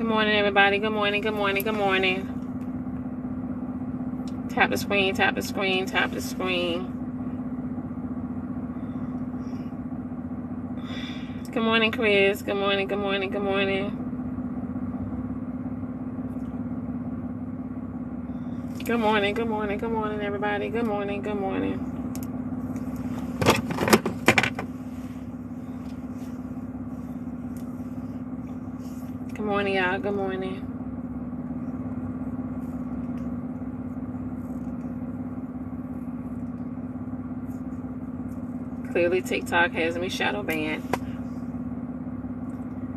Good morning, everybody. Good morning, good morning, good morning. Tap the screen, tap the screen, tap the screen. Good morning, Chris. Good morning, good morning, good morning. Good morning, good morning, good morning, everybody. Good morning, good morning. Good morning, y'all. Good morning. Clearly, TikTok has me shadow banned.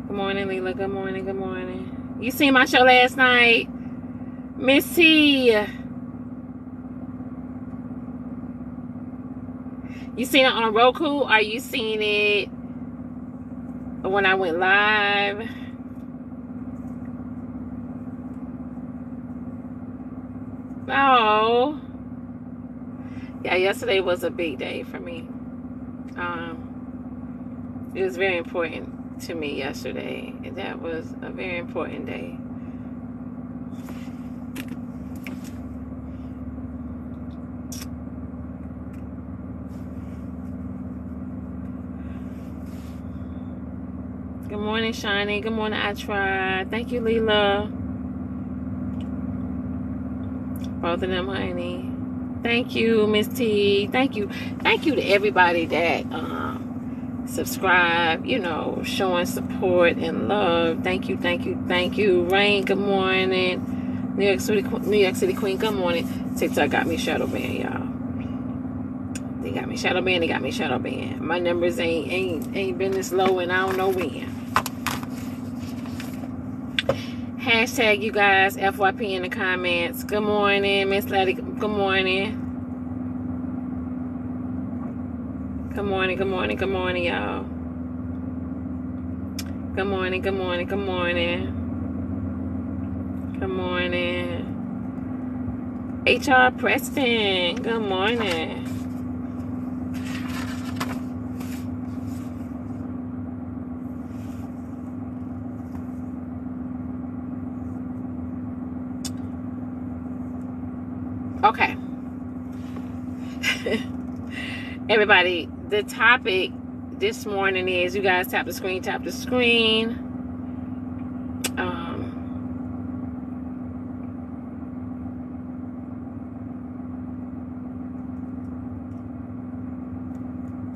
Good morning, Leela. Good morning, good morning. You seen my show last night? Missy. You seen it on Roku? Or you seen it when I went live? Oh. Yeah, yesterday was a big day for me. It was very important to me yesterday. That was a very important day. Good morning, Shiny. Good morning, I tried. Thank you, Leela. Both of them, honey. Thank you, Miss T. Thank you. Thank you to everybody that subscribe, showing support and love. Thank you, thank you, thank you. Rain, good morning. New York City Queen, good morning. TikTok got me shadow banned, y'all. They got me shadow banned. They got me shadow banned. My numbers ain't been this low, and I don't know when. Hashtag you guys FYP in the comments. Good morning, Miss Letty. Good morning. Good morning, good morning, good morning, y'all. Good morning, good morning, good morning. Good morning. HR Preston. Good morning. Okay. Everybody, the topic this morning is, you guys tap the screen, tap the screen.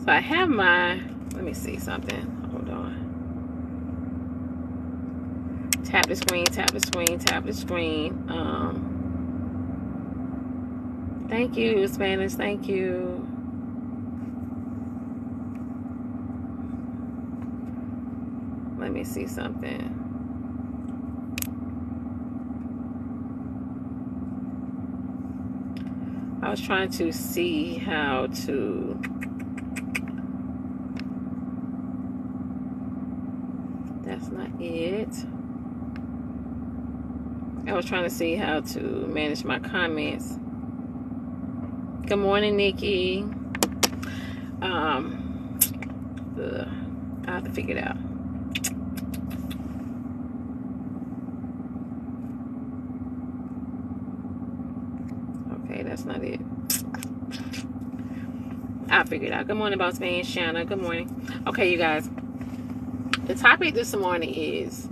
So I have let me see something. Hold on. Tap the screen, tap the screen, tap the screen. Thank you, Spanish. Thank you. Let me see something. I was trying to see how to. That's not it. I was trying to see how to manage my comments. Good morning, Nikki. I have to figure it out. Okay, that's not it. I'll figure it out. Good morning, Boss Man, Shanna. Good morning. Okay, you guys. The topic this morning is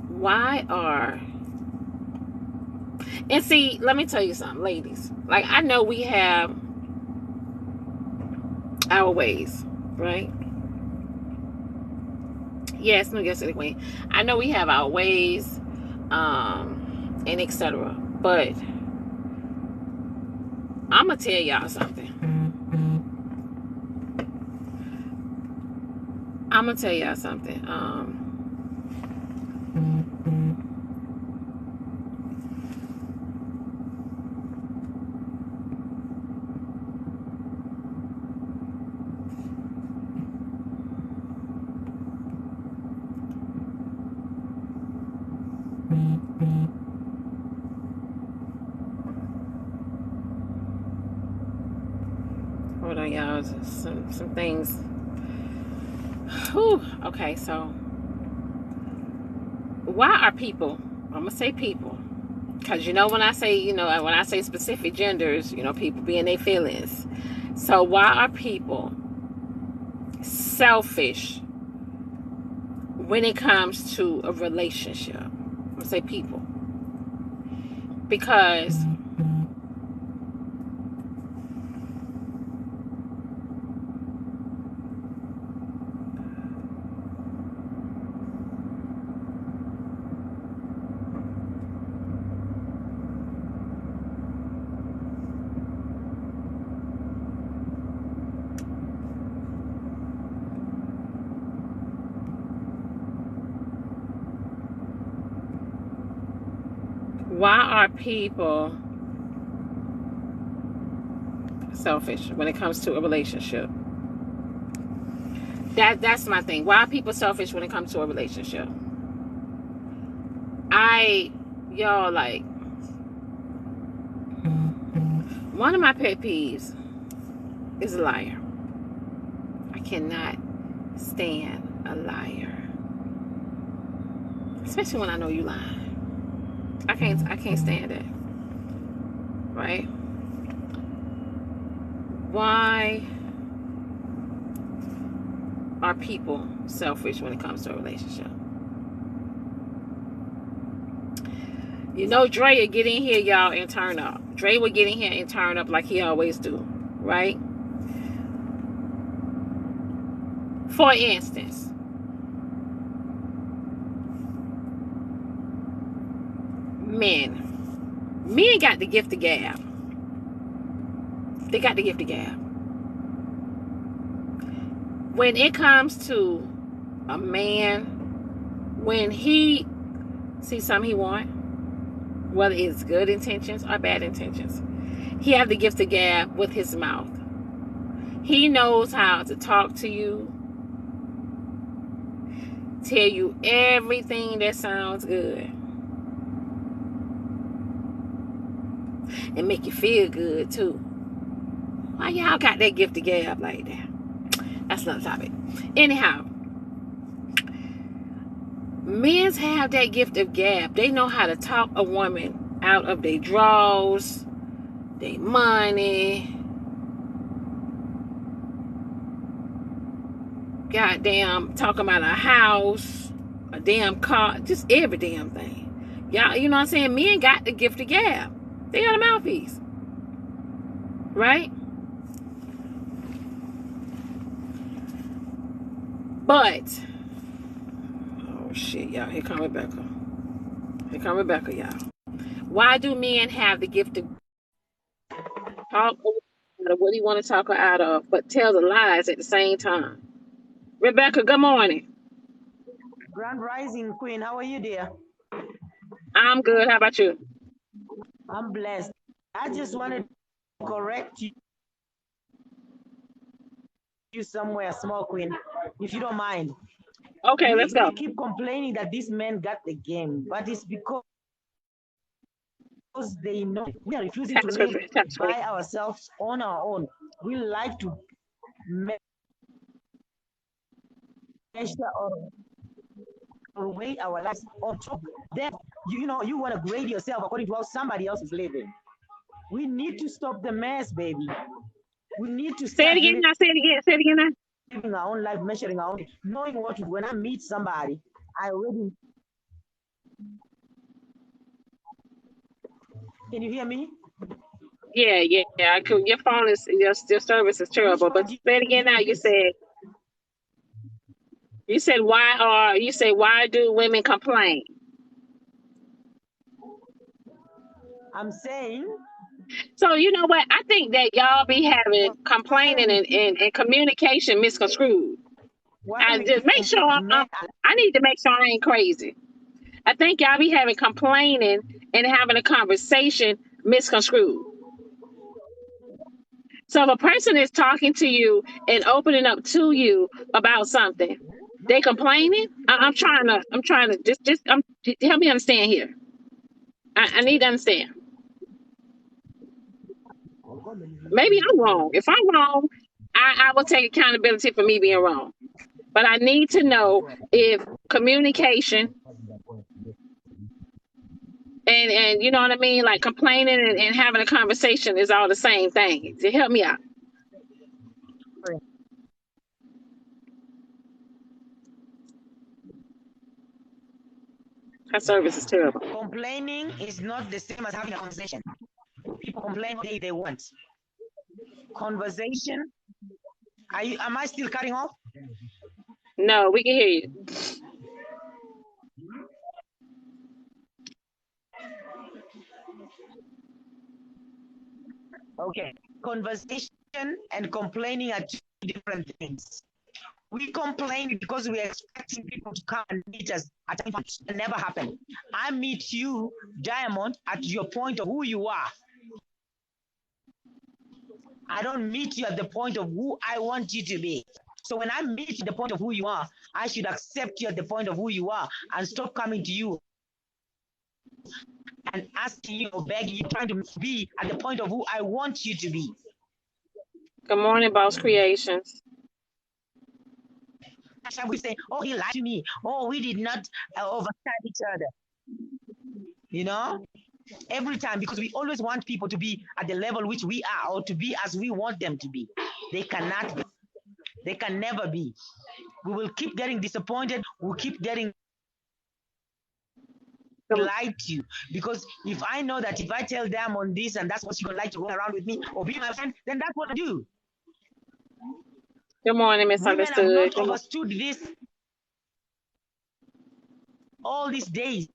why are, and see, let me tell you something, ladies. Like, I know we have our ways, right? Yes, New York City Queen. I know we have our ways, and etc. But I'm gonna tell y'all something. Hold on, y'all. Some things. Whew. Okay, so why are people? I'm gonna say people, because when I say specific genders, people be in their feelings. So why are people selfish when it comes to a relationship? I'm gonna say people, because why are people selfish when it comes to a relationship? That's my thing. Why are people selfish when it comes to a relationship? Y'all, like, one of my pet peeves is a liar. I cannot stand a liar, especially when I know you lying. I can't stand it. Right? Why are people selfish when it comes to a relationship? Dre will get in here, y'all, and turn up. Dre will get in here and turn up like he always do, right? For instance, men got the gift of gab. They got the gift of gab. When it comes to a man, when he sees something he wants, whether it's good intentions or bad intentions, he have the gift of gab with his mouth. He knows how to talk to you, tell you everything that sounds good, and make you feel good too. Why y'all got that gift of gab like that? That's another topic. Anyhow, men have that gift of gab. They know how to talk a woman out of their drawers, their money, goddamn, talking about a house, a damn car, just every damn thing. Y'all, you know what I'm saying? Men got the gift of gab. They got a mouthpiece. Right? But, oh shit, y'all, here come Rebecca. Here come Rebecca, y'all. Why do men have the gift of talk what he want to talk her out of, but tell the lies at the same time? Rebecca, good morning. Grand Rising Queen, how are you, dear? I'm good. How about you? I'm blessed. I just wanted to correct you somewhere, small queen, if you don't mind. Okay, let's go. We keep complaining that these men got the game, but it's because they know we are refusing to live by ourselves on our own. We like to measure or weight our lives on top. Then you want to grade yourself according to how somebody else is living. We need to stop the mess, baby. We need to say it again. Now say it again. Say it again. Now. Living our own life, measuring our own, knowing what when I meet somebody, I already. Can you hear me? Yeah. Your phone is your service is terrible. But say it again. Now you said why do women complain? I'm saying. So you know what? I think that y'all be having complaining and communication misconstrued. I just make sure I need to make sure I ain't crazy. I think y'all be having complaining and having a conversation misconstrued. So if a person is talking to you and opening up to you about something, they complaining. I'm trying to just help me understand here. I need to understand. Maybe I'm wrong. If I'm wrong, I will take accountability for me being wrong. But I need to know if communication and you know what I mean, like complaining and having a conversation is all the same thing. To help me out. Her service is terrible. Complaining is not the same as having a conversation. People complain all day they want. Conversation. Am I still cutting off? No, we can hear you. Okay. Conversation and complaining are two different things. We complain because we're expecting people to come and meet us at a time. It never happened. I meet you, Diamond, at your point of who you are. I don't meet you at the point of who I want you to be. So when I meet you at the point of who you are, I should accept you at the point of who you are and stop coming to you and asking you or begging you, trying to be at the point of who I want you to be. Good morning, Boss Creations. We say, oh, he lied to me. Oh, we did not overstand each other. You know? Every time, because we always want people to be at the level which we are or to be as we want them to be. They cannot be. They can never be. We will keep getting disappointed. We'll keep getting lied to. Because if I know that if I tell them on this and that's what she's going to like to roll around with me or be my friend, then that's what I do. Good morning, Misunderstood. Women have not understood this all these days.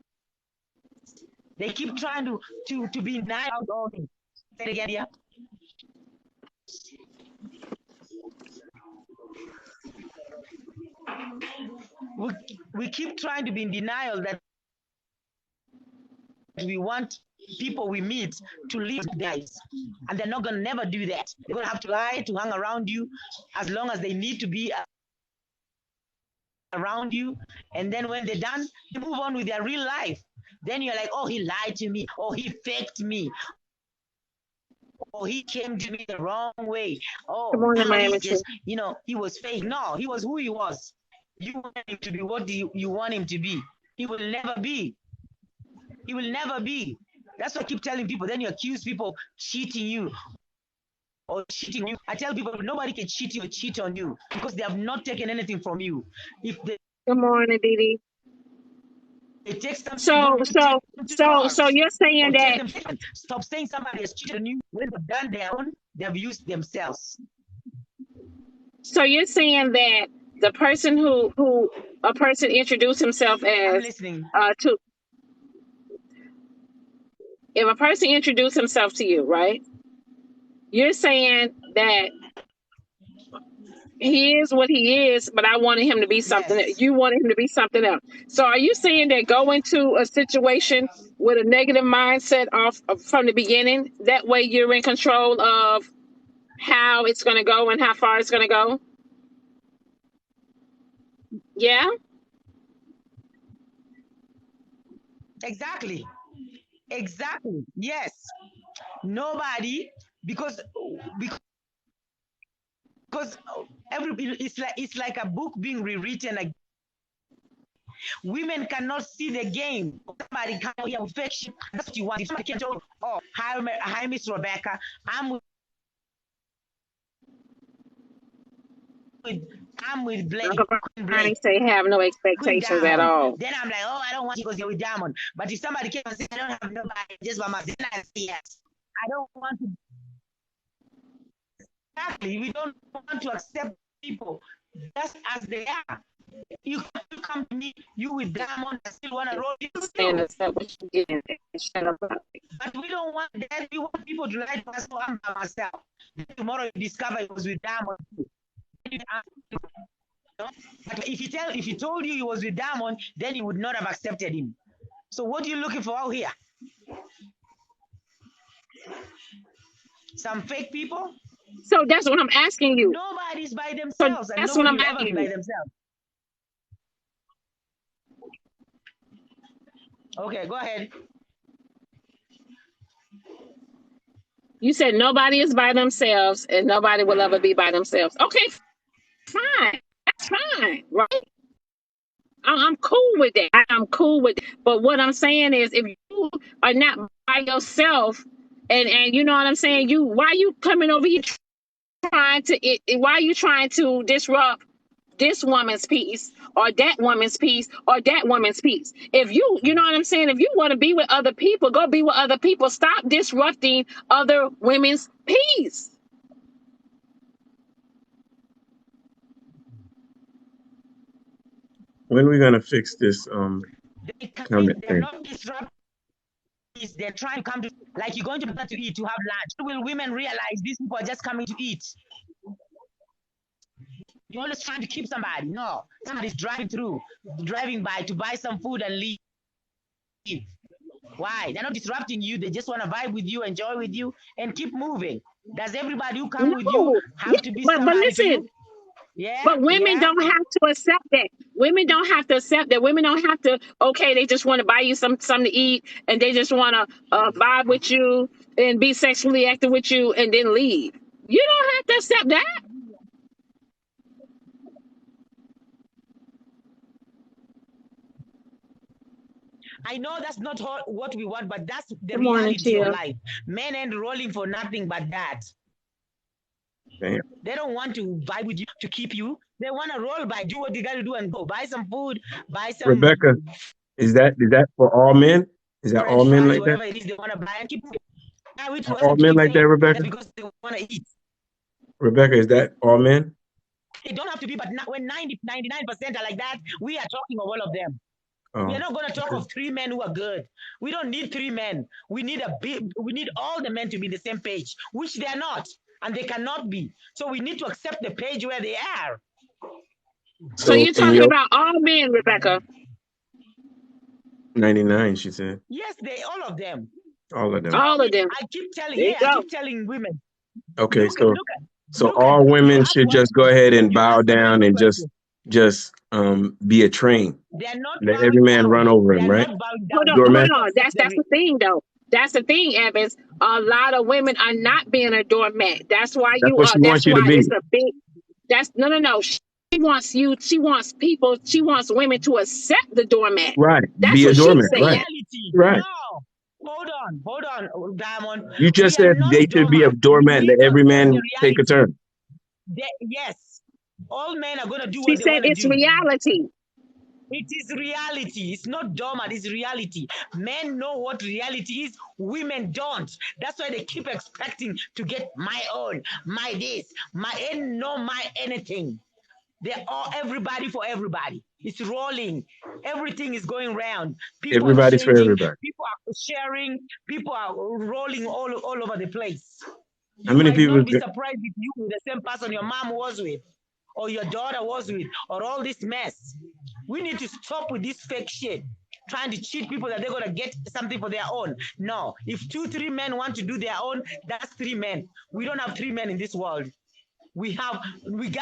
They keep trying to be nice out all things. Say it again, yeah. We keep trying to be in denial that we want people we meet to leave guys, and they're not gonna never do that. They're gonna have to lie to hang around you as long as they need to be around you, and then when they're done, they move on with their real life. Then you're like, oh, he lied to me, or he faked me, or he came to me the wrong way. Oh, good morning, Miami. just, he was fake. No, he was who he was. You want him to be what you want him to be. He will never be. He will never be. That's what I keep telling people. Then you accuse people cheating you or cheating you. I tell people nobody can cheat you or cheat on you because they have not taken anything from you. If they Good morning, Didi. it takes them So you're saying that stop saying somebody has cheated on you when they've done their own, they've used themselves. So you're saying that the person who a person introduced himself as I'm listening. To if a person introduced himself to you, right? You're saying that he is what he is, but I wanted him to be something. Yes. You wanted him to be something else. So are you saying that go into a situation with a negative mindset off from the beginning? That way you're in control of how it's going to go and how far it's going to go? Yeah? Exactly. Yes. Nobody, because it's like a book being rewritten. Like, women cannot see the game. Somebody come here with fiction. That's what you want. If somebody can tell, oh, hi, Miss Rebecca. I'm with Blake. Blake say have no expectations at all. Then I'm like, oh, I don't want you because you're with Diamond. But if somebody came and said, I don't have nobody, just by myself, then I say yes. I don't want to. Exactly. We don't want to accept people just as they are. You come to me, you with Diamond, I still want to roll you. But we don't want that. We want people to lie to us. So I'm by myself. Then tomorrow you discover it was with Diamond. But if he told you he was with Diamond, then you would not have accepted him. So what are you looking for out here? Some fake people? So that's what I'm asking you. Nobody's by themselves. So that's what I'm asking you. By themselves. Okay, go ahead. You said nobody is by themselves and nobody will ever be by themselves. Okay, fine. That's fine, right? I'm cool with that. I'm cool with that. But what I'm saying is, if you are not by yourself, and you know what I'm saying, why you coming over here trying to why are you trying to disrupt this woman's peace or that woman's peace or that woman's peace? If you know what I'm saying, if you want to be with other people, go be with other people. Stop disrupting other women's peace. When are we gonna fix this comment They're thing? not disrupting. They're trying to come to, like, you're going to to eat, to have lunch. Will women realize these people are just coming to eat? You're always trying to keep somebody. No, somebody's driving by to buy some food and leave. Why? They're not disrupting you. They just want to vibe with you, enjoy with you, and keep moving. Does everybody who come with you have to be but somebody listen, to you? Yeah. but women don't have to accept that. Women don't have to accept that. Women don't have to, okay, they just want to buy you something to eat and they just want to vibe with you and be sexually active with you and then leave. You don't have to accept that. I know that's not what we want, but that's the Good morning, reality of Tia. life. Men ain't rolling for nothing but that. Damn. They don't want to vibe with you to keep you. They want to roll by, do what you got to do and go. Buy some food, buy some Rebecca, is that for all men? Is that all men like that? whatever it is they want to buy and keep moving. Are all men like that, Rebecca? Because they want to eat. Rebecca, is that all men? It don't have to be, but when 99% are like that, we are talking of all of them. Oh. We are not going to talk of 3 men who are good. We don't need 3 men. We need all the men to be the same page, which they are not, and they cannot be. So we need to accept the page where they are. So you're talking about all men, Rebecca? 99, she said. Yes, all of them. All of them. All of them. I keep telling women. Okay, so all women should just go ahead and bow down and just be a train. They're not. Let every man run over him, right? Hold on. That's the thing, though. That's the thing, Evans. A lot of women are not being a doormat. That's why you are. That's why it's a big. That's no. She wants you. She wants people. She wants women to accept the doormat. Right. That's be what a doormat. She's saying. Right. No. Hold on, Diamond. You just said they should be a doormat. Let every man take a turn. Yes. All men are going to do what she they said want to do. It's reality. It is reality. It's not doormat. It's reality. Men know what reality is. Women don't. That's why they keep expecting to get my own, my this, my anything. They're all everybody for everybody. It's rolling. Everything is going round. Everybody's for everybody. People are sharing. People are rolling all over the place. How many people don't be surprised if you were the same person your mom was with, or your daughter was with, or all this mess. We need to stop with this fake shit. Trying to cheat people that they're going to get something for their own. No. If 2-3 men want to do their own, that's 3 men. We don't have 3 men in this world. We got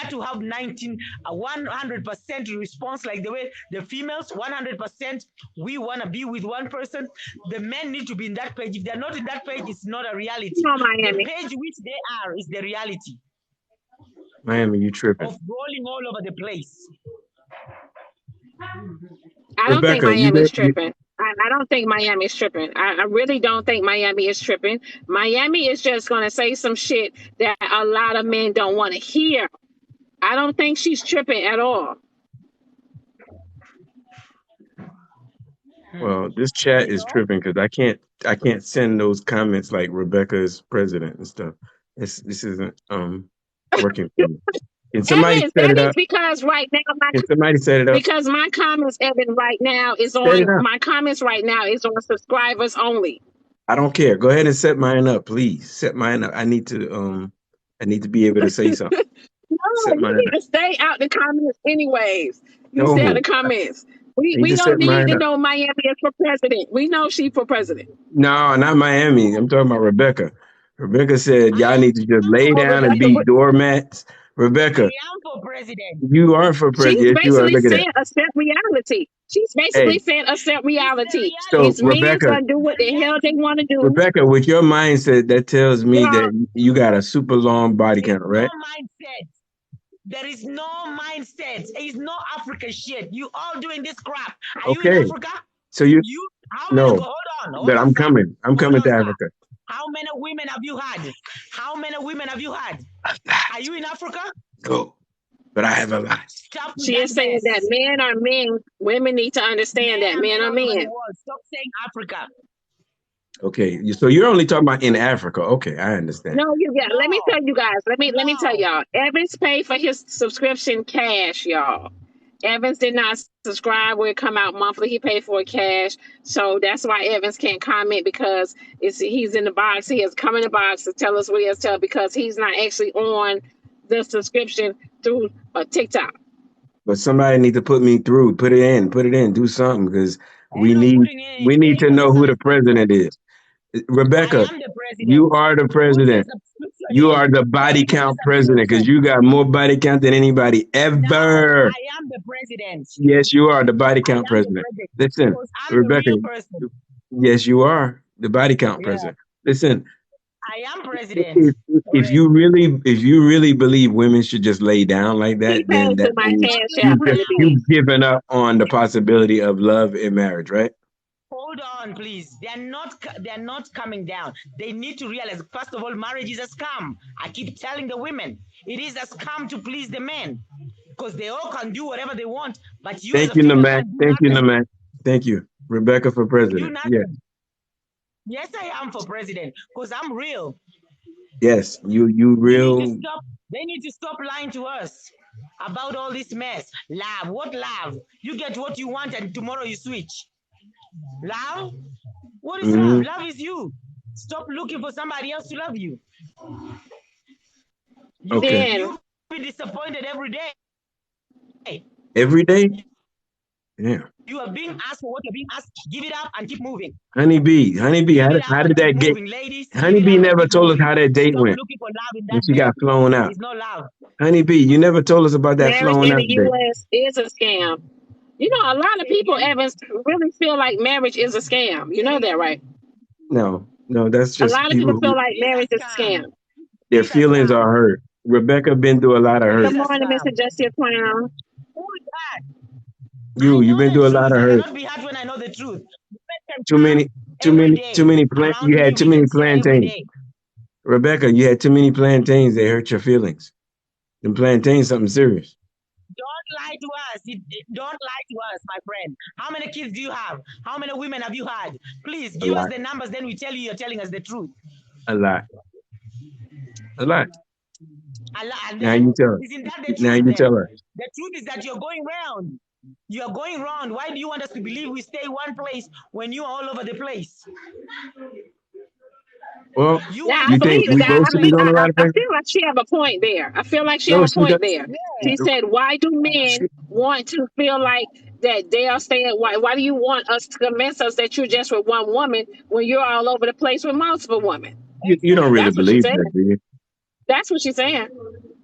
to have 100% response, like the way the females, 100%, we want to be with one person. The men need to be in that page. If they're not in that page, it's not a reality. No, Miami. The page which they are is the reality. Miami, you tripping. Of rolling all over the place. I don't think Miami's tripping. I don't think Miami's tripping. I really don't think Miami is tripping. Miami is just going to say some shit that a lot of men don't want to hear. I don't think she's tripping at all. Well, this chat is tripping because I can't send those comments like Rebecca's president and stuff. This isn't working for me. Can somebody set it up? Because right now, Can somebody set it up? Because my comments, Evan, right now is on my comments right now is on subscribers only. I don't care. Go ahead and set mine up, please. Set mine up. I need to be able to say something. No, you need to stay out the comments anyways. You stay out the comments. We don't need to know Miami is for president. We know she's for president. No, not Miami. I'm talking about Rebecca. Rebecca said y'all need to just lay down and be doormats. Rebecca, for president. You are for She's president. Yes, you are. basically Look at that. saying accept reality. She's Hey, basically saying accept reality. so These Reality. men's Rebecca, gonna do what the hell they want to do. Rebecca, with your mindset, that tells me Y'all, that you got a super long body There is count, no right? mindset. There is no mindset. It's no African shit. You all doing this crap. Are you in Okay. Africa? So you You how many no, hold but on, I'm sir. coming. I'm Hold coming on, to sir. Africa. How many women have you had? How many women have you had? Are you in Africa? Go. But I have a lot. Stop with she that is saying mess. that men are men. Women need to understand that men Men are all over the men. world. Stop saying Africa. Okay. So you're only talking about in Africa. Okay, I understand. No, you got. Let me No. tell you guys. Let me tell No. y'all. Evans paid for his subscription cash, y'all. Evans did not subscribe where it come out monthly. He paid for it cash, so that's why Evans can't comment because he's in the box. He has come in the box to tell us what he has to tell because he's not actually on the subscription through TikTok. But somebody need to put me through. Put it in. Do something because Ain't no putting in. we need Paying to for the know who the subscription. president is. I Rebecca, am the you president. are the Put your president. subscription You in. are the Go body and put your count president because subscription. you got more body count than anybody No, ever. I am the president. Yes, you are the body I count am the president. president. Listen, Because I'm the Rebecca, real person. yes, you are the body count Yeah. president. Listen, I am president if already. if you really believe women should just lay down like He that, then paid that for my means Stop cash app, laying Honey Bee. you've down. given up on the possibility of love and marriage, right? Hold on, please. They're not coming down. They need to realize, first of all, marriage is a scam. I keep telling the women, it is a scam to please the men. Because they all can do whatever they want, but you as Thank a you, female Namat. can't do Thank you, nothing. Namat. Thank you, Rebecca for You do president. Yes, nothing. Yes, I am for president. Because I'm real. yes, you They need to real. stop. They need to stop lying to us about all this mess. Love. What love? You get what you want and tomorrow you switch. Love? What is love? Mhm. Love is you. Stop looking for somebody else to love you. Okay, Then You'll be disappointed every day. every day. Yeah. You are being asked for what you're being asked. Give it up and keep moving. Honeybee, Give it how up did and keep that get? moving. Ladies, give it Honeybee up and never keep told us moving. how that date Stop went looking for love in when that she got bed. flown out. It's no love. Honeybee, you never told us about that marriage flown in out the date. U.S. is a scam. You know, a lot of Say it people, again. Evans, really feel like marriage is a scam. You know that, right? No, that's A just lot of people people who feel It like is marriage a is a scam. scam. their It is a feelings scam. are hurt. Rebecca been through a lot of It Good is hurt. a morning, scam. Mr. Justin Crown. Who is that? I You've know been the through a lot truth. of I hurt. cannot be hurt when I know the truth. Men can Too come many, every day. you Around me, had too we many can share every plantains. day. Rebecca, you had too many plantains. They hurt your feelings. Them plantains, something serious. Don't lie to us. Don't lie to us, my friend. How many kids do you have? How many women have you had? Please A give us lot, the numbers, then we tell you you're telling us the truth. a lot, a lot. And Now then, you tell her. isn't that the Now truth you tell then? her. The truth is that you're going round. You're going round. Why do you want us to believe we stay one place when you're all over the place? Well, You Yeah, want I you us to think believe believe it. we that both I should believe. be going to a lot of I places? feel like she have a point there. I feel like she have No, a she point don't. there. yeah. She said, "Why do men want to feel like that they are staying? Why do you want us to convince us that you're just with one woman when you're all over the place with multiple women?" You don't really That's what she believe said. that, do you? That's what she's saying.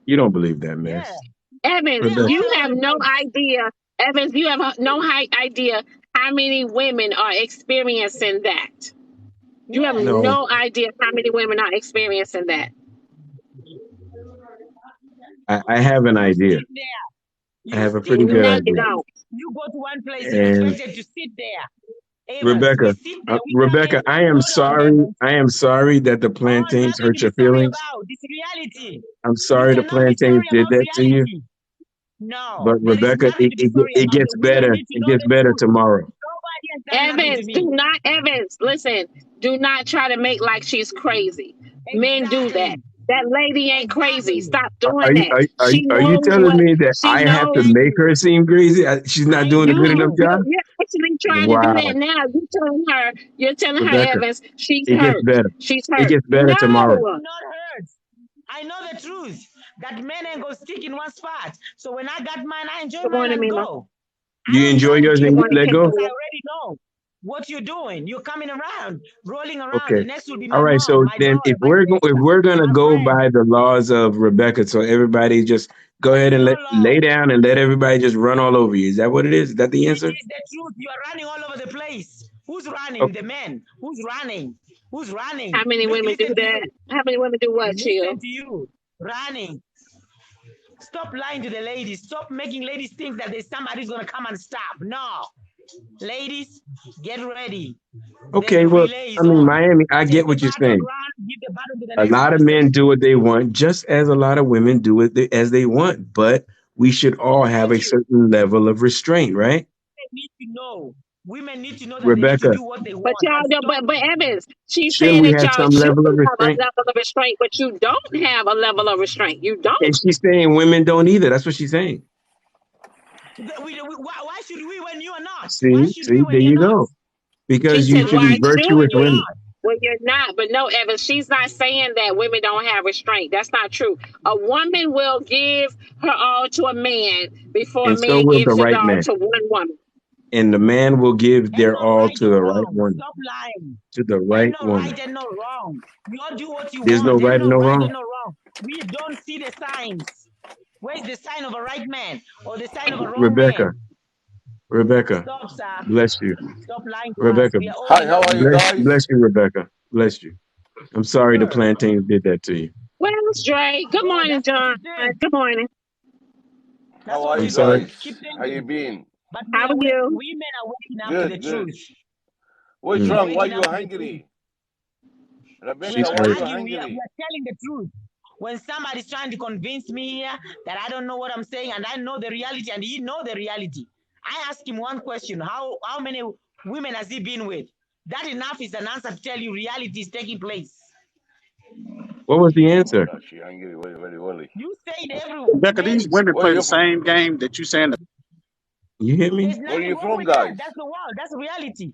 You don't believe that Yeah. mess, Evans, They're Rebecca. you all over have the no place. idea. Evans, you have no idea how many women are experiencing that. You have Yeah. No, no idea how many women are experiencing that. I have an You idea. sit there. I You have a sit pretty in good No, one you idea. place. don't. You go to one place, you're And expected to sit there. Evans, we Rebecca, sit there. We come in. Rebecca, I am Hold on, sorry. Evans. I am sorry that the Oh, plantains nothing hurt to your be sorry feelings. about. It's reality. I'm You sorry the cannot be plantains sorry did about that to you. reality. No, But there is Rebecca, nothing to be sorry it about. gets The women better. need to It know gets the better truth. tomorrow. Nobody has done nothing to Evans, me. Evans, listen, do not try to make like she's crazy. Men do that. Exactly. That lady ain't crazy. Exactly. Stop doing that. She Are you knows telling what me that she I have to knows. make Exactly. her seem crazy? She's not I doing a good enough do. job. You're actually trying to do that Wow, now. You're telling her, Rebecca, Evans, she's it gets hurt. better. She's It hurt. gets better tomorrow. No. I'm not hurt. I know the truth. That men ain't gonna stick in one spot. So when I got mine, I enjoy Good mine morning, and Mima. go. I You don't enjoy try to yours Good and keep you you morning, let go. because I Kimberly. already know what you're doing. You're coming around, rolling around. Okay. The next will be All my right. mom, So my then, daughter, my if sister, we're gonna my go friend. by the laws of Rebecca, so everybody just Go ahead and No lay law. down and let everybody just run all over you. Is that what it is? Is that the It answer? is the truth. You are running all over the place. Who's Oh, running? The men. Who's running? Who's running? How many women do Listen to that? you. How many women do what, Listen Chill? to you. Running. Stop lying to the ladies. Stop making ladies think that there's somebody's gonna come and stop. No. Ladies, get ready. okay. The Well, relay I is mean, on. Miami, I Take get the what you're baton, saying. run, give the baton to the A next lot of person. men do what they want, just as a lot of women do it as they want. But we should all have Thank a you. certain level of restraint, right? Women need to know. Women need to know that they need to Rebecca, do what they But want y'all, and stop. but Evans, she's shouldn't saying we that have y'all some should level of have a restraint? level of restraint, but you don't have a level of restraint. You And don't. she's saying women don't either. That's what she's saying. Why should we when you are not? Why See, should we see, when there you're you not? go. She Because you said, Why "Why choose should we should when virtuous you're we?" women. not? Well, you're not. But no, Evans, she's not saying that women don't have restraint. That's not true. A woman will give her all to a man before a And so man will the gives his right all man. to one woman. And the man will give Ain't their no all right to or the right wrong. woman. Stop lying. To the Ain't right no woman. right and no wrong. You all do what you There's no want. Ain't right and no no right wrong. and no wrong. We don't see the signs. Where's the sign of a right man or the sign of a wrong Rebecca, man? Rebecca, Stop, sir. bless you. Stop lying to us. Rebecca, We are all Hi, how are young you bless, men. guys? bless you, Rebecca. Bless you. I'm sorry the Sure. plantains did that to you. Well, Dre. Good Oh, morning, that's what John. you think. Good morning. That's How what are I'm you you sorry. think. guys? Keep How you thinking. been? But How are you? we men are waking up to the Good, good. truth. What's We Mm, are wrong? Why waking you up to the truth. hungry? We are she's Rebecca, not why hurt. you arguing. We hungry? are telling the truth. When somebody's trying to convince me here that I don't know what I'm saying and I know the reality and he know the reality, I ask him one question: How many women has he been with? That enough is an answer to tell you reality is taking place. What was the answer? She hungry very, very early. You said every Rebecca, men. these women Where play the you from? same game that you saying. You hear me? There's Where nothing you wrong from, with that. guys? That's the world. That's reality.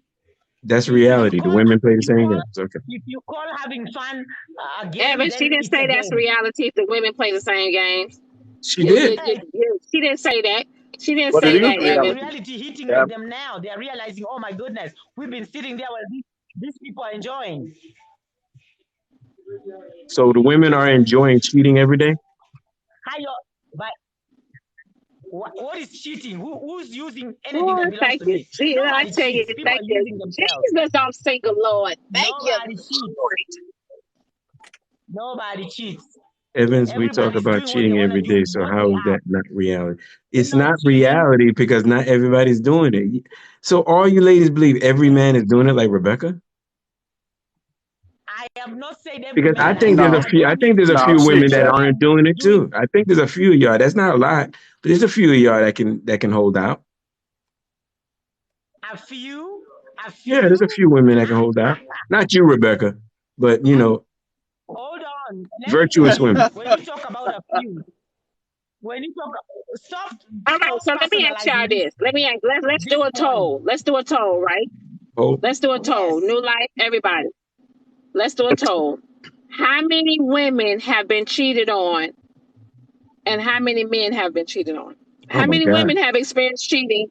That's If you reality. The call women play if the you same call games. Okay. if you call having fun a game, Evans, she then didn't it's a say that's game. reality. If the women play the same games. She did. Hey, She didn't say that. She didn't But it say is that, that's the Evans. reality. reality hitting Yeah. them now. They are realizing, oh my goodness, we've been sitting there while these people are enjoying. So the women are enjoying cheating every day? How you, but what is cheating? Who's using anything Oh, that belongs thank to you. me? I Nobody tell you, cheats. People thank are you. using themselves. Jesus, I'm single, Lord. Thank you, Nobody cheats. Lord. Nobody cheats. Evans, we talk Everybody's about doing what they cheating want to every do day. with So what they how is have. that not reality? Ain't It's no not cheating. reality because not everybody's doing it. So all you ladies believe every man is doing it like Rebecca? I have not said every Because I man. think there's a No, I few. I told think you there's a no, few she women every that exaggerated. aren't man doing it doing. too. I think there's a few of y'all. That's not a lot, but there's a few of y'all that can hold out. A few, a Yeah, there's a few. few women that can hold out. Not you, Rebecca, but Hold on. Let me tell virtuous you. women. When you talk about a few, when you talk, stop, All right, stop so let me ask y'all personalizing this. Let's this do a point. toll. Let's do a toll, right? Oh, Let's do a toll. Yes, New life, everybody. Let's do a toll. How many women have been cheated on and how many men have been cheated on? oh How my many God. women have experienced cheating?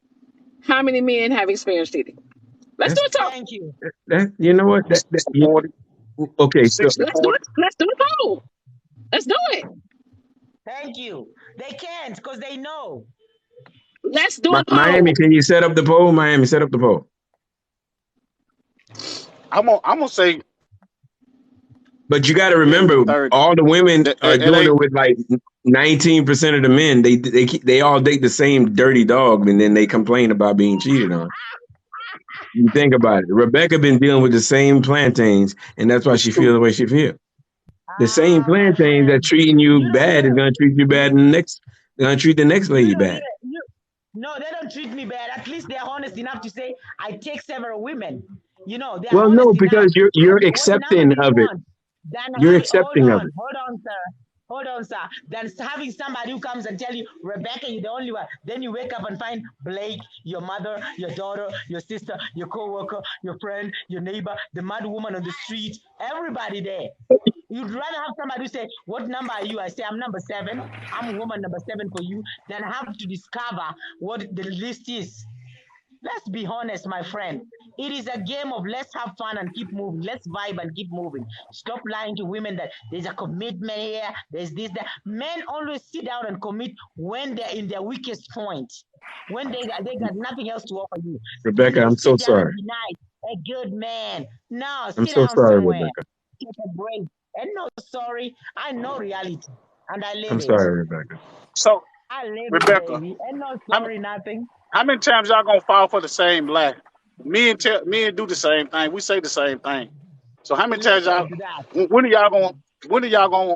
How many men have experienced cheating? Let's do That's a toll. thank you. that. You know what? Forty, Okay. So 60, Let's do 40. it. Let's do a toll. Let's do it. Thank you. They can't because they know. Let's do a Miami, poll. can you set up the poll? Miami, set up the poll. I'm gonna say But you got to in the remember, 30. all the women are It doing ain't it with like 19% of the men. They all date the same dirty dog, and then they complain about being cheated on. You think about it. Rebecca been dealing with the same plantains, and that's why it's she true. feel the way she feel. The same My plantains that friend, treating you you don't, bad is gonna treat you bad, and they're gonna treat the next you lady don't bad. even, no, they don't treat me bad. At least they're honest enough to say I take several women. They're Well, no, honest enough. because you're What number accepting do you of it. want? Then You're hold accepting of on, it. sir. Hold on, sir. Then having somebody who comes and tell you, Rebecca, you're the only one. Then you wake up and find Blake, your mother, your daughter, your sister, your co-worker, your friend, your neighbor, the mad woman on the street, everybody there. You'd rather have somebody who say, what number are you? I say, I'm number 7. I'm woman number 7 for you. Then have to discover what the list is. Let's be honest, my friend. It is a game of let's have fun and keep moving. Let's vibe and keep moving. Stop lying to women that there's a commitment here, there's this, that. Men always sit down and commit when they're in their weakest point, when they got nothing else to offer you. Rebecca, You I'm so sit down and sorry. be nice, a good man. No, I'm sit so down sorry, somewhere, Rebecca. take a break. And no, sorry, I know reality and I live I'm it. sorry, Rebecca. So, I live it, Rebecca, baby. And no, how, sorry, nothing. how many times y'all gonna fall for the same lie? Me and do the same thing. We say the same thing. So how many times Listen y'all? to that. When are y'all gonna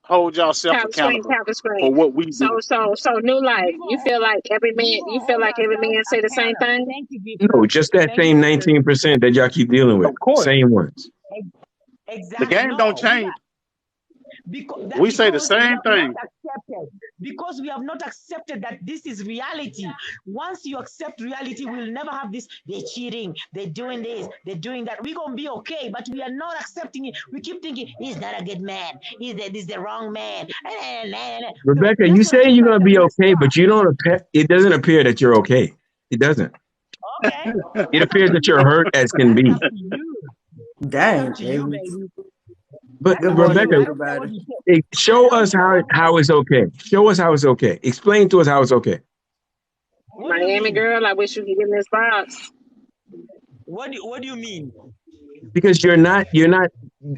hold yourself Tap the screen, accountable tap the screen. for what we So, do? new life. We You gonna feel like every we man? You gonna feel hold like every ourselves man say the same accountable. thing? Thank you, Victor. No, just that Thank you, same Victor. 19% that y'all keep dealing with. Of course, Same ones. the Exactly. game don't No, change. because We say the we same have not thing. accepted. Because we have not accepted that this is reality. Once you accept reality, we'll never have this. They're cheating. They're doing this. They're doing that. We're gonna be okay, but we are not accepting it. We keep thinking he's not a good man. He's the wrong man. Rebecca, you Let's say forgive you're gonna ourselves. be Let's okay, stop. but you don't appear, it doesn't appear that you're okay. It doesn't. Okay, It that's up appears to that you're you. hurt as can That's be. up to you. That's Dang, up to you, baby. baby. But That's Good up to morning, you. Rebecca, I don't care what everybody. you say. show I us don't care what how it's okay. Show us how it's okay. Explain to us how it's okay. What do you Miami mean? girl, I wish you could get in this box. What do you mean? Because you're not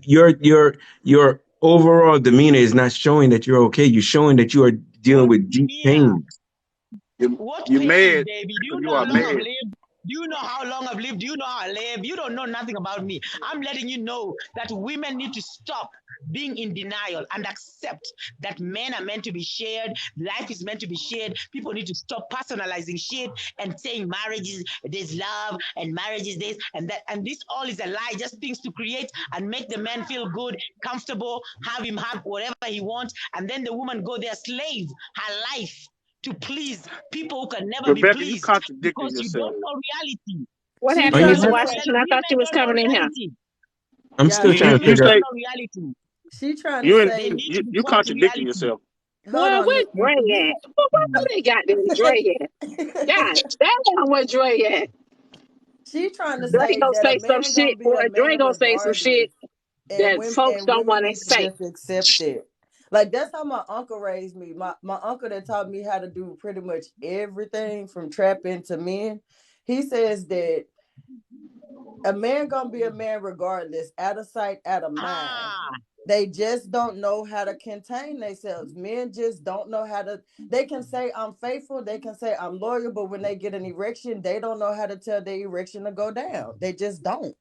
your overall demeanor is not showing that you're okay. You're showing that you are dealing What with deep demeanor? pains. What You pain, mad baby? Do you because know you how are long I've mad. lived? Do you know how long I've lived? Do you know how I live? You don't know nothing about me. I'm letting you know that women need to stop being in denial and accept that men are meant to be shared. Life is meant to be shared. People need to stop personalizing shit and saying marriage is there's love and marriage is this and that. And this all is a lie, just things to create and make the man feel good, comfortable, have him have whatever he wants, and then the woman go there slave her life to please people who can never be Rebecca, you pleased contradicting because you don't yourself. know reality. What She Are happened, you trying Mr. to not? say, Washington? I thought you Women was don't know coming in here. reality. I'm yeah, still she trying to You Women figure out. say don't know reality. she trying to you They say, need to be you taught contradicting reality. yourself. hold Boy, on, where Dre at? Where they got this Dre at? God damn, where Dre at? she trying to Dre say gonna that a say some man gonna shit, be boy. a Dre man gonna say some regardless, shit that folks and don't women want to need to say. just accept it. Like that's how my uncle raised me. My uncle that taught me how to do pretty much everything from trapping to men. He says that a man gonna be a man regardless, out of sight, out of mind. Ah, They just don't know how to contain themselves. Men just don't know how to. They can say I'm faithful, they can say I'm loyal, but when they get an erection, they don't know how to tell their erection to go down. They just don't.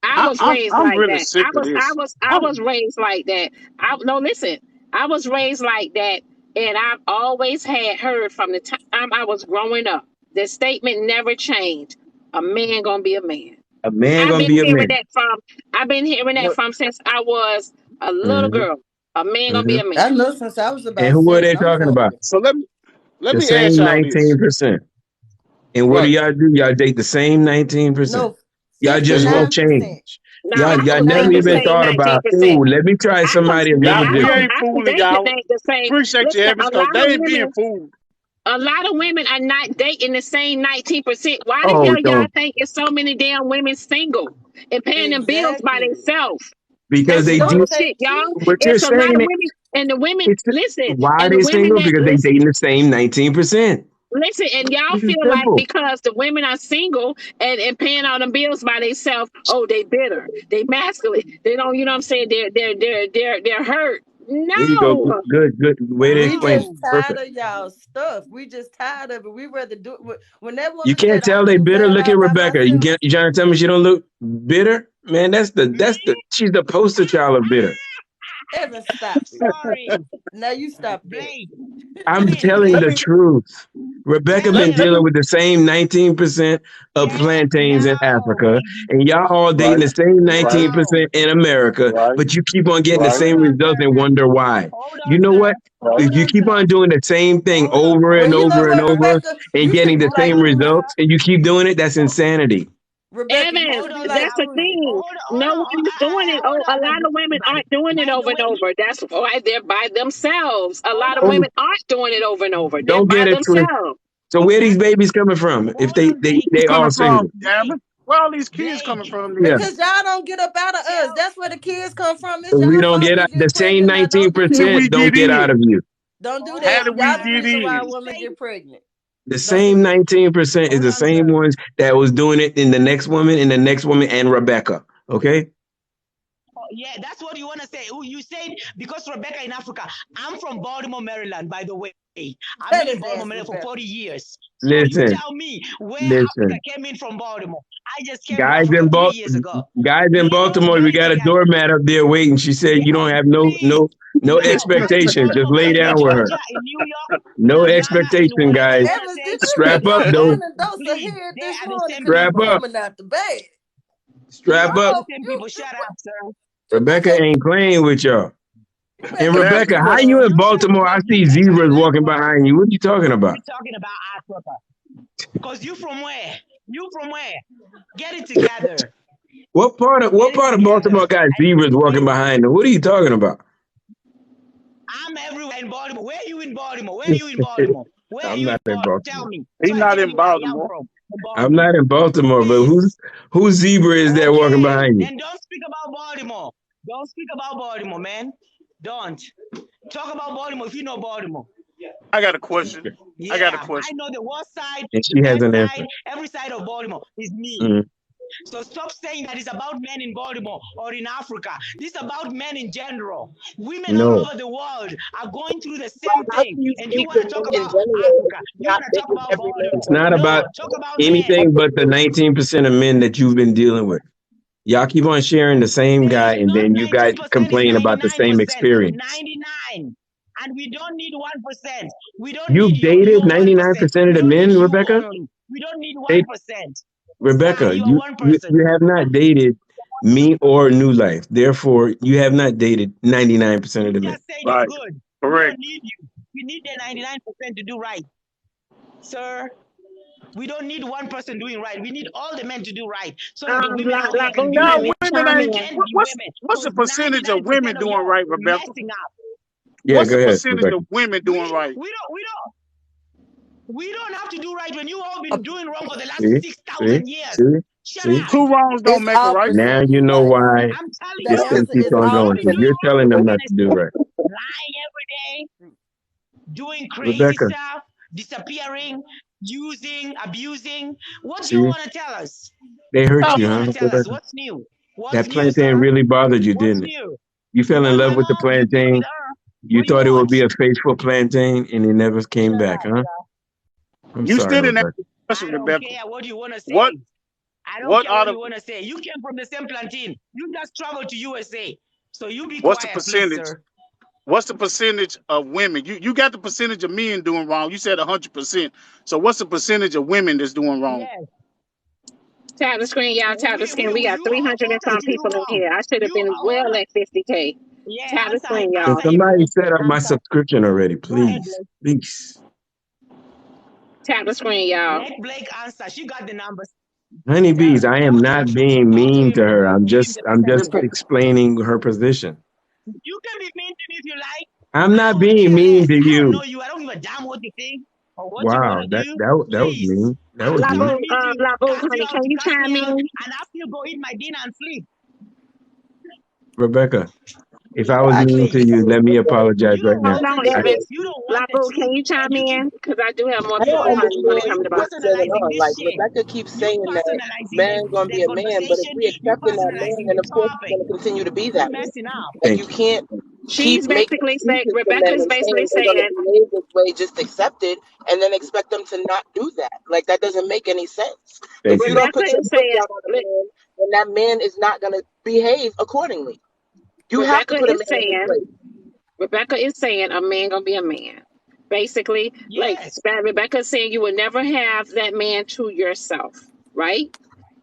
I was raised I'm like really that. sick of this. I was raised like that. No, listen. I was raised like that, and I've always heard from the time I was growing up. The statement never changed. A man gonna be a man. A man I've gonna been be a hearing man. that from. I've been hearing that No, from since I was a little Hmm. girl. A man gonna be Hmm. a man. I know since I was And about who are 7. they I'm talking about? 40. So let The me ask same y'all this. 19%. And what do Right. y'all do? Y'all date the same 19%. No, Y'all just That's won't right. 59%. change. No, Y'all I y'all don't never date the even 59%. same thought about, 19%. oh, let me try I don't. somebody a little Y'all, we different. ain't I don't fooling date the, y'all. the same. Appreciate you, Listen, Evans, because they ain't being fooled. a lot of women are not dating the same 19%. Why the Oh, hell y'all don't, think it's so many damn women single and paying them bills by Exactly. themselves? because That's It they don't do bullshit, take y'all. two. what you're It's a lot saying. of women, and the women It's listen, why are and the they women single? that Because they listen. dating the same 19%. Listen, and y'all This is feel like simple. because the women are single and paying all them bills by themselves, oh, they bitter, they masculine, they don't, you know what I'm saying? They're hurt. There you go. No, Good way to We explain it. just no. tired Perfect. of y'all stuff. We just tired of it. We rather do it. When that You woman can't said, "I'm tell they too bitter. glad Look I'm at by Rebecca. myself," You trying to tell me she don't look bitter? Man, Me? she's the poster child of bitter. Evan, stop it. Sorry. Now you stop that. Blake. I'm Come here, telling Let Blake. the me. truth. Rebecca Tell been let dealing Evan. with the same 19% of Heck plantains in no, Africa, baby. and y'all all dating Right, the same right, No. 19% in America, right, but you keep on getting the Hold right, same on, results sir. and wonder why. Hold You on, know what? sir. right. If Hold you on, keep sir. on doing the same thing Hold on. over Well, and you know over and what, over Rebecca? and You should getting be the like same Hold on, Ruth. sir. results, and you keep doing it, that's insanity. Rebecca, you Evans, should Hold be on, like sir. that's the Ruth. thing. Hold No on. one is doing it. Oh, Hold a on, lot of women everybody. aren't doing it By over the and way, over. That's why they're by themselves. A hold lot of on. Don't women aren't doing it over and over. They're don't by get it twisted. themselves. So where these babies coming from? If Hold on, Blake. they coming all from, single, damn Blake. it? Where all these kids Blake, coming from? Yeah. Because y'all don't get up out of us. tell That's where the kids come from. It's So we y'all don't fault get we out. The get same pregnant. Now, don't do How did that. 19% we don't get get out in? of you. Don't do hold How that. did on, we Y'all the get reason why in? women say, get pregnant. The Don't same do 19% is hold the on, same sir. ones that was doing it in the next woman, and Rebecca. Okay? Yeah, that's what you want to say. You said because Rebecca in Africa. I'm from Baltimore, Maryland, by the way. I've that. been in His Baltimore, ass, Maryland for Rebecca. 40 years. So you Listen, tell me where Africa listen. came in from Baltimore. I just came from Guys Africa in 3 years ago. Baltimore, Get we it got a together. doormat up there waiting. She said you don't have Please. no No, one in expectations. Just Baltimore, lay one in down with her. Georgia, in New York, in No Atlanta, in expectation, whatever you guys. want to Evans, say. did you Strap give up your though. man a dose of Please, head they this are the morning? same Because you Strap people. up. coming out the bed. Strap They are up. the same people. Shut up, sir. Rebecca Rebecca, ain't playing with y'all. And But Rebecca, asking how questions. you in You said Baltimore? I because see Africa zebras in walking Africa. behind you. What you talking about? We're talking about Africa. Because you from where? You from where? Get it together. What part of Get it Baltimore together. got zebras walking behind them? What are you talking about? I'm everywhere in Baltimore. Where are you in Baltimore? Where are you in Baltimore? Where are I'm you in not in Baltimore? Tell Baltimore. me. He's So I not tell in you where I am Baltimore. from. In I'm Baltimore. not in Baltimore, but Please. whose zebra is there walking Okay. behind you? Then don't speak about Baltimore. Don't speak about Baltimore, man. Don't. Talk about Baltimore if you know Baltimore. I got a question. Yeah, I got a I question. know the west side, And the she has best an side, answer. every side of Baltimore is me. Mm. So stop saying that it's about men in Baltimore or in Africa. This is about men in general. Women all No, over the world are going through the Well, same how thing. can you And you speak want for to talk men in about general if Africa. it's You not want to talk making about every man it's Baltimore. not woman? about No, talk about men. anything but the 19% of men that you've been dealing with. Y'all keep on sharing the same guy, It's and not then you guys 19%, it's complain about the same 99%. experience. 99. And we don't need 1%. We don't need You've your dated 1%. 99% of We the don't need men, you Rebecca. only. We don't need They, 1%. Sir, Rebecca, you are one person. you have not dated me or New Life. Therefore, you have not dated 99% of the You men. just said you're Right. good. We Correct. don't need you. We need the 99% to do right. Sir, we don't need one person doing right. We need all the men to do right so that the women out here can be No, women. women We ain't. can be women. What's the Because percentage of 99% women of doing y'all right, Rebecca? messing up. Yeah, What's go the ahead, percentage Rebecca. of women doing right? We don't have to do right when you all been doing wrong for the last See, 6,000 years. Shut see. up. Two wrongs don't It's make a all right. Now you percentage. know Like why I'm telling the this you, thing answer keeps is on you all going all been because doing you're percentage. wrong telling for them the not to longest do right. lying every day, doing crazy Rebecca, stuff, disappearing, using, abusing. What do you see, want to tell us? they hurt What do you, you huh, want to tell us? Rebecca? What's new? What's That new, plantain sir? really bothered you, What's didn't it? new? You You fell in want love my with the mom? You be with plantain. her. You What do you thought it would want? be a faithful plantain, and it never came Shut back, up, huh? sir. I'm You sorry, still didn't answer Rebecca. the question, I don't Rebecca. care what you want to What? say. I don't What care are what the? you want to say. You came from the same plantain. You just traveled to USA. So you be What's the quiet, please, percentage? sir. What's the percentage of women? You got the percentage of men doing wrong. You said 100%. So what's the percentage of women that's doing wrong? Yes. Tap the screen, y'all. Tap the screen. We got You 300 and are some to do people in wrong. here. I should have You been hold well on. at 50K. Yeah, Tap the screen, Can y'all. answer him. somebody set up my Answer. subscription already, Go ahead, please? Blake. Please. Tap the screen, y'all. Let Blake answer. She got the numbers. Honeybees, I am Talk to not him. being Talk to mean him, to her. Blake. Give him the I'm just percentage. explaining her position. You can be mean to me if you like. I'm I not don't being care mean less. to I don't you. know you. I don't give a damn what you think or what you want Wow, to that do. that was Please. mean. That was I'm Black gonna mean. Boo, mute you, Black Boo, cast you honey, out, can you you cast chime me out, in? and I'll still go eat my dinner and sleep. Rebecca, if I was mean to Please. you, let me apologize You right don't now. Hold want on, the truth. Evans. You don't want Black the Boo, can truth. you chime And you keep in? Because I do have more I don't people, honey, when it understand comes to black. what's going personalizing on. this Like shit. Rebecca keeps You saying that personalizing man gonna the be a man, but if conversation. we You accepting that man, personalizing then the of course he's topic. gonna continue to be You that way. messing up. Like you Thank you. can't She's keep making basically saying, excuses for men Rebecca's and basically saying they're gonna saying, behave this way, just accept it, and then expect them to not do that. Like that doesn't make any sense. If Thank you you. don't Rebecca put your is foot saying, down on a man, then that man is not gonna behave accordingly. You have to Rebecca put a is man in his saying, place. Rebecca is saying a man gonna be a man. Basically, like Yes. Rebecca's saying you will never have that man to yourself, right?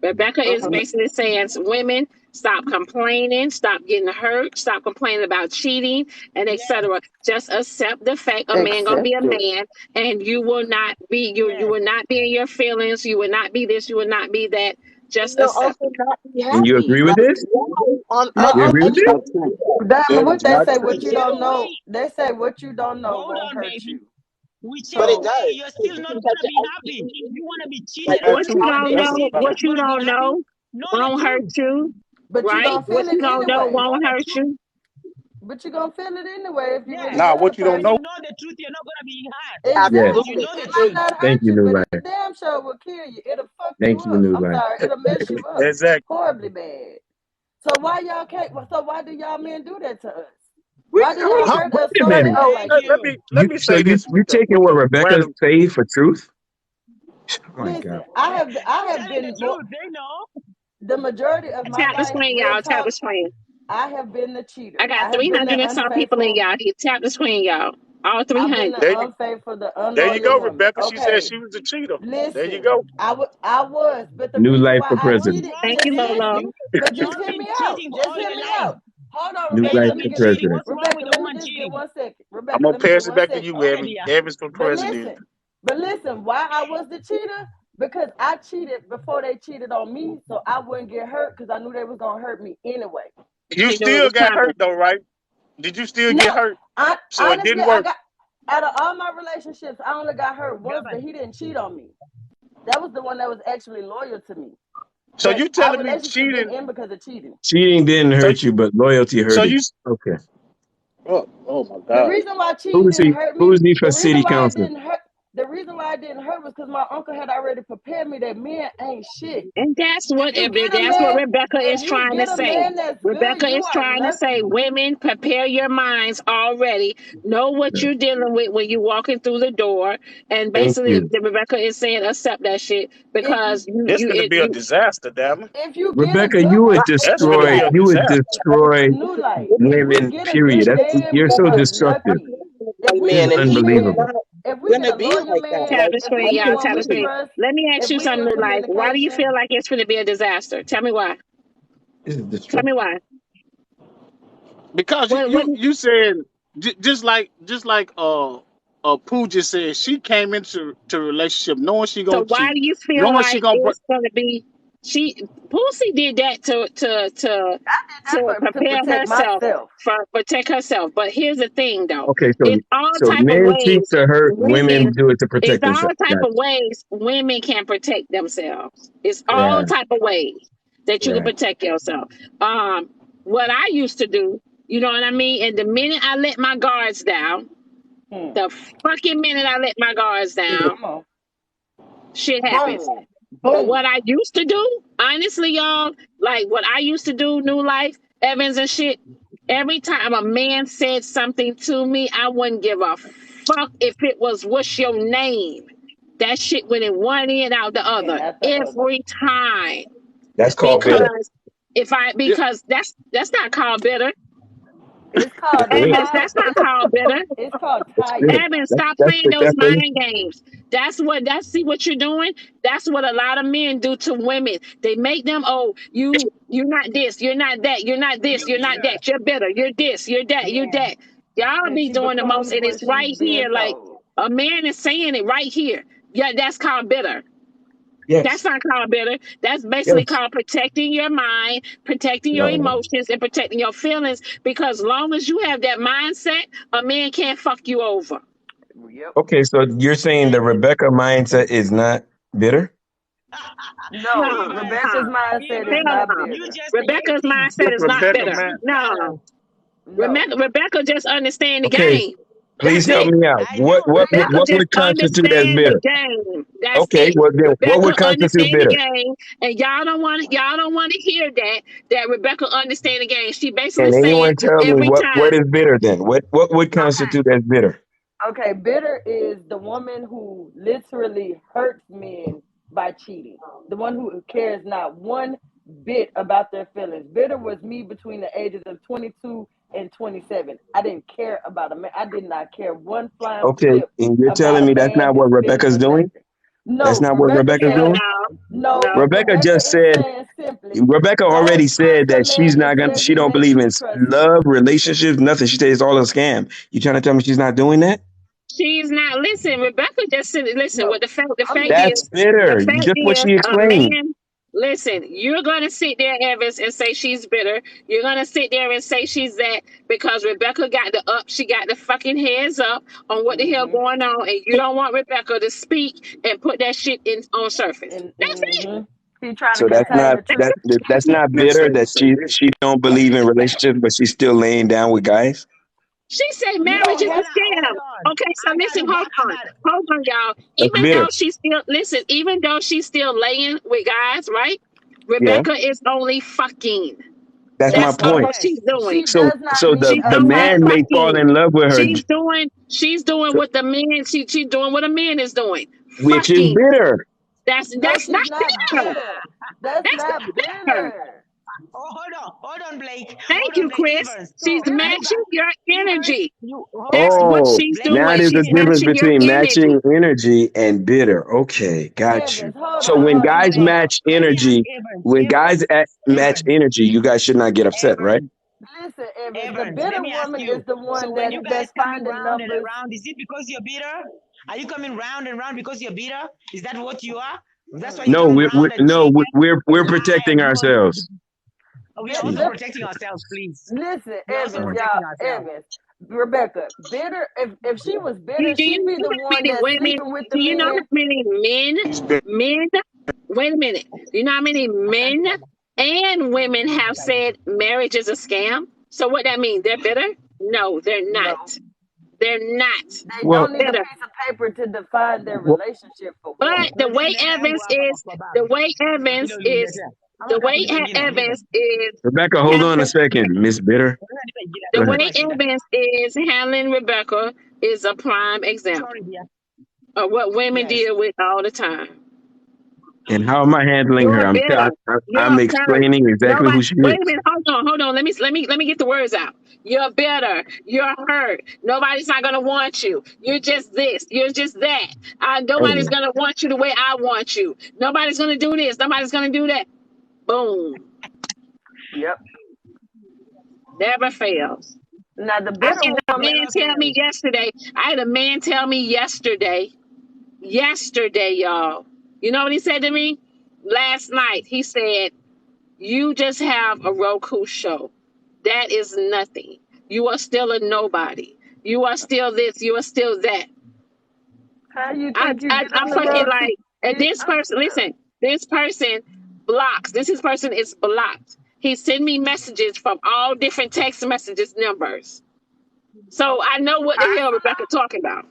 Rebecca is Mhm. basically saying women stop complaining, stop getting hurt, stop complaining about cheating and Yes. etc. Just accept the fact a man gonna be a Accept it. man and you will not be you Yes. will not be in your feelings, you will not be this, you will not be that. And Just you'll accept also it. not be And you happy. agree with Like this? why on My You earth agree would uncle, with you this? want to do that? Diamond, That what is they not say? true. What you don't know, Wait. they say what you don't know Hold won't on, hurt baby. you. Whichever But it So way, does. you're still not Because gonna be happy. You wanna be cheated like What on you and don't they know, think what you're you gonna don't be happy. know Know the won't hurt truth. you, but you right? gonna What feel you it don't know anyway. won't Know the hurt truth. you. But you gonna feel it anyway if you really Yes. Nah, love the what you don't When person. you know. know the truth, you're not gonna be hurt. Exactly. absolutely. You know the It might truth. not Thank hurt you, you, New but Life. it damn sure will kill you. It'll fuck Thank you you, up. New I'm Life. sorry, it'll mess you up Exactly. horribly bad. So why y'all can't? So why do y'all men do that to us? We Why do hold y'all on. Huh? hurt us Wait a so minute. bad Oh, like Thank that? you. let me say this You with taking what the Rebecca random. say for truth? Oh my Listen, God. I I'm have telling the been more, truth. They know. the majority of my Tap the life, screen, real y'all. Tap the talk. screen. I have been the cheater. I got I have been 300 the and some people in unfaithful. y'all. You tap the screen, y'all. All I've been 300. the unfaithful, the There you unloyal go, woman. Rebecca. She said Okay, she was a cheater. There you listen, go. I was, but the New reason Life why for I What's president. cheated, wrong Thank with you, just it? Lolo. You but just you've hear been me out. cheating Just all hear your me life. out. Hold on, New Rebecca. Life Let You've me for been get this. cheating. president. What's wrong with Rebecca, a let me woman just get cheating? 1 second. I'm Rebecca, gonna let me get pass it 1 back to second. you, Go ahead, Evans. yeah. Evans for president. But listen, why I was the cheater? Because I cheated before they cheated on me, so I wouldn't get hurt because I knew they was gonna hurt me anyway. You She knew it still was got coming. hurt though, right? Did you still No, get hurt? So it honestly, didn't I work. got out of all my relationships, I only got hurt once, Govern. but he didn't cheat on me. That was the one that was actually loyal to me. So But you our telling me relationship didn't cheating? end because of cheating. Cheating didn't So hurt you, but loyalty so hurted you? you. Okay. Oh my The God. reason why cheating Who's didn't he? hurt Who's me, he for city council? the reason why it didn't hurt was because my uncle had already prepared me that men ain't shit. And that's If what you get a that's what man, Rebecca if is you trying to get a say. man that's good, Rebecca you is are trying to say, lucky. women, prepare your minds already. Know what you're dealing with when you're walking through the door. And Thank basically, you. Rebecca is saying, accept that shit If because This gonna be a you disaster, damn it. if you get a Rebecca, good you one, would That's gonna new be destroy. a life, You would disaster. destroy new life. If we women. get a Period. good That's man, you're we so are destructive. lucky. If we This Man, is get and a he good, unbelievable. is if we get gonna a be loyal like that. man, tap Like the if we screen, I get y'all. can one Tap the we see screen. it. trust, Let me ask if you we in something, like, why do you communication, feel like it's going to be a disaster? Tell me why. This is Tell me destructive. why. Because What? you said just like Pooh just said, she came into a relationship knowing she So gonna why cheat, do you feel knowing she like gonna break. it's going to be? Pussy did that to that's to prepare protect herself myself. for protect herself. But here's the thing, though. Okay, It's all so type of men cheat ways to hurt, women women. do it to It's protect all themselves. type Gotcha. of ways women can protect themselves. It's all Right, type of ways that you can right. protect yourself. What I used to do, you know what I mean? And the minute I let my guards down, Hmm. the fucking minute I let my guards down, Come on, shit happens. boom, But boom. what I used to do, honestly, y'all, like what I used to do, New Life, Evans and shit, every time a man said something to me, I wouldn't give a fuck if it was what's your name. That shit went in one ear and out the And other not the other. every time. That's called bitter. Because Yeah, because that's not called bitter. It's Yes, called it is. Evans, tired. that's not called bitter. It's called It's bitter. tired. Evan, stop That's playing the those definition. mind games. See what you're doing? That's what a lot of men do to women. They make them, oh, you're not this, you're not that, you're not this, you're not that, you're better, you're this, you're that, you're that. Y'all And be she doing the most, becomes and what it's she's right being here, like told. a man is saying it right here. Yeah, that's called bitter. Yes, That's not called bitter. That's basically yes. called protecting your mind, protecting your No. emotions, and protecting your feelings. Because long as you have that mindset, a man can't fuck you over. Yep. Okay, so you're saying the Rebecca mindset is not bitter? No, Evans, Rebecca's mindset is Hell Evans, not no. you bitter. just Rebecca's hating. mindset is not Rebecca, bitter. man. No. No. Rebecca just understand the Okay, game. please That's help it. me out. I know. Rebecca What just would constitute as understand the bitter? game. That's Okay, it. well then what would Rebecca constitute understand the bitter? game, and y'all don't want to hear that Rebecca understand the game. She basically Can saying anyone tell me every what time. is bitter then? What would Okay. constitute as bitter? Okay. Bitter is the woman who literally hurts men by cheating. The one who cares not one bit about their feelings. Bitter was me between the ages of 22 and 27. I didn't care about a man. I did not care one flying Okay, flip and you're about telling a me that's man, not his what feelings, Rebecca's or doing? nothing. That's No, not what Rebecca's Rebecca's Hell saying doing? no. no. No. Rebecca Rebecca just is said saying simply, Rebecca don't already said trust a that she's man not gonna until she he don't makes believe you in trust him. love, relationships, nothing. She says it's all a scam. You trying to tell me she's not doing that? She's not. Listen, Rebecca just said, listen, No, what the fact I'm That's is, bitter. Just what she a explained. man, Listen, you're gonna sit there, Evans, and say she's bitter. You're gonna sit there and say she's that because Rebecca got she got the fucking heads up on what the hell going on, and you don't want Rebecca to speak and put that shit in on surface. That's it. He's trying So to contain the truth. that's not bitter that she don't believe in relationships, but she's still laying down with guys. She said marriage is a scam. Okay, so listen, hold on, y'all. Even though she's still laying with guys, right? Rebecca is only fucking. That's my That's all point. what she's doing. So the man may fall in love with her, She's doing what the man she's doing what a man is doing. which is bitter. That's not bitter. That's not bitter. Oh, hold on, Blake. Thank you, Chris. She's matching your energy. That's what she's doing. Now there's a difference between matching energy and bitter. Okay, got you. So when guys match energy, match energy, you guys should not get upset, right? Listen, Evans, the bitter woman is the one that's finding numbers. Around, is it because you're bitter? Are you coming round and round because you're bitter? Is that what you are? That's why we're protecting ourselves. We are also protecting ourselves, please. Listen, Evans, Evans, Rebecca, bitter. If she was bitter, she'd be the one that's sleeping with the men. Do you know how many men? Wait a minute. Do you know how many men and women have said marriage is a scam? So what that means? They're bitter? No, they're not. They're not. They don't need a piece of paper to define their relationship. But the way Evans is Rebecca, hold on a second, Miss Bitter. The way Evans is handling Rebecca is a prime example of what women deal with all the time. And how am I handling her? I'm explaining exactly who she is. Wait a minute, hold on. Let me get the words out. You're bitter. You're hurt. Nobody's not gonna want you. You're just this. You're just that. Nobody's gonna want you the way I want you. Nobody's gonna do this. Nobody's gonna do that. Boom. Yep. Never fails. Now the bitter woman. I had a man tell me yesterday, y'all. You know what he said to me? Last night, he said, you just have a Roku show. That is nothing. You are still a nobody. You are still this. You are still that. How you think I'm fucking like, and this person, listen, this person blocks. This person is blocked. He sent me messages from all different text messages numbers. So I know what the hell Rebecca talking about.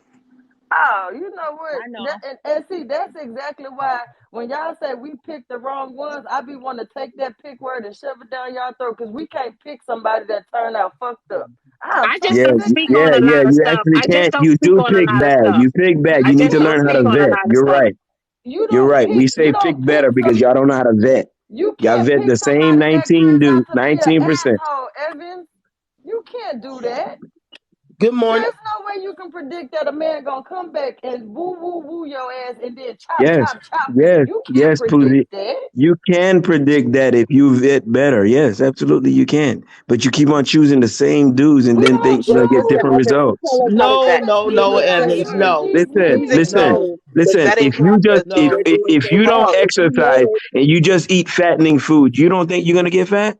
Oh, you know what? I know. And see, that's exactly why when y'all say we picked the wrong ones, I be want to take that pick word and shove it down y'all throat because we can't pick somebody that turned out fucked up. I just don't speak on a lot of stuff. You can't. You do pick bad. You pick bad. You need to learn how to vet. You're right. You're right. We say pick better because y'all don't know how to vet. Y'all vet the same 19%. Evans, you can't do that. Good morning. There's no way you can predict that a man gonna come back and woo your ass and then chop. Yes, predict that. You can predict that if you vet better. Yes, absolutely you can. But you keep on choosing the same dudes and then think you'll get different results. No, Evans, no. Listen. If you don't exercise and you just eat fattening food, you don't think you're gonna get fat?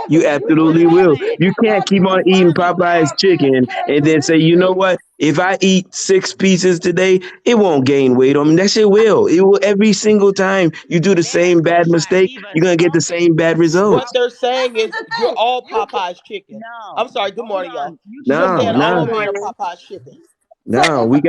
You absolutely will. You can't keep on eating Popeye's chicken and then say, you know what? If I eat 6 pieces today, it won't gain weight on me. That shit will. It will every single time you do the same bad mistake, you're going to get the same bad results. What they're saying is you're all Popeye's chicken. I'm sorry. Good morning, y'all. No. Popeye's chicken. No, we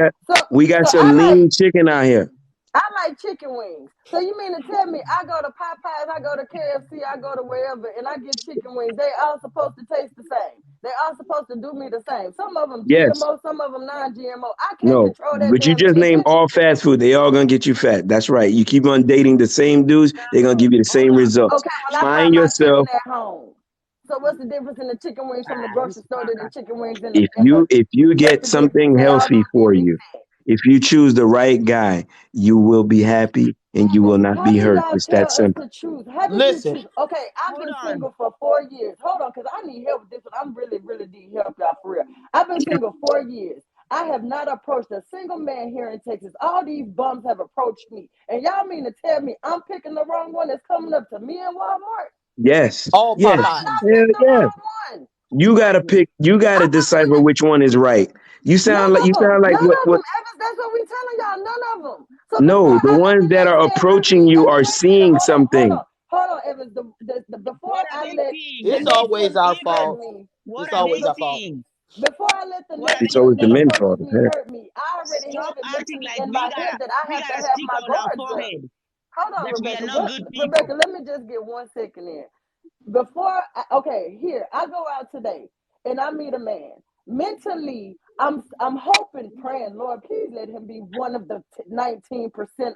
got some lean chicken out here. I like chicken wings. So you mean to tell me I go to Popeyes, I go to KFC, I go to wherever, and I get chicken wings. They all supposed to taste the same. They all supposed to do me the same. Some of them GMO, some of them non-GMO. I can't control that. But you just named all fast food. They all gonna get you fat. That's right. You keep on dating the same dudes, they're gonna give you the same results. Okay, well, Find yourself at home. So what's the difference in the chicken wings from the grocery store to the chicken wings in if you get something healthy for you, if you choose the right guy, you will be happy and you will not be hurt. It's that simple. Listen. Okay, I've been single for 4 years. Hold on, because I need help with this one. I'm really need help, y'all, for real. I've been single 4 years. I have not approached a single man here in Texas. All these bums have approached me. And y'all mean to tell me I'm picking the wrong one that's coming up to me in Walmart? Yes. All Yes. I Popeyes. not Hell picked the yeah. wrong one. You gotta pick. You gotta decipher which one is right. You sound like None of what? them. Evans, that's what we telling y'all. None of them. So No, the let ones me that just are say, approaching you are Evans, wait a minute. seeing something. Hold on, Evans. Before What are I they let seeing? the It's next always one our hurt fault. me, What It's are always they our fault. seeing? before I let the What are next It's they always one the that seeing? men's approaches fault. me hurt me, I already Stop have it acting mentally like in my head that I we have to got a have stick my on our guards up. forehead Hold on, that we are Rebecca. not good people. Rebecca, let me just get 1 second in. Here, I go out today and I meet a man. Mentally, I'm hoping, praying, Lord, please let him be one of the 19%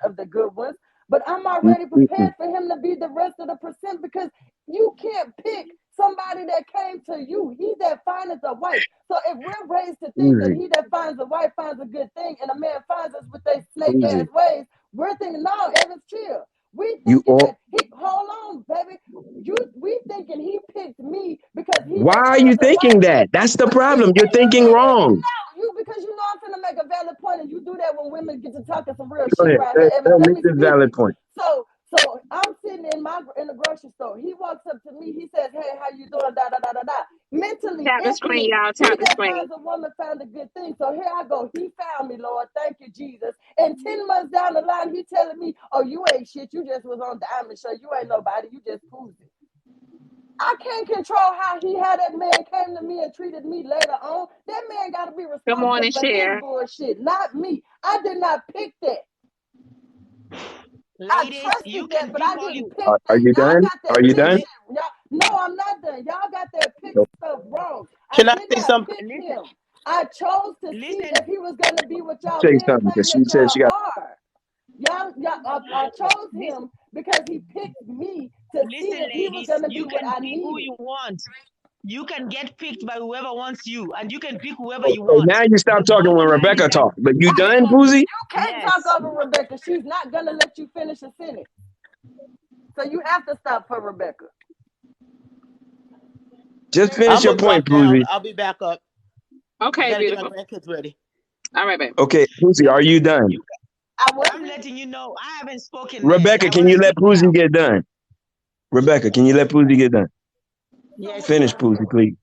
of the good ones. But I'm already prepared for him to be the rest of the percent, because you can't pick somebody that came to you. He that findeth a wife. So if we're raised to think that Uzi, he that finds a wife finds a good thing, and a man finds us with their snake ass Uzi, ways, we're thinking, no, Evans, chill. We you thinking all. that hold on, baby. We thinking he picked me because he Why that are you finds a thinking wife. that? That's the But see, problem. You're and you thinking know wrong. because you know I'm finna make a valid point, and you do that when women get to talking some real Go shit ahead. around here, Evans. Let Make me this speak. valid point. So I'm sitting in the grocery store. He walks up to me. He says, "Hey, how you doing?" Da da da da da. Mentally, Tap the screen, instantly, y'all. he Tap the that screen. finds a woman found a good thing. So here I go. He found me, Lord. Thank you, Jesus. And 10 months down the line, he telling me, "Oh, you ain't shit. You just was on Diamond Show. You ain't nobody. You just Pussy." I can't control how that man came to me and treated me later on. That man got to be Good responsible morning, for his Cher. bullshit, not me. I did not pick that. I Ladies, trusted you that, can but pick I all you didn't pick Are that. you Y'all done? got Are that you pick done? shit. No, I'm not done. Y'all got that pick No. stuff wrong. I Can I did say not something? pick listen. him. I chose to see Listen, if he was going to be what y'all Say men something, because claim she that said y'all she got. are. I chose him because he picked me to see listen, if he was ladies, going to be you what can I pick who needed. you want. You can get picked by whoever wants you, and you can pick whoever Oh, you so want. now you stop The talking when bottom line is Rebecca that talks. But you I done, can't. Boozy? You can't yes, talk over Rebecca. She's not going to let you finish a sentence. So you have to stop for Rebecca. Just Thank you. finish I'm your gonna point, drop down. Boozy. I'll be back up. I Okay, gotta get my beautiful. grandkids ready. All right, babe. Okay, Boozy, are you done? you. I I'm wasn't. letting you know I haven't spoken, man. Rebecca, I can want to you let speak now. Boozy get done? Rebecca, can you let Boozy get done? Yes, Finish, Boozy, please.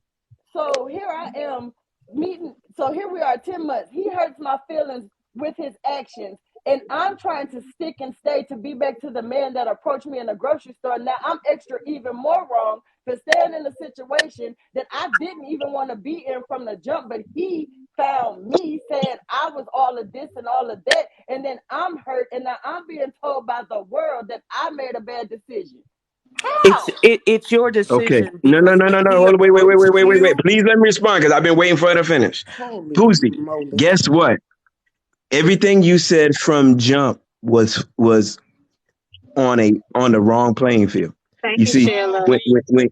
So here I am meeting. So here we are, 10 months. He hurts my feelings with his actions. And I'm trying to stick and stay to be back to the man that approached me in the grocery store. Now I'm extra even more wrong for staying in a situation that I didn't even want to be in from the jump. But he found me saying I was all of this and all of that. And then I'm hurt. And now I'm being told by the world that I made a bad decision. How? It's your Okay. decision No, no, because no, when no, no. he Hold on, wait, wait, wait, wait, approached wait, wait, wait. you, Please let me respond, because I've been waiting for her to finish. holy Boozy, moly. guess what? Everything you said from jump was on the wrong playing field. Thank You you, see, Sheila.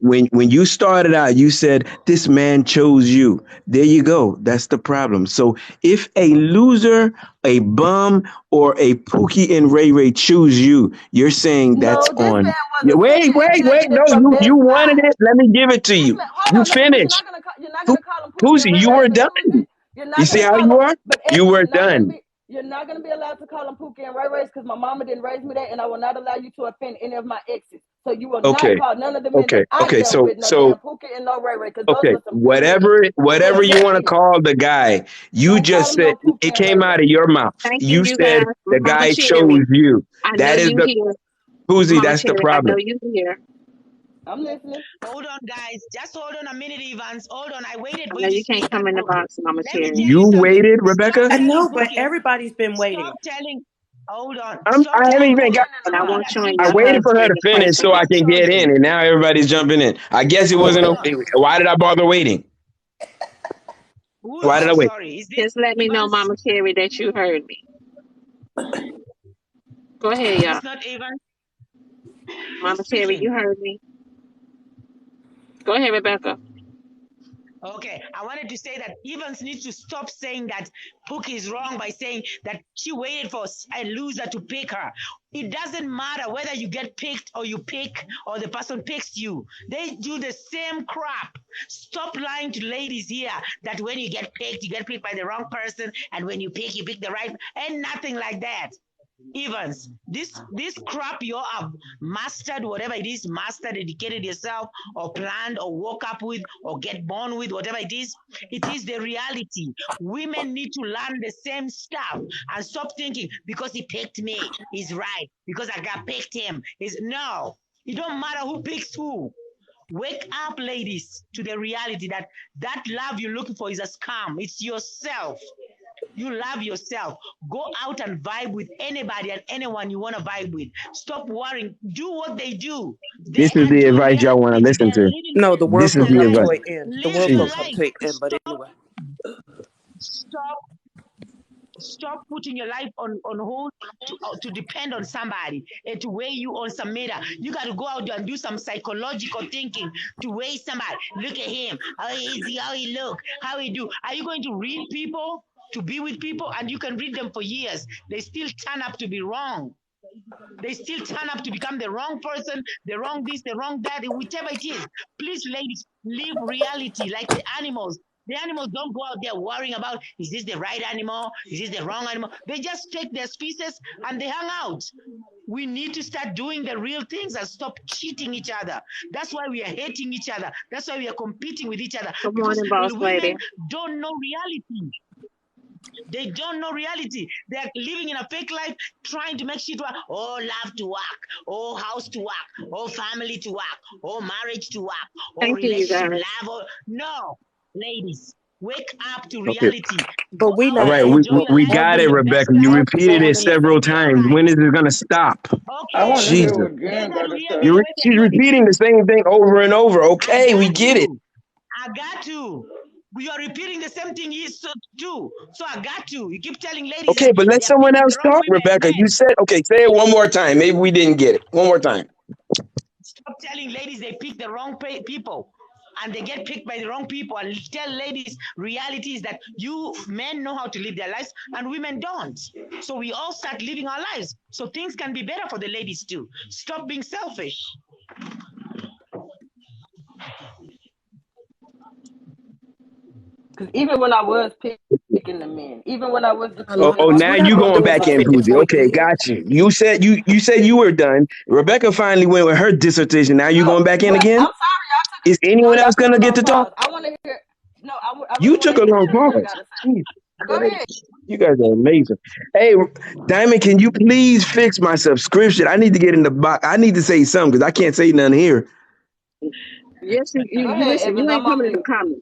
when you started out, you said this man chose you. There you go. That's the problem. So if a loser, a bum, or a Pookie and Ray Ray choose you, you're saying No, that's this man on. was a Wait, senior wait, wait. No, executive from you Best wanted Buy. it. Let me give it to This you. man, hold You on, no, you're finished. not gonna call him Pookie and Pussy, Ray you Ray were because done. Susie, you're You not see gonna how call you him. are? But You Evans, were done. you're not gonna be allowed to call him Pookie and Ray Ray because my mama didn't raise me that, and I will not allow you to offend any of my exes. So you will not Okay. call none of the men that Okay. I Okay. dealt So with no so damn Pookie and no Ray Ray because those okay. were some females. They were Whatever you want to females. call the guy, you Don't call just him no said Pookie it and Ray came out Ray. of your mouth. Thank you, You you said guys. the Mama guy chose Cherry. you. I know That is you the here. Boozy, Mama that's the Cherry, I know problem. you here. I'm listening. hold on, guys. Just hold on a minute, Evans. Hold on. I waited I for know you to you can't speak. come in the box, Mama Let me Cherry. tell you You something. waited, Stop Rebecca? I telling know, but Pookie. everybody's been Stop waiting. telling. Hold on. I Stop haven't telling even got. Pookie And I want that you in I he's your waited for her to husband to finish question so I not him. can get in, chosen. and now everybody's jumping in. I guess it wasn't. Hold on. Why did I bother waiting? Why did I wait? Sorry. Is this Just let me know, Evans? Mama Cherry, that you heard me. Go ahead, Is y'all. this not Evans? Mama Who's Cherry, speaking? you heard me. Go ahead, Rebecca. Okay, I wanted to say that Evans needs to stop saying that Pookie is wrong by saying that she waited for a loser to pick her. It doesn't matter whether you get picked or you pick or the person picks you. They do the same crap. Stop lying to ladies here that when you get picked by the wrong person, and when you pick the right. And nothing like that. Evans, this crap you have mastered, whatever it is, mastered, dedicated yourself, or planned, or woke up with, or get born with, whatever it is the reality. Women need to learn the same stuff and stop thinking because he picked me, he's right. Because I got picked him, no. It don't matter who picks who. Wake up, ladies, to the reality that love you're looking for is a scam. It's yourself. You love yourself. Go out and vibe with anybody and anyone you want to vibe with. Stop worrying. Do what they do. This is the advice y'all want to listen to. No, the world's This is gonna the come to advice. an end. The world's gonna come to an end. But anyway, stop putting your life on hold to depend on somebody and to weigh you on some meter. You got to go out there and do some psychological thinking to weigh somebody. Look at him. How is he? How he look? How he do? Are you going to read people to be with people? And you can read them for years. They still turn up to be wrong. They still turn up to become the wrong person, the wrong this, the wrong that, whichever it is. Please, ladies, live reality like the animals. The animals don't go out there worrying about, is this the right animal? Is this the wrong animal? They just take their species and they hang out. We need to start doing the real things and stop cheating each other. That's why we are hating each other. That's why we are competing with each other. Good morning, boss lady. Women don't know reality. They don't know reality. They're living in a fake life, trying to make shit work. Oh, love to work. Oh, house to work. Oh, family to work. Oh, marriage to work. Oh, Thank you, relationship, guys. love. No, ladies, wake up to reality. but we All not. right, we got it, Rebecca. You repeated it several times. When is it gonna stop? I want to hear Jesus. what Jen got to say. She's repeating the same thing over and over. Okay, we get it. I got to. You are repeating the same thing he said too. So I got to. You keep telling ladies. Okay, but let someone else talk, Rebecca. You said, okay, say it one more time. Maybe we didn't get it. One more time. Stop telling ladies they pick the wrong people. And they get picked by the wrong people. And tell ladies reality is that you men know how to live their lives and women don't. So we all start living our lives. So things can be better for the ladies too. Stop being selfish. Because even when I was picking the men, even when I was the now you going back in, Poozy. Okay, got you. You said you were done. Rebecca finally went with her dissertation. Now you going back in again? I'm sorry, Is anyone else gonna get to talk? I want to hear. No, You took a long pause. Go ahead. You guys are amazing. Hey, Diamond, can you please fix my subscription? I need to get in the box. I need to say something because I can't say nothing here. Yes, you listen. You ain't coming in the comments.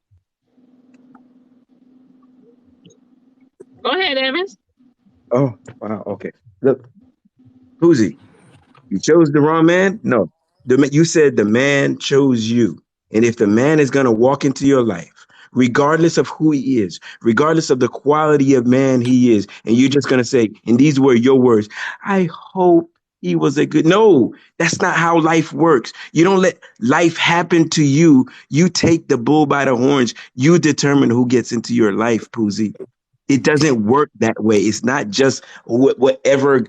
Go ahead, Evans. Oh, wow. Okay. Look, Poozy, you chose the wrong man? No. You said the man chose you. And if the man is going to walk into your life, regardless of who he is, regardless of the quality of man he is, and you're just going to say, and these were your words, I hope he was a good. No, that's not how life works. You don't let life happen to you. You take the bull by the horns. You determine who gets into your life, Poozy. It doesn't work that way. It's not just whatever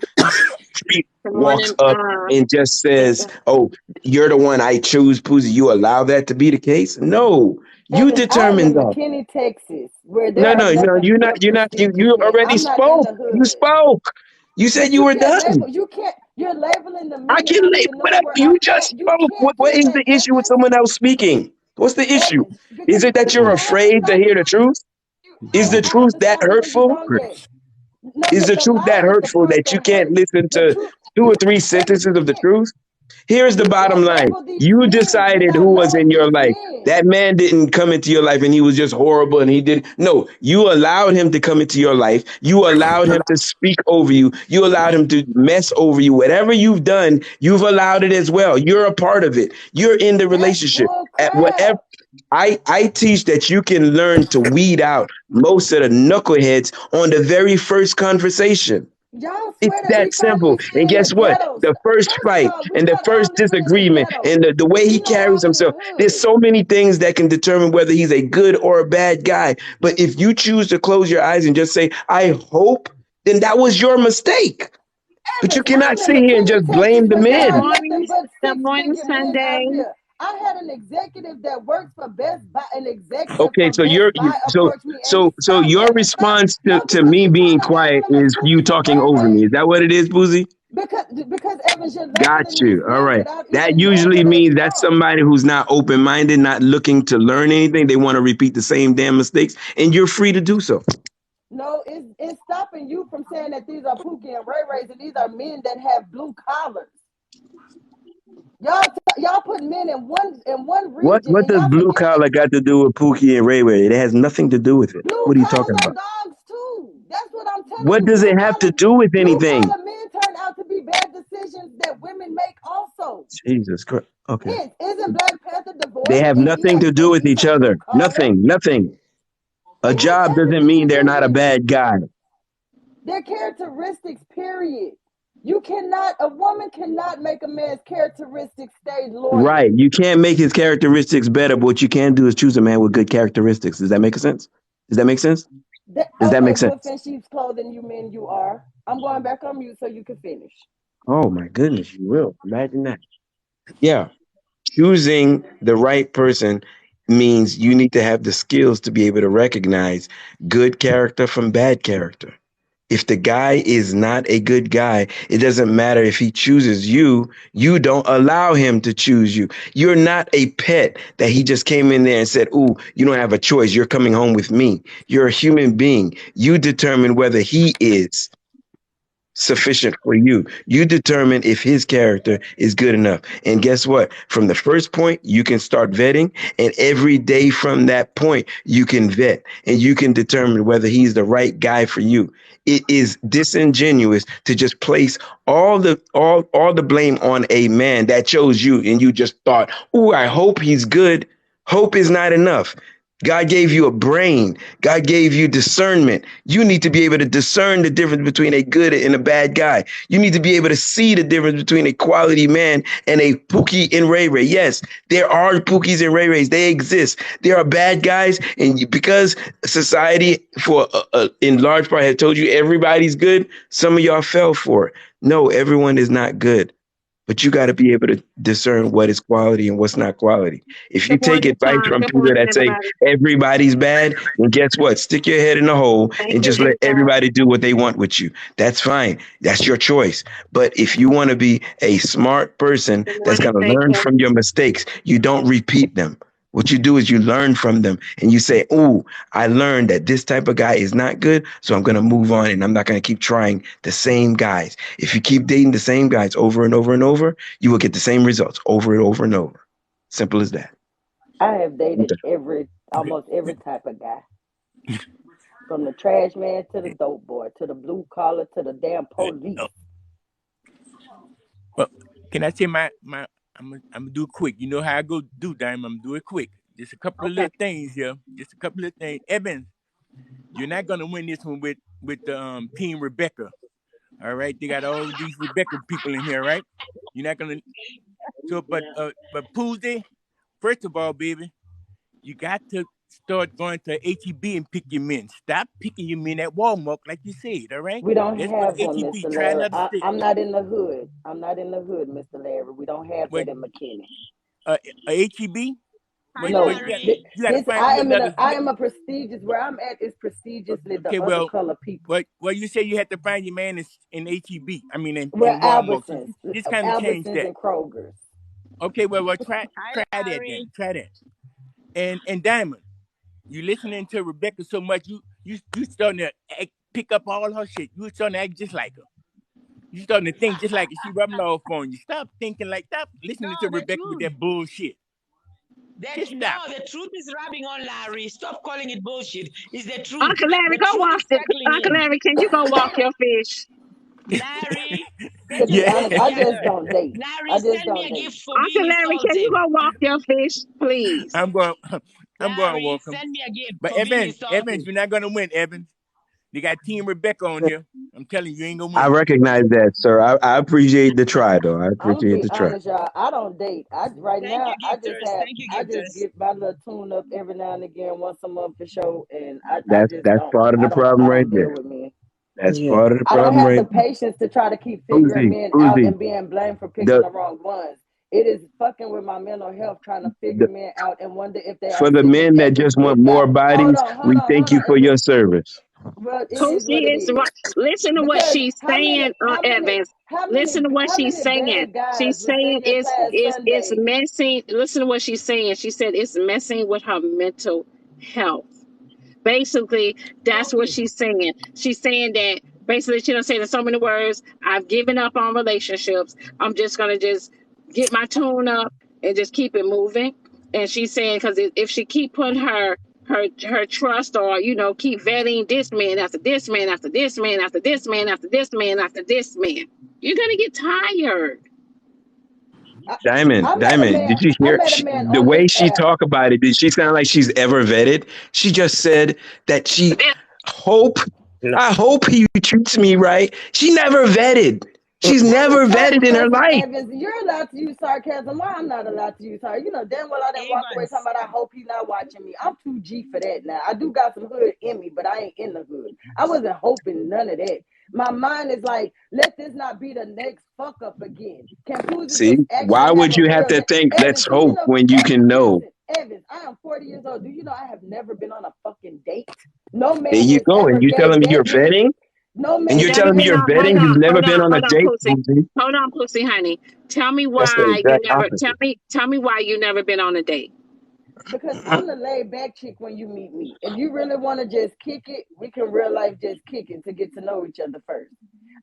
street walks up and just says, oh, you're the one I choose, Poozy. You allow that to be the case? No, you determine that. McKinney, Texas. No, you're not. You already spoke. You spoke. You said you were done. You can't. You're labeling the men. I can label whatever. You just spoke. What is the issue with someone else speaking? What's the issue? Is it that you're afraid to hear the truth? Is the truth that hurtful? Is the truth that hurtful that you can't listen to 2 or 3 sentences of the truth? Here's the bottom line. You decided who was in your life. That man didn't come into your life and he was just horrible and he didn't. No, you allowed him to come into your life. You allowed him to speak over you. You allowed him to mess over you. Whatever you've done, you've allowed it as well. You're a part of it. You're in the relationship. At whatever. I teach that you can learn to weed out most of the knuckleheads on the very first conversation. Y'all It's swear that we that fighting simple. this shit And in the guess what? ghettos. The first First of fight all, we and the not all first living in the disagreement ghetto. and the way We he not carries all in the himself, there's hood. so many things that can determine whether he's a good or a bad guy. But if you choose to close your eyes and just say, I hope, then that was your mistake. But you Evans, cannot I'm in sit here and McKinney, just blame Texas, the where there Good are men. morning. nothing but Good morning, stick-figure men out Sunday. here. I had an executive that works for Best Buy, an executive Okay, from so Best Buy approached me, and he so stop, your Evans, stop. response No, to because me you being trying to quiet label them as is you Pookies and talking Ray over me. Rays. Is that what it is, Boozy? Because Evans, you're Got labeling these you. All men right. without That even knowing usually where they means that's from. somebody who's not open minded, not looking to learn anything. They want to repeat the same damn mistakes, and you're free to do so. No, it's stopping you from saying that these are Pookie and Ray Rays, and these are men that have blue collars. Y'all put men in one region, What and does y'all blue forget that collar got to do with Pookie and Ray Ray? It has nothing to do with it. blue What are you talking collars are about? dogs too. That's what I'm telling What you. does it have to do with Blue anything? collar men turn out to be bad decisions that women make also. Jesus Christ. Okay. Hence, isn't Black Panther They divorced? have And nothing yes, to do and with he's each a blue other. collar. Nothing. A It has job doesn't everything mean to they're do not a with bad guy. their characteristics, period. A woman cannot make a man's characteristics stay loyal. Right. You can't make his characteristics better, but what you can do is choose a man with good characteristics. Does that make sense? Does that make sense? Does that Okay, make wolf sense? in sheep's clothing, you men, you are. I'm going back on mute so you can finish. Oh my goodness, you will. Imagine that. Yeah. Choosing the right person means you need to have the skills to be able to recognize good character from bad character. If the guy is not a good guy, it doesn't matter if he chooses you, you don't allow him to choose you. You're not a pet that he just came in there and said, "Ooh, you don't have a choice. You're coming home with me." You're a human being. You determine whether he is sufficient for you. You determine if his character is good enough. And guess what? From the first point, you can start vetting. And every day from that point, you can vet and you can determine whether he's the right guy for you. It is disingenuous to just place all the blame on a man that chose you and you just thought, "Oh, I hope he's good." Hope is not enough. God gave you a brain. God gave you discernment. You need to be able to discern the difference between a good and a bad guy. You need to be able to see the difference between a quality man and a Pookie and Ray Ray. Yes, there are Pookies and Ray Rays. They exist. There are bad guys, and because society, in large part, has told you everybody's good, some of y'all fell for it. No, everyone is not good. But you got to be able to discern what is quality and what's not quality. If you Good take morning, advice Sean. from Good people morning, that say everybody. everybody's bad, then guess what? Stick your head in the hole Thank and you, just let Lisa. everybody do what they want with you. That's fine. That's your choice. But if you want to be a smart person Good that's morning, going to learn Jacob. from your mistakes, you don't repeat them. What you do is you learn from them and you say, "Oh, I learned that this type of guy is not good, so I'm going to move on and I'm not going to keep trying the same guys." If you keep dating the same guys over and over and over, you will get the same results over and over and over. Simple as that. I have dated almost every type of guy. From the trash man to the dope boy, to the blue collar, to the damn police. Well, can I say I'm gonna do it quick. You know how I go do, Diamond. I'm gonna do it quick. Just a couple of Okay. little things here. Just a couple of things. Evans, you're not gonna win this one with Team Rebecca. All right, they got all these Rebecca people in here, right? You're not gonna. So, but Tuesday, first of all, baby, you got to start going to HEB and pick your men. Stop picking your men at Walmart, like you said. All right, We don't let's go to have one, HEB. Mr. Try Larry. another stick. I'm not in the hood. I'm not in the hood, Mr. Larry. We don't have What that in McKinney. a HEB? Hi, No, Larry. You got to find you another. I am a prestigious. Where I'm at is prestigiously the Okay, other well, color people. well, you say you had to find your man in HEB. I mean, We're in Walmart. So Albertsons, just kind of change Albertsons that. and Kroger's. Okay, well, try Hi, that then. Larry. Try that. And Diamond, you listening to Rebecca so much, you starting to pick up all her shit. You starting to act just like her. You starting to think just like her. She rubbing off on you. Stop thinking like that. Listening to No, the Rebecca with truth. that bullshit. Just stop. The truth is rubbing on Larry. Stop calling it bullshit. It's the truth. Uncle Larry, The go truth walk is the settling Uncle in. Larry, can you go walk your fish? Larry, To get be your Yeah. honest, shit I just together. don't date. Larry, I just send me don't a date. gift for being Uncle Larry, can you insulted. go walk your fish, please? I'm going. I'm going to Larry, walk him. send me a gift But for being Evans, insulted. you're not gonna win. Evans, you got Team Rebecca on here. I'm telling you, you ain't gonna I win. recognize that, sir. I appreciate the try, though. I I'm gonna appreciate be the try. honest, y'all. I don't date. Right Thank now, you, gifters. Thank you, I just gifters. get my little tune up every now and again, once a month for show, and I That's just that's don't. part of the problem I right don't deal there. with men. That's Yeah. part of the I don't problem have the right there. patience to try to keep figuring Uzi, men out Uzi, and being blamed for picking the the wrong ones. It is fucking with my mental health trying to figure the men out and wonder if they are for the sitting men that at this just want good guy. more bodies, we thank Hold you on. for your service. Well, it is what Pussy it is right. is. Listen to what Because she's saying, Evans. Listen to what how she's many saying. bad guys She's was in saying here past it's Sunday? messing. Listen to what she's saying. She said it's messing with her mental health. Basically, that's what Pussy. she's saying. She's saying that basically she don't say in so many words, I've given up on relationships. I'm just gonna just get my tune up and just keep it moving. And she's saying because if she keep putting her trust, or keep vetting this man after this man after this man after this man after this man after this man, you're gonna get tired. Diamond, did you I hear met a man the on way this she app. talk about it? Did she sound like she's ever vetted? She just said that she hope, No. I hope he treats me right. She never vetted. She's never vetted in her Listen, life. Evans, you're allowed to use sarcasm. Why I'm not allowed to use sarcasm? You know damn well I didn't walk away Evans. talking about I hope he's not watching me. I'm too G for that now. I do got some hood in me, but I ain't in the hood. I wasn't hoping none of that. My mind is like, let this not be the next fuck up again. Can Pussy See, just why actually have would a you have real to think, let's Evans, do you hope, know when you can know? listen, Evans, I am 40 years old. Do you know I have never been on a fucking date? No There man you has go. ever And you gave telling me you're that man vetting? no And man You you're has never telling me been ever you're on. Hold vetting? on, You've never hold been on, on a hold on, date, Pussy. Uzi. Hold on, Pussy, honey. Tell me That's the why you exact never. opposite. Tell me why you never been on a date. because I'm the laid back chick when you meet me. If you really want to just kick it, we can real life just kick it to get to know each other first.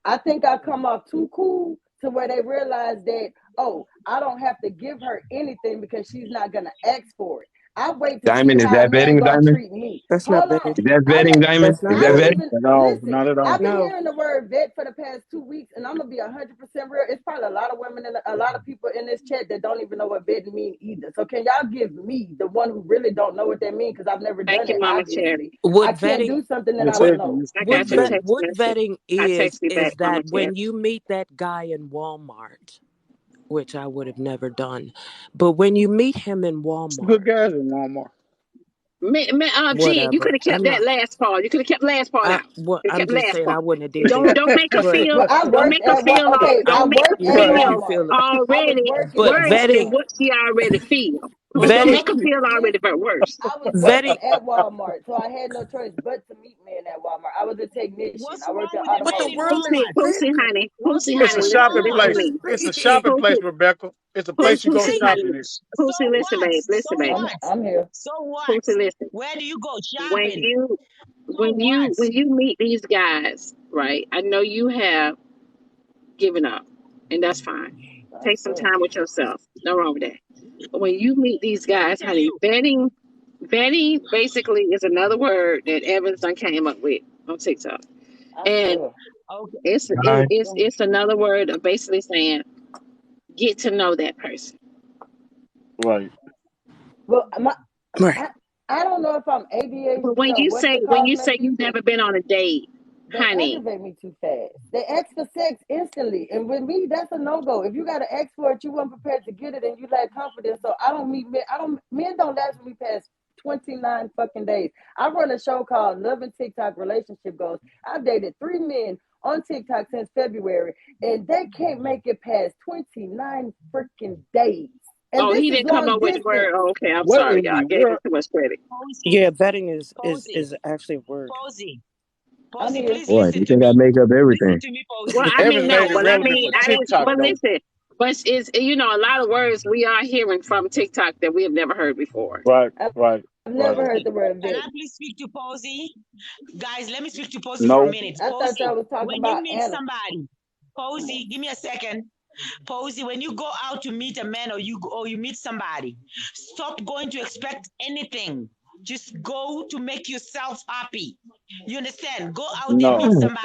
I think I come off too cool to where they realize that, oh, I don't have to give her anything because she's not gonna ask for it. I wait to see Diamond, is how a that man vetting, gonna Diamond? treat me. That's not Hold on. vetting. Is that vetting, Diamond? That's not Is I that don't vetting. vetting? even At all, listen. not at all. I've been No. hearing the word vet for the past 2 weeks, and I'm gonna be 100% real. It's probably a lot of women and a lot of people in this chat that don't even know what vetting mean either. So can y'all give me the one who really don't know what that means? Because I've never Thank done you, it. Mama Cherry. Obviously, I What can't vetting do something that You I what don't said you know. used I to got be your what vetting. text what message. vetting I text you is back, Mama that Cherry. when you meet that guy in Walmart, which I would have never done, but when you meet him in It's good Walmart, guys in Walmart. Jen, you whatever. could have kept I'm that not. last part. You could have kept last part out. You I'm kept just last saying I part. wouldn't have did Don't that. don't make her But feel. Well, I Don't worked make her at feel all. okay. I Don't make worked her at you make me feel feel Walmart. it. I was already working But at worse than vetting Walmart. what she already feel. Don't vetting make her feel already Listen, worse. I was vetting working at Walmart, so I had no choice but to meet men at Walmart. I was a technician. What's I worked wrong in with the what the men in automotive. world is Pussy, Walmart? pussy, this? honey, What's pussy, It's wrong a honey. with Listen, shopping listen to Walmart? place. me. It's a Saying? shopping place, Pussy, Rebecca. It's a place you go pussy, honey. shopping at. So Pussy, listen, what? babe. So Listen, babe. what? I'm here. So what? Pussy, listen. Where do you go When shopping? you So what? when you meet these guys, right? I know you have given up, and that's fine. I Take some swear. time with yourself. No wrong with that. But when you meet these Let me guys, tell honey, you. vetting basically is another word that Evans done came up with on TikTok, I and swear. Okay. it's another word of basically saying get to know that person. Right. Well, Right. I don't know if I'm But ADHD or what the when cause you may say be, you've but never been on a date, they honey, aggravate me too fast. They ask for sex instantly. And with me, that's a no-go. If you gotta ask for it, you weren't prepared to get it and you lack confidence. So I don't meet men. Men don't last with me past 29 fucking days. I run a show called Love and TikTok Relationship Goals. I've dated 3 men on TikTok since February, and they can't make it past 29 freaking days. And oh, this he is didn't come long up with the word. distance. Oh, okay, I'm What sorry, in y'all. I the gave him world? too much credit. Posey. Yeah, vetting Posey. is actually a word. Posey. I'm Posey, here. please Boy, listen you to think I me. make up Listen everything? to me, Well, Posey. I Evan mean, no. made it Well, Listen I to relevant mean, for me. I didn't. TikTok, But though. listen, but it's a lot of words we are hearing from TikTok that we have never heard before. Right, I've right, never right. heard Posey. the word Can I vetting. please speak to Posey? Guys, let me speak to Posey for a No. minute. I thought Posey, y'all was talking when you about meet Anna. somebody, Posey, give me a second. Posey, when you go out to meet a man or you meet somebody, stop going to expect anything. Just go to make yourself happy. You understand? Go out there, meet No. somebody.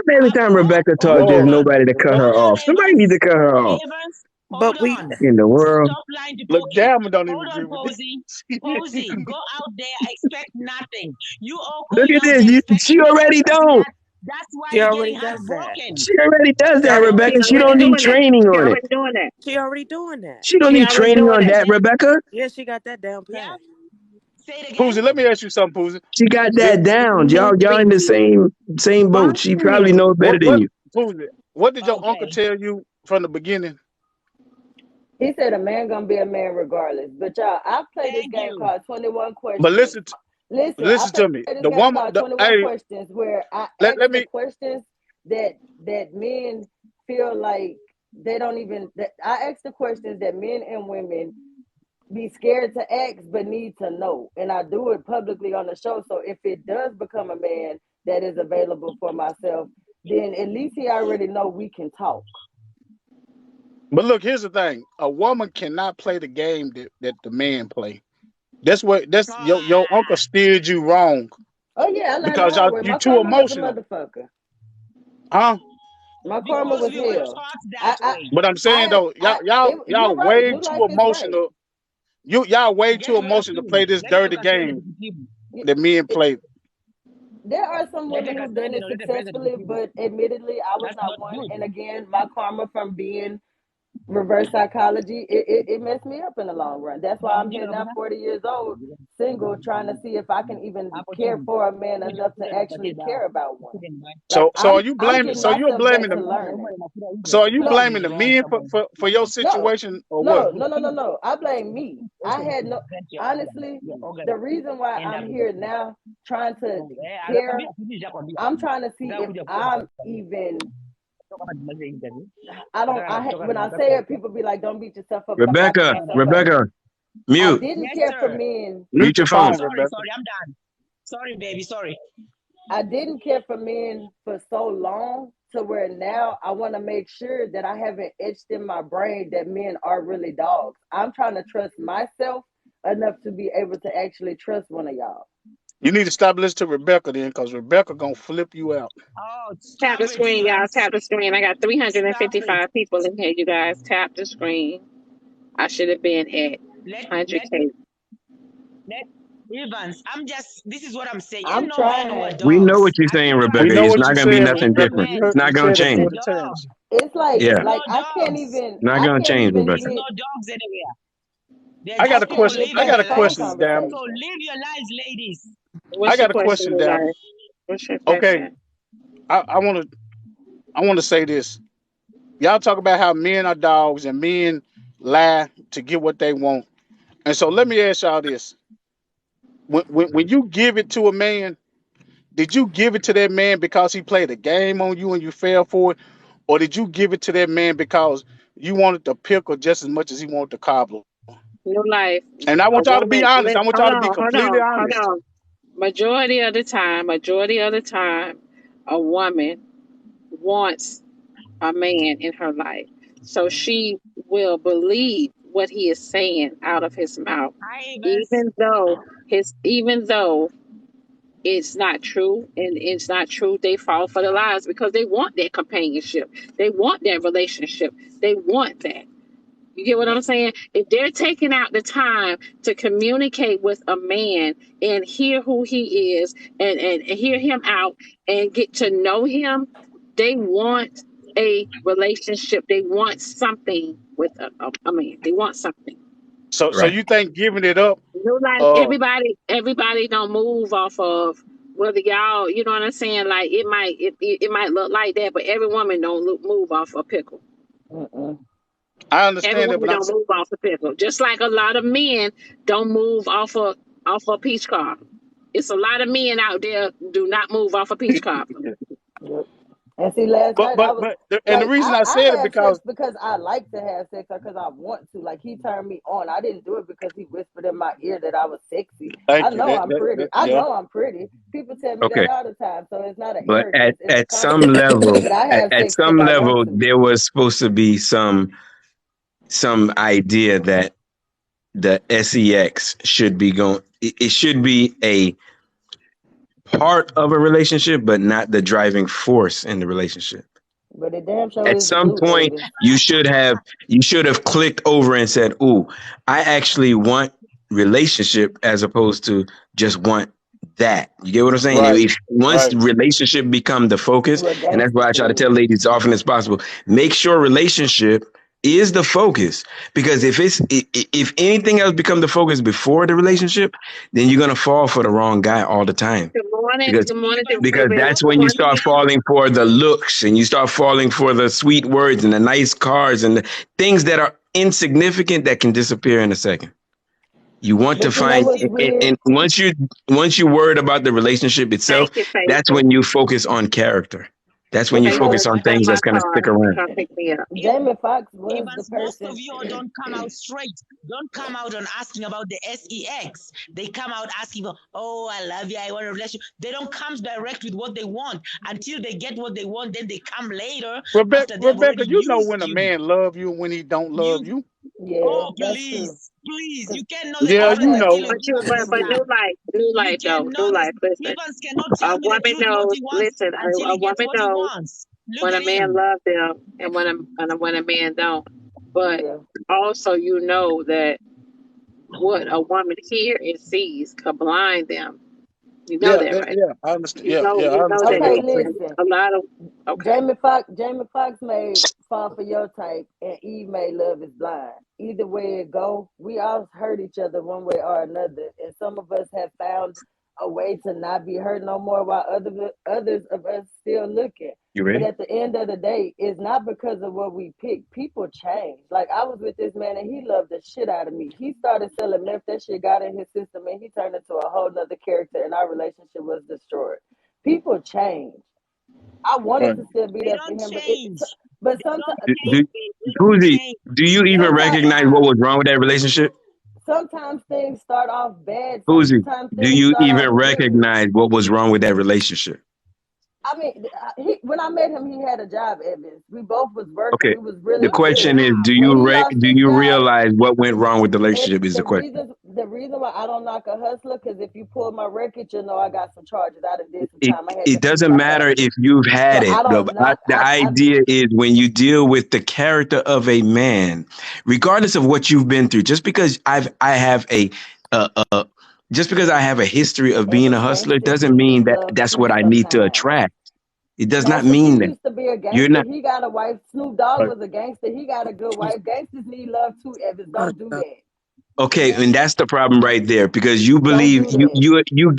Every Have time hold, Rebecca talks, hold there's Lord. on. nobody to cut her Hold Rebecca. on, off. Somebody needs to Evans. cut her off. Evans, hold But we on. In the world. Stop lying to Look, Pokey. Diamond don't even Hold agree on, with Posey. this. Posey, go out there, expect nothing. You all Look going at out this. there expecting She men, already expecting don't. that. That's why She you're already getting does that. heartbroken. She already does that, She's Rebecca. She already don't need doing that. training She on it. already doing that. She already doing that. She don't She need already training doing on that. that, Rebecca. Yeah, she got that down Yeah. pat. Say it again. Poozy, let me ask you something, Poozy. She got that down. Y'all in the same boat. She probably Fine. knows better than you. Poozy, what did your uncle Okay. tell you from the beginning? He said a man gonna be a man regardless. But y'all, I played this Thank game you. called 21 Questions. But listen, Listen, I listen to played me. this The game woman, called 21 hey, Questions where I let asked me. the questions that men feel like they don't even. I asked the questions that men and women be scared to ask but need to know, and I do it publicly on the show. So if it does become a man that is available for myself, then at least he already know we can talk. But look, here's the thing: a woman cannot play the game that the man play. That's your uncle steered you wrong Oh yeah, I learned the because hard way. you My too karma was a emotional, motherfucker. huh? My karma Because was we were hell. taught that way. But I'm saying though, You're y'all right. way Blue too life is right. emotional. Y'all way too Guess what, emotional to too? play this Let me dirty talk to you game people. that men play. There are some Let women me who've tell done you, it let the president successfully, people. but admittedly, I was That's not not one. good. And again, my karma from being reverse psychology, it messed me up in the long run. That's why I'm here now, 40 years old, single, trying to see if I can even care for a man enough to actually care about one. Like So are you I'm blaming? getting So you're myself back blaming to the. learning. So are you No, blaming the men for your situation or what? no. I blame me. I had no. Honestly, the reason why I'm here now, trying to care, I'm trying to see if I'm even. When I say it, people be like, "Don't beat yourself up." But I beat myself up. Rebecca, I mute. didn't Yes, care for sir. men. Mute your phone. Sorry, I'm done. Sorry, baby, sorry. I didn't care for men for so long to where now I want to make sure that I haven't etched in my brain that men are really dogs. I'm trying to trust myself enough to be able to actually trust one of y'all. You need to stop listening to Rebecca then, because Rebecca gonna flip you out. Oh, Tap stop the it, screen, y'all. Evans. Tap the screen. I got Stop 355 it. people in here, you guys. Tap the screen. I should have been at Let 100K. Evans, this is what I'm saying. I'm Ain't no men who are trying. We know dogs. what you're I saying, keep Rebecca. We telling know It's you, what not you gonna be said, nothing ain't no Rebecca. different. You men. heard It's not you gonna said it change. 40 No, times. It's like Yeah, no I can't dogs. even. not I gonna can't change, even Rebecca. There's no get. dogs anywhere. They're I got I a just people can't question. get I living past got a their the phone question, lives. damn. So conversation. live your lives, ladies. I What's your got a question, question, damn. guys? What's your Okay, question? I want to say this. Y'all talk about how men are dogs and men lie to get what they want. And so let me ask y'all this: when you give it to a man, did you give it to that man because he played a game on you and you fell for it, or did you give it to that man because you wanted the pickle just as much as he wanted the cobbler? New life. And I A want y'all to be woman. honest. I want y'all to be Hold completely honest. on. Majority of the time, a woman wants a man in her life. So she will believe what he is saying out of his mouth, Hi, Evans. even though it's not true, and it's not true. They fall for the lies because they want that companionship. They want that relationship. They want that. You get what I'm saying? If they're taking out the time to communicate with a man and hear who he is and hear him out and get to know him, they want a relationship. They want something with a man. They want something. So Right. you think giving it up? You know, like Uh, everybody don't move off of whether y'all, you know what I'm saying? Like it might look like that, but every woman don't move off a pickle. Mm-mm. I Every understand it, woman but don't move off a pickle. Just like a lot of men don't move off a peach cobbler. It's a lot of men out there do not move off a peach cobbler. Yep. And see, last night I was and the like, reason I I said it have sex because because I like to have sex or because I want to. Like he turned me on. I didn't do it because he whispered in my ear that I was sexy. I thank you. know I'm pretty. I Yeah. know I'm pretty. People tell me Okay. that all the time. So it's not an But arrogance. It's a at some compliment. level, But I have at sex because some I want level, to. there was supposed to be some idea that the sex should be going. It should be a part of a relationship, but not the driving force in the relationship. But it damn sure At is the some glue, point, Evan. you should have clicked over and said, "Ooh, I actually want relationship as opposed to just want that. You get what I'm saying? Right. If once Right. relationship become the focus, You a and that's gangster why I try to to tell me. ladies as often as possible, make sure relationship is the focus. Because if anything else become the focus before the relationship, then you're gonna fall for the wrong guy all the time. Good morning. Because Good morning. Even, because Wait. that's Good when you morning. start falling for the looks and you start falling for the sweet words and the nice cars and the things that are insignificant that can disappear in a second. You want to But you know find, what's weird? and once you worried about the relationship itself, Thank you, that's faithful. when you focus on character. That's when But you you know Faithful, focus what's on I got things my that's gonna car. stick around. Come pick me up. Jamie Foxx was the Evans, most of person. you don't come out straight. Don't come out and asking about the sex. They come out asking for, oh, I love you, I want a relationship. They don't come direct with what they want. Until they get what they want, then they come later after they have already Rebecca, you know used when a you. man love you and when he don't You, love you. Yeah, oh, that's true. please. 'Cause You can't know the Yeah, I difference you had until know. you But give you, him but his new time. life, You though, can know new this. life. Listen, Evans cannot a tell me the woman truth what knows. he wants Listen, until a he gets woman what he knows wants. Look when at a man him. loves them and when a man don't. But yeah. also, you know that what a woman hears and sees could blind them. You know that, right? Yeah, I understand. You know, I you know understand Okay, that. what you're saying. And listen. a lot of okay. Jamie Foxx made Fall for Your Type and Eve made Love is Blind. Either way it go, we all hurt each other one way or another. And some of us have found a way to not be hurt no more while others of us still looking. You But ready? at the end of the day, it's not because of what we pick. People change. Like I was with this man and he loved the shit out of me. He started selling meth, that shit got in his system and he turned into a whole nother character and our relationship was destroyed. People change. I wanted Right. to still be They there for don't him, change. but They sometimes don't Do, change. do, They don't Pussy, change. do you They even are who sometimes they recognize are. what was wrong with that relationship? sometimes things start off bad. Pussy, Sometimes do things you start even off good. recognize what was wrong with that relationship? I mean, when I met him, he had a job, Evans. We both was working. Okay. We was The really What's the question good. is, job? When he lost do his you job, realize what went wrong with the relationship is the question. the reason why I don't knock a hustler, because if you pull my record, you know I got some charges. I done did some it, time. I had it to flee doesn't my matter family. if you've So had it. I don't knock. The idea is when you deal with the character of a man, regardless of what you've been through, I have a uh, uh, just because I have a history of being a Evans hustler gangster doesn't need mean that love that's too what I need to sometimes. attract. It does No, not because he mean that. used to be a You're gangster. not. He got a wife. Snoop Dogg Right. was a gangster. He got a good wife. Gangsters need love too, Evans. Don't do that. Okay, and that's the problem right there because you Don't believe do that.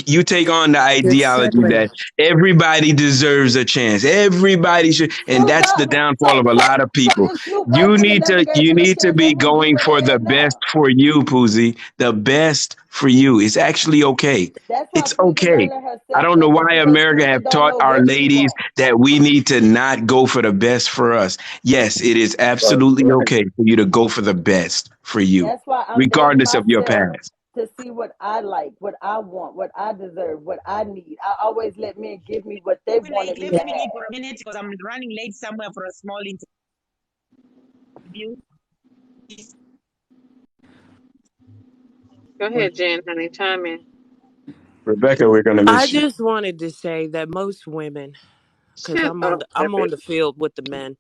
you take on the Good ideology segue. that everybody deserves a chance. Everybody should, and Snoop that's the Dogg. downfall of a lot of So people. if Snoop wife would have never gave You him a need to chance, be what would be going where for they the at best now? for you, Poozy. The best for you. It's actually okay. That's why It's Pooja okay. learning I herself, don't know Evans, why because America Pooja have don't taught know our what she ladies wants. that we need to not go for the best for us. Yes, it is Right. absolutely Right. okay for you to go for the best for you, That's why I'm dating regardless of your myself past. to see what I like, what I want, what I deserve, what I need. I always let men give me what they wanted Late. me Let to me leave for have. a minute because I'm running late somewhere for a small interview. Go ahead, Jen, honey, chime in. Rebecca, we're gonna I miss you. just wanted to say that most women, because Shut up, I'm on the field with the men.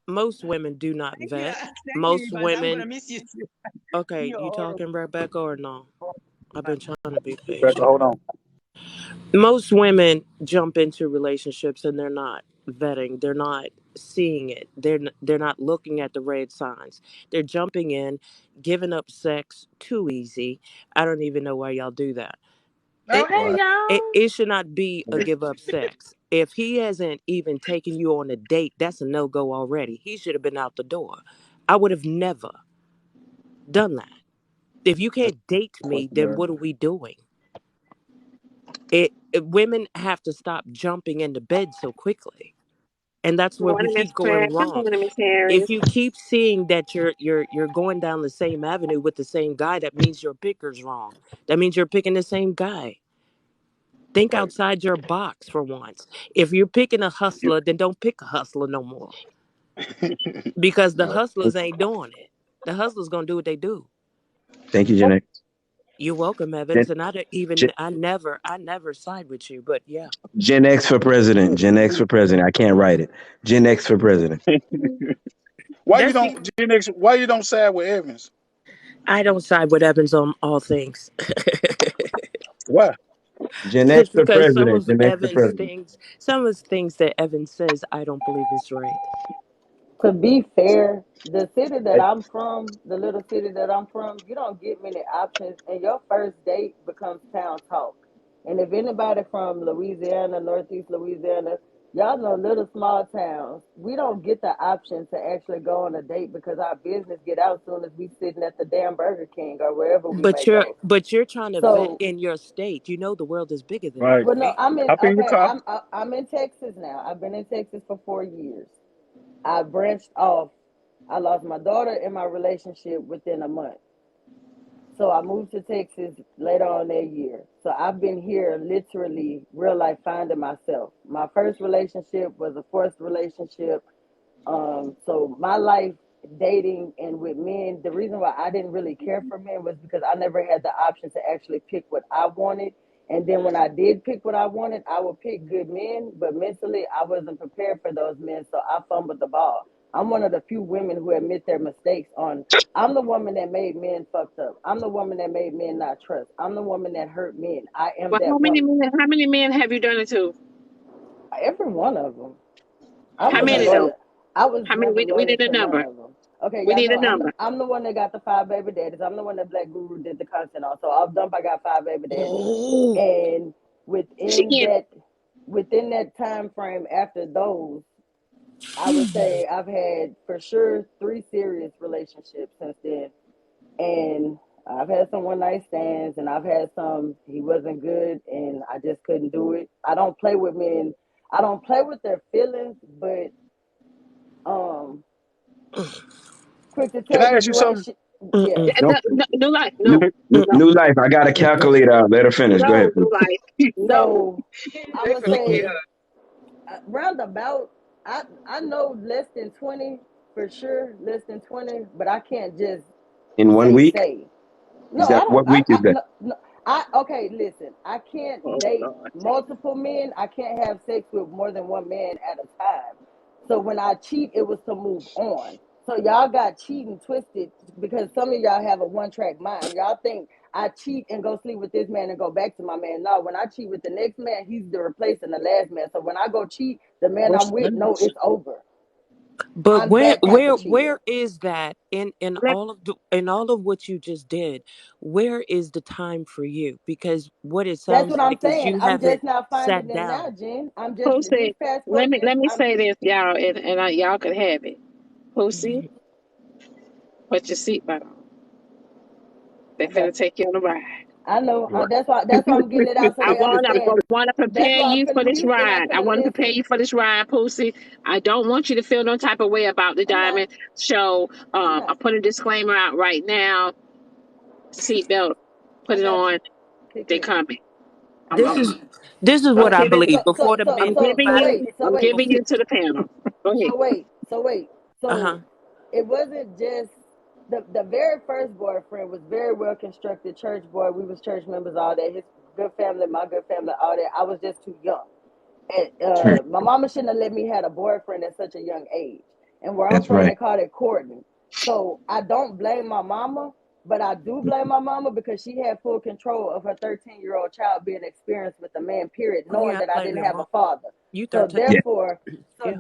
Most women do not Thank you, vet. Evans. Most I'm gonna women. miss you too. Okay, You're you talking, horrible. Rebecca, or no? I've been trying to be Rebecca, patient. hold on. Most women jump into relationships and they're not vetting. They're not seeing it. They're not looking at the red signs. They're jumping in, giving up sex too easy. I don't even know why y'all do that. Oh, It hey, Right. y'all. it should not be a give up sex. If he hasn't even taken you on a date, that's a no go already. He should have been out the door. I would have never done that. If you That's can't date what me, you then learn. what are we doing? Women have to stop jumping into bed so quickly, and that's Good where we morning, Miss keep going Pratt. Good wrong. morning, Miss If Harris. you keep seeing that you're going down the same avenue with the same guy, that means your picker's wrong. That means you're picking the same guy. Think Right. outside your box for once. If you're picking a You, hustler, then don't pick a hustler no more, because the right. hustlers ain't doing it. The hustlers gonna do what they do. Thank you, Jeanette. You're welcome, Gen, Evans, and Gen, I never side with you, but yeah. Gen X for president. Gen X for president. I can't write it. Gen X for president. Why you That's don't, Gen X, why you don't side with Evans? I don't side with Evans on all things. Why? Gen X Just the because president. Gen X the president. some of the things that Evan says, I don't believe is right. To be fair, the city that I'm from, the little city that I'm from, you don't get many options, and your first date becomes town talk. And if anybody from Louisiana, Northeast Louisiana, y'all know little small towns, we don't get the option to actually go on a date because our business get out soon as we sitting at the damn Burger King or wherever we may go. But you're trying to vet So, in your state. You know the world is bigger than that, Right. well, no, right? I'm in. Hop in your Okay, car. I'm in Texas now. I've been in Texas for 4 years. I branched off. I lost my daughter in my relationship within a month. So I moved to Texas later on that year. So I've been here literally real life finding myself. My first relationship was a forced relationship. So my life dating and with men, the reason why I didn't really care for men was because I never had the option to actually pick what I wanted. And then when I did pick what I wanted, I would pick good men, but mentally I wasn't prepared for those men, so I fumbled the ball. I'm one of the few women who admit their mistakes on I'm the woman that made men fucked up. I'm the woman that made men not trust. I'm the woman that hurt men. I am Well, that woman. how many men have you done it to? Every one of them. I How wasn't many Okay. though? loyal. I was How many? never We loyal need a to none number. of them. Okay, We y'all need know a number. I'm the one that got the 5 baby daddies. I'm the one that Black Guru did the content on. So off dump, I got 5 baby daddies, Oh, and She within can't. that within that time frame after those, I would say I've had for sure 3 serious relationships since then, and I've had some one night stands, and I've had some he wasn't good, and I just couldn't do it. I don't play with men. I don't play with their feelings, but um, quick to Can tell I you, ask you you ain't something? shit. mm-mm, Yes, Yeah, No, no, no life. new, No, new, no, new life. I got a mm-mm. calculator out. Let her finish. Go ahead, no, please. no life. No. so I'm They gonna finna get say Mm-mm. us. roundabout. I know less than 20 for sure, less than 20, but I can't just In one week? say. No, Is I that don't. what week is that? No, no, I okay. Listen, I Oh can't date Lord. multiple men. I can't have sex with more than one man at a time. So when I cheat, it was to move on. So y'all got cheating twisted because some of y'all have a one track mind. Y'all think I cheat and go sleep with this man and go back to my man. No, when I cheat with the next man, he's the replacing the last man. So when I go cheat, the man I'm with, no, it's over. But I'm that type of cheater. where is that Let in all of what you just did? Where is the time for you? Because what it That's sounds what I'm like is saying. you I'm haven't just not finding sat them now, down. Jen. I'm just Pussy. this past 4 years. Let me I'm say this, y'all, and y'all could have it. Pussy, put your seatbelt on. They okay. finna take you on a ride. I know. Right. That's why I'm getting it out so I they understand. want to That's prepare why I'm you for finna this mute and I'm ride. I finna want to prepare listen. you for this ride, Pussy. I don't want you to feel no type of way about the I'm not. diamond show. I'm not. I put a disclaimer out right now. Seatbelt, put I it got you. on. Kick They in. coming. I This got is you. I'm what I giving believe. Before the I'm men giving you finally So I'm wait. giving you to the panel. Go ahead. So wait. uh-huh. So it wasn't just the very first boyfriend was very well constructed church boy. We was church members all that. His good family, my good family, all that. I was just too young. And my mama shouldn't have let me have a boyfriend at such a young age. And where I'm That's from, right. they call it courting. So I don't blame my mama, but I do blame my mama because she had full control of her 13-year-old child being experienced with a man, period, Oh knowing yeah, that I I blame didn't your have a mom. father. You So 13. Yeah, therefore, Yeah.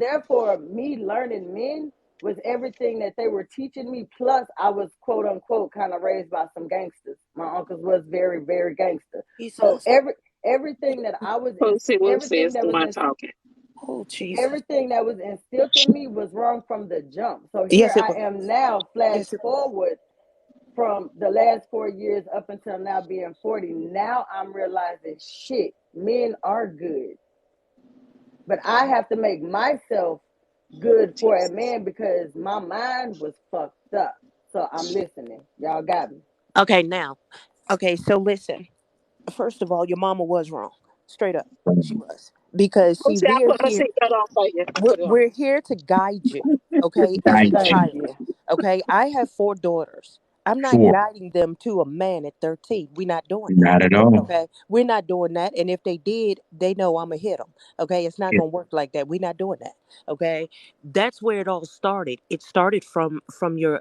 me learning men was everything that they were teaching me. Plus, I was quote unquote kind of raised by some gangsters. My uncles was very, very gangster. So Jesus. everything that I was in, Pussy Wussy everything is that the was one in talking. Oh Jesus. everything that was instilled in me was wrong from the jump. So here Yes, it I was. am now, flash Yes, it was. forward from the last 4 years up until now being 40. Now I'm realizing shit, men are good. But I have to make myself good for a Jesus. man because my mind was fucked up. So I'm listening. Y'all got me. Okay, now. Okay, so listen. First of all, your mama was wrong. Straight up. She was. Because see, Pussy, I we're put my here seatbelt on for you. Put it on. we're here to guide you, okay, as a guide you. Thank child. you. Okay. I have 4 daughters. I'm not Four. guiding them to a man at 13. We're not doing that. Not at all. Okay. We're not doing that. And if they did, they know I'm going to hit them. Okay. It's not Yeah, going to work like that. We're not doing that. Okay. That's where it all started. It started from your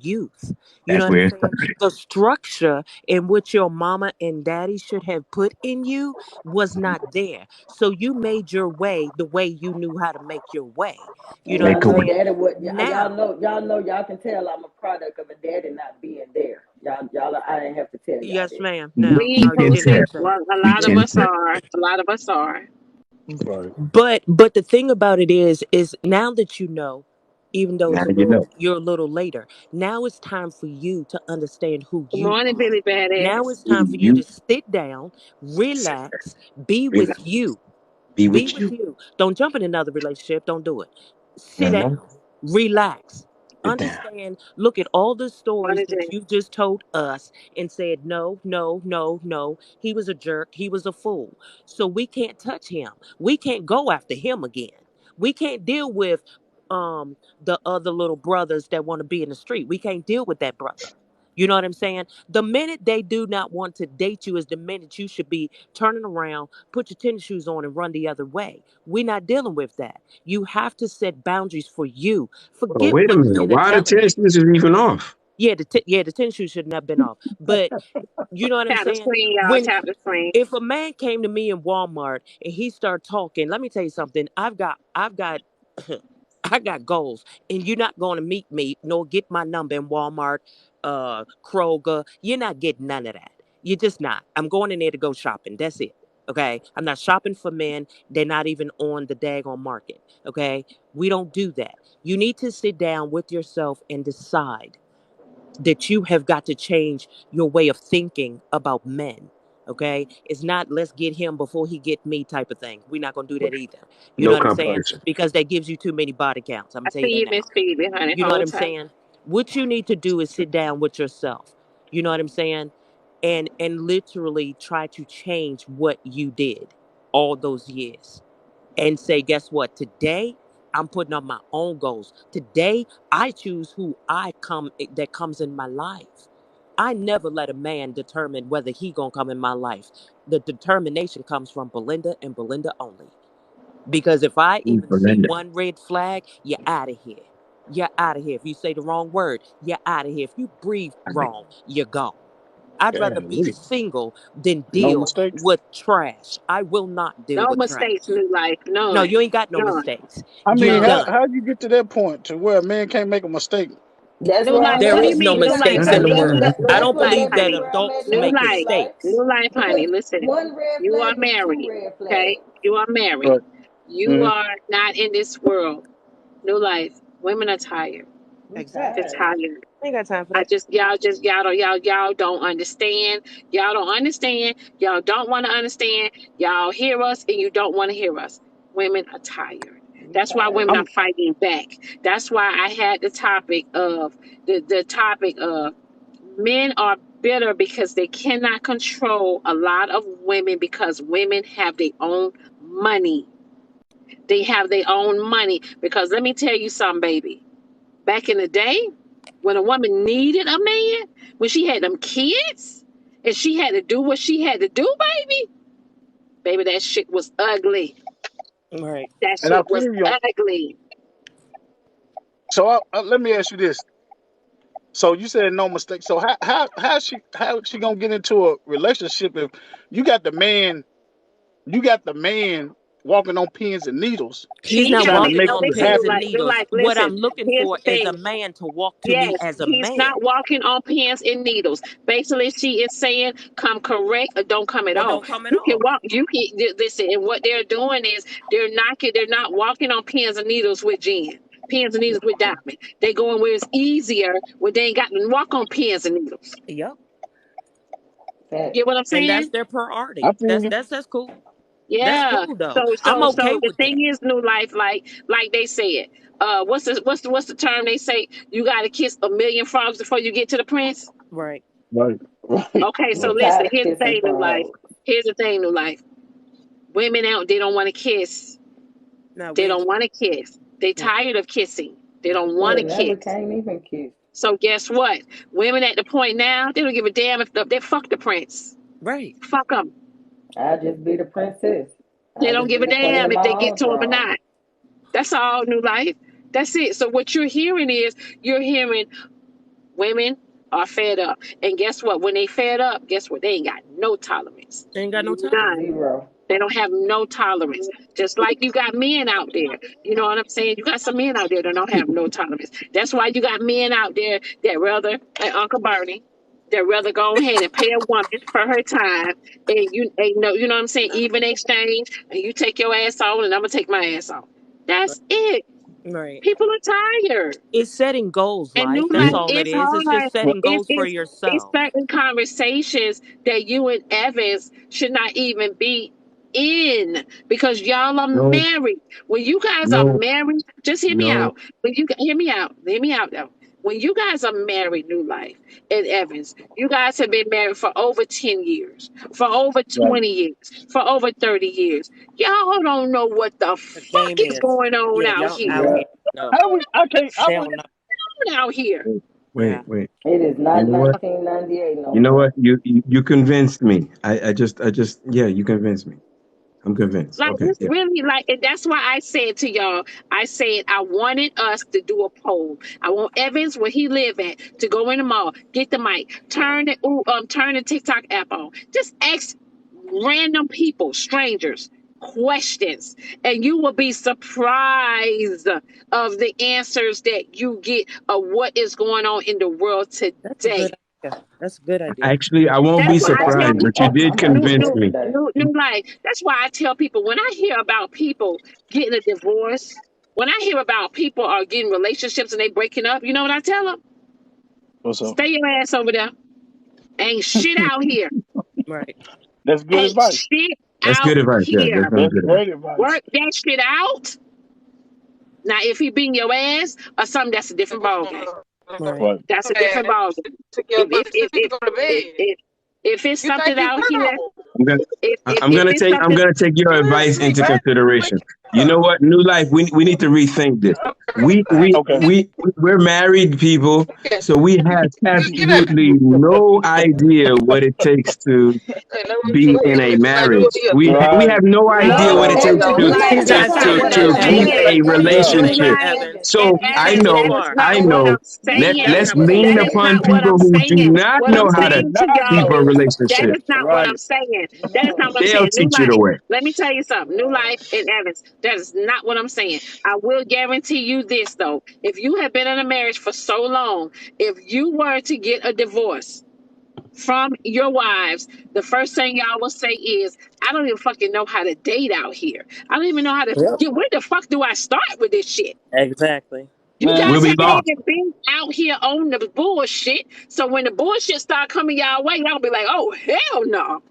youth. You know that's what I'm where it saying? started. The structure in which your mama and daddy should have put in you was not there. So you made your way the way you knew how to make your way. You And know what Make y'all I'm a know way. saying? daddy would Now, y'all can tell I'm a product of a daddy not being there. Y'all I didn't have to tell y'all yes, that. ma'am. Now, We We no, you can didn't posted. have tell. to say Well, that. a We lot of can us tell. are. A lot of us are. Right. But the thing about it is now that you know, even though Now it's you know. you're a little later. Now it's time for you to understand who Good you morning, are. Billy Now Badass. it's time for you You to sit down, relax, be relax. with you. Be Be with with you. you. Don't jump in another relationship. Don't do it. Sit No. down, relax, Sit down. understand. Look at all the stories Morning, that Jay. you've just told us and said, no, no, no, no. He was a jerk. He was a fool. So we can't touch him. We can't go after him again. We can't deal with the other little brothers that want to be in the street. We can't deal with that brother. You know what I'm saying? The minute they do not want to date you is the minute you should be turning around, put your tennis shoes on, and run the other way. We're not dealing with that. You have to set boundaries for you. Oh, Forget wait a what minute. men are Why the telling you. test is even off? Yeah, the tennis shoes shouldn't have been off. But you know what I'm Tap the saying? screen, y'all. When Tap the screen. if a man came to me in Walmart and he started talking, let me tell you something. I've got I got goals, and you're not going to meet me nor get my number in Walmart, Kroger. You're not getting none of that. You're just not. I'm going in there to go shopping. That's it. Okay. I'm not shopping for men. They're not even on the daggone market. Okay. We don't do that. You need to sit down with yourself and decide that you have got to change your way of thinking about men. Okay, it's not let's get him before he get me type of thing. We're not gonna do that either. You know No what I'm saying? comparison. Because that gives you too many body counts. I'm I gonna tell you see that you, now. Miss Phoebe, honey. You know what Hold I'm tight. saying? What you need to do is sit down with yourself. You know what I'm saying? And literally try to change what you did all those years and say, guess what? Today I'm putting up my own goals. Today I choose who that comes in my life. I never let a man determine whether he gonna come in my life. The determination comes from Belinda and Belinda only. Because if I Ooh, even see Belinda. one red flag, you're out of here. You're out of here. If you say the wrong word, you're out of here. If you breathe I mean, wrong, you're gone. I'd rather be Golly. single than No deal mistakes. with trash. I will not deal No with mistakes, trash. new life. No, None. you ain't got no None. mistakes. I You're mean, None. done. how you get to that point to where a man can't make a mistake? That's New where life. I'm There What do at. you is no mean? New life, mistakes I honey. know anymore. that. I That's don't New what life, believe that that that's honey. where I'm at adults New now, make new life. life. mistakes. New life, honey. Because Listen. one red You are flag is two married. red Okay? flags. You are married. Right. You Mm-hmm. are not in this world. New life. Women are tired. We They're Exactly. tired. tired. I ain't got time for I that. just y'all don't understand. Y'all don't understand. Y'all don't want to understand. Y'all hear us and you don't want to hear us. Women are tired. We That's why tired. women are I'm fighting back. That's why I had the topic of men are bitter because they cannot control a lot of women because women have their own money. They have their own money. Because let me tell you something, baby. Back in the day, when a woman needed a man, when she had them kids, and she had to do what she had to do, baby, that shit was ugly. Right. That and I shit was feel you. ugly. So let me ask you this. So you said no mistake. So how she gonna get into a relationship if you got the man walking on pins and needles He's She not trying have to it. walking make No, on you listen, pins new and happy? life, new needles. life. What Listen. I'm looking Here's for the is a thing. man to walk to me Yes, as a he's man not walking on pins and needles. Basically, she is saying, "Come correct or don't come at or all." don't come at You can all. walk. You can listen. And what they're doing is they're not walking on pins and needles with Jen. Pins and needles with Diamond. They going where it's easier, where they ain't got to walk on pins and needles. Yep. Facts. Get what I'm And that's saying? their I priority. feel you. That's cool. That's Yeah. cool though. So I'm so okay so the with that. thing is, new life, like they said. What's the term they say? You got to kiss a million frogs before you get to the prince. Right. Right. Right. Okay, so I'm Right. listen. tired of Here's the kissing thing, new life. frogs. Here's the thing, new life. Women out, they don't want to kiss. No, They we ain't don't talking. want to kiss. They Yeah. tired of kissing. They don't want Hell, to now we kiss. can't even kiss. So guess what? Women at the point now, they don't give a damn if they fuck the prince. Right. Fuck them. I just be the princess. They I don't just give be a the queen damn of if my they get own to him or throne. not. That's all, New Life. That's it. So what you're hearing is you're hearing women are fed up. And guess what? When they fed up, guess what? They ain't got no tolerance. They ain't got no tolerance. None. Zero. They don't have no tolerance. Just like you got men out there. You know what I'm saying? You got some men out there that don't have no tolerance. That's why you got men out there that rather, like Uncle Bernie, that rather go ahead and pay a woman for her time. And you know what I'm saying? Even exchange. And you take your ass on and I'm going to take my ass on. That's it. Right. People are tired. It's setting goals, And Life. New That's Life all it is is. It's just hard. setting It's, goals for it's, it's yourself. certain conversations that you and Evans should not even be in because y'all are No, married. When you guys are no, married, just hear me no. out. When you hear me out, though. When you guys are married, New Life and Evans, you guys have been married for over 10 years, for over Right. 20 years, for over 30 years. Y'all don't know what the The fuck game is is. going on Yeah, out y'all out here. here. Yep. No, How we? I can't. I they would. don't know. Out here. Yeah. Wait. It is You not know what? 1998 no You know more. what? You convinced me. I just yeah, you convinced me. I'm convinced. Like Okay, it's yeah. really like, and that's why I said to y'all, I said I wanted us to do a poll. I want Evans where he live at to go in the mall, get the mic, turn the TikTok app on. Just ask random people, strangers, questions, and you will be surprised of the answers that you get of what is going on in the world That's a good today. idea. That's a good idea. Actually, I won't That's be I'm why I I'm tell surprised, but you people did I'm watching new it convince new me. yesterday. new life. That's why I tell people when I hear about people getting a divorce, when I hear about people are getting relationships and they breaking up, you know what I tell them? What's up? Stay your ass over there. Ain't shit out here. Right. That's good Ain't advice. shit That's good out advice. Yeah, that's here. very That's good advice. great advice. Work that shit out. Now, if he beating your ass or something, that's a different ballgame. Right. Right. That's a different ballgame. Took your If if if to if go to if, bed. if, if it's You think something you out here, know? I'm gonna, if it's I'm something, gonna take your You advice sleep, into man. consideration. You know what? New life. We need to rethink this. We right? we Okay. we we're married people, so we have Get up. absolutely no idea what it takes to be in a marriage. We Right. have no idea what No, it Right. takes Evans, new you life. You making it That's guys not have sound what been I'm in to a keep like saying. a Evans, New marriage, relationship. life Evans. and So You I came Evans. this know, That is far. not I what know. I'm saying. That's Let's not what lean That you're is saying. upon not what people I'm who do saying. not What I'm know how Do to saying to not keep y'all, a know. that relationship. is not what I'm Right. saying. That is not no. what I'm They'll saying. New teach you the life. way. Let me tell you something. New life and Evans. That is not what I'm saying. I will guarantee you this though. If you have been in a marriage for so long, if you were to get a divorce from your wives, the first thing y'all will say is, I don't even fucking know how to date out here. I don't even know how to Yep. get, where the fuck do I start with this shit? Exactly. You Man, We'll guys be haven't lost. even been out here on the bullshit. So when the bullshit start coming y'all way, y'all be like, oh hell no.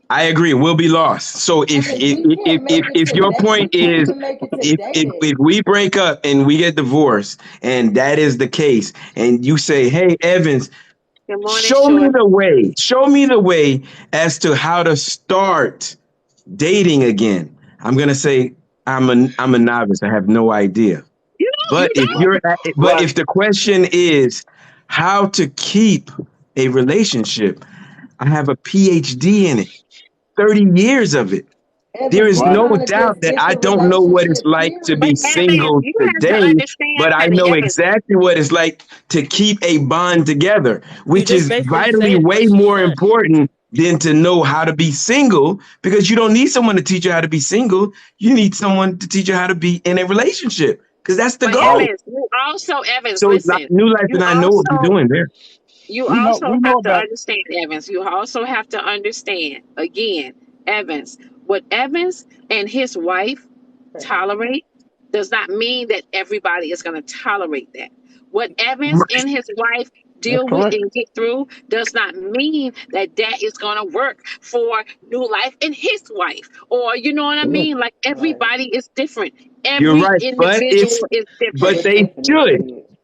I agree. We'll be lost. So Evans, you can't make it if to your date. You point can't is even make it to if dating. we break up and we get divorced and that is the case, and you say, "Hey, Evans, Good morning, show me short. the way. Show me the way as to how to start dating again." I'm gonna say, I'm a novice. I have no idea. You know, But you if don't. but right. if the question is how to keep a relationship, I have a PhD in it, 30 years of it. There Evans, is we Right. no trying to doubt just that get I the don't know what it's relationship, like to be But period. Evans, single you have to today, understand, but I honey, know Evans. exactly what it's like to keep a bond together, You which just is basically vitally said way what she more said. important than to know how to be single, because you don't need someone to teach you how to be single. You need someone to teach you how to be in a relationship, because that's the But goal. Evans, you also, Evans, So listen, New Life you and I know what we're also doing there. you We know. also We know have to about. understand, Evans. You also have to understand, again, Evans, what Evans and his wife tolerate does not mean that everybody is going to tolerate that. What Evans Right. and his wife That's deal with correct. and get through does not mean that that is going to work for New Life and his wife. Or, you know what I Correct. mean? Like Right. everybody is different. You're Every right, individual is but different. But they Tiffany should, is.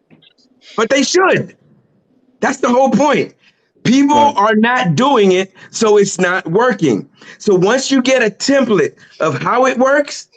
but they should. That's the whole point. People Right. are not doing it, so it's not working. So once you get a template of how it works,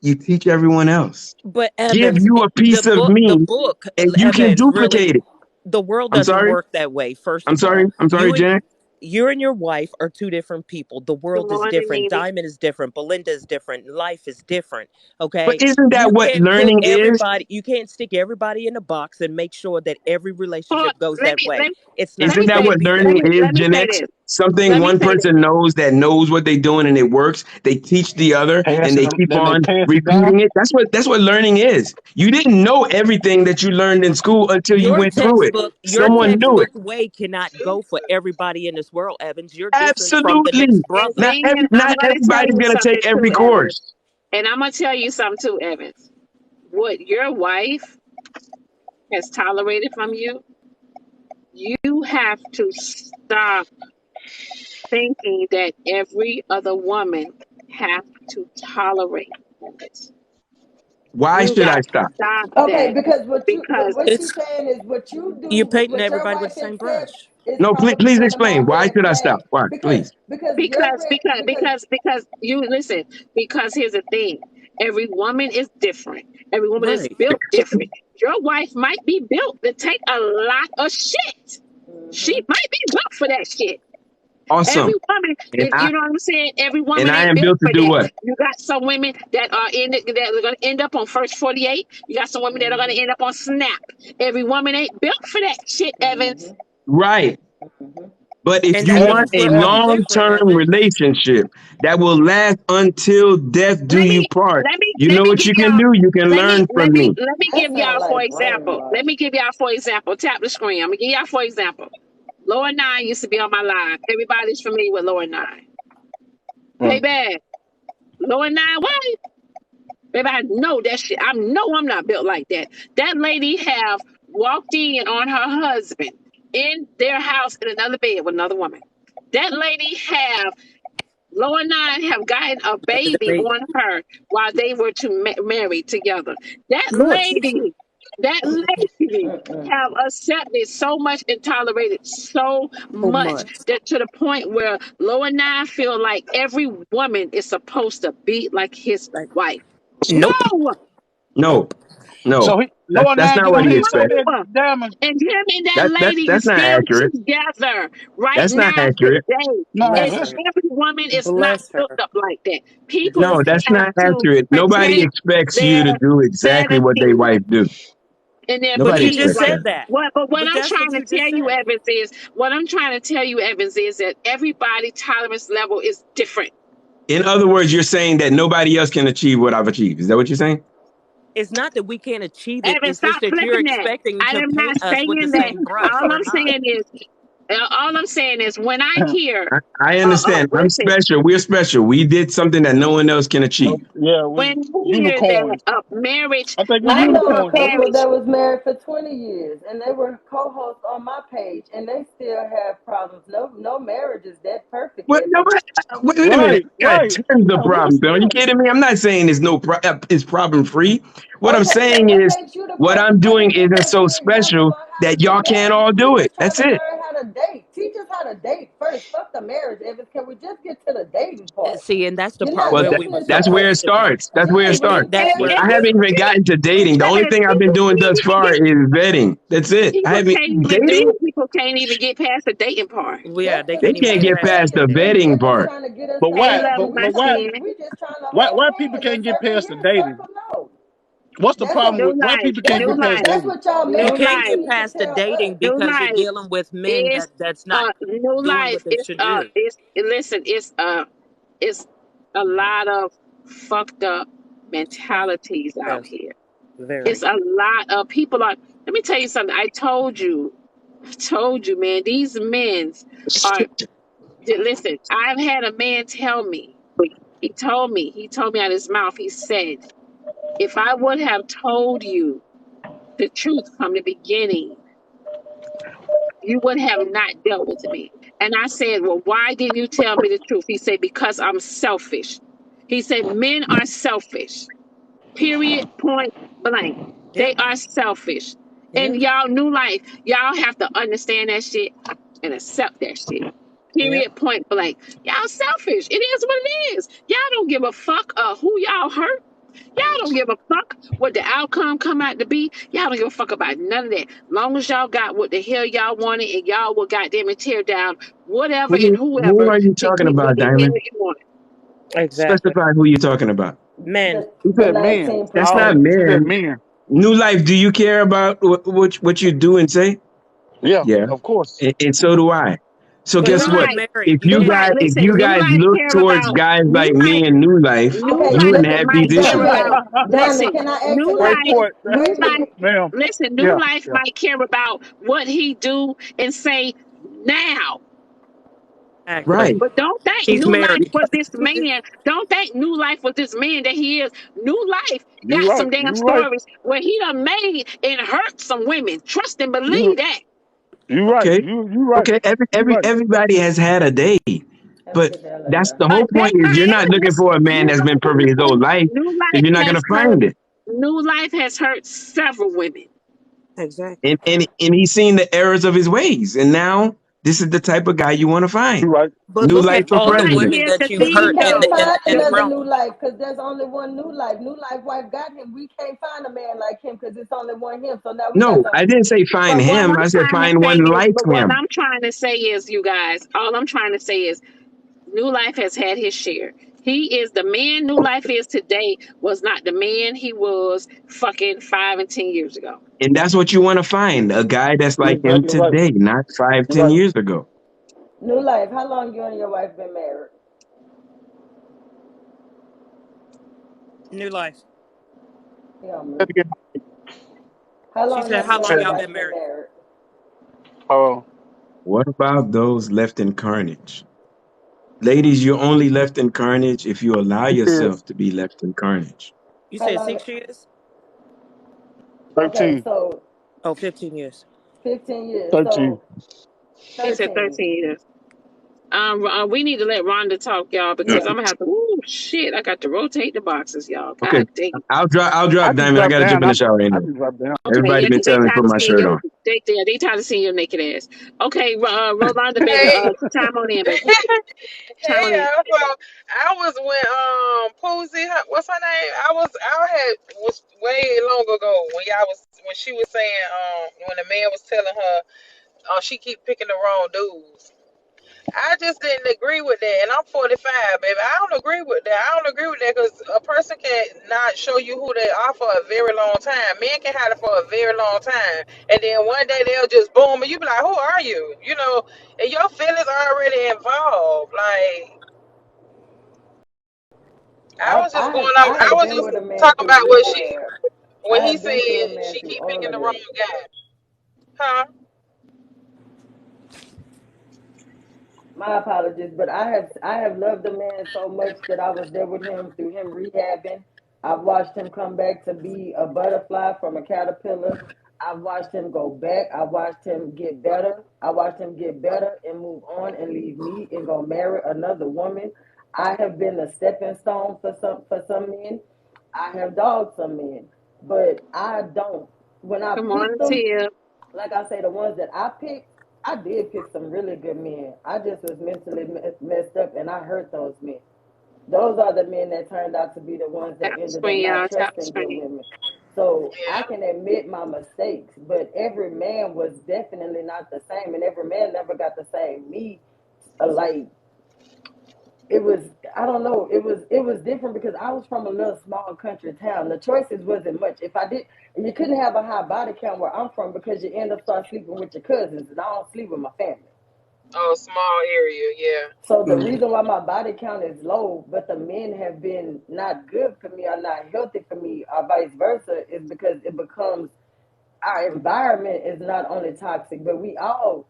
you teach everyone else. But Give Evans, you a piece of the me book, and you can Evans, really, duplicate it. The world I'm doesn't sorry. work that way. First I'm of all, sorry. I'm sorry, Jen. you and your wife are two different people. The Good world is morning, different. Nina. Diamond is different. Belinda is different. Life is different. But Okay, isn't that you what can't put learning is? everybody. You can't stick everybody in a box and make sure that every Hold, relationship goes let that me way. let, It's let not me Isn't that say going to what be that learning way. is, let me Gen say X? this. Something Let me one say this. person knows that knows what they're doing and it works. They teach the other Pass and it. they keep Then they on pass it down. repeating it. That's what learning is. You didn't know everything that you learned in school until you Your went through it. Someone knew it. textbook way cannot go for everybody in this world, Evans. You're different from the next Absolutely. And brother. then I'm Not gonna tell everybody's you gonna something take every too, Evans. course. And I'm gonna tell you something too, Evans. What your wife has tolerated from you, you have to stop thinking that every other woman have to tolerate it. Why You should I got to stop? stop Okay, that because because what she's It's saying is what you you're do, painting what your everybody with wife the has same said brush. is No, please, probably please gonna explain. mark a Why red should I flag stop? Why? because Please. your red because because you listen, because here's the thing. Every woman is different. Every woman is Right. built different. Your wife might be built to take a lot of shit. She Mhm. might be built for that shit. Every Awesome. woman And is, you know what I'm saying? Every and woman I ain't am built built to for do that. what? You got some women that are that are gonna end up on First 48. You got some women that are gonna Mhm. end up on Snap. Every woman ain't built for that shit, Evans. Mhm. Right. Mhm. But if And you that's want Evans, just a where we're Evans. different, long-term Evans. relationship that will last until death do Let you me part, let me you let know me what give you can y'all do? You can learn from me. let me That give sound y'all for like example. Let brainwash. me give y'all for example. Tap the screen. I'm gonna give y'all for example. Lower Nine used to be on my live. Everybody's familiar with Lower Nine. Right. Baby, Lower Nine, what? Baby, I know that shit. I know I'm not built like that. That lady have walked in on her husband in their house in another bed with another woman. That lady have Lower Nine have gotten a Under the baby bait. on her while they were married together. That Lord Jesus. lady, that lady Mm-mm. have accepted so much and tolerated so So much much. that to the point where Lower Nine feel like every woman is supposed to be like his Like, wife. nope. No, No, Nope. no. So Lower That's Nine not get what on he here and say expects. that, no. Diamond. And him and that lady That's is not still accurate. together right That's not now accurate. today. No, Bless It's that's her. every woman is not Bless built her. up like that. People No, Bless her. that's have not to accurate. Nobody protect expects you their to do exactly what their sanity wife do. and their But Nobody you peace. just expects Like that. said that. what But I'm that's trying what to you just tell you, said. Evans, is what I'm trying to tell you, Evans, is that everybody tolerance level is different. In other words, you're saying that nobody else can achieve what I've achieved. Is that what you're saying? It's not that we can't achieve it. Evans, It's just stop that you're flipping that. expecting I to am not paint us with the saying that. same brush. All We're I'm not. saying is when I hear I understand. I'm listen, special. We're special. We did something that no one else can achieve. yeah, when we I hear that unicorns. marriage, I think we I high know a school unicorns, don't we? couple marriage, that was married for 20 years and they were co-hosts on my page and they still have problems. No marriage is that perfect, What? Evan. Nobody. Wait a minute. Right, I got right. tons Yeah, of we problems. Are you understand. kidding me? I'm not saying there's no it's problem free. What I'm Okay, so saying what is makes you the what I'm perfect doing woman? Give isn't us so an example special on how to that get y'all can't married. all We do it. just trying That's to it. learn how to date. Teach us how to date first. Fuck the marriage, Evan. Can we just get to the dating part? See, and that's the You're part not Well, where we were listening to that's where us. it supposed to be. starts. That's where it Yeah, starts. That's where I haven't even gotten to dating. The only thing I've been doing thus far is vetting. That's it. I people haven't can't even dating. people can't even get past the dating part. yeah, they They can't That's even can't get get past past that. the vetting Evan's part. trying to get us But They past why? that love because my we Why? think skin. we just trying to hold Why people hands and can't get suck and past the hear dating? circle no. What's the That's problem a New with why life, people can't new get past life, that's dating? what y'all You new men can't people life, get need to past the tell us. dating new because you're life dealing with men is that's not new doing life what they should do. is listen, it's a lot of fucked up mentalities out Yes, here. It's very. a lot of people are let me tell you something. I told you, man, these men are listen, I've had a man tell me, he told me out of his mouth, he said, if I would have told you the truth from the beginning, you would have not dealt with me. And I said, well, why didn't you tell me the truth? He said, because I'm selfish. He said, men are selfish. Period, point blank. Yeah, They are selfish. yeah, And y'all, new life, y'all have to understand that shit and accept that shit. yeah. Period, point blank. Y'all selfish. It is what it is. Y'all don't give a fuck who y'all hurt. Y'all don't give a fuck what the outcome come out to be. Y'all don't give a fuck about none of that. Long as y'all got what the hell y'all wanted and y'all will goddamn it tear down whatever and Who whoever are you to talking get what about, the hell Diamond? you wanted. Exactly. Specify who you're talking about. Men. He The said men. That's All not 19%. he said men. men. New Life, do you care about what you do and say? Yeah, Yeah, of course. and so do I. So But New guess y'all what? are life, married. If You new you can't life. guys, have if Listen, you new guys life look care towards about guys new like life. me and New Life, New Okay, you life wouldn't have these might care issues. Diamond, about. Diamond, Listen, can I ask new a Wait life, for question? it, new Wait a life. minute. ma'am. Listen, new Yeah, life yeah. might care about what he do and say now. exactly. Right. But don't think She's New Life married. was this man. Don't think New Life was this man that he is. New Life You got right. some damn You right. stories where he done made and hurt some women. Trust and You believe that. you right. Okay. You right. Okay. You right. Everybody has had a day, Have a but good day, that's Layla. the whole point. Is you're not looking Listen, for a man that's been perfect his whole life, New if you're Life not gonna has hurt. find it. New Life has hurt several women. Exactly. And he's seen the errors of his ways, and now this is the type of guy you want to You find. right. But New look Life at for But all the president. women here's that the you've But we thing, hurt can't though. find and The, another grown. new life because there's only one new life. New life wife got him. We can't find a man like him because it's only one him. So now we got No, to. I didn't say find but what him. I'm I said trying to find say one is, like but what him. I'm trying to say is, you guys, all I'm trying to say is New Life has had his share. He is the man New Life is today was not the man he was fucking 5 and 10 years ago. And that's what you want to find, a guy that's You're like him exactly right. today, not five, You're 10 right. years ago. New life. How long you and your wife been married? New life. Yeah, Let's man. get How She long said, have how you and long your y'all said. been wife been married? married? What about those left in carnage? Ladies, you're only left in carnage if you allow He said yourself to be left in carnage. You How said long? 6 years? Okay, 13. so Oh, 15 years. 15 years. 13. So He said 13. 13 years. We need to let Rhonda talk, y'all, because I'm gonna have to. Ooh, shit! I got to rotate the boxes, y'all. Okay, God damn. I'll I drop just Diamond. I dropped gotta jump down. in the shower I anyway. just dropped down. Okay, Everybody yeah, been because they telling me to put tired of my seeing shirt your on. they tired of seeing your naked ass. Okay, Rolanda, baby, Hey, chime on in, baby. Chime on hey, in. well, I was when Posey, what's her name? Was way long ago when she was saying when the man was telling her she keep picking the wrong dudes. I just didn't agree with that, and I'm 45, baby. I don't agree with that. I don't agree with that because a person can not show you who they are for a very long time. Men can hide it for a very long time, and then one day they'll just boom, and you be like, "Who are you?" You know, and your feelings are already involved. Like I was just going on. I I have was been just with a man talking through about what rehab. when I he have been through a said man she through keep all picking of the that. wrong guy, huh? My apologies, but I have loved the man so much that I was there with him through him rehabbing. I've watched him come back to be a butterfly from a caterpillar. I've watched him go back. I watched him get better. I watched him get better and move on and leave me and go marry another woman. I have been a stepping stone for some men. I have dogged some men, but I don't. When I Good pick morning, them, Tia. like I say, the ones that I picked, I did pick some really good men. I just was mentally messed up and I hurt those men. Those are the men that turned out to be the ones that Tap the ended up screen, not y'all. Tap the trusting good screen. women. So I Yeah. can admit my mistakes, but every man was definitely not the same, and every man never got the same me. Like it was, I don't know, it was different because I was from a little small country town. The choices wasn't much. If I did, you couldn't have a high body count where I'm from because you end up start sleeping with your cousins, and I don't sleep with my family. Oh, small area. Yeah. So the reason why my body count is low, but the men have been not good for me or not healthy for me, or vice versa, is because it becomes our environment is not only toxic, but we all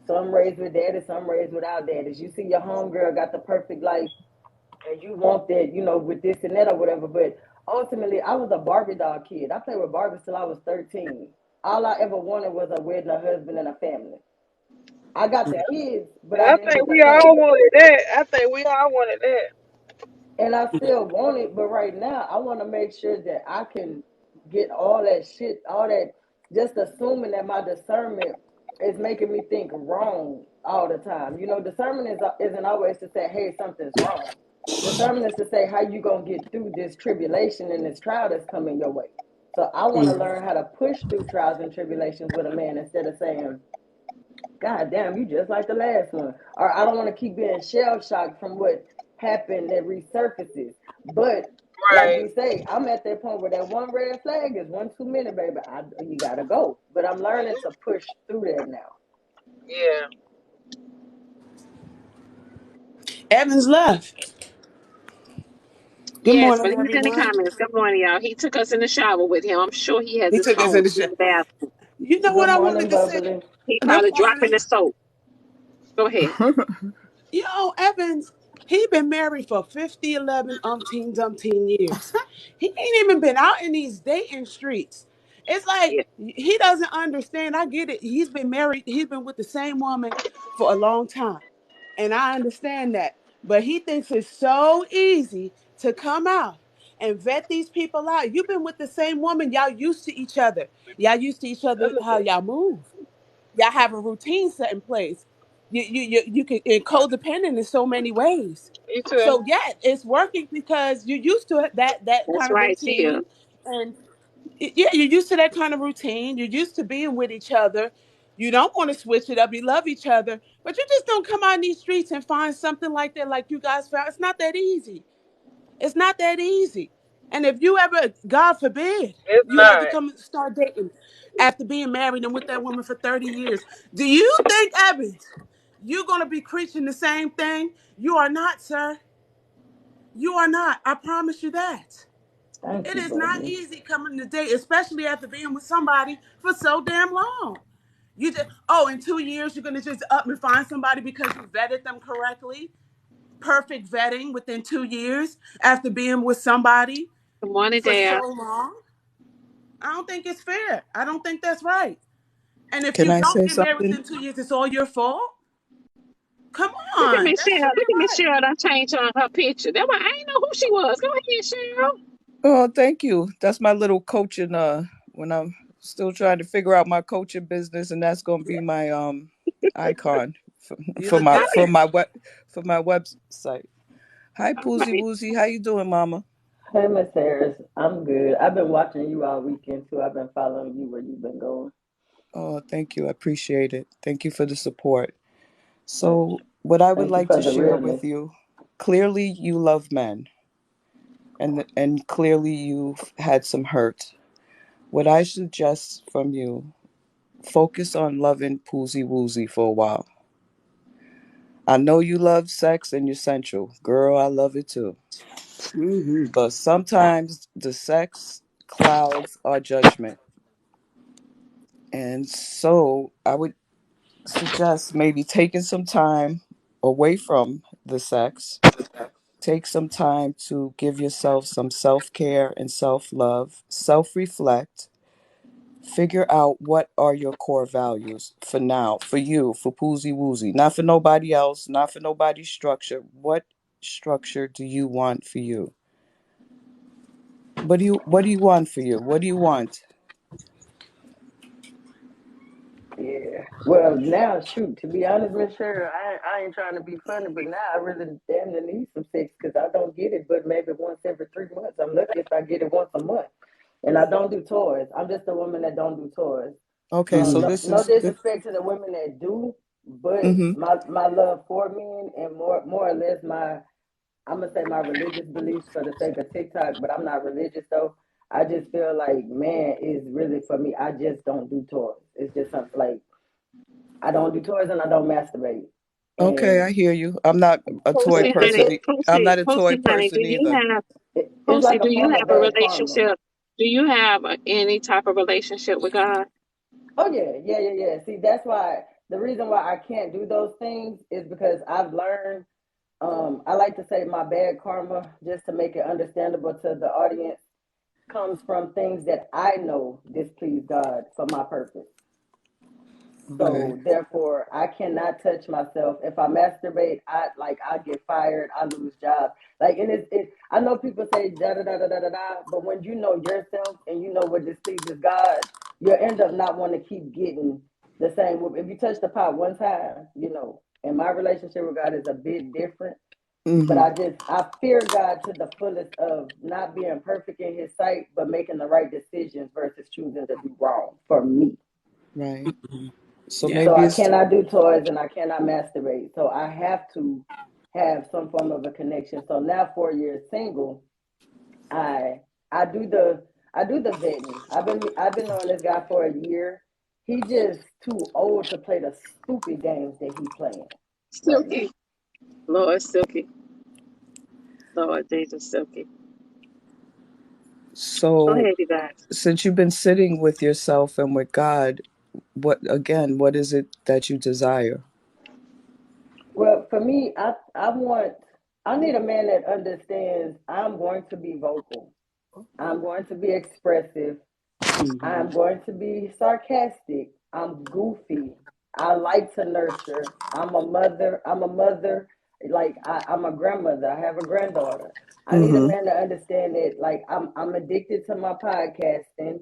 some raised with daddy, some raised without daddies. You see your homegirl got the perfect life and you want that, with this and that or whatever. But ultimately I was a Barbie doll kid. I played with Barbies till I was 13. All I ever wanted was a wedding, a husband, and a family. I got the kids, but I I didn't think get the we all family. wanted that. I think we all wanted that. And I still want it, but right now I want to make sure that I can get all that shit, all that, just assuming that my discernment is making me think wrong all the time. Discernment isn't always to say, hey, something's wrong. Discernment is to say how you gonna get through this tribulation and this trial that's coming your way. So I want to learn how to push through trials and tribulations with a man instead of saying, God damn, you just like the last one. Or I don't want to keep being shell shocked from what happened that resurfaces. But like Right. we say, I'm at that point where that one red flag is one too many, baby. You gotta go. But I'm learning to push through that now. Yeah. Evans left. Good Yes, but morning, he's in the everyone. comments. Good morning, y'all. He took us in the shower with him. I'm sure he has He his took us phone in the in show. the bathroom. You know what Good I wanted morning, to say? Bubbly. He And I probably wanted dropping to the soap. Go ahead. Yo, Evans, he been married for 50, 11, umpteen years. He ain't even been out in these dating streets. It's like Yeah. he doesn't understand. I get it. He's been married. He's been with the same woman for a long time. And I understand that. But he thinks it's so easy to come out and vet these people out. You've been with the same woman. Y'all used to each other. Y'all used to each other how y'all move. Y'all have a routine set in place. You can and codependent in so many ways. Me too. So yeah, it's working because you're used to it, that That's kind of right, Tia. routine, and yeah, you're used to that kind of routine. You're used to being with each other. You don't want to switch it up. You love each other, but you just don't come out in these streets and find something like that, like you guys found. It's not that easy. It's not that easy. And if you ever, God forbid, It's you ever not. come and start dating after being married and with that woman for 30 years, do you think, Evans, you're going to be preaching the same thing? You are not, sir. You are not. I promise you that. Thank It you, is not Bubbly. easy coming to date, especially after being with somebody for so damn long. You just, oh, in 2 years, you're going to just up and find somebody because you vetted them correctly. Perfect vetting within 2 years after being with somebody Good morning, for so Dad. long. I don't think it's fair. I don't think that's right. And if Can you I don't say get married something? within 2 years, it's all your fault. Come Look at on, Miss that Cheryl. shouldn't be Look at Miss right. Cheryl. Done changed on her picture. That why I ain't know who she was. Go ahead, Cheryl. Oh, thank you. That's my little coaching when I'm still trying to figure out my coaching business, and that's gonna be my icon You for look my good. for my website. Hi All Poozy right. Woozy, how you doing, mama? Hey, Miss Harris. I'm good. I've been watching you all weekend too. I've been following you where you've been going. Oh, thank you. I appreciate it. Thank you for the support. Thank So what I would thank you like for to the share realness. with you, clearly you love men and clearly you've had some hurt. What I suggest from you, focus on loving Poozy Woozy for a while. I know you love sex and you're sensual. Girl, I love it too. Mm-hmm. But sometimes the sex clouds our judgment. And so I would suggest maybe taking some time away from the sex. Take some time to give yourself some self care and self love, self reflect. Figure out what are your core values for now, for you, for Poozy Woozy, not for nobody else, not for nobody's structure. What structure do you want for you? What do you want for you? What do you want? Yeah. Well, now, shoot, to be honest, Miss Cheryl, I ain't trying to be funny, but now I really damn near need some sex because I don't get it, but maybe once every 3 months. I'm lucky if I get it once a month. And I don't do toys. I'm just a woman that don't do toys. Okay, so No, this no is this. disrespect to the women that do, but Mm-hmm. my love for men and more or less I'm gonna say my religious beliefs for the sake of TikTok, but I'm not religious though. I just feel like man is really for me. I just don't do toys. It's just something like I don't do toys and I don't masturbate. Okay, And I hear you. I'm not a toy Posty, it's honey. a person. I'm not a toy Posty, honey. Do person you either. have it's Posty? like Do a you form of have a bad karma. relationship? Do you have any type of relationship with God? Oh yeah. See, that's why the reason why I can't do those things is because I've learned. I like to say my bad karma just to make it understandable to the audience comes from things that I know displease God for my purpose. Okay. So therefore, I cannot touch myself. If I masturbate, I get fired. I lose jobs. Like, and it. I know people say da da da da da da da, but when you know yourself and you know what displeases God, you'll end up not wanting to keep getting the same. If you touch the pot one time, And my relationship with God is a bit different. But Mm-hmm. I fear God to the fullest of not being perfect in his sight, but making the right decisions versus choosing to do wrong for me. Right. So Yeah. So maybe I it's cannot do toys and I cannot masturbate. So I have to have some form of a connection. So now 4 years single, I I do the vetting. I've been knowing this guy for a year. He just too old to play the stupid games that he playing right now. Silky. Lord Silky. Lord Jesus Silky. Go so ahead, you guys. since you've been sitting with yourself and with God, what is it that you desire? Well, for me, I need a man that understands I'm going to be vocal. I'm going to be expressive. Mm-hmm. I'm going to be sarcastic. I'm goofy. I like to nurture. I'm a mother. I'm a grandmother. I have a granddaughter. I need a Mm-hmm. man to understand that, like, I'm addicted to my podcasting.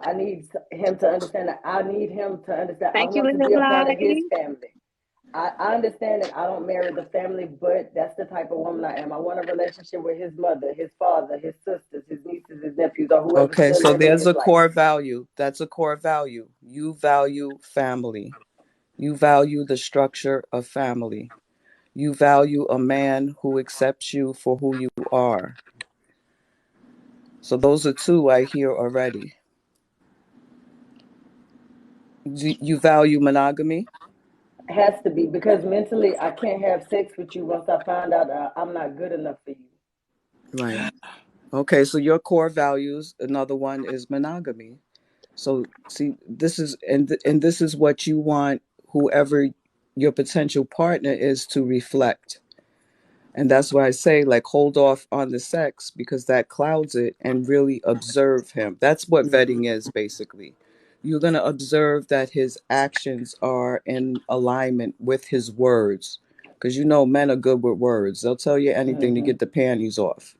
I need him to understand that I need him to understand I Thank you, want to little be a part of his lady. family. I understand that I don't marry the family, but that's the type of woman I am. I want a relationship with his mother, his father, his sisters, his nieces, his nephews, or whoever's Okay, still so living in there's his a life. core value. That's a core value. You value family. You value the structure of family. You value a man who accepts you for who you are. So those are two I hear already. You value monogamy? Has to be because mentally I can't have sex with you once I find out I'm not good enough for you. Right. Okay, so your core values, another one is monogamy. So see, and this is what you want whoever your potential partner is to reflect. And that's why I say, like, hold off on the sex because that clouds it and really observe him. That's what vetting is basically. You're going to observe that his actions are in alignment with his words. Because men are good with words. They'll tell you anything to Hmm. get the panties off.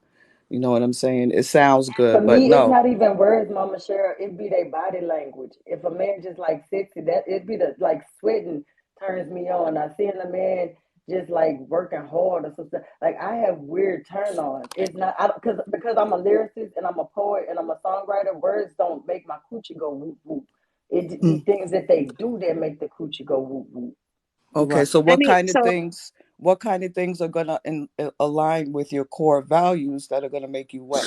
You know what I'm saying? It sounds For good, but me, it's no. not even words, Mama Cheryl. It be their body language. If a man just like sexy, that it be the like sweating turns me on. I seeing a man just like working hard or something. Like I have weird turn ons. It's not because I'm a lyricist and I'm a poet and I'm a songwriter. Words don't make my coochie go whoop whoop. It be Mm. things that they do that make the coochie go whoop whoop. Okay, Right. so Let me. So what kind of things are going to align with your core values that are going to make you wet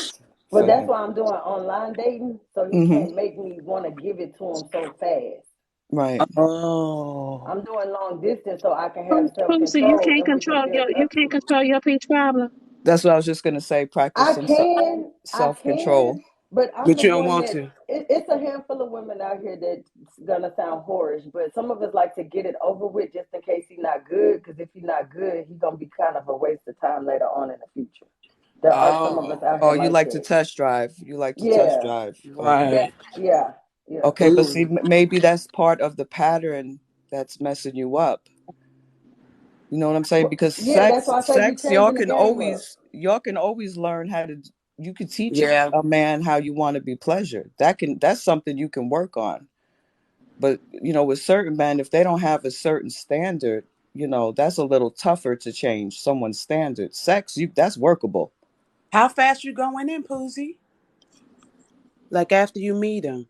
But for that's him? why I'm doing online dating, so he Mm-hmm. can't make me want to give it to him so fast. Right. Oh. I'm doing long distance so I can have self Posey, you control can't and we can control build you up can't to it. control your peach problem. That's what I was just going to say. Practice some I self control. can, but I'm But the you don't one want that to. it's a handful of women out here that's gonna sound whorish, but some of us like to get it over with just in case he's not good. Because if he's not good, he's gonna be kind of a waste of time later on in the future. There are some of us Oh. out Oh, here you like like to that. test drive. You like to test Yeah, drive. Okay. that Right. yeah, yeah. Okay, but see, Ooh. maybe that's part of the pattern that's messing you up. You know what I'm saying? Well, Because yeah, that's why I say we changing the game up. y'all can always learn how to. You can teach Yeah. a man how you want to be pleasured. That's something you can work on. But with certain men, if they don't have a certain standard, that's a little tougher to change someone's standard. Sex, that's workable. How fast you going in, Poozy? Like after you meet him?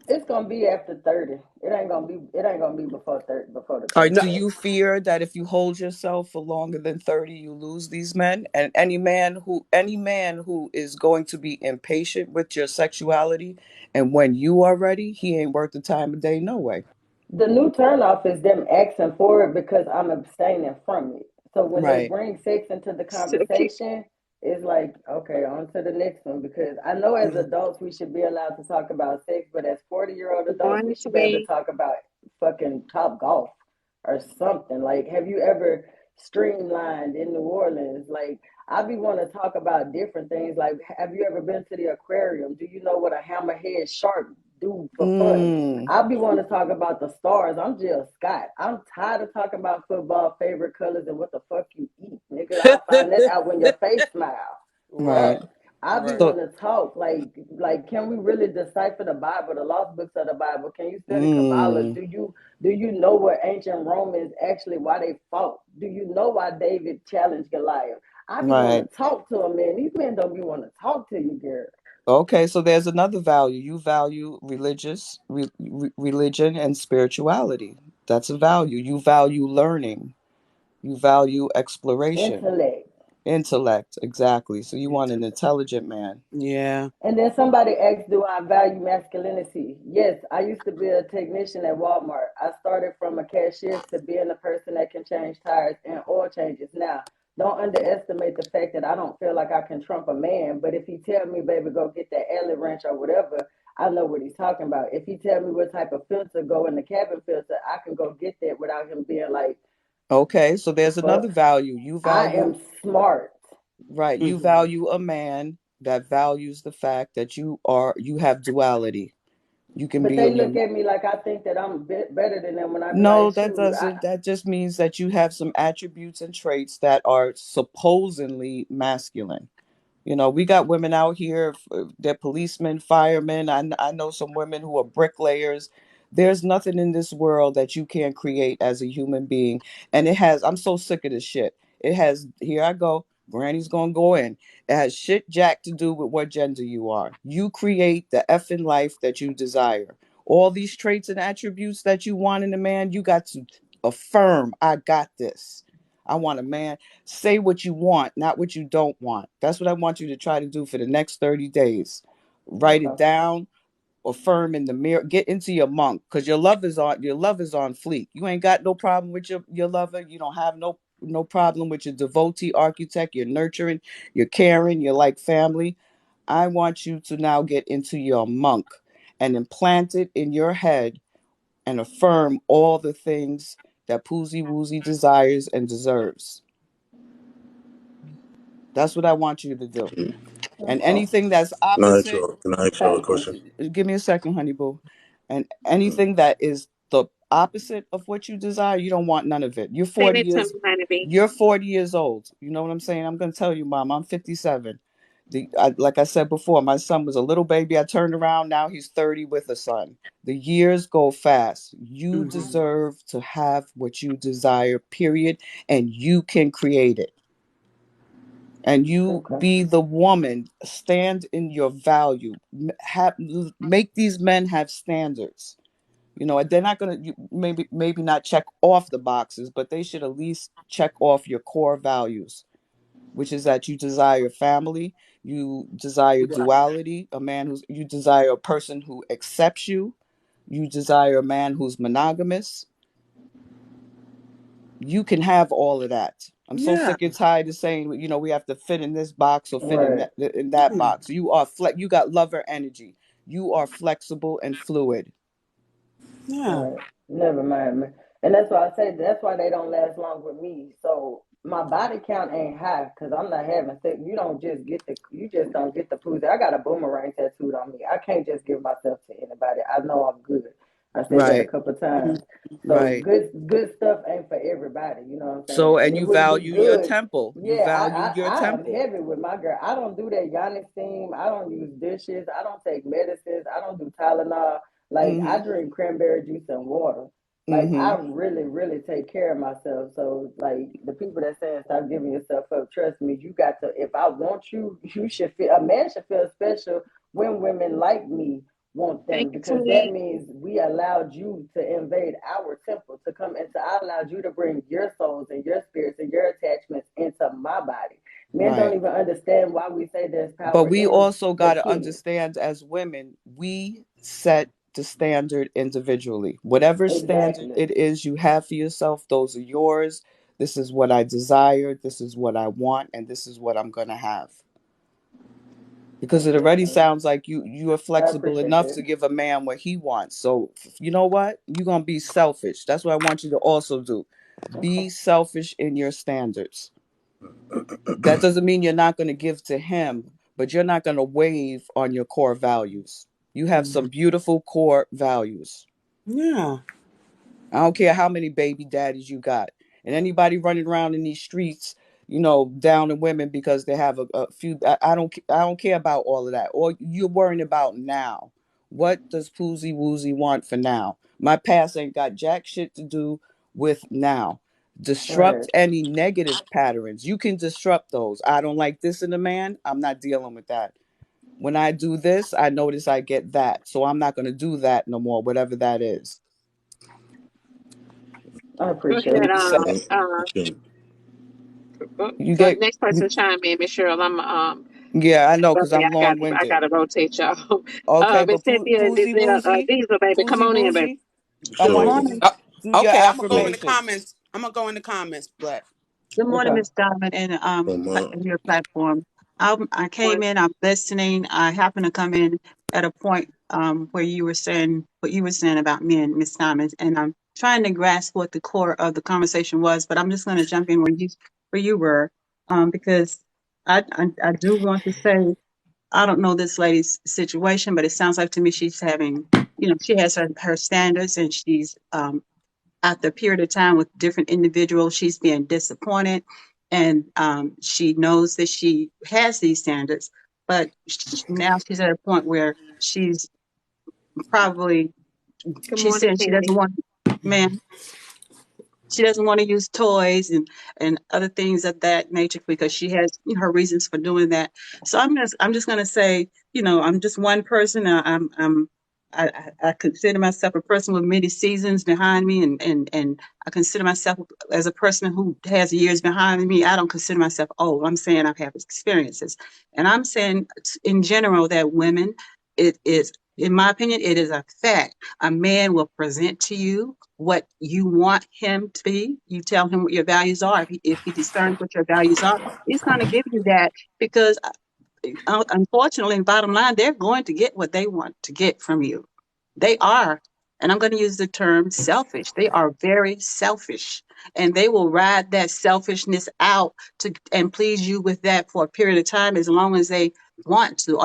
It's gonna be after 30. It ain't gonna be. It ain't gonna be before 30. Before the Or 30 No. do mark. you fear that if you hold yourself for longer than 30, you lose these men? And any man who is going to be impatient with your sexuality, and when you are ready, he ain't worth the time of day, no way. The new turnoff is them asking for it because I'm abstaining from it. So when they Right. bring sex into the Silky. conversation, it's like, okay, on to the next one. Because I know as Mm. adults we should be allowed to talk about sex, but as 40-year-old Good adults, we morning, should be able to sweet. talk about fucking Top Golf or something. Like, have you ever streamlined in New Orleans? Like, I be want to talk about different things. Like, have you ever been to the aquarium? Do you know what a hammerhead shark do for fun? Mm. I'll be wanting to talk about the stars. I'm Jill Scott. I'm tired of talking about football, favorite colors, and what the fuck you eat, nigga. I'll find that out when your face smile. Right. Right. I be Right. So, want to talk like can we really decipher the Bible, the lost books of the Bible? Can you study Kabbalah? mm, Do you know what ancient Romans actually why they fought? Do you know why David challenged Goliath? I be want to right. talk to a man. These men don't be want to talk to you, girl. Okay, so there's another value. You value religion and spirituality. That's a value. You value learning. You value exploration, Intellect. intellect. Exactly. So you want an intelligent man. Yeah. And then somebody asked, do I value masculinity? Yes, I used to be a technician at Walmart. I started from a cashier to being a person that can change tires and oil changes. Now, don't underestimate the fact that I don't feel like I can trump a man, but if he tell me, baby, go get that alley wrench or whatever, I know what he's talking about. If he tell me what type of filter go in the cabin filter, I can go get that without him being like, Okay, so the there's another fuck? value. You I value, am smart. right, you Hmm. value a man that values the fact that you have duality. You can But be they in your look at me like I think that I'm better than them when I be No, like, that shoot, doesn't. That just means that you have some attributes and traits that are supposedly masculine. You know, we got women out here, they're policemen, firemen. I know some women who are bricklayers. There's nothing in this world that you can't create as a human being. And I'm so sick of this shit. It has, here I go, Granny's gonna go in. It has shit jack to do with what gender you are. You create the effing life that you desire. All these traits and attributes that you want in a man, you got to affirm, I got this. I want a man. Say what you want, not what you don't want. That's what I want you to try to do for the next 30 days. Write it okay, down, affirm in the mirror, get into your monk, because your love is on fleek. You ain't got no problem with your lover. You don't have no problem with your devotee architect. You're nurturing, you're caring, you're like family. I want you to now get into your monk and implant it in your head and affirm all the things that Poozy Woozy desires and deserves. That's what I want you to do. And okay. anything that's Can I ask opposite, you, can I ask you a Thank you. question? give me a second, honey boo. And Mm. anything that is the opposite of what you desire, you don't want none of it. Say that to me, honeybee. You're 40 years old. You know what I'm saying? I'm gonna tell you, mom, I'm 57. Like I said before, my son was a little baby. I turned around, now he's 30 with a son. The years go fast. You Hmm. deserve to have what you desire, period, and you can create it. And you Okay. be the woman, stand in your value, make these men have standards. They're not going to, maybe not check off the boxes, but they should at least check off your core values, which is that you desire family, you desire Right. duality, you desire a person who accepts you, you desire a man who's monogamous. You can have all of that. I'm so Yeah. sick and tired of saying, we have to fit in this box or fit Right. in that Yeah. box. You got lover energy. You are flexible and fluid. Yeah. Right. Never mind, man. And that's why I say that's why they don't last long with me. So my body count ain't high because I'm not having sex. You just don't get the pussy. I got a boomerang tattooed on me. I can't just give myself to anybody. I know I'm good. I said that a Right, couple of Mhm. times. So right. good stuff ain't for everybody. You know what I'm So, saying? And and it you wouldn't be value your good. temple. You Yeah, value your I am temple. heavy with my girl. I don't do that Yanni steam. I don't use dishes. I don't take medicines. I don't do Tylenol. Like I Mm-hmm. drink cranberry juice and water. Like Mm-hmm. I really, really take care of myself. So like the people that saying stop giving yourself up, trust me, you got to. If I want you, you should feel. A man should feel special when women like me want Thank them you, because that sweetie. means we allowed you to invade our temple to come into. I allowed you to bring your souls and your spirits and your attachments into my body. Men don't Right. even understand why we say there's But power we in also the got to kid. understand, as women, we set the standard individually. Whatever standard Exactly. it is you have for yourself, those are yours. This is what I desire. This is what I want. And this is what I'm going to have. Because Most it already definitely. sounds like you are I flexible appreciate enough that. to give a man what he wants. So, you know what? You're going to be selfish. That's what I want you to also do. Okay. Be selfish in your standards. That doesn't mean you're not going to give to him, but you're not going to wave on your core values. You have Mm-hmm. some beautiful core values. Yeah. I don't care how many baby daddies you got. And anybody running around in these streets, downing women because they have a few. I don't care about all of that. Or you're worrying about now. What does Poozy Woozy want for now? My past ain't got jack shit to do with now. Right. Disrupt any negative patterns. You can disrupt those. I don't like this in a man. I'm not dealing with that. When I do this, I notice I get that. So I'm not going to do that no more, whatever that is. I Go appreciate ahead. it. Okay. You Go get, next person chime in, Miss Cheryl. I'm yeah, I know because okay, I'm long I winded. gotta rotate y'all. Okay, Miss but Cynthia, Poozy Woozy, Diesel, baby, come Poozy on in, baby. Woozy, I So Good want you to morning. do your Okay, I'm gonna go in the affirmations. comments. I'm gonna go in the comments, but Good morning, Okay. Miss Diamond, and um, your platform. I came in. I'm listening. I happened to come in at a point where you were saying what you were saying about men, Miss Diamond, and I'm trying to grasp what the core of the conversation was. But I'm just going to jump in where you were, because I do want to say I don't know this lady's situation, but it sounds like to me she's having, she has her standards, and she's after a period of time with different individuals, she's being disappointed, and she knows that she has these standards, but now she's at a point where she's probably Good she's morning, saying she doesn't Candy. want, man, she doesn't want to use toys and other things of that nature because she has her reasons for doing that. So I'm just gonna say, I'm just one person. I consider myself a person with many seasons behind me, and I consider myself as a person who has years behind me. I don't consider myself old. I'm saying I've had experiences, and I'm saying in general that women, it is, in my opinion, it is a fact. A man will present to you what you want him to be. You tell him what your values are. If he discerns what your values are, he's going to give you that because unfortunately, bottom line, they're going to get what they want to get from you. They are, and I'm going to use the term selfish. They are very selfish, and they will ride that selfishness out to and please you with that for a period of time, as long as they want to,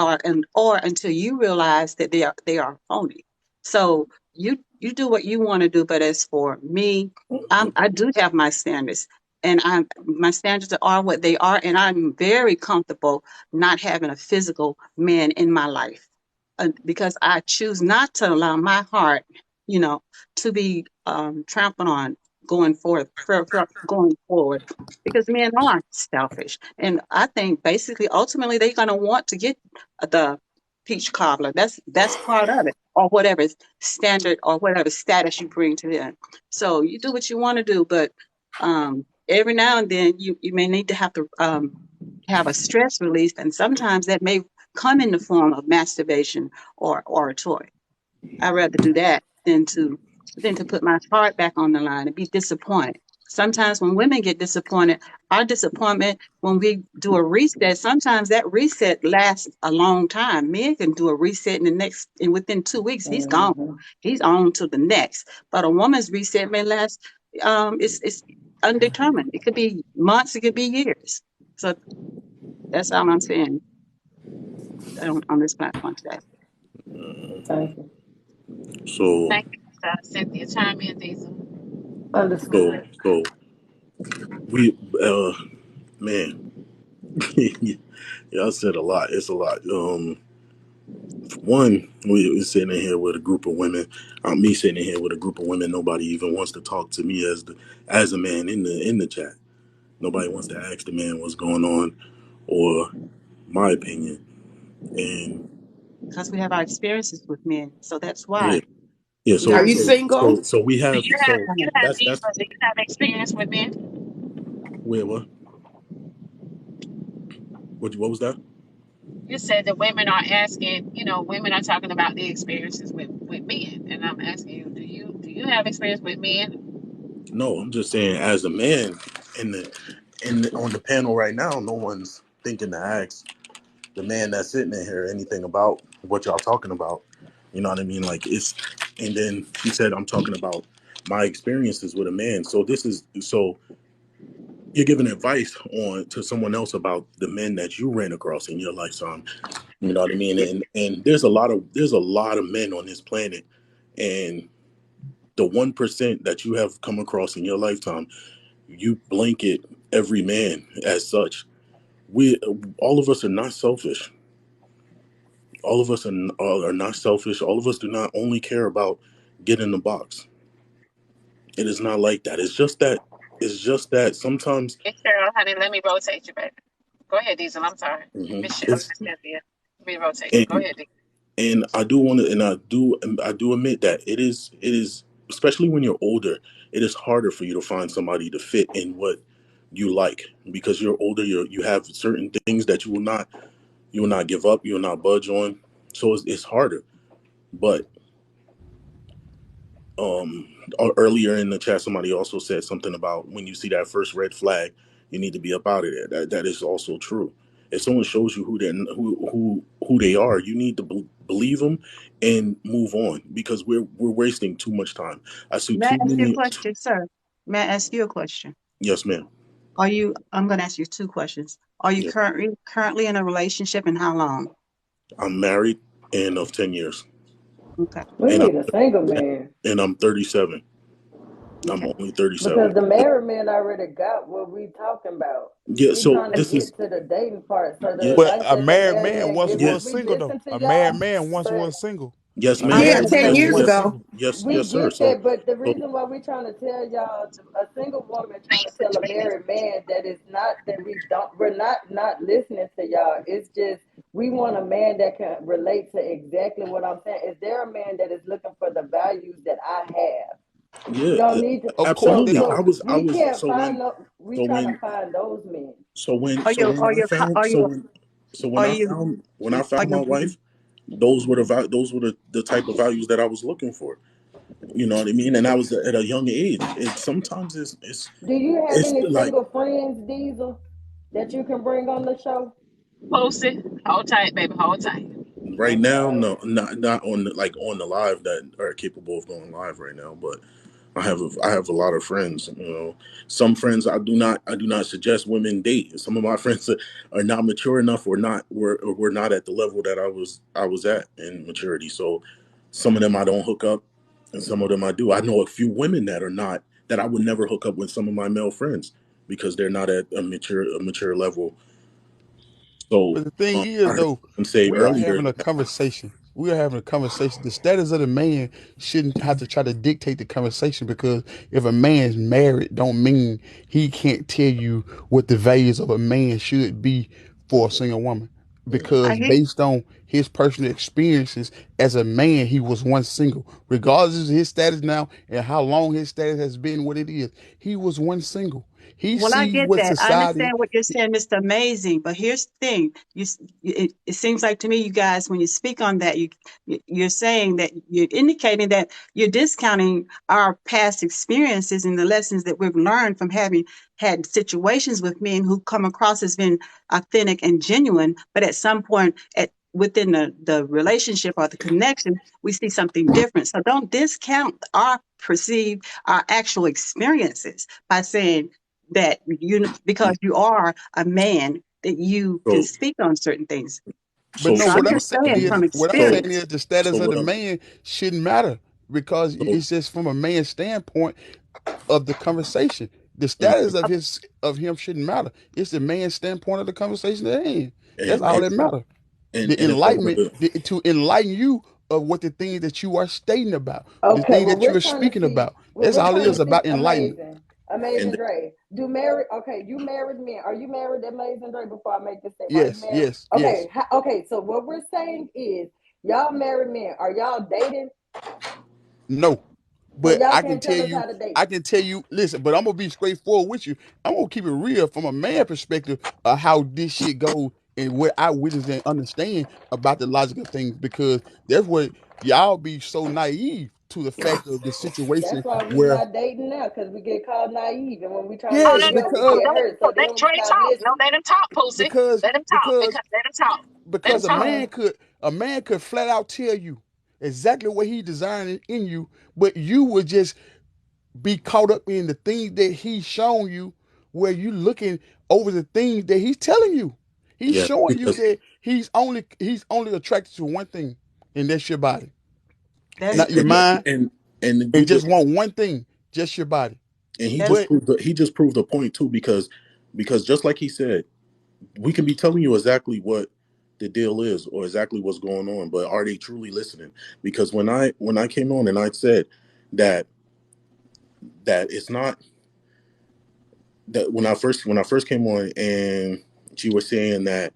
or until you realize that they are phony. So you do what you want to do, but as for me, I do have my standards, and my standards are what they are, and I'm very comfortable not having a physical man in my life, because I choose not to allow my heart, to be trampled on going forward, because men are selfish, and I think basically, ultimately, they're going to want to get the peach cobbler. That's part of it, or whatever standard or whatever status you bring to them. So you do what you want to do, but every now and then you may need to have a stress release, and sometimes that may come in the form of masturbation or a toy. I'd rather do that than to put my heart back on the line and be disappointed. Sometimes when women get disappointed, our disappointment when we do a reset, sometimes that reset lasts a long time. Men can do a reset and within 2 weeks he's gone. Mm-hmm. He's on to the next. But a woman's reset may last. It's undetermined. It could be months. It could be years. So that's all I'm saying on this platform today. Thank you. so, Thank you, Cynthia. Chime in, Diesel. Understood. so we, man, y'all said a lot. It's a lot. One, we sitting in here with a group of women. Me sitting in here with a group of women. Nobody even wants to talk to me as a man in the chat. Nobody wants to ask the man what's going on or my opinion. And Because we have our experiences with men. So that's yeah, why. yeah. are So you so single? so so we Do have you have so that's Diesel? Do you have experience with men? where what was that? You said that women are asking, women are talking about their experiences with men, and I'm asking you, do you have experience with men? No, I'm just saying as a man on the panel right now, no one's thinking to ask the man that's sitting in here anything about what y'all talking about. You know what I mean? Like it's, and then she said I'm talking about my experiences with a man. So you're giving advice on to someone else about the men that you ran across in your lifetime. You know what I mean? And there's a lot of men on this planet, and the 1% that you have come across in your lifetime, you blanket. every man as such. We all of us are not selfish. All of us are not selfish. All of us do not only care about getting the box. It is not like that. It's just that. It's just that sometimes. Miss Cheryl, honey, let me rotate you back. Go ahead, Diesel. I'm sorry. Miss Cheryl, It's Miss Cynthia. Let me rotate you. Go and ahead, Diesel. and I do want to, and I do admit that it is, especially when you're older, it is harder for you to find somebody to fit in what you like because you're older. You have certain things that you will not give up. You will not budge on. So it's harder. But um earlier in the chat, somebody also said something about when you see that first red flag, you need to be up out of there. That is also true. If someone shows you who they are, you need to believe them and move on because we're wasting too much time. I see May I too ask you a many. question, sir? May I ask you a question? Yes, ma'am. I'm going to ask you two questions. Are you Yeah, currently in a relationship and how long? I'm married and of 10 years, Okay. We and need a single man I'm 37. I'm Okay. only 37. because the married man already got what we talking about. Yeah. We So trying to this is get to the dating part. So yeah, the But fact a that the married married man man once get yeah, was we single though. listen to A y'all, married man once but was single. yes, A ma'am. Yeah, married okay, 10 man years was Yes, ago. single. we sir. get that. But the So reason why we trying to tell y'all a single woman trying to tell a married man that is not that we're not listening to y'all. It's just we want a man that can relate to exactly what I'm saying. Is there a man that is looking for the values that I have? yeah, Y'all need to. Of course they absolutely. are. So I we was can't find no. We so trying to when find those men. so when I found Are you, so when are I you, found are my you, wife, those were the type of values that I was looking for. You know what I mean? And I was at a young age. It sometimes Do you have it's any like single friends, Diesel, that you can bring on the show? Post it. Hold tight, baby. Hold tight. right now, Okay. no, not on on the live that are capable of going live right now, but I have a lot of friends. You know, some friends I do not suggest women date. Some of my friends are not mature enough or not were not at the level that I was at in maturity. So some of them I don't hook up, and some of them I do. I know a few women that are not that I would never hook up with some of my male friends because they're not at a mature level. So But the thing I is, heard though, them say we are earlier. having a conversation. We are having a conversation. The status of the man shouldn't have to try to dictate the conversation because if a man's married, don't mean he can't tell you what the values of a man should be for a single woman. I Because hear, based on his personal experiences as a man, he was once single. Regardless of his status now and how long his status has been what it is, he was once single. He well, I sees get what that. I society. understand what you're saying, Mr. Amazing. But here's the thing: it seems like to me, you guys, when you speak on that, you're saying that you're indicating that you're discounting our past experiences and the lessons that we've learned from having had situations with men who come across as being authentic and genuine, but at some point within the relationship or the connection, we see something different. So don't discount our actual experiences by saying that because you are a man that you can So speak on certain things. But so no, So so I'm what I'm just saying saying mhm. is, from what I'm saying so is, experience. the status of what the I'm man shouldn't matter because so it's just from a man's standpoint of the conversation. The mhm. status of him shouldn't matter. It's the man's standpoint of the conversation at hand. That's and all and that matters. The and if I were enlightenment, to to enlighten you of what the things that you are stating about, the Okay, things well that you we're are trying to speaking see about. what That's we're all it trying is to see. about enlightenment. Amazing and Dre. Do married okay, you married men. Are you married, Amazing Dre, before I make this statement? Are you Yes, married? yes, yes. Okay, so what we're saying is y'all married men, are y'all dating? No, So but y'all can't tell us how to I date. can tell you, listen, but I'm gonna be straightforward with you. I'm gonna keep it real from a man perspective of how this shit goes and what I witness and understand about the logic of things because that's what y'all be so naive to the fact of the situation That's why we where not dating now, because we get called naive. And when we trying to Oh, yes, get no, no, help, we no. because get Let, hurt. no, So let then we Dre stop talk. No, listening. let him talk, Pussy. because Let him talk. because Because let him talk. Let him because talk. a man could flat out tell you exactly what he designed in you, but you would just be caught up in the things that he's shown you where you looking over the things that he's telling you. He's yeah, showing you because that he's only attracted to one thing, and that's your body. That's Not your mind, and we and just just want one thing, just your body. and he that's just But proved he just proved a point too because Because just like he said, we can be telling you exactly what the deal is or exactly what's going on, but are they truly listening? Because when I came on and I said that it's not that when I first came on and you were saying that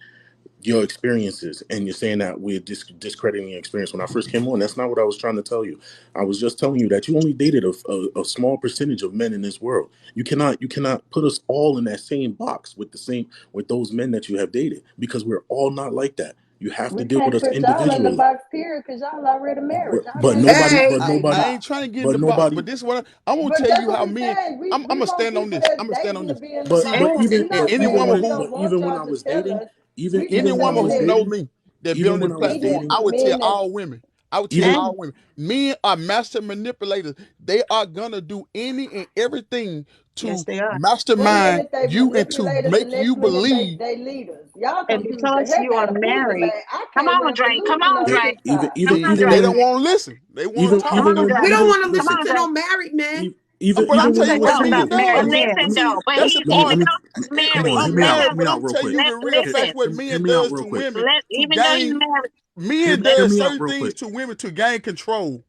your experiences and you're saying that we're discrediting your experience. When I first came on, that's not what I was trying to tell you. I was just telling you that you only dated a small percentage of men in this world. You cannot put us all in that same box with those men that you have dated, because we're all not like that. You have to We deal with can't us put y'all in the individually. box, period, because y'all already married. but, Y'all but can't put us nobody in I, the but I, same I nobody ain't box. trying to get in but the box, nobody but this one I'm gonna But tell that's you what how we're men. saying. I'm We gonna want stand on people this. that's I'm gonna stand on dating to this. be in the but box. but And We even not Any saying woman we who don't want even when y'all I to was tell dating, us. even We any even just when I saying woman was who that know dating, me that be even on this when I was we platform, want dating, I the would tell men that all women. I would tell even and all women, men are master manipulators. They are gonna do any and everything Yes, to they are. one mastermind minute they you and to manipulators, the make you next minute believe. they leaders. Y'all And confuse the because heck you are out of Pookie, man. married, I come can't on, win for Drake. Come losing on, on they, Drake. even TikTok. Come even on, See, even they Drake. don't when want to listen. They want even to Come talk. even on, when We Drake. don't even want to Come listen, listen on, to Drake. no married man. even But I'm even when I telling you was what No, men but dating, but let does. me listen let me though. But let, That's he a let me even part. let me though he's come married, on, hear I'm me listen. out, married, hear me but out I'm real telling quick. you the real facts Listen. what Hear men me out does real to quick. women to Even though you gain. married, Men Hear does me out certain real things quick. to women to gain control,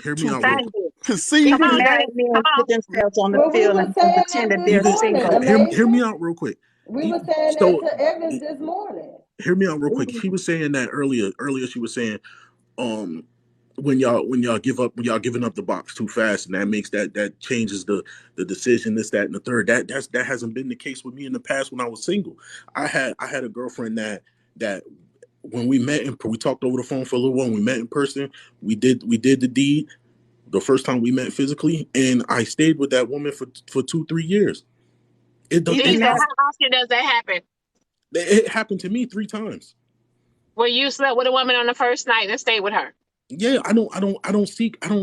Hear me to out real thank quick. you. Come conceive even on, in. Drake. married men Come put on. themselves on the Well, we field were and saying that pretend that this they're Even morning, single. hear me Amasia. out real quick. We E- were saying that So to Evans e- this morning. hear me out real quick. Mhm. She was saying that earlier. Earlier she was saying, um, when y'all give up, when y'all giving up the box too fast, and that changes the decision, this, that, and the third. That hasn't been the case with me in the past when I was single. I had a girlfriend that when we met and we talked over the phone for a little while. When we met in person, we did the deed the first time we met physically, and I stayed with that woman for 2-3 years. It does Even D, it, so married. how often does that happen? it happened to me 3 times. Where you slept with a woman on the first night and stayed with her? Yeah, I don't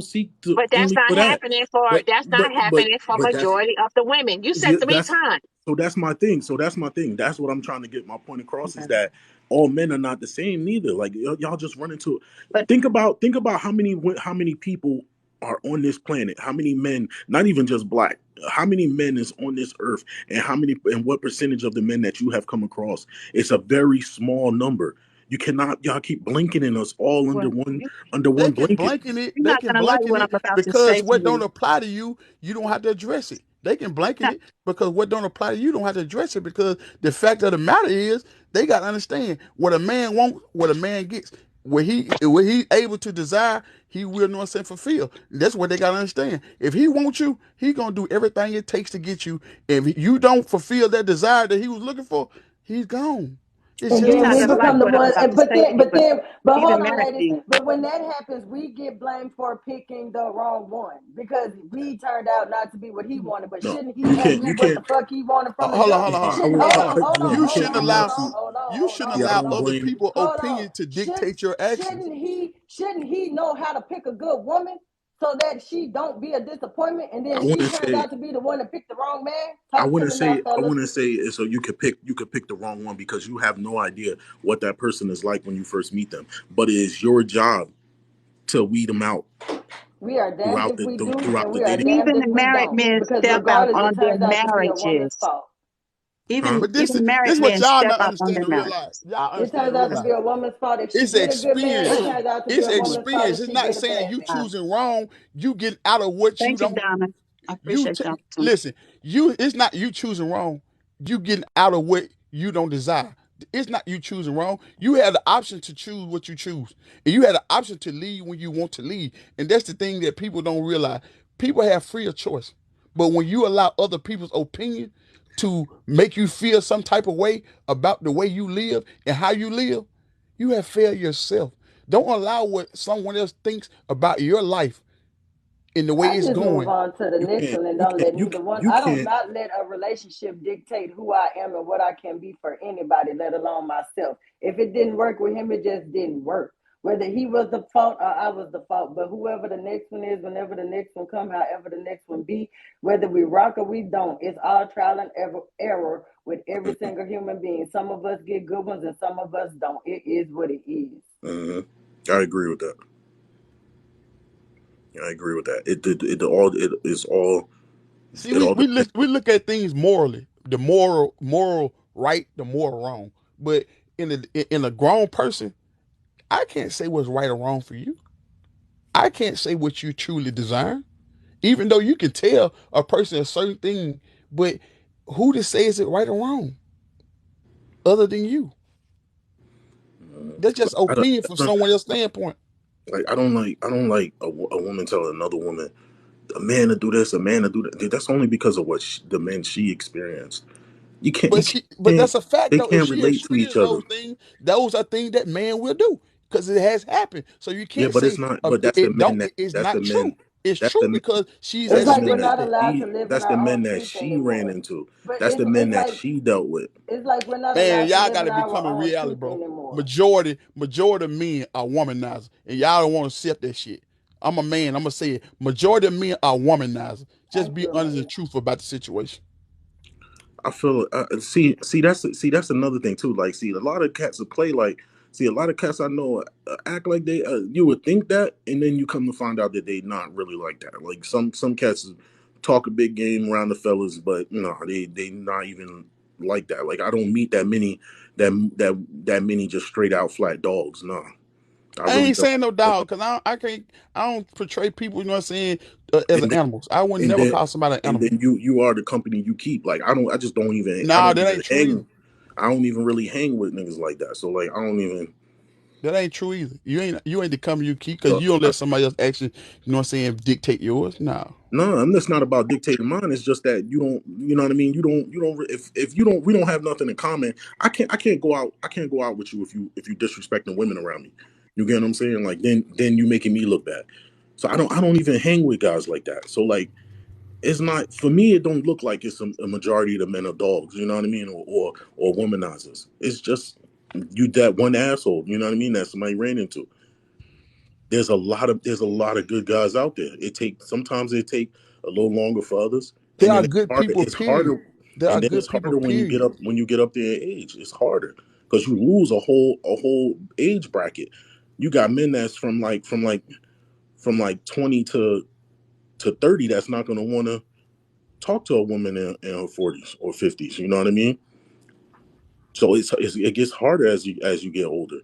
seek to But that's only not for that. happening for But that's but not but happening for but that's majority of the women. You said yeah, three that's times. that's my thing. So that's my thing. That's what I'm trying to get my point across is Okay. that all men are not the same neither. Like y'all just run into it. But Think about how many people are on this planet. How many men, not even just black. How many men is on this earth, and what percentage of the men that you have come across? It's a very small number. You cannot y'all keep blanketing us all under well, one you, under They one can blanket. blanket it. you're They not can gonna like blanket what I'm it about to because say to what don't you. apply to you, you don't have to address it. They can blanket Not, it because what don't apply to you don't have to address it because the fact of the matter is they got to understand what a man wants, what a man gets. What he able to desire, he will know and fulfill. That's what they got to understand. If he wants you, he gonna do everything it takes to get you. If you don't fulfill that desire that he was looking for, he's gone. It's And just you're then that not we gonna simple. like become the what I'm one, about to but say to then, you, but then, but even hold on, married ladies. men. But when that happens, we get blamed for picking the wrong one because we turned out not to be what he wanted. But No, shouldn't he you have can't. You knew what can't. the fuck he wanted from the Hold on, jump? hold on, hold on, I Shouldn't won't. hold hold on, I, hold on, on. I, hold yeah, on, You you hold can't. shouldn't on, Give me hold out allow on, to. hold on, you hold shouldn't on, Yeah, I allow hold won't on. other blame. people Hold on. opinion to dictate your actions. Shouldn't he how to pick a good woman so that she don't be a disappointment and I then she wouldn't turns say. out to be the one that picked the wrong man? I Talk to wouldn't me now, say. I fellas. wouldn't say. So you could pick the wrong one because you have no idea what that person is like when you first meet them. But it is your job to weed them out We are damned throughout if the we do, and throughout the we are dating. damned Even if the we married don't. men Because step out regardless, it on their turns out to be a woman's marriages. fault. Huh? But Even this married what men y'all step not out on understand their and realize. marriages. Y'all It understand turns and out to realize. be a woman's fault if she It's get a good man. It experience. turns out to be It's a woman's fault experience. if It's she not get a saying bad you man. choosing wrong. You getting out of what you Thank you, don't. Donna. I You appreciate that too. listen. You. It's not you choosing wrong. You getting out of what you don't desire. It's not you choosing wrong. You had the option to choose what you choose, and you had the option to leave when you want to leave. And that's the thing that people don't realize. People have free of choice, but when you allow other people's opinion to make you feel some type of way about the way you live and how you live, you have failed yourself. Don't allow what someone else thinks about your life and the way I it's just move going. on to the You next can't. one and You don't can't. let neither one. You I don't can't. not let a relationship dictate who I am and what I can be for anybody, let alone myself. If it didn't work with him, it just didn't work. Whether he was the fault or I was the fault, but whoever the next one is, whenever the next one come, however the next one be, whether we rock or we don't, it's all trial and error with every single human being. Some of us get good ones and some of us don't. It is what it is. I agree with that. I agree with that. It all. It is all. See, It we all we depends. look, we look at things morally. the moral right, the moral wrong. But in a grown person, I can't say what's right or wrong for you. I can't say what you truly desire, even though you can tell a person a certain thing. But who to say is it right or wrong, other than you? That's just I don't, opinion from someone else's standpoint. like I don't like a woman telling another woman, a man to do this, a man to do that. That's only because of what the men she experienced. But that's a fact They though. If can't she relate to each experienced other. those things, those are things that man will do because it has happened. So you Yeah, can't but it's say not. But that's the it men don't. that. It's That's the not men. true. It's That's true the. because she's It's That's the like men we're experienced not that that. allowed to she. live in That's the our men own that truth she ran anymore. into. But That's the men it's that like she dealt with. we're not Man, allowed to y'all live got in to our become a own reality, truth bro. anymore. Majority of men are womanizers, and y'all don't want to accept that shit. I'm a man. I'm gonna say it. Majority of men are womanizers. Just Thank be you, honest and Amanda. truthful about the situation. I feel that's another thing too. Like, see, a lot of cats will play like. See, a lot of cats I know act like they. You would think that, and then you come to find out that they not really like that. Like some cats talk a big game around the fellas, but no, they not even like that. Like I don't meet that many just straight out flat dogs. No, I I really ain't don't. saying no dog, cause I don't portray people. You know what I'm saying? As And then animals. I would and never then call somebody an and animal. then you are the company you keep. Like I just don't even Nah, that ain't true either. I don't even really hang with niggas like that. So like I don't even. That ain't true either. You ain't the company you keep because So you don't I, let somebody else actually, you know what I'm saying, dictate yours. No. no, I'm just not about dictating mine. It's just that you don't. You know what I mean. You don't. If you don't, we don't have nothing in common. I can't go out. I can't go out with you if you disrespecting women around me. You get what I'm saying? Like then you making me look bad. So I don't even hang with guys like that. So like it's not for me. It don't look like it's a majority of the men are dogs. You know what I mean, or womanizers. It's just you that one asshole. You know what I mean that somebody ran into. There's a lot of good guys out there. Sometimes it take a little longer for others, They and are then good people, it's period. harder, They are and then it's good people, harder period. when you get up there in age. It's harder because you lose a whole age bracket. You got men that's from like 20 to 30 that's not going to want to talk to a woman in her 40s or 50s. You know what I mean? So it gets harder as you get older.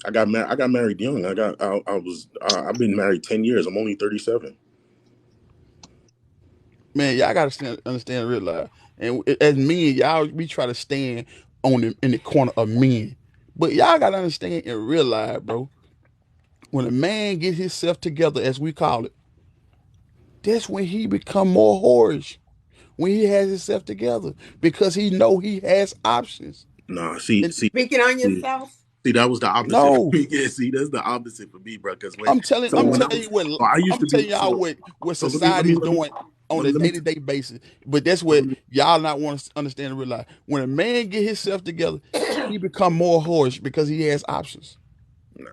I got married young. I've been married 10 years. I'm only 37. Man, y'all gotta understand and realize. And as men, y'all we try to stand in the corner of men. But y'all gotta understand and realize, bro, when a man get himself together, as we call it, that's when he become more whorish. When he has himself together. Because he know he has options. Nah, And Speaking on see, yourself. see, that was the opposite for no, me. Yeah, see, that's the opposite for me, bro. Because I'm when I telling was, you what so I used I'm to be, telling y'all what so society is doing on a let me, day-to-day basis. But that's so what y'all not want to understand and realize. When a man get himself together, he become more whorish because he has options. nah,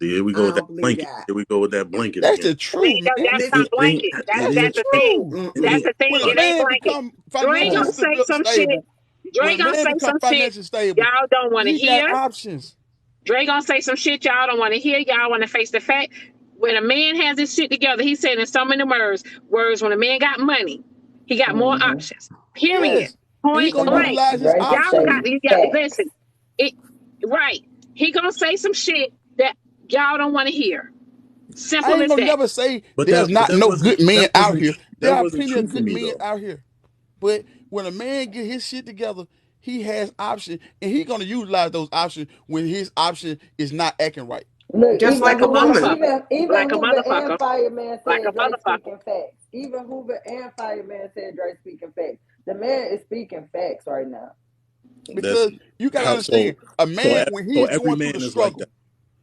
see, here we go I with that don't believe blanket. that. Here we go with that blanket That's again. the truth, No, man. that's not Listen, blanket. It That's the ain't, That's the thing. truth. it That's ain't, the thing. When a It but ain't man blanket. become Dre financially gonna say some shit. stable, when Dre a gonna man say become some shit financially stable, y'all don't want to he got hear. options. Dre gonna say some shit y'all don't want to hear. Y'all want to face the fact. When a man has his shit together, he said in so many words, when a man got money, he got more Mm-hmm. options. Period. Yes. And he Point gonna Dre, blank. utilize his Dre can Y'all say options. got you got facts. listen. It right. He gonna say some shit that y'all don't want to hear. I Simple ain't as gonna that. never say there's not that no good men out here. There are wasn't plenty true of for good me men though. out here. But when a man get his shit together, he has options, and he gonna utilize those options when his option is not acting right. Look, just like a Like a woman. Even like a Hoover and motherfucker. Fireman Like a said Dre motherfucker. speaking facts. Even Hoover and Fireman said Dre speaking facts. The man is speaking facts right now. That's Because you gotta how understand, a man when so he's every going through the man is like that. struggle,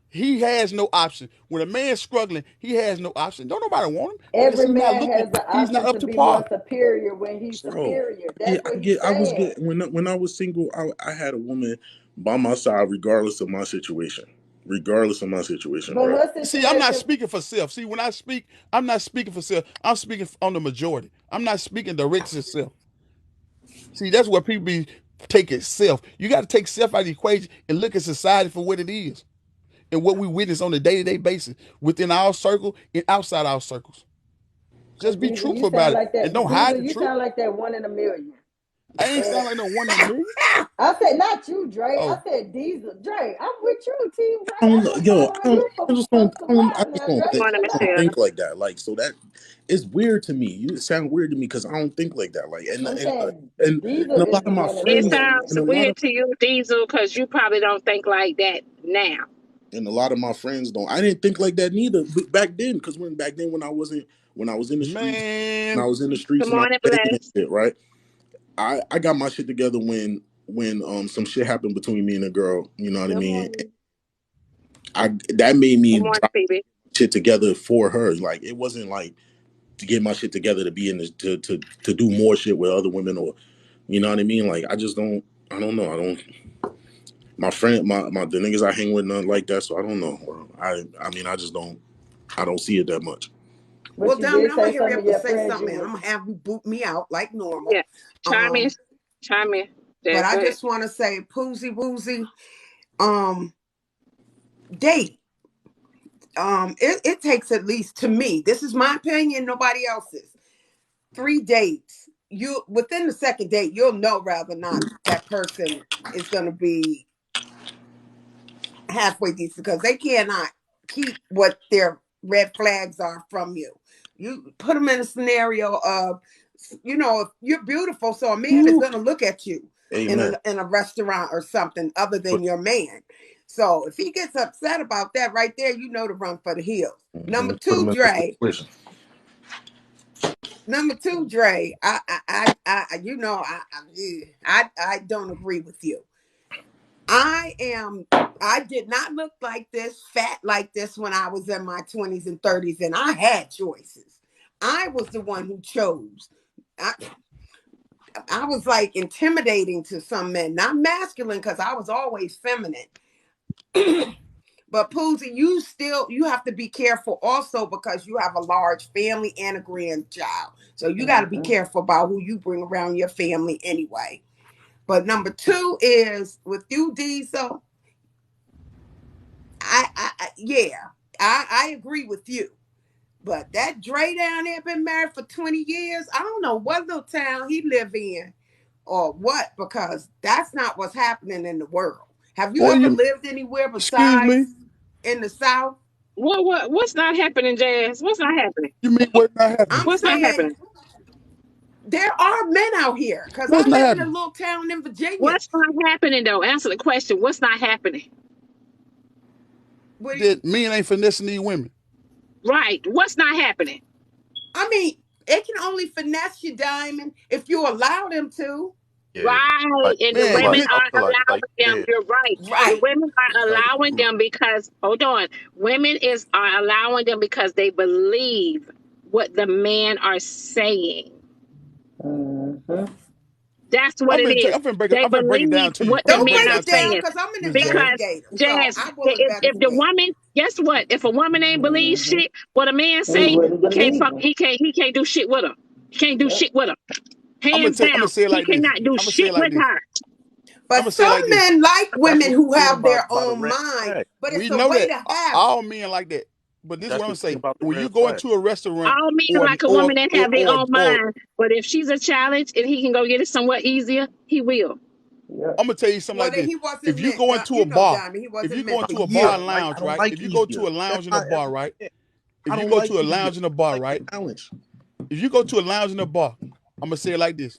he has no option. When a man's struggling, he has no option. Don't nobody want him because Every man has the he's not option up to to be more par. superior when he's So superior. yeah, That's what he's I was saying. get when I was single, I had a woman by my side regardless of my situation. Regardless of my situation, But bro. her See, I'm not situation, speaking for self. See, when I speak, I'm not speaking for self. I'm speaking on the majority. I'm not speaking direct to self. See, that's where people be taking self. You got to take self out of the equation and look at society for what it is and what we witness on a day-to-day basis within our circle and outside our circles. because Just be Diesel, you truthful sound about it like and that. don't hide Diesel, the you truth. sound like that one in a million. I ain't sound like no one in a million. I said not you, Dre. I Oh, said Diesel. Dre, I'm with you, Team Dre. I don't I know, just yo. calling on you I just don't. for some I while just now, don't Dre. think. Morning, I don't Michelle. think like that. Like, so that it's weird to me. You sound weird to me because I don't think like that. Like, I'm saying and Diesel a is lot the of my one in a It friends, million. sounds and a lot of weird to you, Diesel, because you probably don't think like that now. and a lot of my friends don't. I didn't think like that neither back then. Because back then when I was in the streets, when I man. was in the streets Good and I morning, was begging and Bless. shit, right? I got my shit together when some shit happened between me and a girl. You know what I Good mean? morning. That made Good me morning, try Phoebe. shit together for her. Like it wasn't like to get my shit together to be in this, to do more shit with other women, or you know what I mean. Like I just don't. I don't know. I don't. My friend, my the niggas I hang with, nothing like that. So I don't know. I mean, I just don't. I don't see it that much. But Well, you Diamond, did I'm gonna say hurry some up of and your say friends you something, and was. I'm gonna have you boot me out like normal. Yeah. Chime in. Chime in. But Yeah, I go ahead. just want to say, Poozy Woozy, date. It takes at least, to me, this is my opinion, nobody else's, 3 dates. You within the second date, you'll know whether or not that person is gonna be halfway decent, because they cannot keep what their red flags are from you. You put them in a scenario of, if you're beautiful, so a man is Woo. going to look at you Amen. in a restaurant or something other than your man. So if he gets upset about that right there, you know to run for the hills. Number Put them two, in a Dre. situation. Number two, Dre. I don't agree with you. I did not look like this, fat like this when I was in my 20s and 30s, and I had choices. I was the one who chose. I was like intimidating to some men, not masculine, because I was always feminine. But Poozy, you have to be careful also, because you have a large family and a grandchild. So you got to be careful about who you bring around your family anyway. But number two is with you, Diesel. I agree with you. But that Dre down there been married for 20 years. I don't know what little town he live in or what, because that's not what's happening in the world. Have you Well, ever you lived anywhere excuse besides me. in the South? What's not happening, Jazz? What's not happening? You mean what's not happening? I'm What's not saying happening? there are men out here, because What's I not live in a happening? little town in Virginia. What's not happening though? Answer the question. What's not happening? Where, That men ain't finessing these women. Right. What's not happening? I mean, it can only finesse you, Diamond, if you allow them to. Yeah. Right. Like, And the Man, women men, I are feel like allowing them. yeah. You're right. The Right. women are Like, allowing them because hold on. Women are allowing them because they believe what the men are saying. That's what it is. They I'm finna break it believe down to you. what I'm the finna Don't break men it break are down it to down, you, saying. because I'm an Miss Jazz. Because investigator, so Jazz, I will if the investigate. woman, guess what? If a woman ain't believe shit, what a man say, he can't do shit with her. He can't do shit with her. Hands I'm gonna down, say it he like this. cannot do I'm gonna say shit it like with this. her. I'm But gonna say it some like this. men like that's women what who I'm saying have their about a own red mind, flag. but it's We a know way that to have it. all men like that. But this is That's what I'm the gonna thing say. about the When you red go flag. into a restaurant All men or like a woman that have their own or mind. But if she's a challenge and he can go get it somewhat easier, he will. I'm gonna tell you something Well, like then this. he wasn't If you meant, go into a bar, Diamond, he if you wasn't go meant for into a you. bar I and lounge, don't right? like If you go easier. to a That's lounge in a not bar, every right? man. If I you don't go like to a easier. lounge in a I bar, like the right? challenge. If you go to a lounge in a bar, I'm gonna say it like this.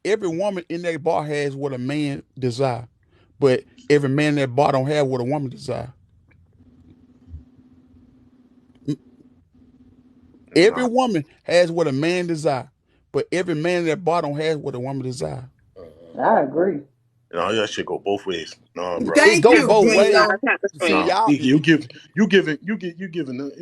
Every woman in that bar has what a man desire, but every man in that bar don't have what a woman desire. Every Nah. woman has what a man desire, but every man in that bar don't have what a woman desire. I agree. No, that shit go both ways. No, bro. It Thank go you, both What ways. God Diesel. got to See, say? No, y'all, you giving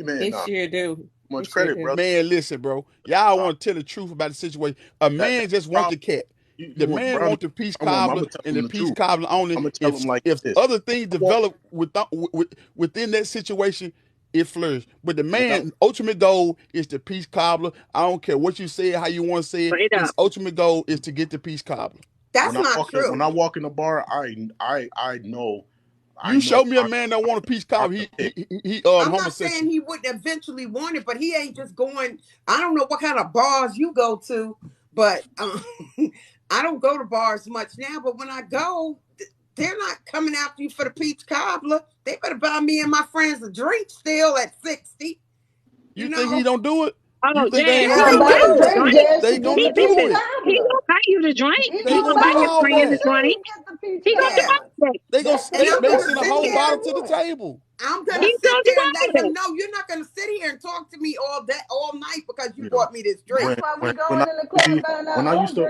man. It Nah, sure do. much It sure credit, do. brother. man, listen, bro. Y'all Nah, want to tell the truth about the situation. A that man just want the problem. cat. You The want man brother. want the peace I'm cobbler gonna tell and the them the peace truth. cobbler only. I'm gonna tell them like If this. other things I walk. develop within that situation, it flourishes. But the When I man ultimate goal is the peace cobbler. I don't care what you say, how you want to say it. Straight His up. ultimate goal is to get the peace cobbler. That's not when true. I walk in the bar, I know You show me a I'm man that want a peace I'm cobbler. the pick. He I'm not saying homosexual. he wouldn't eventually want it, but he ain't just going. I don't know what kind of bars you go to, but I don't go to bars much now, but when I go, they're not coming after you for the peach cobbler. They better buy me and my friends a drink still at 60. You think he don't do it? Oh, You think they Jazz, ain't he gonna gonna do buy it? you the drink. They gonna do Listen, it. he gonna buy you the drink. They He gonna gonna buy do your all friend the that. drink. He gonna do all that. They gonna And I'm they gonna send a sit whole here. bottle to the table. I'm gonna He sit gonna do there and all let him that. know you're not gonna sit here and talk to me all night because you Yeah. bought me this drink. When I used to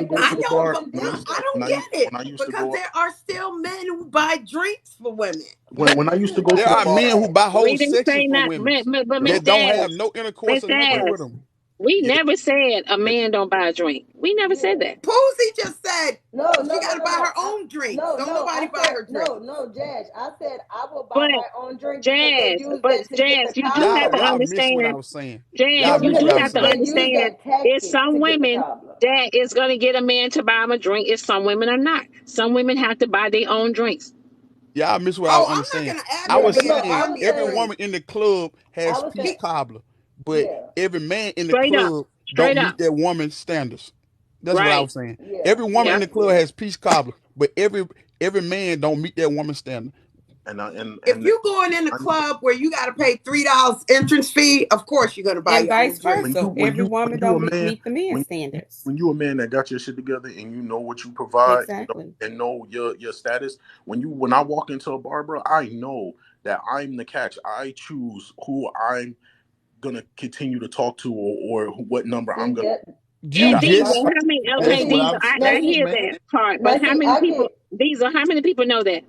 go I to the know, bar, but I don't get it because there are still men who buy drinks for women. when I used to go There to the are bar, men who buy whole We didn't sections say for not, women but Miss that don't Jazz, have no intercourse Miss or nothing with Jazz, them. we yeah, never said a man don't buy a drink. We never said that. Posey just said she got to buy her own drinks. Don't nobody buy her drinks. But Jazz, you do have to Y'all missed what I understand. was saying. Jazz, Y'all you missed do what I was have to saying. understand. It's some women that is going to get a man to buy them a drink. It's some women are not. Some women have to buy their own drinks. Y'all missed what I was Oh, I'm not saying. gonna ask I a was man to saying buy me a every drink. woman in the club has peach cobbler, but every man in the Straight up. club Straight don't up. meet that woman's standards. That's what I Right. was saying. Every woman in Yep. the club has peach cobbler, but every man don't meet that woman's standard. If you going in a club where you got to pay $3 entrance fee, of course you're gonna buy And your own vice drink. versa. Every woman you a don't man, meet the men's standards. when you a man that got your shit together and you know what you provide, Exactly. and know your status. When I walk into a bar, bro, I know that I'm the catch. I choose who I'm gonna continue to talk to, or what number I'm gonna. You And these just are how many, that's okay, what these I'm are, I saying, hear man. that part, but how many people, how many people know that?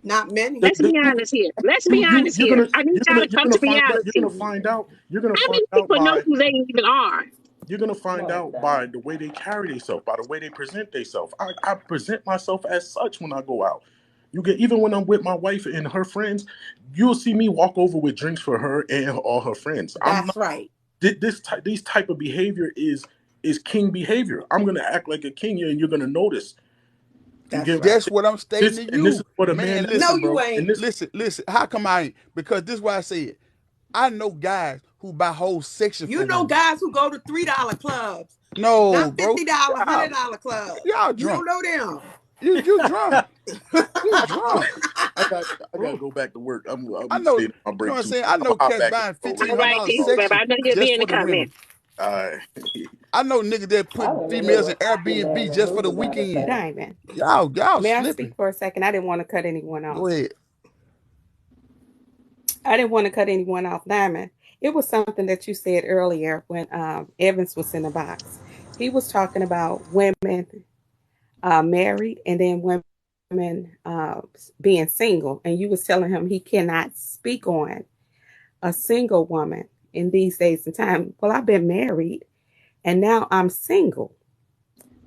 Not many. Let's be honest here. Let's be honest You're here. gonna I need y'all to come to reality. find out. You're gonna How find many out people know by who they even are? You're gonna find out by the way they carry themselves, by the way they present themselves. I present myself as such when I go out. You get Even when I'm with my wife and her friends, you'll see me walk over with drinks for her and all her friends. I'm That's not right. these type of behavior is king behavior. I'm gonna act like a king here, and you're gonna notice. You That's get right. That's what I'm stating to this you. is what a Man, man. No, listen, you bro. ain't. And this Listen. How come I ain't? Because this is why I said I know guys who buy whole sections for You know women. guys who go to $3 clubs, No, not bro. $50, Y'all, $100 clubs. y'all You don't drunk. know them. You drunk. You drunk. I gotta go back to work. I I'm know, staying you on my know break what I'm too. saying? I I'm know gonna hop cats back in buying the All right, $1,500 King, baby. section I know you'll be just in the for the comment. women. All I know niggas that put females in Airbnb just for the weekend. Diamond. Y'all May I speak slipping. for a second? I didn't want to cut anyone off. Go ahead. I didn't want to cut anyone off, Diamond. It was something that you said earlier when Evans was in the box. He was talking about women married and then women being single, and you was telling him he cannot speak on a single woman in these days and time. Well, I've been married and now I'm single.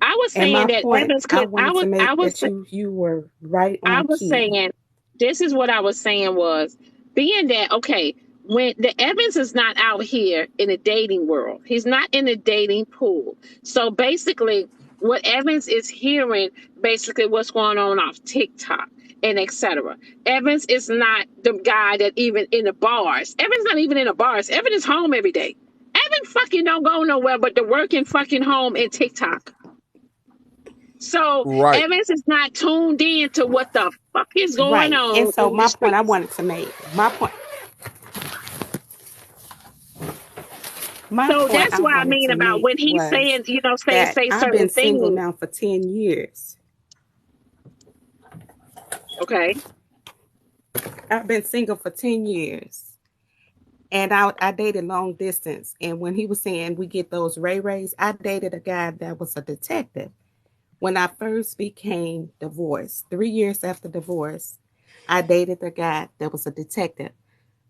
I was And saying my that point Evans I could. wanted to make that you were right I on was key. saying, this is what I was saying was, being that, okay, when the Evans is not out here in the dating world, he's not in the dating pool. So basically, what Evans is hearing, basically what's going on off TikTok and etc. Evans is not the guy that even in the bars. Evans not even in the bars. Evans is home every day. Evan fucking don't go nowhere but to work and fucking home and TikTok. So Right. Evans is not tuned in to what the fuck is going Right. And on so in the my point I streets. wanted to make, my So point that's I what I wanted mean to about make when he's was saying, you know, that say I've been certain single things. now for 10 years. Okay. I've been single for 10 years. And I dated long distance. And when he was saying we get those Rays, I dated a guy that was a detective. When I first became divorced, 3 years after divorce, I dated a guy that was a detective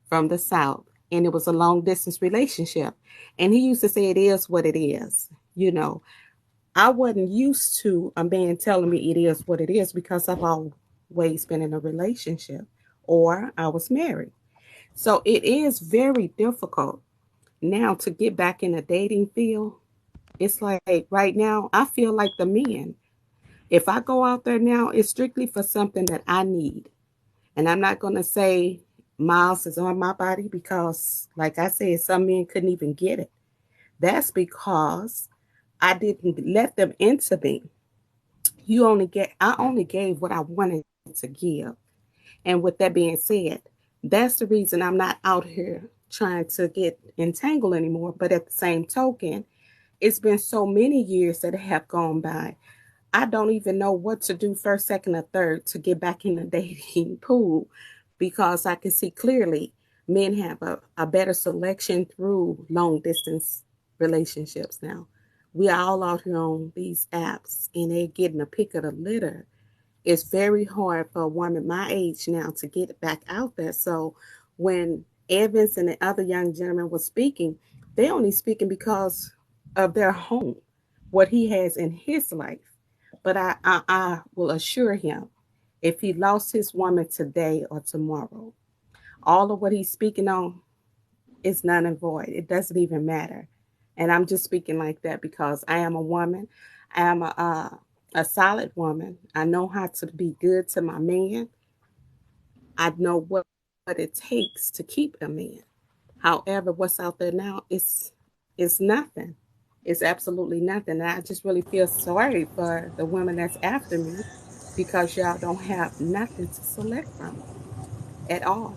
from the South. And it was a long distance relationship. And he used to say it is what it is. You know, I wasn't used to a man telling me it is what it is because I've always been in a relationship or I was married. So it is very difficult now to get back in the dating field. It's like right now, I feel like the men. If I go out there now, it's strictly for something that I need. And I'm not going to say miles is on my body because, like I said, some men couldn't even get it. That's because I didn't let them into me. I only gave what I wanted to give. And with that being said, that's the reason I'm not out here trying to get entangled anymore. But at the same token, it's been so many years that have gone by. I don't even know what to do first, second, or third to get back in the dating pool because I can see clearly men have a better selection through long distance relationships now. We are all out here on these apps and they're getting a pick of the litter. It's very hard for a woman my age now to get back out there. So when Evans and the other young gentleman was speaking, they only speaking because of their home, what he has in his life. But I will assure him, if he lost his woman today or tomorrow, all of what he's speaking on is none and void. It doesn't even matter. And I'm just speaking like that because I am a woman. I am a solid woman. I know how to be good to my man. I know what it takes to keep a man. However, what's out there now is nothing. It's absolutely nothing. And I just really feel sorry for the women that's after me because y'all don't have nothing to select from at all.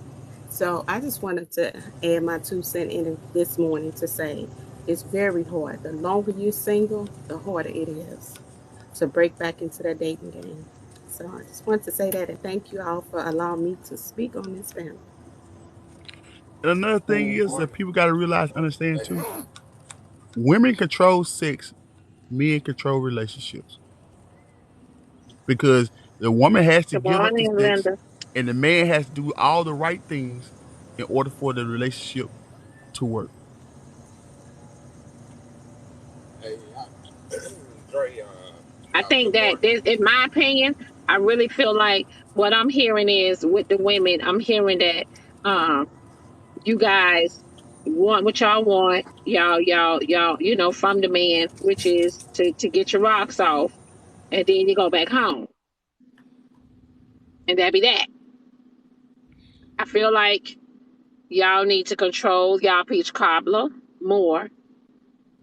So I just wanted to add my 2 cents in this morning to say it's very hard. The longer you're single, the harder it is to break back into that dating game. So I just wanted to say that and thank you all for allowing me to speak on this panel. And another thing is that people got to realize, understand too. Women control sex, men control relationships. Because the woman has to Good give up the morning, sex, Linda. and the man has to do all the right things in order for the relationship to work. Hey, Dre, I think good that morning. this, in my opinion, I really feel like what I'm hearing is with the women, I'm hearing that you guys want what y'all want, y'all, from the man, which is to get your rocks off, and then you go back home, and that be that. I feel like y'all need to control y'all peach cobbler more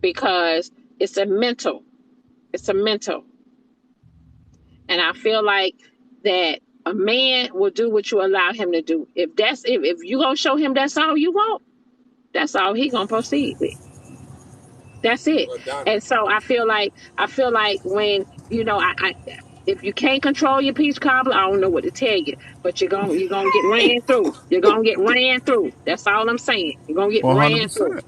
because it's a mental. It's a mental. And I feel like that a man will do what you allow him to do. If you gonna show him that's all you want, that's all he gonna proceed with. That's it. Well, Donna, And so I feel like when I if you can't control your peach cobbler, I don't know what to tell you. But you're gonna get ran through. You're gonna get ran through. That's all I'm saying. You're gonna get ran through. 100%.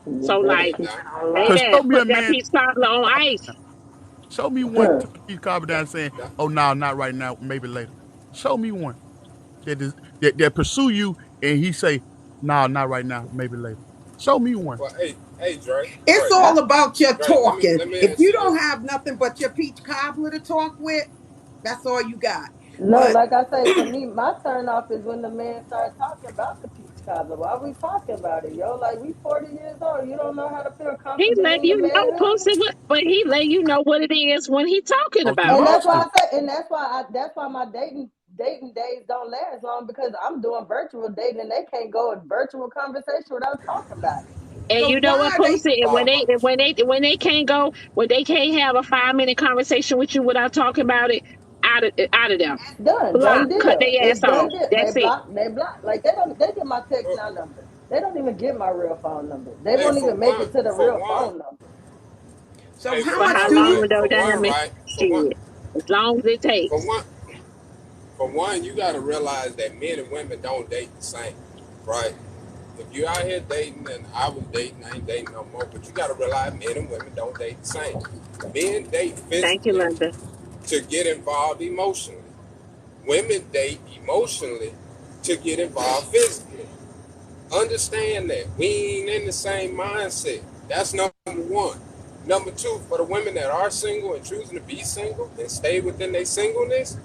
You So better like, hey, keep Donna, on Because lying. baby, show me a put that man, peach cobbler on ice. show me one to keep calm down saying, oh, no, not right now, maybe later. Show me one that pursue you and he say, no, not right now, maybe later. Show me one. well, hey, It's all about your Dre, talking. let me If ask you you don't this. have nothing but your peach cobbler to talk with, that's all you got. No, But like I say, to me, my turn off is when the man start talking about the peach cobbler. Why we talking about it, yo? Like we 40 years old. You don't know how to feel He confident let in your you know, manhood. Pussy, but he let you know what it is when he talking Oh, he about And it. that's wants why to. I say, and that's why my dating days don't last long because I'm doing virtual dating and they can't go a virtual conversation without talking about it. And so you know what, why they Pussy? And Barbara, when they can't go, when they can't have a 5 minute conversation with you without talking about it, out of them. It's done, Block, done cut deal. their It's ass done off. deal. That's it. They block. Like they get my text well, now number. They don't even get my real phone number. They hey, won't even make it to the for real one, phone number. so how For much how do long you right, though, for one, Diamond? right, Shit, as long as it for takes. one, for one, you got to realize that men and women don't date the same, right? If you're out here dating, and I was dating, I ain't dating no more, but you got to realize men and women don't date the same. Men date Thank you, physically Linda. to get involved emotionally. Women date emotionally to get involved physically. Understand that. We ain't in the same mindset. That's number one. Number two, for the women that are single and choosing to be single and stay within their singleness,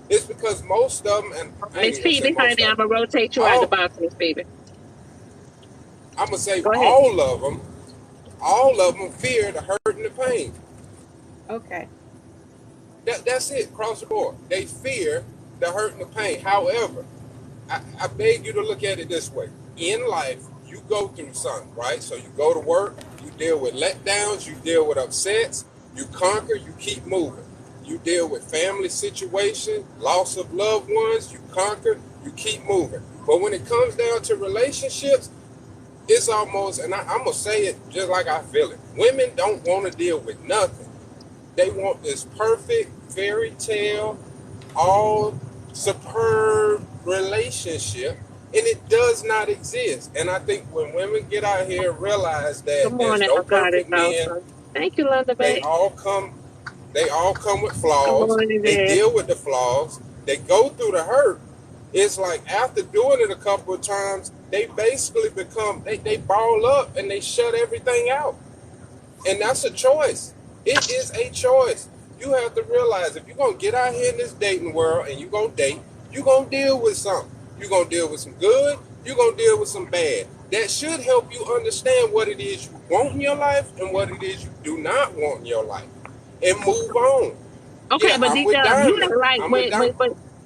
it's because most of them, and I ain't Miss even gonna say Phoebe, most honey, of I'm them, gonna rotate you out the all box, Miss Phoebe. I'm gonna say Go ahead. all of them fear the hurt and the pain. Okay. That's it, across the board. They fear the hurt and the pain. However, I beg you to look at it this way. In life, you go through something, right? So you go to work, You deal with letdowns, you deal with upsets, you conquer, you keep moving. You deal with family situations, loss of loved ones, you conquer, you keep moving. But when it comes down to relationships, it's almost, and I'm going to say it just like I feel it. Women don't want to deal with nothing. They want this perfect fairy tale, all superb relationship, and it does not exist. And I think when women get out here and realize that Good there's morning. no I got it, perfect men, also. Thank you, Linda they Bay. all come with Good flaws. morning, They there. deal with the flaws. They go through the hurt. It's like after doing it a couple of times, they basically become, they ball up and they shut everything out. And that's a choice. It is a choice. You have to realize if you're going to get out here in this dating world and you're going to date, you're going to deal with something. You're going to deal with some good. You're going to deal with some bad. That should help you understand what it is you want in your life and what it is you do not want in your life. And move on. Okay, Yeah, but I'm D with Dub, you Diamond. don't like I'm with Diamond.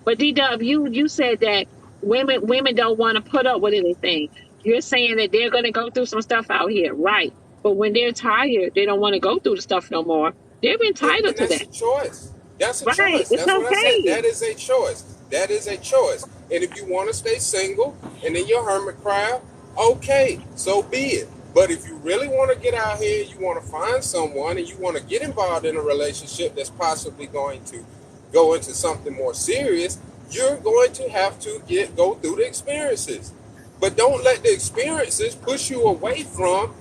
but D Dub, you said that women don't want to put up with anything. You're saying that they're gonna go through some stuff out here, right? But when they're tired, they don't want to go through the stuff no more. They're entitled And to that's that, a choice. That's a right? choice. It's That's what I said. okay. That is a choice. That is a choice. And if you want to stay single and in your hermit crowd, okay, so be it. But if you really want to get out here, you want to find someone and you want to get involved in a relationship that's possibly going to go into something more serious, you're going to have to go through the experiences. But don't let the experiences push you away from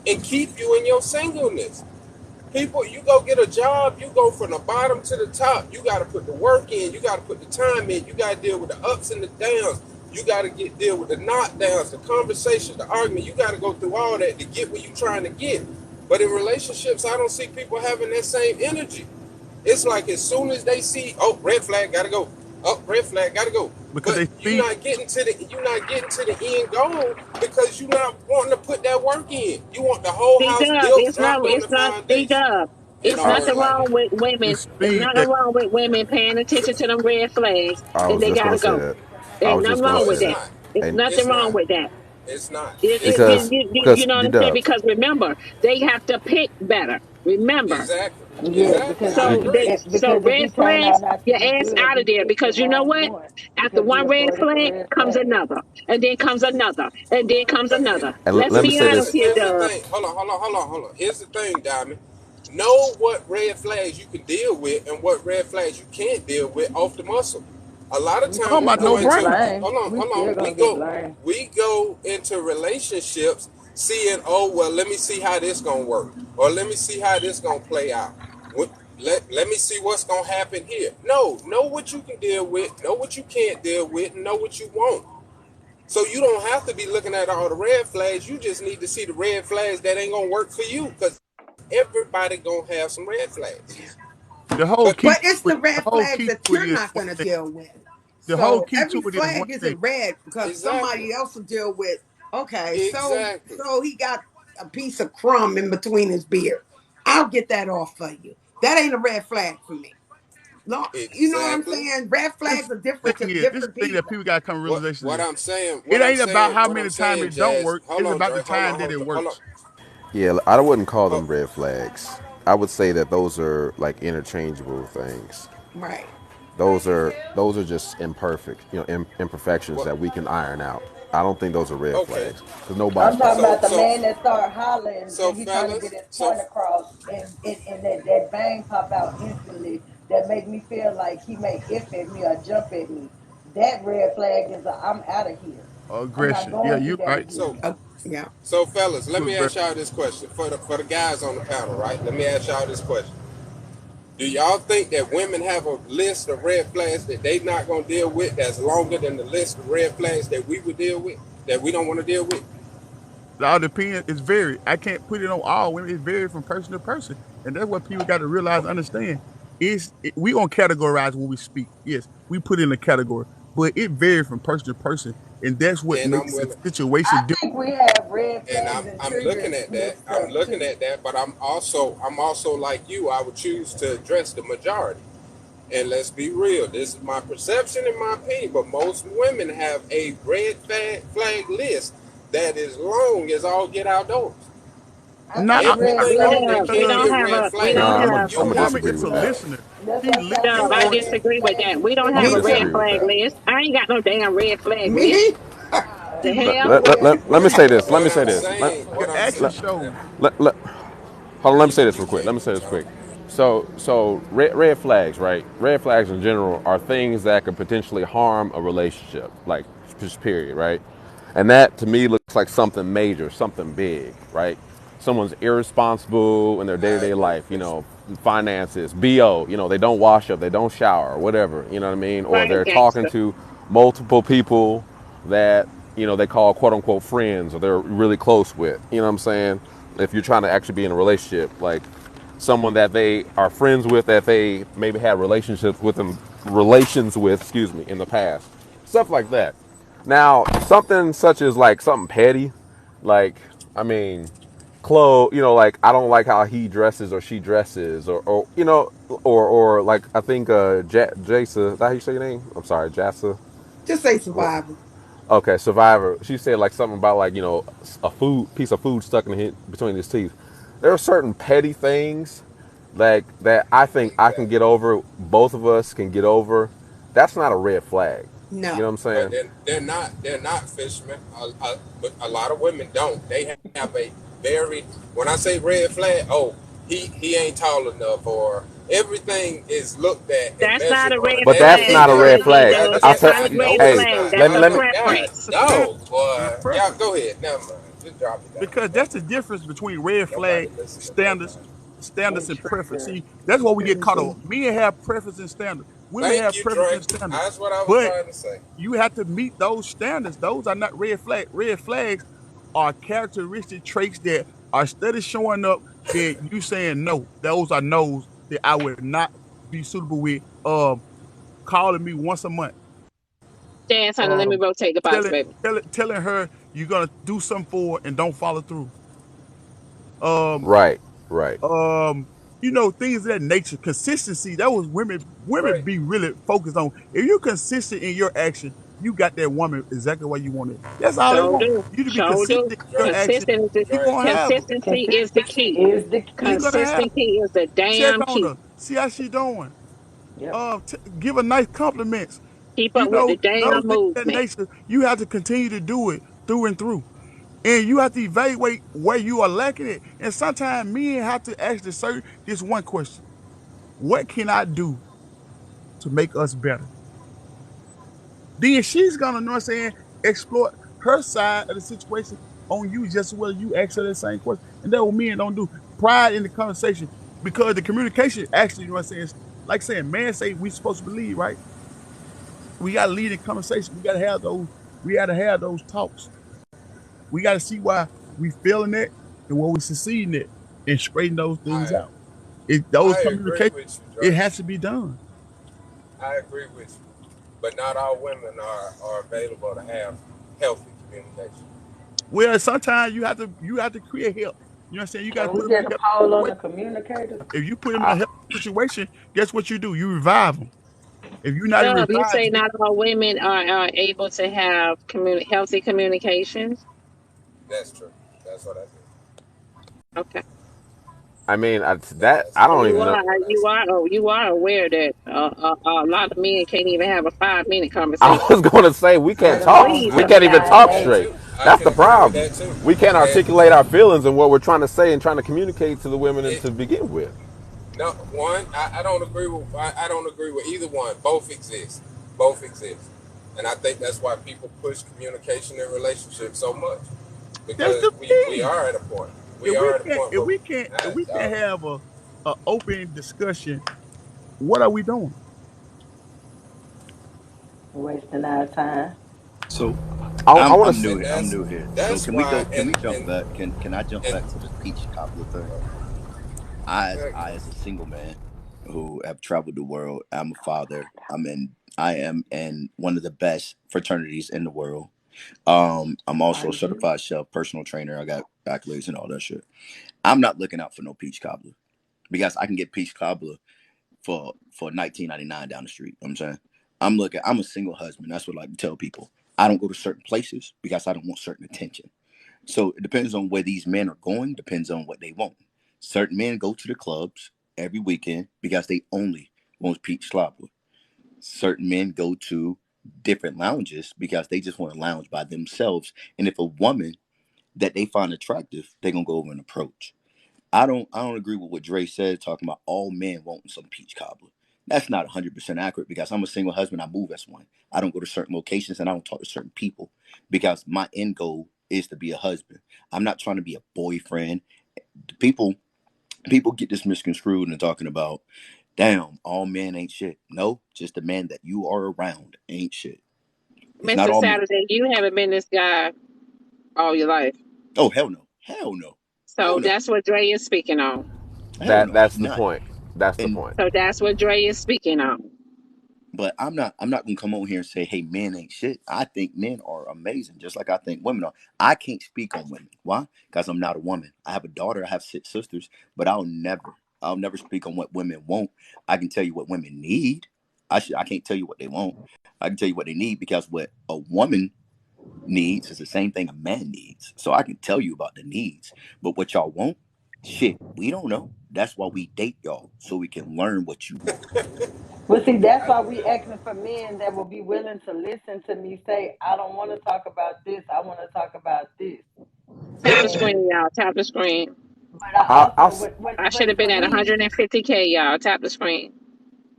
and keep you in your singleness. People, you go get a job, you go from the bottom to the top. You got to put the work in. You got to put the time in. You got to deal with the ups and the downs. You got to deal with the knockdowns, the conversations, the argument. You got to go through all that to get where you're trying to get. But in relationships, I don't see people having that same energy. It's like as soon as they see, oh, red flag, gotta go. Oh, red flag, gotta go. because But they you're speak. not getting to the end goal because you're not wanting to put that work in. You want the whole D house Dub, built right on it's the not D foundation. Dub. It It's don't nothing work like wrong that. with women. The It's speed nothing that wrong with women paying attention to them red flags. I Then was they just gonna gotta say go. that. I There's was nothing just gonna wrong No, say with it's that. that. not. There's And nothing It's wrong not. with that. It's not. It, It's because not. you don't D understand Dubs, because remember they have to pick better. Remember, Exactly. Yeah, Exactly. because I so agree. so if red he turned flags, out not to your be ass good, out of he there picked the because you know wrong what? one After because he one red avoided the flag red comes flag. another, and then comes another, and then comes But another. and Let's let me be say honest this. here, here's the Dub. thing. Hold on. Here's the thing, Diamond. Know what red flags you can deal with and what red flags you can't deal with off the muscle. A lot of We times Talking still we about gonna no go get into brain. blamed. We hold still on. gonna get blamed. We go into relationships seeing, oh well, let me see how this gonna work. Or let me see how this gonna play out. Let me see what's gonna happen here. No, know what you can deal with, know what you can't deal with, and know what you won't. So you don't have to be looking at all the red flags. You just need to see the red flags that ain't gonna work for you, because everybody gonna have some red flags. The whole But key But to it's it, the the red whole flags key that to it you're is not one going to thing. deal with. The whole So key to every it is one flag thing. isn't red because exactly, somebody else will deal with. Okay, so exactly, so he got a piece of crumb in between his beard. I'll get that off for you. That ain't a red flag for me. No, you know what I'm exactly. saying? Red This flags are different to this is different the thing that people. people got to come to What realization what is I'm saying, it what I'm ain't about saying, how what many I'm times saying, it don't Jazz. work. Hold It's on, about the Dre. time that it Hold on. works. Yeah, I wouldn't call Oh, them red flags. I would say that those are like interchangeable things. Right. Those are just imperfect, imperfections what? that we can iron out. I don't think those are red Okay. flags because nobody's I'm talking perfect. So about the so man that start hollering so and he trying to get fellas, his so point across and that bang pop out instantly that make me feel like he may if at me or jump at me. That red flag is I'm out of here. I'm not Aggression. Yeah, going through you that right. so again. Yeah. so fellas, let You me aggressive. ask y'all this question for the guys on the panel, right? Let me ask y'all this question. Do y'all think that women have a list of red flags that they not gonna deal with that's longer than the list of red flags that we would deal with, that we don't want to deal with? It all depends. It's varied. I can't put it on all women. It's varied from person to person, and that's what people got to realize and understand. We gonna categorize when we speak. Yes, we put in a category, but it varies from person to person, and that's what And I'm makes the willing. I situation different. think we have red And flags and I'm looking triggers at that. mixed I'm up looking too. at that, but I'm also like you. I would choose to address the majority. And let's be real. This is my perception and my opinion, but most women have a red flag list that is long as all get outdoors. Nah, Everything on there We can be don't a have red a we flag. don't Nah, have Your I'm gonna woman woman, disagree is a with that. listener. She Dub, listens I on. disagree with that. We don't I'm have gonna a red disagree with flag that. list. I ain't got no damn red flag list. Me? The Look, hell? Let me say this. Let me what say I'm this. saying, what the I'm action saying. shows. Hold on, let me say this You real quick. can't, Let me say this John. quick. So red flags, right? Red flags in general are things that could potentially harm a relationship, like just period, right? And that to me looks like something major, something big, right? Someone's irresponsible in their I day-to-day agree, life, Fisher. finances, BO, they don't wash up, they don't shower, whatever, you know what I mean? Or Right, they're talking gangster. to multiple people that, they call quote unquote friends or they're really close with, you know what I'm saying? If you're trying to actually be in a relationship, like someone that they are friends with that they maybe had relations with, excuse me, in the past. Stuff like that. Now, something such as like something petty, like, I mean, clothes, like I don't like how he dresses or she dresses, or like I think Jasa, is that how you say your name? I'm sorry, Jasa. Just say survivor. Okay, Survivor. She said like something about like a piece of food stuck between his teeth. There are certain petty things like that I think I can Exactly. get over. Both of us can get over. That's not a red flag. You know No. what I'm But saying? they're not fishermen. But a lot of women don't. They have a very, when I say red flag, oh, he ain't tall enough, or everything is looked at and That's not measured a on red a But that's flag, not negative a level. red D. flag. Dub. Rather I'll That's than, tell. not I a red know Hey, it's flag. not. That's let me a let me. God, preference. The preference no, is boy. Y'all preference go ahead. Never mind. Just drop it down. because Drop that's it the down. difference between red Nobody flag listen to standards, nobody. standards and preference. See, that's what we Let get me caught up. see. Men have preference and standards. Women Thank have you, preference Dre. and standards. That's what I was But trying to say. you have to meet those standards. Those are not red flags. Red flags are characteristic traits that are steady showing up that you saying no. Those are no's that I would not be suitable with. Calling me once a month. Dance, honey, let me Um, rotate the box, telling baby. telling her you're gonna do something for her and don't follow through. Um, Right, right. things of that nature. Consistency. That was women Right. be really focused on. If you're consistent in your action, you got that woman exactly where you want it. That's all they Show want. do. You to be Show consistent do. in your Dre. action. You Dre. gonna have her. Consistency is the Consistency key. is the You key. gonna have her. Consistency is the Check damn on key. her. See how she doing. Yep. Give her nice compliments. Keep up with the Those damn things of that movement. nature. You have to continue to do it through and through. And you have to evaluate where you are lacking it. And sometimes men have to ask this one question: what can I do to make us better? Then she's gonna, know what I'm saying, exploit her side of the situation on you just as well as you ask her that same question. And that's what men don't do. Pride in the conversation. Because the communication actually, you know what I'm saying, is like saying, man say we supposed to believe, right? We gotta lead in conversation. We gotta have those talks. We gotta see why we failing it and what we succeeding at and straighten those things I out. Those I agree communications, with you, it Dre. has to be done. I agree with you. But not all women are available to have healthy communication. Well, sometimes you have to create help. You know what I'm saying? You gotta Can put we them in get a a help poll on situation. the communicators? If you put them in a I, help situation, guess what you do? You revive them. If you're not You say reviving them, not all women are able to have healthy communications. That's true. That's what I think. Okay. I mean, That's I don't You even know. exactly are what I you said. are oh, you are aware that a lot of men can't even have a 5 minute I conversation. was going to say we can't Let talk. alone Please We help can't us even out. With talk that conversate. straight. too. I That's can the agree with problem. that too. We can't And articulate our feelings and what we're trying to say and trying to communicate to the women and it to begin with. no one. I don't agree with. I don't agree with either one. Both exist. Both exist. And I think that's why people push communication in relationships so much that's because the we thing. are at a point. If We we are at a can't, point if where we can't, if we dog, can't have a open discussion, what are we doing? Wasting our time. So I want and to. I'm that's new here. So that's can we why go? Can we jump back? Can I jump and back to the peach cobbler thing? I as a single man who have traveled the world, I'm a father. I am in one of the best fraternities in the world. I'm Are also a you? certified chef, personal trainer. I got accolades and all that shit. I'm not looking out for no peach cobbler because I can get peach cobbler for 19.99 down the street. You know what I'm saying I'm a single husband. That's what I like to tell people. I don't go to certain places because I don't want certain attention. So it depends on where these men are going, depends on what they want. Certain men go to the clubs every weekend because they only want peach slobber. Certain men go to different lounges because they just want to lounge by themselves. And if a woman that they find attractive, they're gonna go over and approach. I don't agree with what Dre said, talking about all men wanting some peach cobbler. That's not 100% accurate because I'm a single husband. I move as one. I don't go to certain locations and I don't talk to certain people because my end goal is to be a husband. I'm not trying to be a boyfriend. People people get this misconstrued and talking about, damn, all men ain't shit. No, just the man that you are around ain't shit. It's not Mr. all men. Saturday, you haven't been this guy all your life. Oh, hell no. Hell no. So Hell no. that's what Dre is speaking on. Hell no, That's I'm the not. point. That's the And point. So that's what Dre is speaking on. but I'm not gonna come on here and say, hey, men ain't shit. I think men are amazing, just like I think women are. I can't speak on women. Why? Because I'm not a woman. I have a daughter, I have 6 sisters, but I'll never speak on what women want. I can tell you what women need. I can't tell you what they want. I can tell you what they need because what a woman needs is the same thing a man needs. So I can tell you about the needs. But what y'all want, shit, we don't know. That's why we date y'all, so we can learn what you want. Well, see, that's why we asking for men that will be willing to listen to me say, I don't want to talk about this. I want to talk about this. Tap the And screen, y'all. Tap the screen. but I I'll also s- I should have been when at we 150K, y'all. Tap the screen.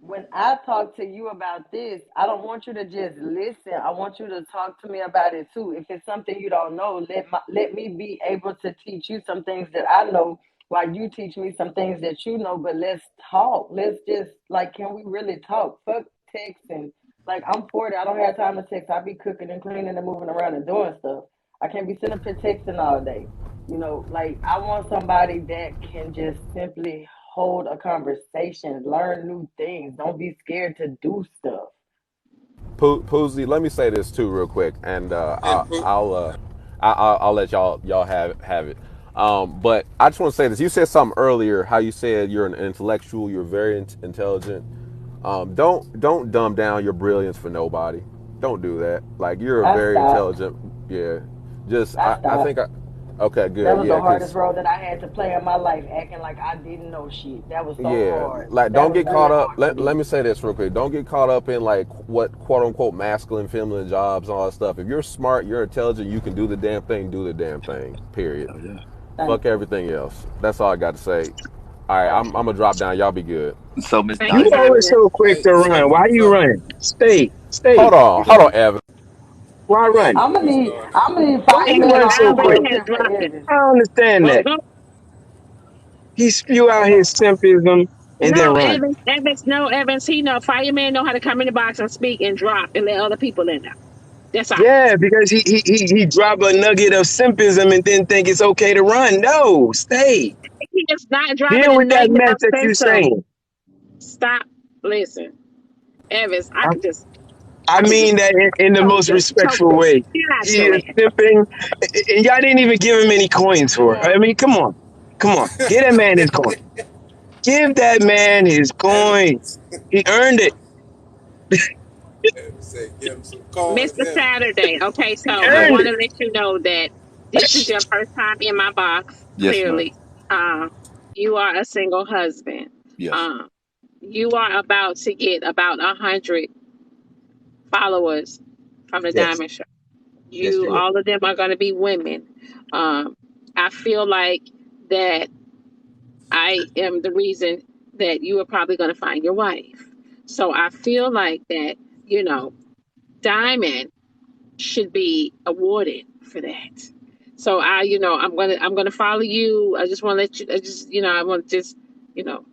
when I talk to you about this, I don't want you to just listen. I want you to talk to me about it too. If it's something you don't know, let me be able to teach you some things that I know while you teach me some things that you know. But let's talk. Let's just like, can we really talk? Fuck texting. Like I'm 40. I don't have time to text. I be cooking and cleaning and moving around and doing stuff. I can't be sitting up here texting all day. Like I want somebody that can just simply hold a conversation, learn new things. Don't be scared to do stuff. Poozy, let me say this too, real quick, and And Pooh, I'll let y'all have it. But I just want to say this. You said something earlier. How you said you're an intellectual. You're very intelligent. Don't dumb down your brilliance for nobody. Don't do that. Like you're a I very stopped. intelligent. Yeah. Just I I stopped. think Okay, That good. was the Yeah, hardest cause role that I had to play in my life, acting like I didn't know shit. That was so yeah, hard. like That don't was get very caught up. hard for Let me. me say this real quick. Don't get caught up in like what quote unquote masculine, feminine jobs and all that stuff. If you're smart, you're intelligent, you can do the damn thing. Do the damn thing. Period. Oh yeah. Thank Fuck you. everything else. That's all I got to say. All right, Thank I'm you. gonna drop down. Y'all be good. So Miss Thank you, You Diamond, always Diamond. so quick hey, to run. Why you so running? Stay, Hold stay. on, hold on, Evan. Why hey, run? I'm gonna need Why you firemen run on so my quick? Diamond work has here for dropped it. Evans. I don't understand Go, that. go. He spew out his simpism and then No, run. Evans, he know firemen know how to come in the box and speak and drop and let other people in there. That's all. Yeah, because he drop a nugget of simpism and then think it's okay to run. No, stay. He is not dropping Deal a with that nugget mess of that you system. saying. Stop. Listen, Evans, I, I mean that in the I would most just choke respectful the way. shit out He your is ass. simping, and y'all didn't even give him any coins for it. I mean, come on, come on, give that man his coin. Give that man his Evan coin. He earned it. say, give him some coins, Mr. Evan. Saturday. Okay, He so I earned want it. to let you know that this is your first time in my box, yes, ma'am. clearly. Um, you are a single husband. Yes, Um, you are about to get about 100 followers from the yes, Diamond Show. yes, you You, will. all of them are going to be women. I feel like that I am the reason that you are probably going to find your wife. So I feel like that, you know, Diamond should be awarded for that. So I'm gonna follow you. I just want to let you. I want to just you know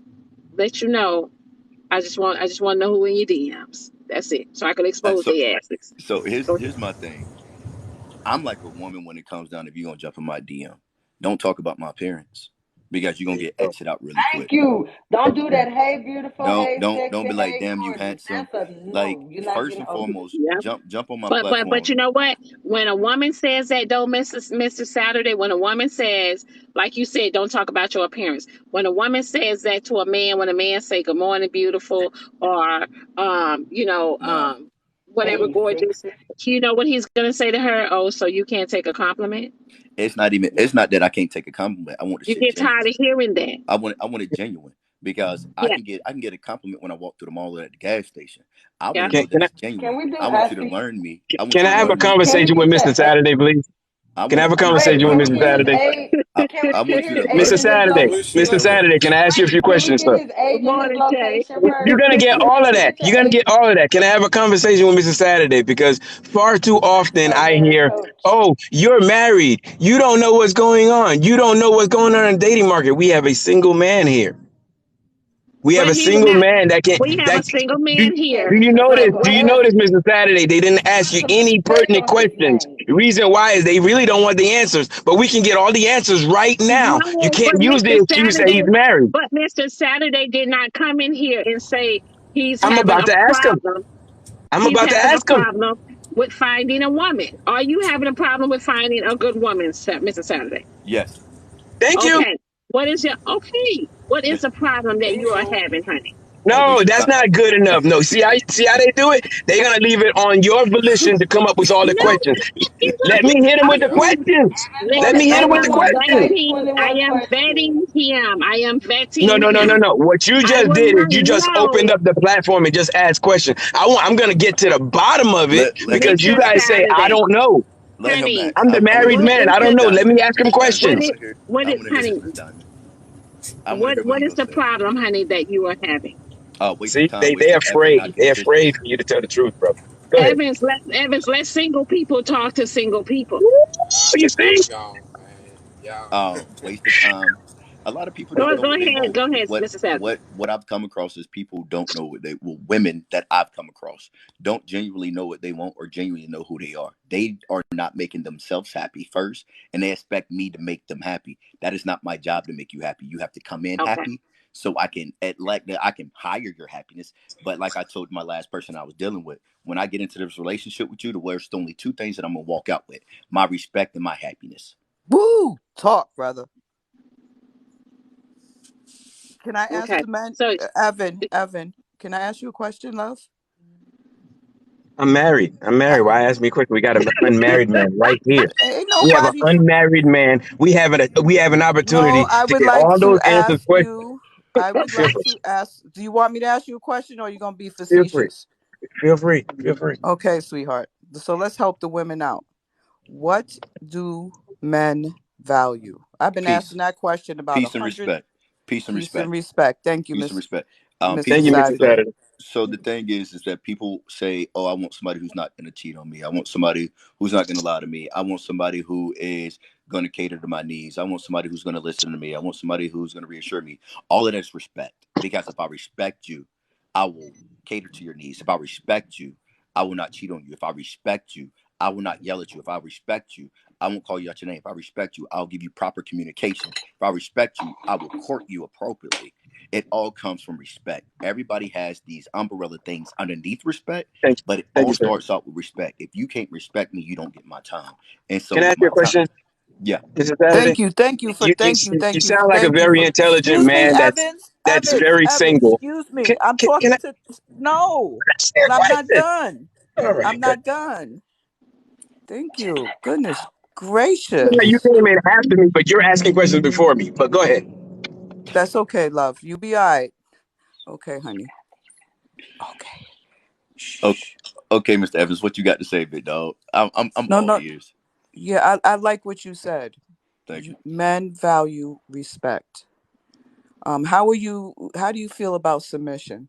let you know. I just want to know who in your DMs. That's it. So I can Uh, expose so their asses. so here's Go ahead. here's my thing. I'm like a woman when it comes down if you're gonna jump in my DM. Don't talk about my appearance because you're There gonna you get go. exited out really Thank quick. you. Don't do that. Hey, beautiful. Hey, Don't sexy. be like, Hey, damn, you gorgeous. handsome. That's a Like no. You're not first getting and over. foremost, Yeah. jump on my But platform. you know what? When a woman says that though, Mr. Saturday, when a woman says, like you said, don't talk about your appearance. When a woman says that to a man, when a man say good morning, beautiful, or Nah, whatever Hey, gorgeous, sexy. you know what he's gonna say to her? Oh, so you can't take a compliment? It's not even. It's not that I can't take a compliment. I want the You shit get tired genuine. of hearing that. I want it genuine because Yeah, I can get a compliment when I walk through the mall or at the gas station. I want yeah. to know that Can I it's Can genuine. we do I want you to Ask learn me. I want can you I to have a learn me. Can we conversation with get Mr. to Saturday, please? Can I have a I want you wait? conversation to with Can we Mr. get his Saturday? age? I Can we want get you his to age Mr. learn and me. his Saturday, What she Mr. location? say? Saturday, can I ask you a few Can we questions, get sir? his age Good and his morning, Jay. location You're first? gonna get all of Can we that. get your You're gonna age? get all of that. Can I have a conversation with Mr. Saturday? Because far too often Oh I man, hear, coach. "Oh, you're married. You don't know what's going on. You don't know what's going on in the dating market." We have a single man here. We have But a he's single not. man that can We have a that single do, man Can here. do you But notice? Do what? you what? notice, Mr. Saturday? They didn't ask you any Check pertinent on his questions. name. The reason why is they really don't want the answers, but we can get all the answers right now. You No, but can't use Mr. the excuse that Saturday. he's married. But Mr. Saturday did not come in here and say he's I'm having about a to ask him. problem. I'm He's about to having a ask him. problem with finding a woman. Are you having a problem with finding a good woman, Mr. Saturday? Yes. Thank you. Okay. What is your okay? What is the problem that Me you are too. having, honey? No, Waste of that's time. not good enough. No, see how they do it? They're gonna leave it on your volition to come up with all the No, questions. it Let me wasn't. hit him with the Yep. questions. Let Listen, me hit I him with am the 21. questions. Say vetting. I 21 am vetting questions. him. I am No, vetting no, no, no, him. no. What you I just will did is not you just opened know, up the platform and just asked questions. I'm gonna get to the bottom of it Let him because you Mr. let guys say I Saturday, don't know. let him honey. ask. I'm the I want to married hear What man. is I don't the know. Let Diamond. me ask him what questions. is I want to hear his honey? answer, Diamond. I want to hear what he What is gonna the say. problem, honey, that you are having? Waste of See, time, waste they of effort, afraid. not They're afraid consistency. for you to tell the truth, brother. Go ahead. Let single people talk to single people. You see? I'm gone, man. Y'all. Waste of time. A lot of people don't know what they want. Go ahead, Mr. Saturday. What I've come across is people don't know what they well, women that I've come across don't genuinely know what they want or genuinely know who they are. They are not making themselves happy first, and they expect me to make them happy. That is not my job to make you happy. You have to come in Okay. happy so I can I can hire your happiness. But like I told my last person I was dealing with, when I get into this relationship with you, there's only two things that I'm gonna walk out with: my respect and my happiness. Woo! Talk, brother. Can I ask Okay. the man, So Evan, can I ask you a question, love? I'm married. I'm I, married. Why ask me quick? We got an unmarried man right here. ain't We have an nobody. unmarried man. We have an opportunity No, I to would get like all to those answers. ask Questions. you. I would Feel like to ask. Do you want me to ask you a question, or are you gonna be feel free. facetious? Feel free. Feel free. Okay, sweetheart. So let's help the women out. What do men value? I've been Peace. asking that question about a Peace and hundred. respect. Peace and Peace and respect. respect. Thank you, Peace and respect. Mr. Thank you, People. Mr. Saturday. Saturday. So the thing is that people say, "Oh, I want somebody who's not going to cheat on me. I want somebody who's not going to lie to me. I want somebody who is going to cater to my needs. I want somebody who's going to listen to me. I want somebody who's going to reassure me." All of that's respect. Because if I respect you, I will cater to your needs. If I respect you, I will not cheat on you. If I respect you, I will not yell at you. If I respect you, I won't call you out your name. If I respect you, I'll give you proper communication. If I respect you, I will court you appropriately. It all comes from respect. Everybody has these umbrella things underneath respect, Thank you. but it Thank all you, sir. starts out with respect. If you can't respect me, you don't get my time. And so Can I with ask you my a time, question, yeah, Mr. Saturday? Thank you. Thank you for. Thank you. You Thank you. sound like a Thank you very for. intelligent Excuse me, man Evans. that's Evans. very Evans. single. Excuse me. I'm Can talking I to. No, ask you a but I'm not question? done. All I'm right, good. not done. Thank you. Goodness You gracious. came in after me, but you're asking questions before me. But go ahead. That's okay, love. You be all right. Okay, honey. Okay. okay, Shh. okay, Mr. Evans, what you got to say, big dog? I'm No, all no. ears. Yeah, I like what you said. Thank you. Men value respect. How do you feel about submission?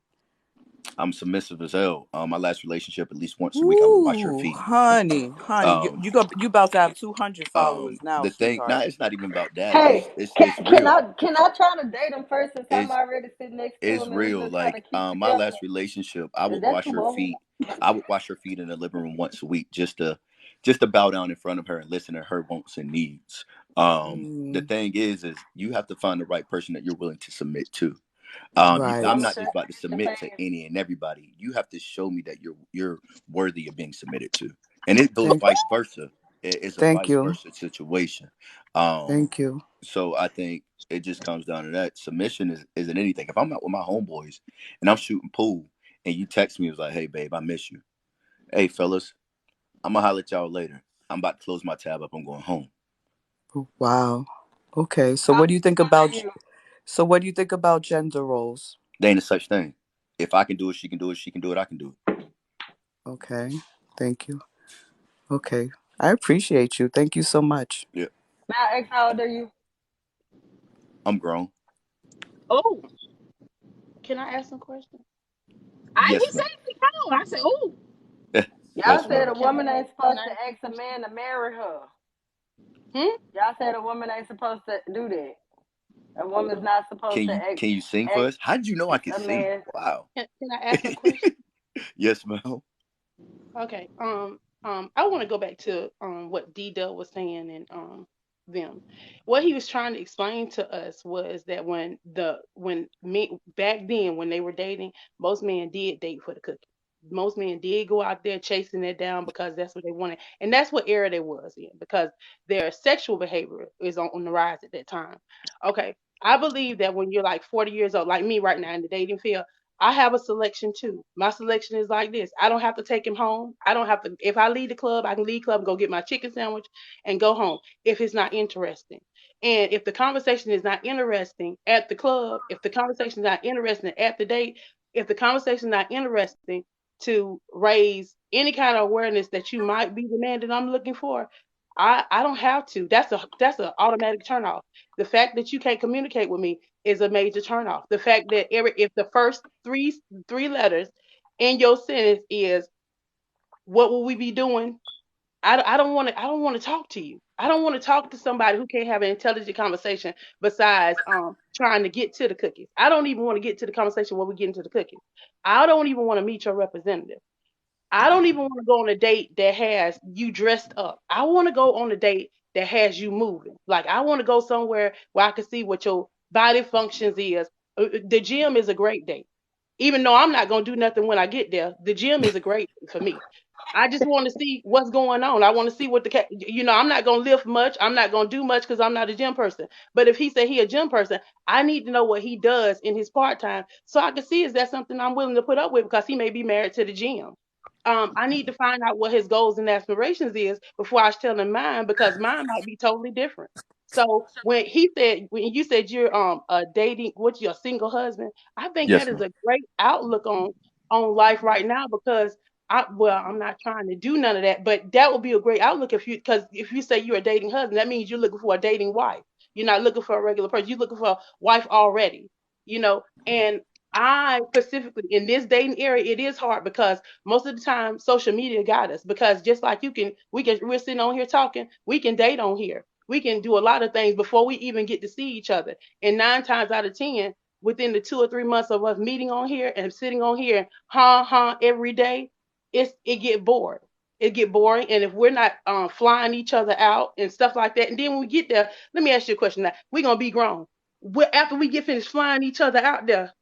I'm submissive as hell. My last relationship, at least once a week, I would wash her Ooh, feet. honey, Um, you about to have 200 followers now, the thing, sweetheart. nah, it's not even about that. Hey, It's real. can I try to date him first since I'm It's already sitting next to it's him and we real. just kind Like of keep my together? last relationship, I Is would that wash too her bold? feet. I would wash her feet in the living room once a week, just to bow down in front of her and listen to her wants and needs. The Mm, thing is you have to find the right person that you're willing to submit to. right. I'm Well, not just about to the submit thing to is, any and everybody. You have to show me that you're worthy of being submitted to, and it goes Thank vice versa. It's a thank vice you. versa situation. Um, Thank you. so I think it just comes down to that. Submission isn't anything. If I'm out with my homeboys and I'm shooting pool, and you text me, it was like, "Hey, babe, I miss you. Hey, fellas, I'm gonna holler at y'all later. I'm about to close my tab up. I'm going home." Wow. Okay. So How what do you think old are about you? what do you think about gender roles? There ain't a such thing. If I can do it, she can do it. She can do it, I can do it. Okay. Thank you. Okay. I appreciate you. Thank you so much. Yeah, May I ask how old are you? I'm grown. Oh, can I ask some questions? He Yes, said ma'am. he know. I said, oh, Y'all Yes, said ma'am. a can woman ain't can supposed I to ask some ask a questions? man to marry her. Hmm? Y'all said a woman ain't supposed to do that. A woman's not supposed to Can you sing for ask us? How did you know I could a sing? man. Wow. Can I ask some questions? Yes, ma'am. Okay. I want to go back to what D Dub was saying and them. What he was trying to explain to us was that when men back then when they were dating, most men did date for the cookie. Most men did go out there chasing it down because that's what they wanted, and that's what era they was in because their sexual behavior is on the rise at that time. Okay, I believe that when you're like 40 years old, like me right now in the dating field. I have a selection too. My selection is like this. I don't have to take him home. I don't have to. If I leave the club, I can leave club and go get my chicken sandwich and go home if it's not interesting. And if the conversation is not interesting at the club, if the conversation is not interesting at the date, if the conversation is not interesting to raise any kind of awareness that you might be the man that I'm looking for, I don't have to. That's a automatic turn off. The fact that you can't communicate with me is a major turnoff. The fact that if the first three letters in your sentence is what will we be doing? I don't want to talk to you. I don't want to talk to somebody who can't have an intelligent conversation besides trying to get to the cookies. I don't even want to get to the conversation where we get into the cookies. I don't even want to meet your representative. I don't even want to go on a date that has you dressed up. I want to go on a date that has you moving. Like I want to go somewhere where I can see what your body functions is. The gym is a great date. Even though I'm not gonna do nothing when I get there, the gym is a great date for me. I just want to see what's going on. I want to see what I'm not gonna lift much. I'm not gonna do much because I'm not a gym person. But if he said he a gym person, I need to know what he does in his part time so I can see is that something I'm willing to put up with because he may be married to the gym. I need to find out what his goals and aspirations is before I tell him mine because mine might be totally different. So when you said you're dating what's your single husband, I think that Yes, is ma'am. a great outlook on life right now because I'm not trying to do none of that, but that would be a great outlook because if you say you're a dating husband, that means you're looking for a dating wife. You're not looking for a regular person. You're looking for a wife already, and I specifically in this dating area, it is hard because most of the time social media got us because just like we're sitting on here talking, we can date on here. We can do a lot of things before we even get to see each other. And 9 times out of 10, within the 2 or 3 months of us meeting on here and sitting on here, every day, it get bored. It get boring, and if we're not flying each other out and stuff like that, and then when we get there, let me ask you a question. Now we're gonna be grown. After we get finished flying each other out there,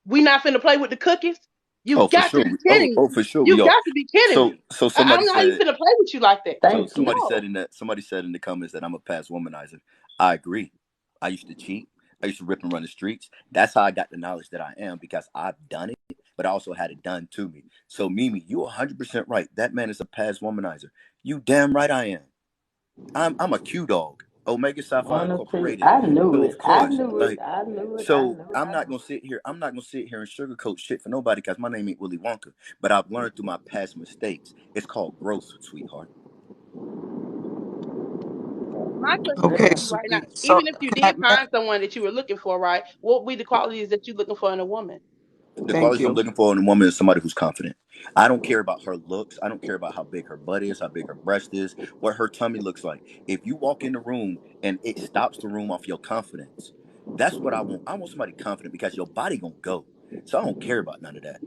we not finna play with the cookies. You Oh, for got to sure. be Oh, kidding oh, me. for sure we You are. got to be kidding So, me. so I'm somebody not even said. finna play with you like that. So Thank you. No. somebody said in the comments that I'm a past womanizer. I agree. I used to cheat. I used to rip and run the streets. That's how I got the knowledge that I am because I've done it, but I also had it done to me. So Mimi, you're 100% right. That man is a past womanizer. You damn right I am. I'm a Q dog. Omega Sapphire One or two. Incorporated. I knew So it. of I course, knew it. like, I knew it. I so knew it. I'm I not knew gonna sit here. I'm not gonna sit here and sugarcoat shit for nobody because my name ain't Willy Wonka. But I've learned through my past mistakes. It's called growth, sweetheart. My question it. Okay, to Yeah. you right now, sweet. So even if you can I did find someone that you were looking for, right? What would be the qualities that you're looking for in a woman? The thank qualities I'm you. looking for in a woman is somebody who's confident. I don't care about her looks. I don't care about how big her butt is, how big her breast is, what her tummy looks like. If you walk in the room and it stops the room off your confidence, that's what I want. I want somebody confident because your body gonna go. So I don't care about none of that.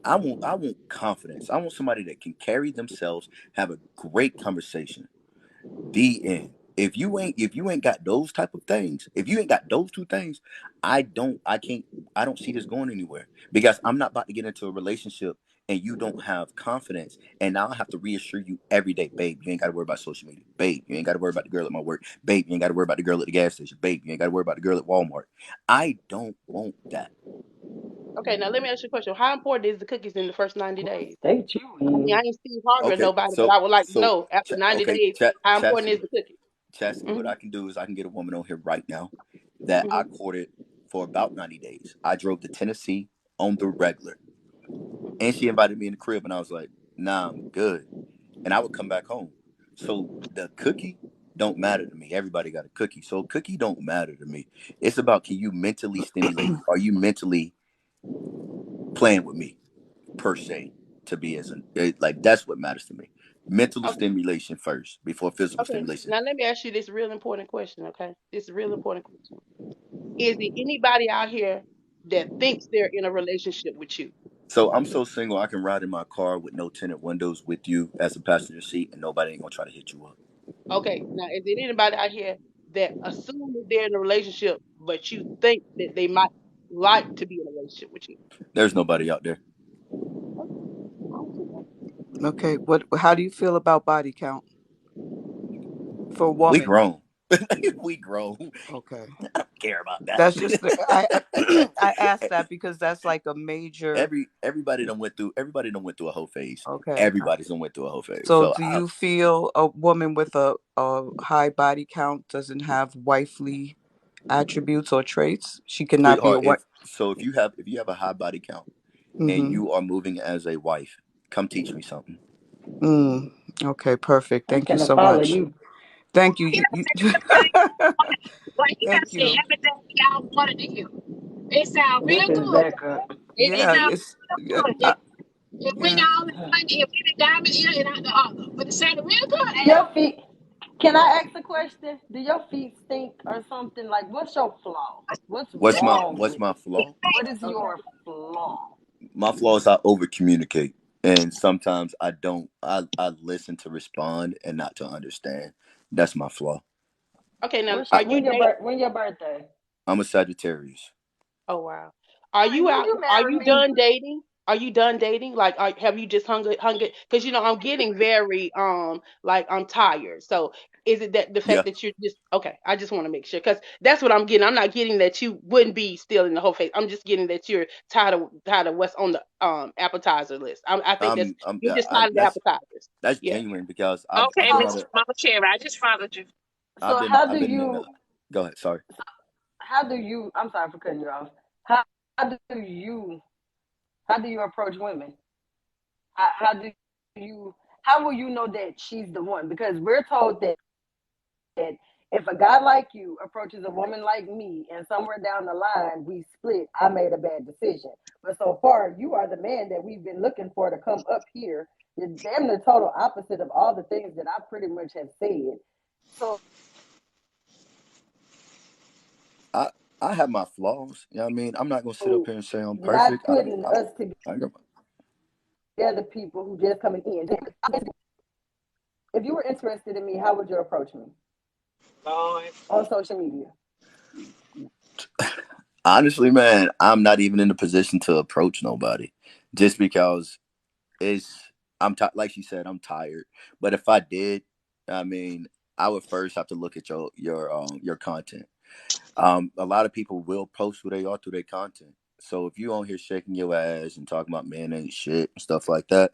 I want confidence. I want somebody that can carry themselves, have a great conversation. The end. If you ain't got those type of things, if you ain't got those two things, I don't see this going anywhere because I'm not about to get into a relationship and you don't have confidence and now I have to reassure you every day, babe, you ain't got to worry about social media. Babe, you ain't got to worry about the girl at my work. Babe, you ain't got to worry about the girl at the gas station. Babe, you ain't got to worry about the girl at Walmart. I don't want that. Okay, now let me ask you a question. How important is the cookies in the first 90 What days? state you I mean, I in? ain't Steve Harvey or Okay, nobody, but so I would like to so know after 90 okay, days, how important is chastity. the cookie? Chastity, what I can do is I can get a woman on here right now that I courted for about 90 days. I drove to Tennessee on the regular. And she invited me in the crib, and I was like, nah, I'm good. And I would come back home. So the cookie don't matter to me. Everybody got a cookie. So cookie don't matter to me. It's about, can you mentally stimulate? Are you mentally playing with me, per se, to be as a, like, that's what matters to me. Mental stimulation first before physical stimulation. Now let me ask you this real important question, okay? This real important question. Is there anybody out here that thinks they're in a relationship with you? So I'm so single, I can ride in my car with no tinted windows with you as a passenger seat, and nobody ain't gonna try to hit you up. Okay, now is there anybody out here that assume that they're in a relationship, but you think that they might like to be in a relationship with you? There's nobody out there. Okay, how do you feel about body count for a woman? We grown. We grown. Okay. I don't care about that. That's just I asked that because that's like a major. Everybody done went through a whole phase. Okay. Everybody's done went through a whole phase. So do you feel a woman with a high body count doesn't have wifely attributes or traits? She cannot be a wife. So if you have a high body count and you are moving as a wife, come teach me something. Okay, perfect. Thank you so much. Thank you. But you gotta say everything y'all wanted to hear. It sounds real good. It sounds real good. If we all in one, if we the diamond ear and out the other, but it sounded real good. Your feet. Can I ask a question? Do your feet stink or something? Like, what's your flaw? What's wrong? What's my flaw? What is your flaw? My flaw is I over communicate, and sometimes I don't. I listen to respond and not to understand. That's my flaw. Okay, now when your birthday? I'm a Sagittarius. Oh wow. Are you out? Are you done dating? Are you done dating? Like, have you just hung it? Because I'm getting very like I'm tired. So is it that the fact that you're just okay? I just want to make sure because that's what I'm getting. I'm not getting that you wouldn't be still in the whole phase. I'm just getting that you're tired of what's on the appetizer list. I think you're just tired of the appetizers. That's genuine because okay, Mr. Mama Cherry, I just followed you. So how do you? Go ahead. Sorry. How do you? I'm sorry for cutting you off. How do you approach women? How will you know that she's the one? Because we're told that if a guy like you approaches a woman like me and somewhere down the line we split, I made a bad decision. But so far, you are the man that we've been looking for to come up here. You're damn the total opposite of all the things that I pretty much have said. So I have my flaws. You know what I mean? I'm not gonna sit up here and say I'm perfect. Not putting us together, people who just coming in. If you were interested in me, how would you approach me? On social media. Honestly, man, I'm not even in a position to approach nobody, just because like she said, I'm tired. But if I did, I mean, I would first have to look at your content. A lot of people will post who they are through their content. So if you on here shaking your ass and talking about men ain't shit and stuff like that,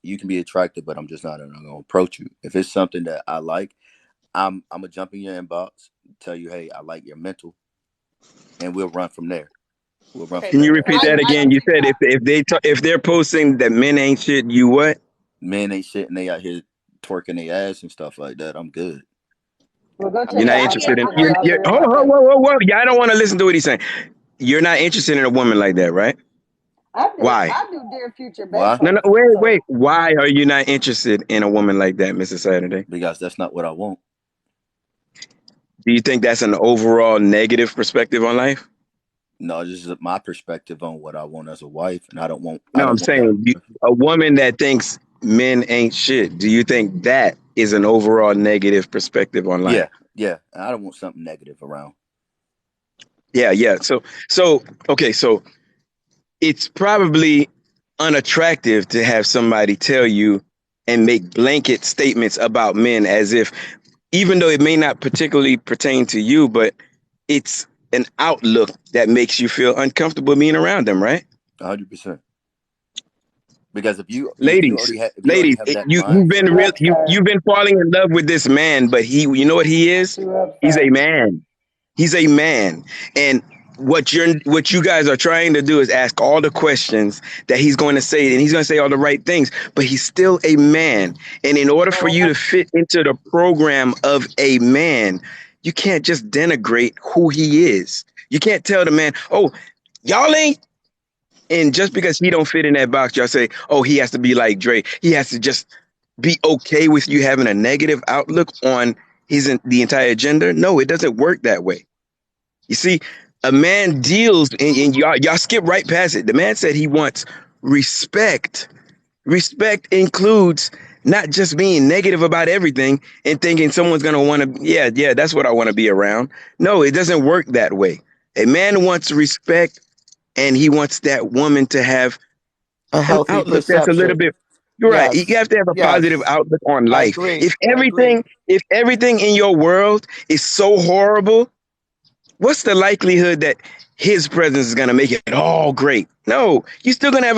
you can be attracted, but I'm just not gonna approach you. If it's something that I like, I'm gonna jump in your inbox, tell you, hey, I like your mental, and we'll run from there. Can you repeat that again? You said if they're posting that men ain't shit, you what? Men ain't shit, and they out here twerking their ass and stuff like that. I'm good. You're not interested in. Whoa! Yeah, I don't want to listen to what he's saying. You're not interested in a woman like that, right? Why? I do Dear Future. No, wait. Why are you not interested in a woman like that, Mr. Saturday? Because that's not what I want. Do you think that's an overall negative perspective on life? No, this is my perspective on what I want as a wife, and I don't want. No, I'm saying a woman that thinks men ain't shit. Do you think that is an overall negative perspective on life? Yeah. I don't want something negative around. Yeah. So it's probably unattractive to have somebody tell you and make blanket statements about men as if, even though it may not particularly pertain to you, but it's an outlook that makes you feel uncomfortable being around them, right? 100%. Because if you Ladies, already have ladies, that you've been mindset. real, Yes, sir. you've been falling in love with this man, but you know what he is? Too He's a upset. man. He's a man. And what you guys are trying to do is ask all the questions that he's going to say, and he's going to say all the right things, but he's still a man. And in order for you to fit into the program of a man, you can't just denigrate who he is. You can't tell the man, oh, y'all ain't. And just because he don't fit in that box, y'all say, oh, he has to be like Dre. He has to just be okay with you having a negative outlook on the entire gender. No, it doesn't work that way. You see, a man deals, and y'all skip right past it. The man said he wants respect. Respect includes not just being negative about everything and thinking someone's going to want to, yeah, that's what I want to be around. No, it doesn't work that way. A man wants respect, and he wants that woman to have A an healthy outlook that's a little perception. bit. You're right. You Yes. have to have a positive Yes. outlook on I life. agree. If I agree. everything in your world is so horrible, what's the likelihood that his presence is going to make it all great? No, you're still going to have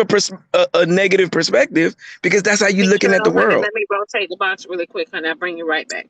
a negative perspective because that's how you're Hey, looking at the Shadow, honey, world. let me rotate the box really quick, honey. I'll bring you right back.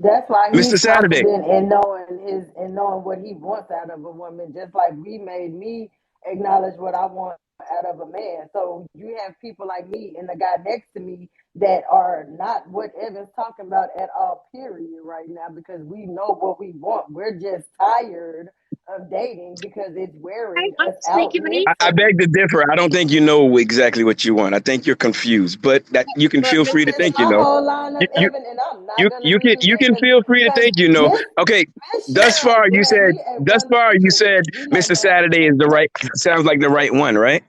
That's why Mr. he's Saturday, confident in knowing what he wants out of a woman, just like we made me acknowledge what I want out of a man. So you have people like me and the guy next to me that are not what Evan's talking about at all, period, right now, because we know what we want. We're just tired of dating because it's Hey, wearing I'm us out sneaking in. I mentally. beg to differ. I don't think you know exactly what you want. I think you're confused, but that you can But feel This free Mr. to is think you my know. whole line You up, you Evan, and I'm not gonna you deviate can feel free to because think you know. Okay, Miss Shadow had me at thus one far you minute. said We're not Mr. gonna Saturday is the right sounds like the right one, right?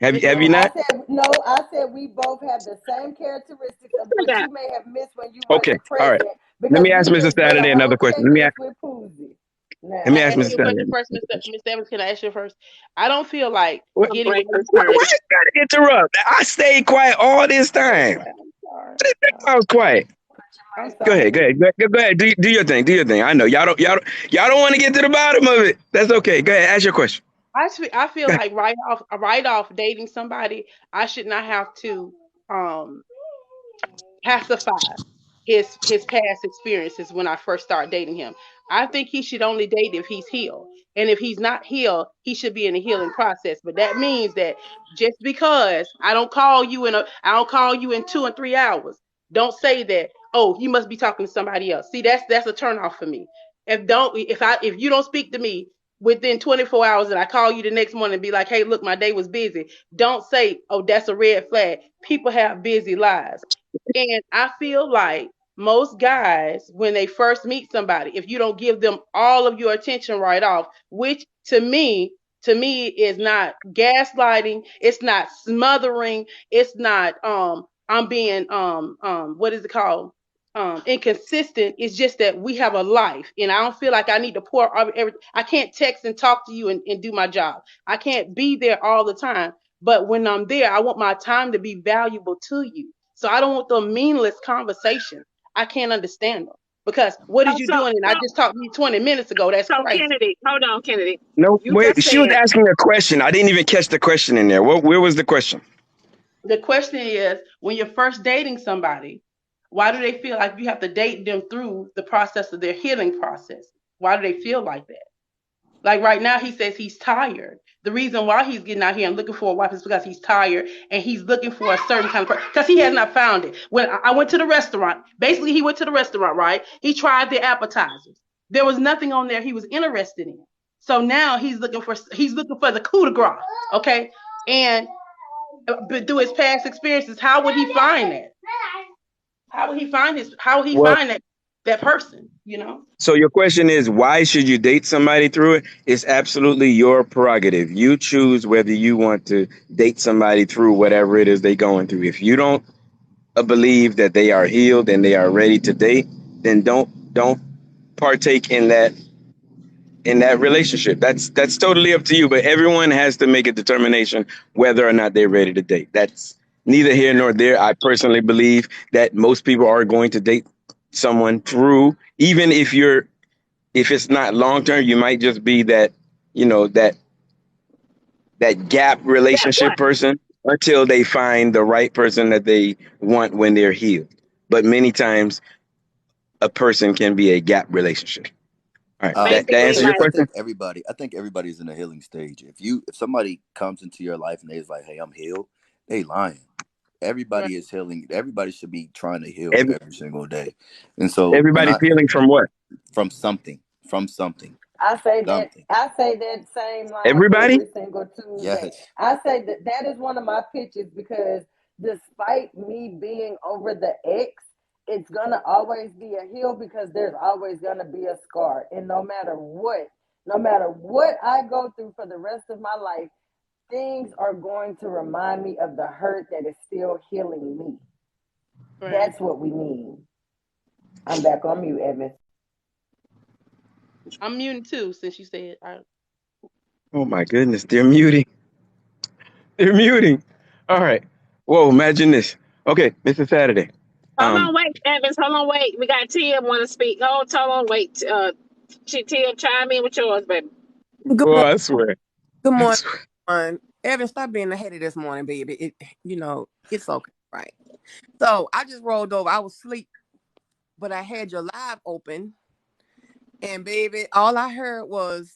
Have you No, not? I said no. I said we both have the same characteristics of I what got you may have missed when you Okay, wasn't all right. present Let because me ask we Mr. just did a Saturday whole another question. checklist with Poozy. Let can me I ask ask Mr. you a question Saturday. first, Mr. Evans? Can I ask you first? I don't feel like what getting with breakfast Why first. you gotta interrupt? I stayed quiet all this time. I'm sorry. I was quiet. I'm Go sorry. ahead, go ahead, go ahead. Do your thing. Do your thing. I know y'all don't want to get to the bottom of it. That's okay. Go ahead. Ask your question. I feel Go ahead. like right off dating somebody, I should not have to um pacify his past experiences when I first start dating him. I think he should only date if he's healed. And if he's not healed, he should be in a healing process. But that means that just because I don't call you in 2 and 3 hours, don't say that, oh, you must be talking to somebody else. See, that's a turnoff for me. If you don't speak to me within 24 hours and I call you the next morning and be like, hey, look, my day was busy. Don't say, oh, that's a red flag. People have busy lives. And I feel like most guys, when they first meet somebody, if you don't give them all of your attention right off, which to me is not gaslighting, it's not smothering, it's not I'm being what is it called? Inconsistent. It's just that we have a life, and I don't feel like I need to I can't text and talk to you and do my job. I can't be there all the time. But when I'm there, I want my time to be valuable to you. So I don't want the meaningless conversation. I can't understand them. Because what Oh, is you doing? And I just talked to you 20 minutes ago. That's so crazy. Kennedy, hold on, Kennedy. No, You wait. just She was said asking a question. I didn't even catch the question in there. Where was the question? The question is, when you're first dating somebody, why do they feel like you have to date them through the process of their healing process? Why do they feel like that? Like right now, he says he's tired. The reason why he's getting out here and looking for a wife is because he's tired and he's looking for a certain kind of person because he has not found it. When I went to the restaurant, basically he went to the restaurant, right? He tried the appetizers. There was nothing on there he was interested in. So now he's looking for the coup de grace, okay? And but through his past experiences, how would he find that? How would he Well, find that person, you know? so your question is why should you date somebody through it? It's absolutely your prerogative. You choose whether you want to date somebody through whatever it is they're going through. If you don't believe that they are healed and they are ready to date, then don't partake in that relationship. That's totally up to you. But everyone has to make a determination whether or not they're ready to date. That's neither here nor there. I personally believe that most people are going to date someone through, even if it's not long term, you might just be that, that gap that what? relationship person. until they find the right person that they want when they're healed. But many times, a person can be a gap relationship. All right, that Basically, answer your like, question. I think everybody's in a healing stage. If somebody comes into your life and they're like, "Hey, I'm healed," they lying. Right. Everybody is healing. Everybody should be trying to heal Every, every single day. And so when everybody's healing from what? from something, something. I say that same line Everybody? every single Tuesday. Yes. I say that is one of my pitches because despite me being over the X, it's gonna always be a hill because there's always gonna be a scar. And no matter what I go through for the rest of my life, things are going to remind me of the hurt that is still healing me. Right. That's what we need. I'm back on mute, Evan. I'm muting too, since you said. Oh my goodness, they're muting. They're muting. All right. Whoa, imagine this. Okay, Mr. Saturday. hold on, wait, Evans, hold on, wait. We got Tia want to speak. Hold on, wait. Tia, chime in with yours, baby. Good Well, morning. I swear. Good I morning, swear. everyone. Evan, stop being a hater this morning, baby. It's okay, right? So I just rolled over. I was asleep, but I had your live open, and baby, all I heard was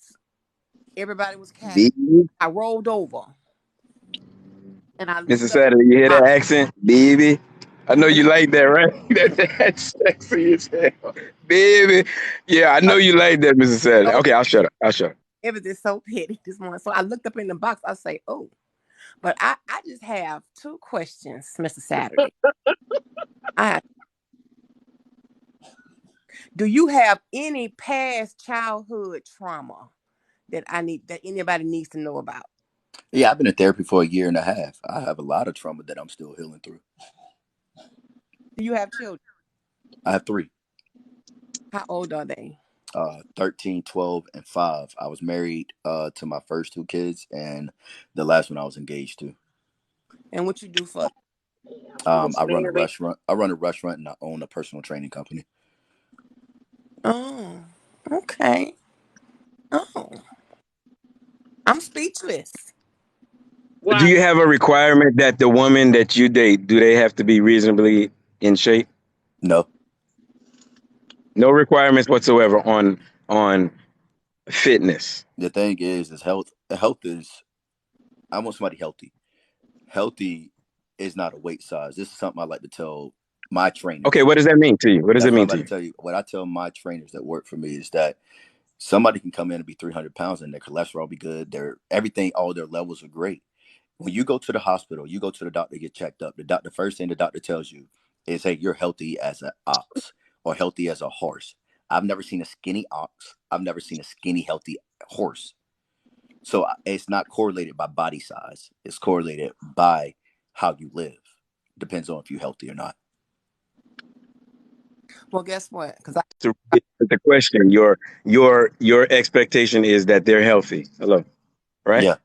everybody was cackling. I rolled over, and I Mr. looked up. Saturday, you hear that accent? Baby. I know you like that, right? That's sexy as hell. Baby. Yeah, I know you like that, Mr. Saturday. Okay, I'll shut up. Evan is so petty this morning. So I looked up in the box. I say, oh, but I just have two questions, Mr. Saturday. Do you have any past childhood trauma that anybody needs to know about? Yeah, I've been in therapy for 1.5 years. I have a lot of trauma that I'm still healing through. Do you have children? I have 3. How old are they? 13, 12, and 5. I was married to my first 2 kids, and the last one I was engaged to. And what you do for? I run a restaurant. And I own a personal training company. Oh, okay. Oh, I'm speechless. Do you have a requirement that the woman that you date, do they have to be reasonably in shape? No. No requirements whatsoever on fitness. The thing is health. Health is, I want somebody healthy. Healthy is not a weight size. This is something I like to tell my trainers. Okay, what does that mean to you? What does it mean to you? Tell you? What I tell my trainers that work for me is that somebody can come in and be 300 pounds and their cholesterol be good. All their levels are great. When you go to the hospital, you go to the doctor to get checked up. The first thing the doctor tells you is, hey, you're healthy as an ox or healthy as a horse. I've never seen a skinny ox. I've never seen a skinny, healthy horse. So it's not correlated by body size. It's correlated by how you live. Depends on if you're healthy or not. Well, guess what? The question, your expectation is that they're healthy. Hello, right? Yeah.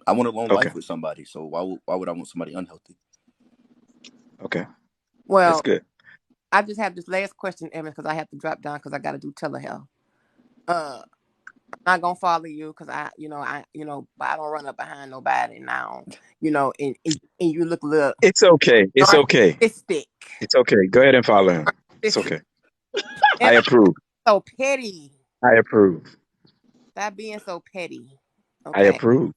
I want a long life with somebody. So why would I want somebody unhealthy? Okay. Well, that's good. I just have this last question, Evan, because I have to drop down because I got to do telehealth. I'm not gonna follow you because I don't run up behind nobody now. And you look a little. It's okay. It's okay. Narcissistic. It's okay. Go ahead and follow him. It's okay. I approve. So petty. I approve. Stop being so petty. Okay? I approve.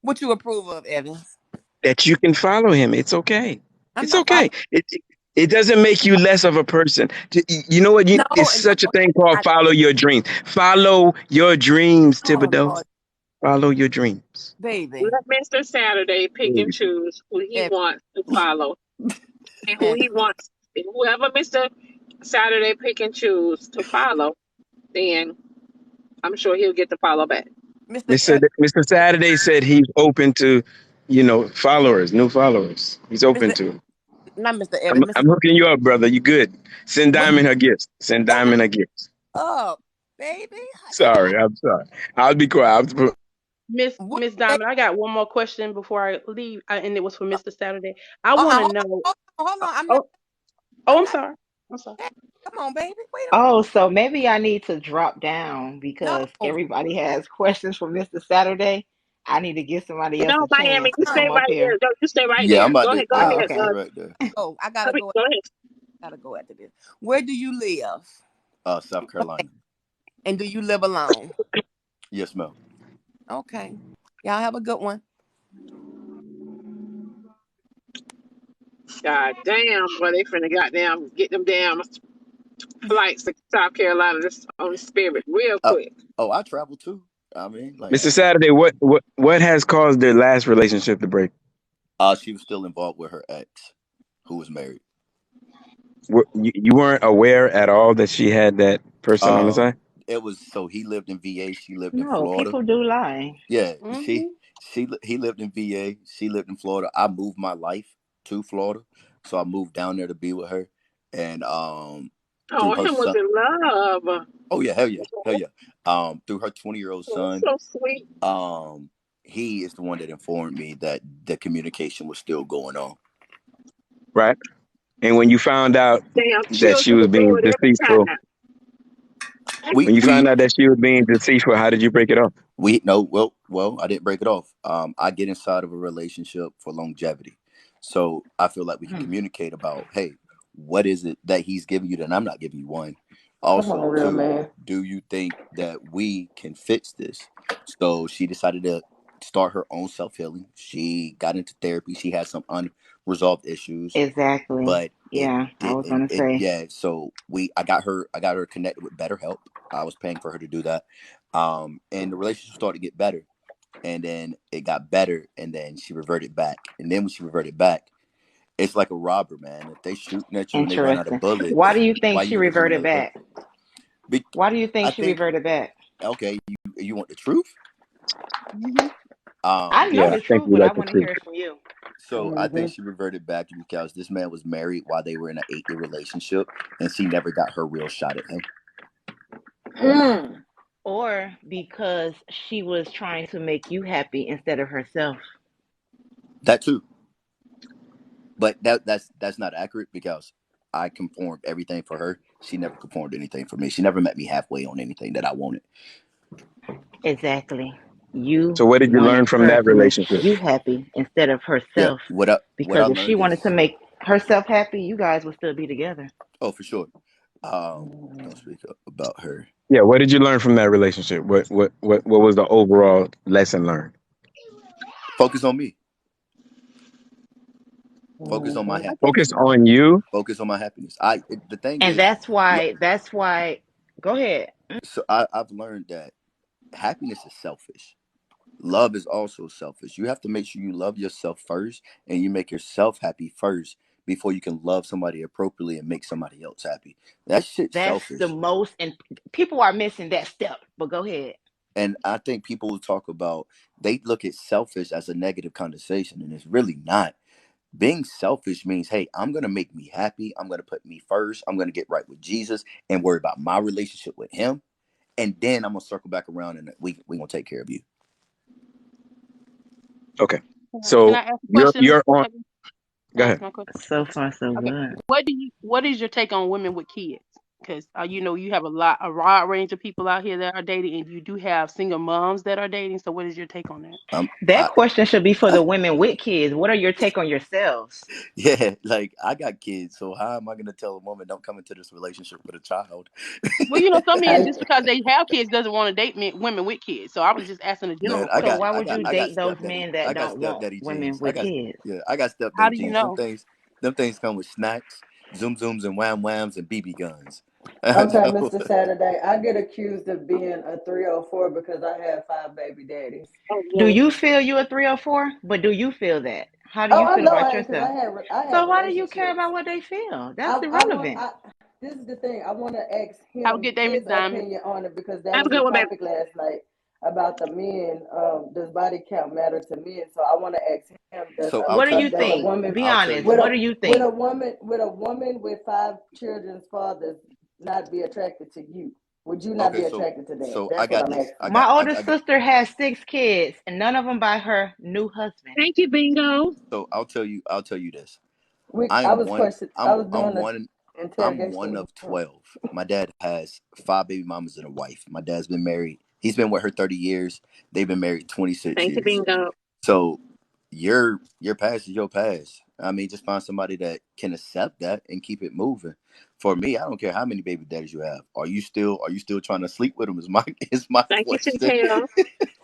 What you approve of, Evans? That you can follow him. It's okay. It's okay. It doesn't make you less of a person. You know what? It's such a thing called follow your dreams. Follow your dreams, Thibodeau. Follow your dreams. Baby. Let Mr. Saturday pick and choose who he wants to follow. And who he wants. Whoever Mr. Saturday pick and choose to follow, then I'm sure he'll get the follow back. Mr. Saturday said he's open to, followers, new followers. He's open to. Not Mr. Evans. I'm hooking you up, brother. You good? Send Diamond her gifts. Send Diamond her gifts. Oh, baby. Sorry, I'm sorry. I'll be quiet. Miss Diamond, I got one more question before I leave, and it was for Mr. Saturday. I want to know. Hold on. I'm sorry. Come on, baby. Wait a minute. Oh, so maybe I need to drop down because everybody has questions for Mr. Saturday. I need to give somebody else No, a Miami, chance you to stay come up right here. there. No, you stay right Yeah, there. I'm about Go to. ahead, go Yeah, Oh, I'm ahead. gonna okay. stay right there. Oh, I Go gotta ahead. go. Go ahead. Gotta go after this. Where do you live? South Okay. Carolina. And do you live alone? Yes, ma'am. Okay. Y'all have a good one. God damn, boy, they finna goddamn get them damn flights to South Carolina this on the spirit real Oh, quick. I travel too. I mean, like, Mr. Saturday, what has caused their last relationship to break? she was still involved with her ex, who was married. You weren't aware at all that she had that person on the Um, side? it was so he lived in VA, she lived in No, Florida. people do lie. Yeah, Mm-hmm. he lived in VA, she lived in Florida. I moved my life to Florida, so I moved down there to be with her, and through Oh, her him was son. in love. Oh yeah, hell yeah. Through her 20-year-old Oh, son, so sweet. he is the one that informed me that the communication was still going on. Right. And when you found out Damn, that chills she to the was being blood every deceitful, time. We when you we found out that she was being deceitful, how did you break it off? We no, I didn't break it off. I get inside of a relationship for longevity, so I feel like we can Hmm. communicate about, hey, what is it that he's giving you that I'm not giving you? One, Come on, also, real two, man. do you think that we can fix this? So she decided to start her own self healing. She got into therapy. She had some unresolved issues, Exactly. but it Yeah, I was didn't. gonna It say. yeah. So I got her connected with BetterHelp. I was paying for her to do that. And the relationship started to get better, and then it got better, and then she reverted back, and then when she reverted back, it's like a robber, man. If they shooting at you and they run out of Interesting. Why do bullets, you think why she you gonna give them reverted another bullet? back? Why do you think I she think, reverted back? okay, you want the truth? Mm-hmm. I know Yeah, Yeah. I the think truth, we but I like the want to truth. hear it from you. So I Mm-hmm. think she reverted back because this man was married while they were in an 8-year relationship, and she never got her real shot at him. Mm. Or because she was trying to make you happy instead of herself. That too. But that's not accurate because I conformed everything for her. She never conformed anything for me. She never met me halfway on anything that I wanted. Exactly. You So what did you learn wanted from her that to make relationship? you happy instead of Yeah. herself. What I Because if she learned wanted to is, make herself happy, you guys would still be together. oh, for sure. Don't speak about her. Yeah, what did you learn from that relationship? What was the overall lesson learned? Focus on me. Focus on my Mm-hmm. I think Focus happiness. on you. Focus on my happiness. The thing And is, that's why go ahead. so I've learned that happiness is selfish. Love is also selfish. You have to make sure you love yourself first, and you make yourself happy first before you can love somebody appropriately and make somebody else happy. That shit's That's the selfish. most, and people are missing that step. But go ahead. And I think people who talk about, they look at selfish as a negative connotation, and it's really not. Being selfish means, hey, I'm going to make me happy. I'm going to put me first. I'm going to get right with Jesus and worry about my relationship with him. And then I'm going to circle back around and we going to take care of you. Okay. Can So I ask a question, Mr. you're on. Evans? Can Go I ask ahead. my question? So far, so Okay. good. What is your take on women with kids? Because you have a wide range of people out here that are dating, and you do have single moms that are dating. So what is your take on that? That I, question should be for I the women with kids. What are your take on yourselves? yeah, like I got kids, so how am I going to tell a woman don't come into this relationship with a child? Well, some men I just because they have kids doesn't want to date women with kids. So I was just asking a Man, general So question. why would you I got date those stepdaddy. men that I got don't want stepdaddy women jeans. with kids? I got How stepdaddy do you jeans. know? Them things come with snacks, zoom zooms and wham whams and BB guns. Okay, No. Mr. Saturday. I get accused of being a 304 because I have 5 baby daddies. Oh, Do boy. you feel you a 304? But do you feel that? How do Oh, you I feel know about I am because yourself? I have So why do you care relationships. about what they feel? That's I want irrelevant. I this is the thing. I want to ask Have a him good day, Miss his Diamond. opinion on it because that Have a was the good one, baby. topic last night about the men. Does body count matter to men? So I want to ask him, So I'll What do tell you you. does a think? woman Be I'll tell honest. you. with What a do you think? with a woman with 5 children's fathers not be attracted to you? Would you not Okay, be so attracted to that? I That's what got I'm this. asking. My oldest sister has 6 kids, and none of them by her new husband. Thank you, Bingo. So I'll tell you this. I was question. I was I'm doing the one I'm interrogation one with of him. 12. My dad has 5 baby mamas and a wife. My dad's been married He's been with her 30 years. They've been married 26 Thank you, years. Bingo. So your past is your past. I mean, just find somebody that can accept that and keep it moving. For me, I don't care how many baby daddies you have. Are you still trying to sleep with them? Is my Thank you, question. Chantel.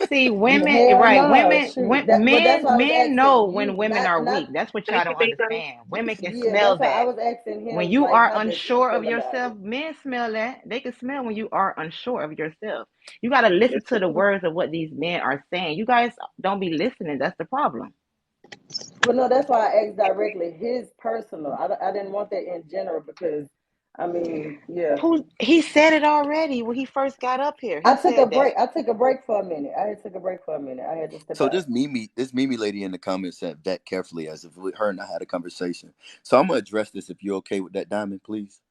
See, women, Hell right? no, shoot. But that's why I was Men know asking when you, women are not. weak. That's what y'all Thank you, don't Bingo. understand. Women can Yeah, smell that's why I that. was asking When him, you like, are how does he unsure of feel about yourself, it? men smell that. They can smell when you are unsure of yourself. You got to listen Yes, to the words of what these men are saying. You guys don't be listening. That's the problem. Well, no, that's why I asked directly his personal. I didn't want that in general because, I mean, yeah. He said it already when he first got up here. He I took a said that. break. I took a break for a minute. I had took a break for a minute. I had to step So out. this Mimi lady in the comments said vet carefully as if her and I had a conversation. So I'm gonna address this if you're okay with that, Diamond, please.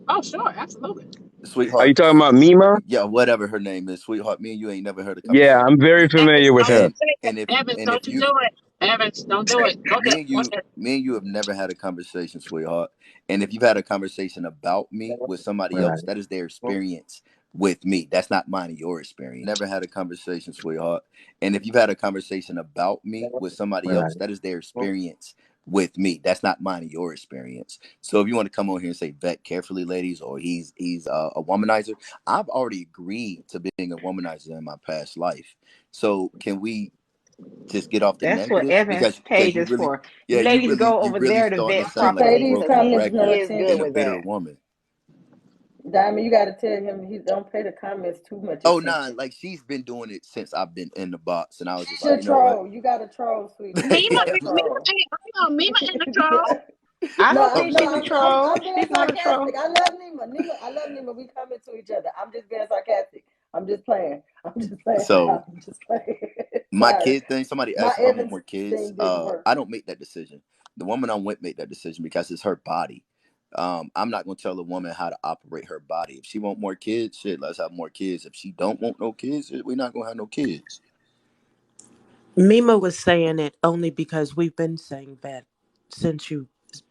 Oh, sure, absolutely. Are you Sweetheart, talking about Mima? yeah, whatever her name is, sweetheart. Me and you ain't never heard a Yeah, conversation I'm like very this. familiar with Evans, her. don't And you say that. and if Evans, and if don't you you do it. Evans, don't do it. Go ahead. Go ahead. me and you have never had a conversation, sweetheart. And if you've had a conversation about me with somebody Right. else, that is their experience with me. That's not mine or your experience. Never had a conversation, sweetheart. And if you've had a conversation about me with somebody Right. else, that is their experience with me. That's not mine or your experience. So if you want to come on here and say vet carefully, ladies, or he's a womanizer, I've already agreed to being a womanizer in my past life. So can we just get off the That's what negatives Evans because page you is really for. You ladies go you over really there to starting to vet She sound like a say properly these because broken comments no record he is good and a attention. with bitter that. woman. Diamond, you got to tell him he don't pay the comments too much Oh nah, attention. like she's been doing it since I've been in the box, and I was just She like, a you know what? troll. You got to troll, sweetie. You Mima, got to Yeah, Mima, troll. hey, hold on. Mima in the troll. I No, don't think she's a troll. I'm being She's not a troll. sarcastic. I love Nima. I love Nima. We come into each other. I'm just being sarcastic. I'm just playing. I'm just playing. so I'm just playing. my Sorry. kid thing. Somebody My asked if I want Evans more kids. thing didn't work. I don't make that decision. The woman I'm with make that decision because it's her body. I'm not gonna tell a woman how to operate her body. If she want more kids, shit, let's have more kids. If she don't want no kids, shit, we're not gonna have no kids. Mima was saying it only because we've been saying that since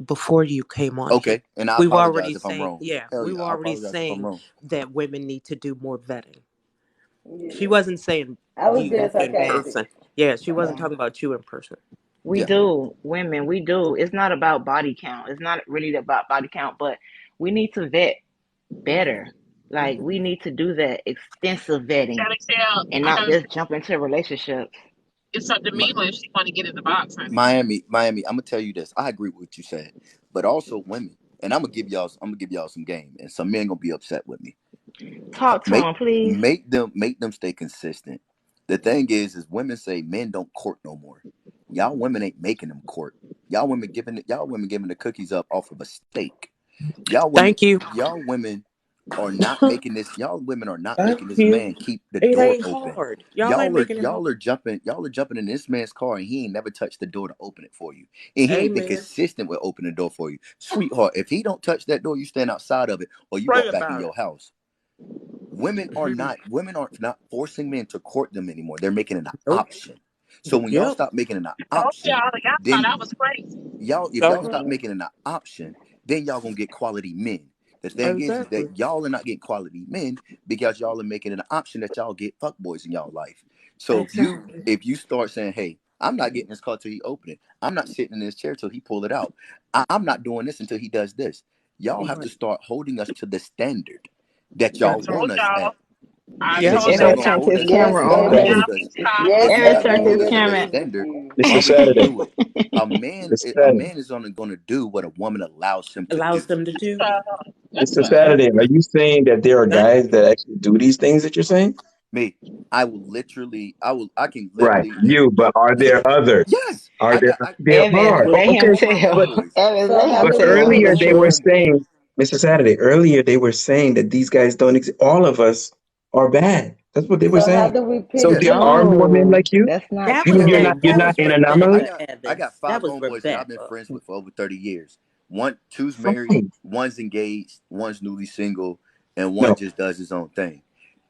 before you came on here. Okay, and I We were already apologize if I'm saying, wrong. yeah, Hell we yeah, were I already apologize if I'm saying wrong. that women need to do more vetting. She Yeah. wasn't saying I was you being in sarcastic. person. Yeah, she wasn't Yeah. talking about you in person. We Yeah. do, women, we do. It's not about body count. It's not really about body count, but we need to vet better. Like we need to do that extensive vetting Gotta tell, and I not know just jump into relationships. it's up to Mi- Mima if she want to get in the box, honey. Miami. I'm gonna tell you this. I agree with what you said, but also women. And I'm gonna give y'all some game, and some men gonna be upset with me. Talk to Make him, please. make them stay consistent. The thing is women say men don't court no more. Y'all women ain't making them court. Y'all women giving the cookies up off of a steak. Thank you. Y'all women are not making this. Y'all women are not Thank making this you. man keep the It door ain't open. hard. Y'all ain't making it hard. Y'all are jumping in this man's car and he ain't never touched the door to open it for you. And he ain't been Amen. consistent with opening the door for you. Sweetheart, if he don't touch that door, you stand outside of it or you Pray walk back in about your it. house. Women are not forcing men to court them anymore. They're making it an Nope. option. So when y'all Yep. stop making it an Told option, y'all thought then I was crazy. if y'all stop Okay. making it an option, then y'all gonna get quality men. The thing is Exactly. that y'all are not getting quality men because y'all are making it an option that y'all get fuckboys in y'all life. So Exactly. if you start saying, hey, I'm not getting this car till he open it. I'm not sitting in this chair till he pull it out. I'm not doing this until he does this. Y'all have to Right. start holding us to the standard that I y'all That's want told right. us y'all. at. I Yep. If told you're y'all not Evan gonna turned y'all hold his us, Yes, camera hold on. on, Evans. y'all because was tired. Yes, if you're Evan not Evans, turned gonna we his hold us to the camera. agree with standard, you. Mr. how can you Saturday. do it? A Saturday. man is only gonna do what a woman allows him to do. Allows them to do. That's Mr. right. Saturday, are you saying that there are guys that actually do these things that you're saying? Me, I can Right. literally You, but are there others? yes. Are I there got I there Evans, are. let him Okay. all my tell. But homeboys. Evans, So let how him but many tell. All earlier my women they were do? saying, Mr. Saturday, earlier they were saying that these guys don't exist. All of us are bad. That's what they were So how saying. do we So pick yeah. there are men? more men No, like you? that's not That You was mean that. true. you're That not was an I anomaly? Rebecca got I got Evans. That five was homeboys that I've been Rebecca. friends with for over 30 years. Two's married, Fine. one's engaged, one's newly single, and one No. just does his own thing.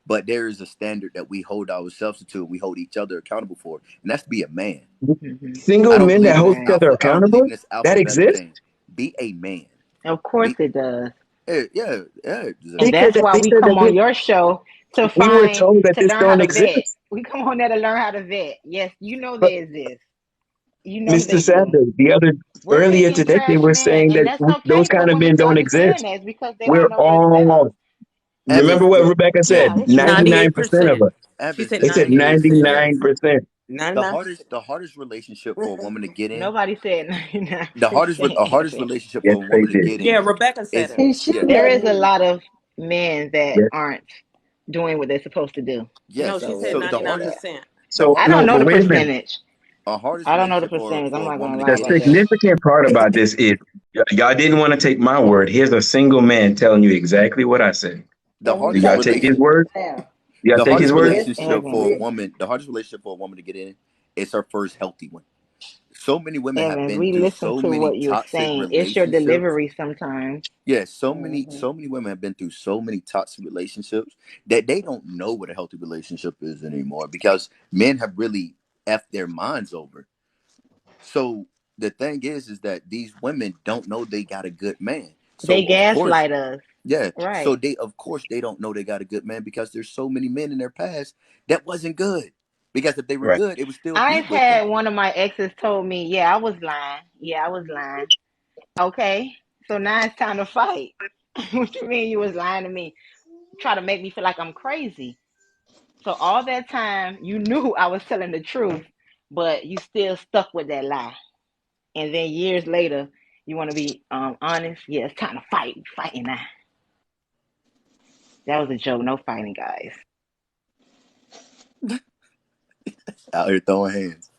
But there is a standard that we hold ourselves to and we hold each other accountable for, and that's to be a man. Hmm. Single I don't men that believe in hold this each Right. other I don't believe in accountable? this That alphabetical exists? thing. Be a man. Of course Be it does. yeah, yeah, yeah. And Because that's why they we said come that on we your show to We were find, told that to this learn how don't to vet. exist. We come on there to learn how to vet. Yes, you know But they exist. You know Mr. they do. Sanders, We're earlier picking today, they trash were men, saying and that that's those okay for kind of women men to don't understand exist. that because they don't We're know themselves. all, remember Evans, what Rebecca yeah, said? No, it's true. 99% of 98%. us. She Evans, said the They said thing is, 98%. 99%. the 99%. hardest relationship for a woman to get in, Nobody said 99%, the hardest Evan. relationship Yes, for a they woman to did. get Yeah, in Rebecca said is, it. He yeah, There shouldn't is a have. lot of men that Yes. aren't doing what they're supposed to do. No, yes. she So said So yeah. 99%. So, I don't no, know but the wait a minute. percentage. a hardest I don't know the relationship percentage. I'm for a not gonna woman to lie The get about in. that. significant part about this is y'all didn't want to take my word. Here's a single man telling you exactly what I said. The And we Do hardest y'all taking take it his relation, word? now. Do y'all the take his hardest word? relationship for a Evans, woman, the hardest relationship for a woman to get in is her first healthy one. So many women have Evans, been we through listen so to many what you're toxic saying. It's your relationships. delivery sometimes. Yeah, Hmm. so many women have been through so many toxic relationships that they don't know what a healthy relationship is anymore because men have really effed their minds over. So the thing is that these women don't know they got a good man. They So of course, gaslight us. yeah. So Right. they, of course, they don't know they got a good man because there's so many men in their past that wasn't good. Because if they were Right. good, it would still be I've with them. had one of my exes told me, yeah, I was lying. Yeah, I was lying. Okay. So now it's time to fight. What you mean you was lying to me? Try to make me feel like I'm crazy. So all that time you knew I was telling the truth, but you still stuck with that lie. And then years later, you want to be honest. Yeah, it's time to fight. We fighting now. That was a joke. No fighting, guys. Out here throwing hands.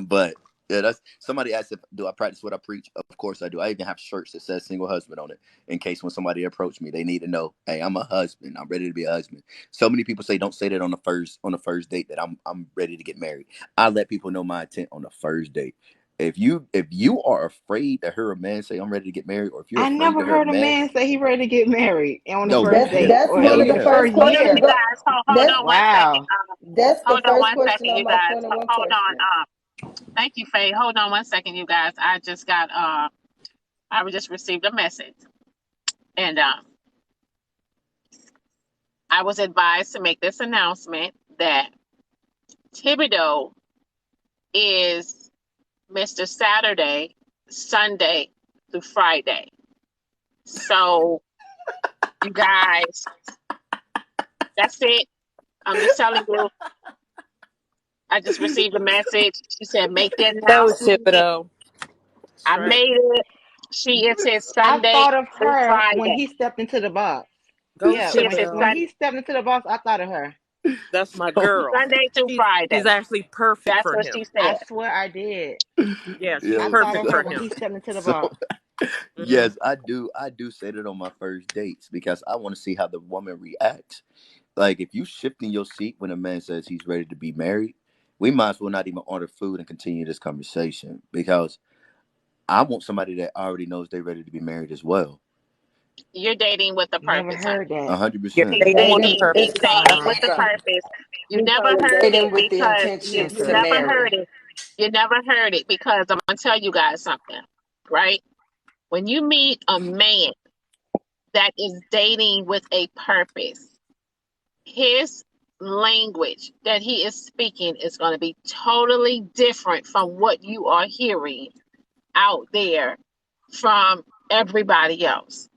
But yeah, that's somebody asked if do I practice what I preach? Of course I do. I even have shirts that says single husband on it in case when somebody approach me, they need to know, hey, I'm a husband. I'm ready to be a husband. So many people say don't say that on the first date that I'm ready to get married. I let people know my intent on the first date. If you are afraid to hear a man say I'm ready to get married, or if you're I afraid never to hear a heard a man, man say he ready to get married on the no, first That's hell, date that's or one hell of the even yeah. for a first Hold on, questions. year. you guys. Hold That's on one second. Wow. that's the Hold on first one question second, on you my guys. 21 Hold on. questions. Thank you, Faye. Hold on one second, you guys. I just got I just received a message, and I was advised to make this announcement that Thibodeau is Mr. Saturday, Sunday through Friday. So you guys, that's it. I'm just telling you. I just received a message. She said, make the Go, announcement. Thibodeau. I That's right. made it. She is his I Sunday thought of through her when Friday. he stepped into the box. Go, Yeah, She is his when Thibodeau. he stepped into the box, I thought of her. That's my So girl. Sunday through She's Friday. actually perfect That's for what him. she I said. swear I did. Yeah, she's I yeah, thought perfect of so, for her when him. he stepped into the so box. Hmm. yes, I do say that on my first dates because I want to see how the woman reacts. Like if you shift in your seat when a man says he's ready to be married, we might as well not even order food and continue this conversation because I want somebody that already knows they're ready to be married as well. You're dating with a Never purpose, honey. heard that. A hundred You're percent. He's dating with a dating. Dating, purpose. it's He's called dating Uh-huh. with a dating. purpose. You We never call it heard dating it with the because intentions you to never marry. heard it. You never heard it because I'm gonna tell you guys something, right? When you meet a man that is dating with a purpose, his language that he is speaking is going to be totally different from what you are hearing out there from everybody else.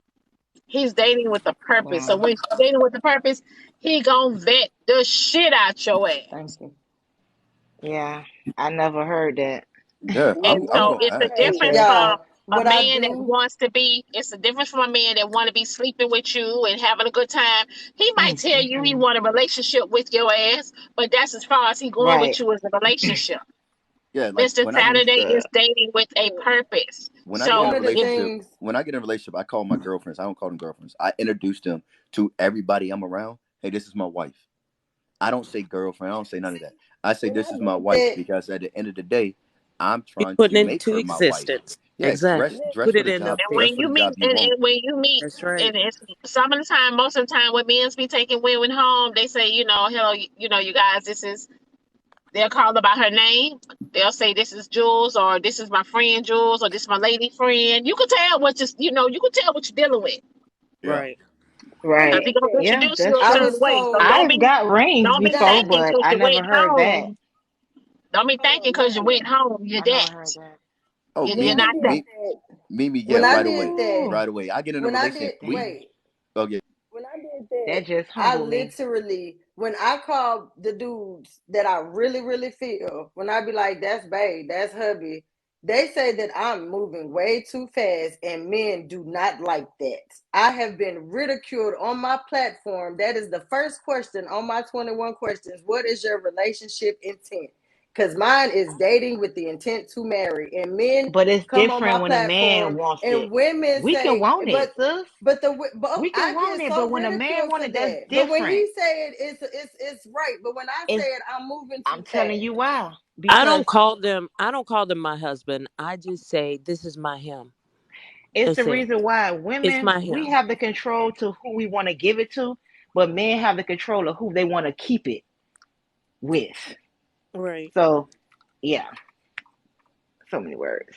He's dating with a purpose. So Wow. when he's dating with a purpose, he gonna vet the shit out your Thank ass. you. Yeah, I never heard that. Yeah, And I'm so gonna it's a ask. difference Appreciate from Y'all, a what I man that do, wants to be, it's a difference from a man that want to be sleeping with you and having a good time. He might tell you he want a relationship with your ass, but that's as far as he going with Right. you as a relationship. Yeah, like Mr. Saturday is dating with a purpose. when I get in one a So of the if relationship, things, I call my girlfriends. I don't call them girlfriends. I introduce them to everybody I'm around. Hey, this is my wife. I don't say girlfriend. I don't say none of that. I say and this I is my love wife that. because at the end of the day, I'm He's trying to putting it make into her my wife. existence. Yeah, Exactly. dress Put for it the in job, and effect. dress when for you the meet, job you want. and when you meet, That's right. and it's some of the time, most of the time, when men's be taking women home, they say, hello, you guys, this is. They'll call about her name. They'll say this is Jules, or this is my friend Jules, or this is my lady friend. You can tell what you can tell what you're dealing with. Yeah, Right. Because Right. he gonna Yeah, introduce you that's a I true. certain was way. So told I've got rings don't be that. before, thinking but because I you never went heard that. home. Don't be Hold thinking on, because you went Maya. home, you're I never heard that. that. Oh, You're When I Mimi, not that. did me, that, Mimi, yeah, when I right did away, that, Ooh, right away. I get in a when I did relationship. damn. Okay, when I did that, That just I humbled me. literally, when I called the dudes that I really, really feel, when I be like, that's babe, that's hubby, they say that I'm moving way too fast, and men do not like that. I have been ridiculed on my platform. That is the first question on my 21 questions. What is your relationship intent? Because mine is dating with the intent to marry. And men But it's come on my different when a man platform wants it. and women We can say, want it, sis. but We can I want get it, but so when a man ridiculed want for it, that's that. But when different. he said it's right. But when I It's said I'm moving I'm too telling you fast, why. I Because don't call them. I don't call them my husband. I just say this is my him. it's the That's it. reason why It's women, my we him. have the control to who we want to give it to, but men have the control of who they want to keep it with. Right. So yeah, so many words.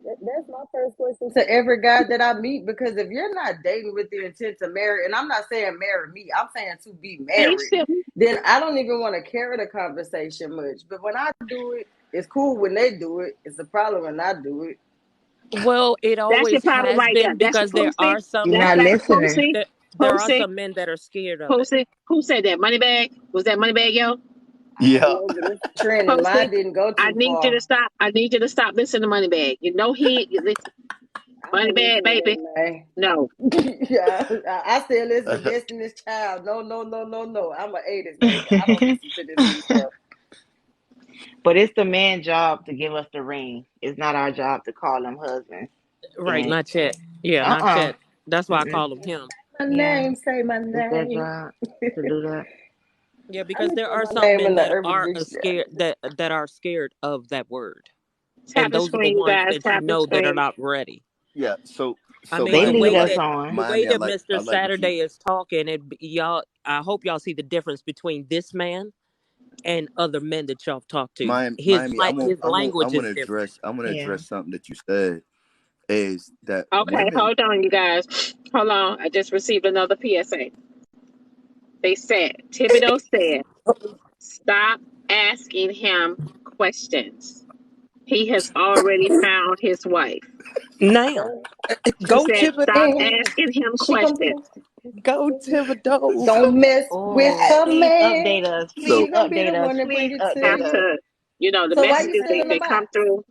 that's my first question to every guy that I meet. Because if you're not dating with the intent to marry, and I'm not saying marry me, I'm saying to be And you married, still, then I don't even want to carry the conversation much. But when I do it, it's cool when they do it. It's a problem when I do it. Well, it that's your always problem has right there. been That's because there Pussy. are some You're That's not men. that listening. Pussy. There are Pussy. some men that are scared of it. Pussy. Who said that? Moneybag? Was that Moneybag, yo? I don't yeah. know, but it's a trend, and Pussy. mine didn't go I too need you to far. stop. I need you to stop listening to Moneybag. You know you listen. I don't Moneybag, listen to baby. that, man. No. Yeah, I still listen to Destiny's Child. No, no, no, no, no. I'm an 80s baby. I don't listen to this new stuff. But it's the man's job to give us the ring. It's not our job to call them husbands. Right. And Not yet. Yeah. Not uh-uh. yet. That's why I Mm-mm. call him him. My Yeah, name, say my it's their name. job to do that. Yeah, I because looked there up are my some name men in the that Urban are Dictionary. scared that are scared of that word, Tap and the those are the screen, you ones guys. that you Tap the know that are screen. not ready. Yeah. I So mean, They Miami, lead us on. the Miami, way that I Mr. like what you. Saturday is talking, y'all, I hope y'all see the difference between this man and other men that y'all talk to. Miami, His I language want is to different. address, I want to Yeah. address something that you said is that Okay, women. hold on, you guys. Hold on. I just received another PSA. They said, Thibodeau said, stop asking him questions. He has already found his wife. Now, He go said, stop Thibodeau. And asking him she gonna be questions. the Go Thibodeau. don't mess with Oh, her please man. update us. She Please So gonna be the update us. one that bring Please it to update Have us. you. to, the So why you messages still they, in the they Thibodeau. come box? through.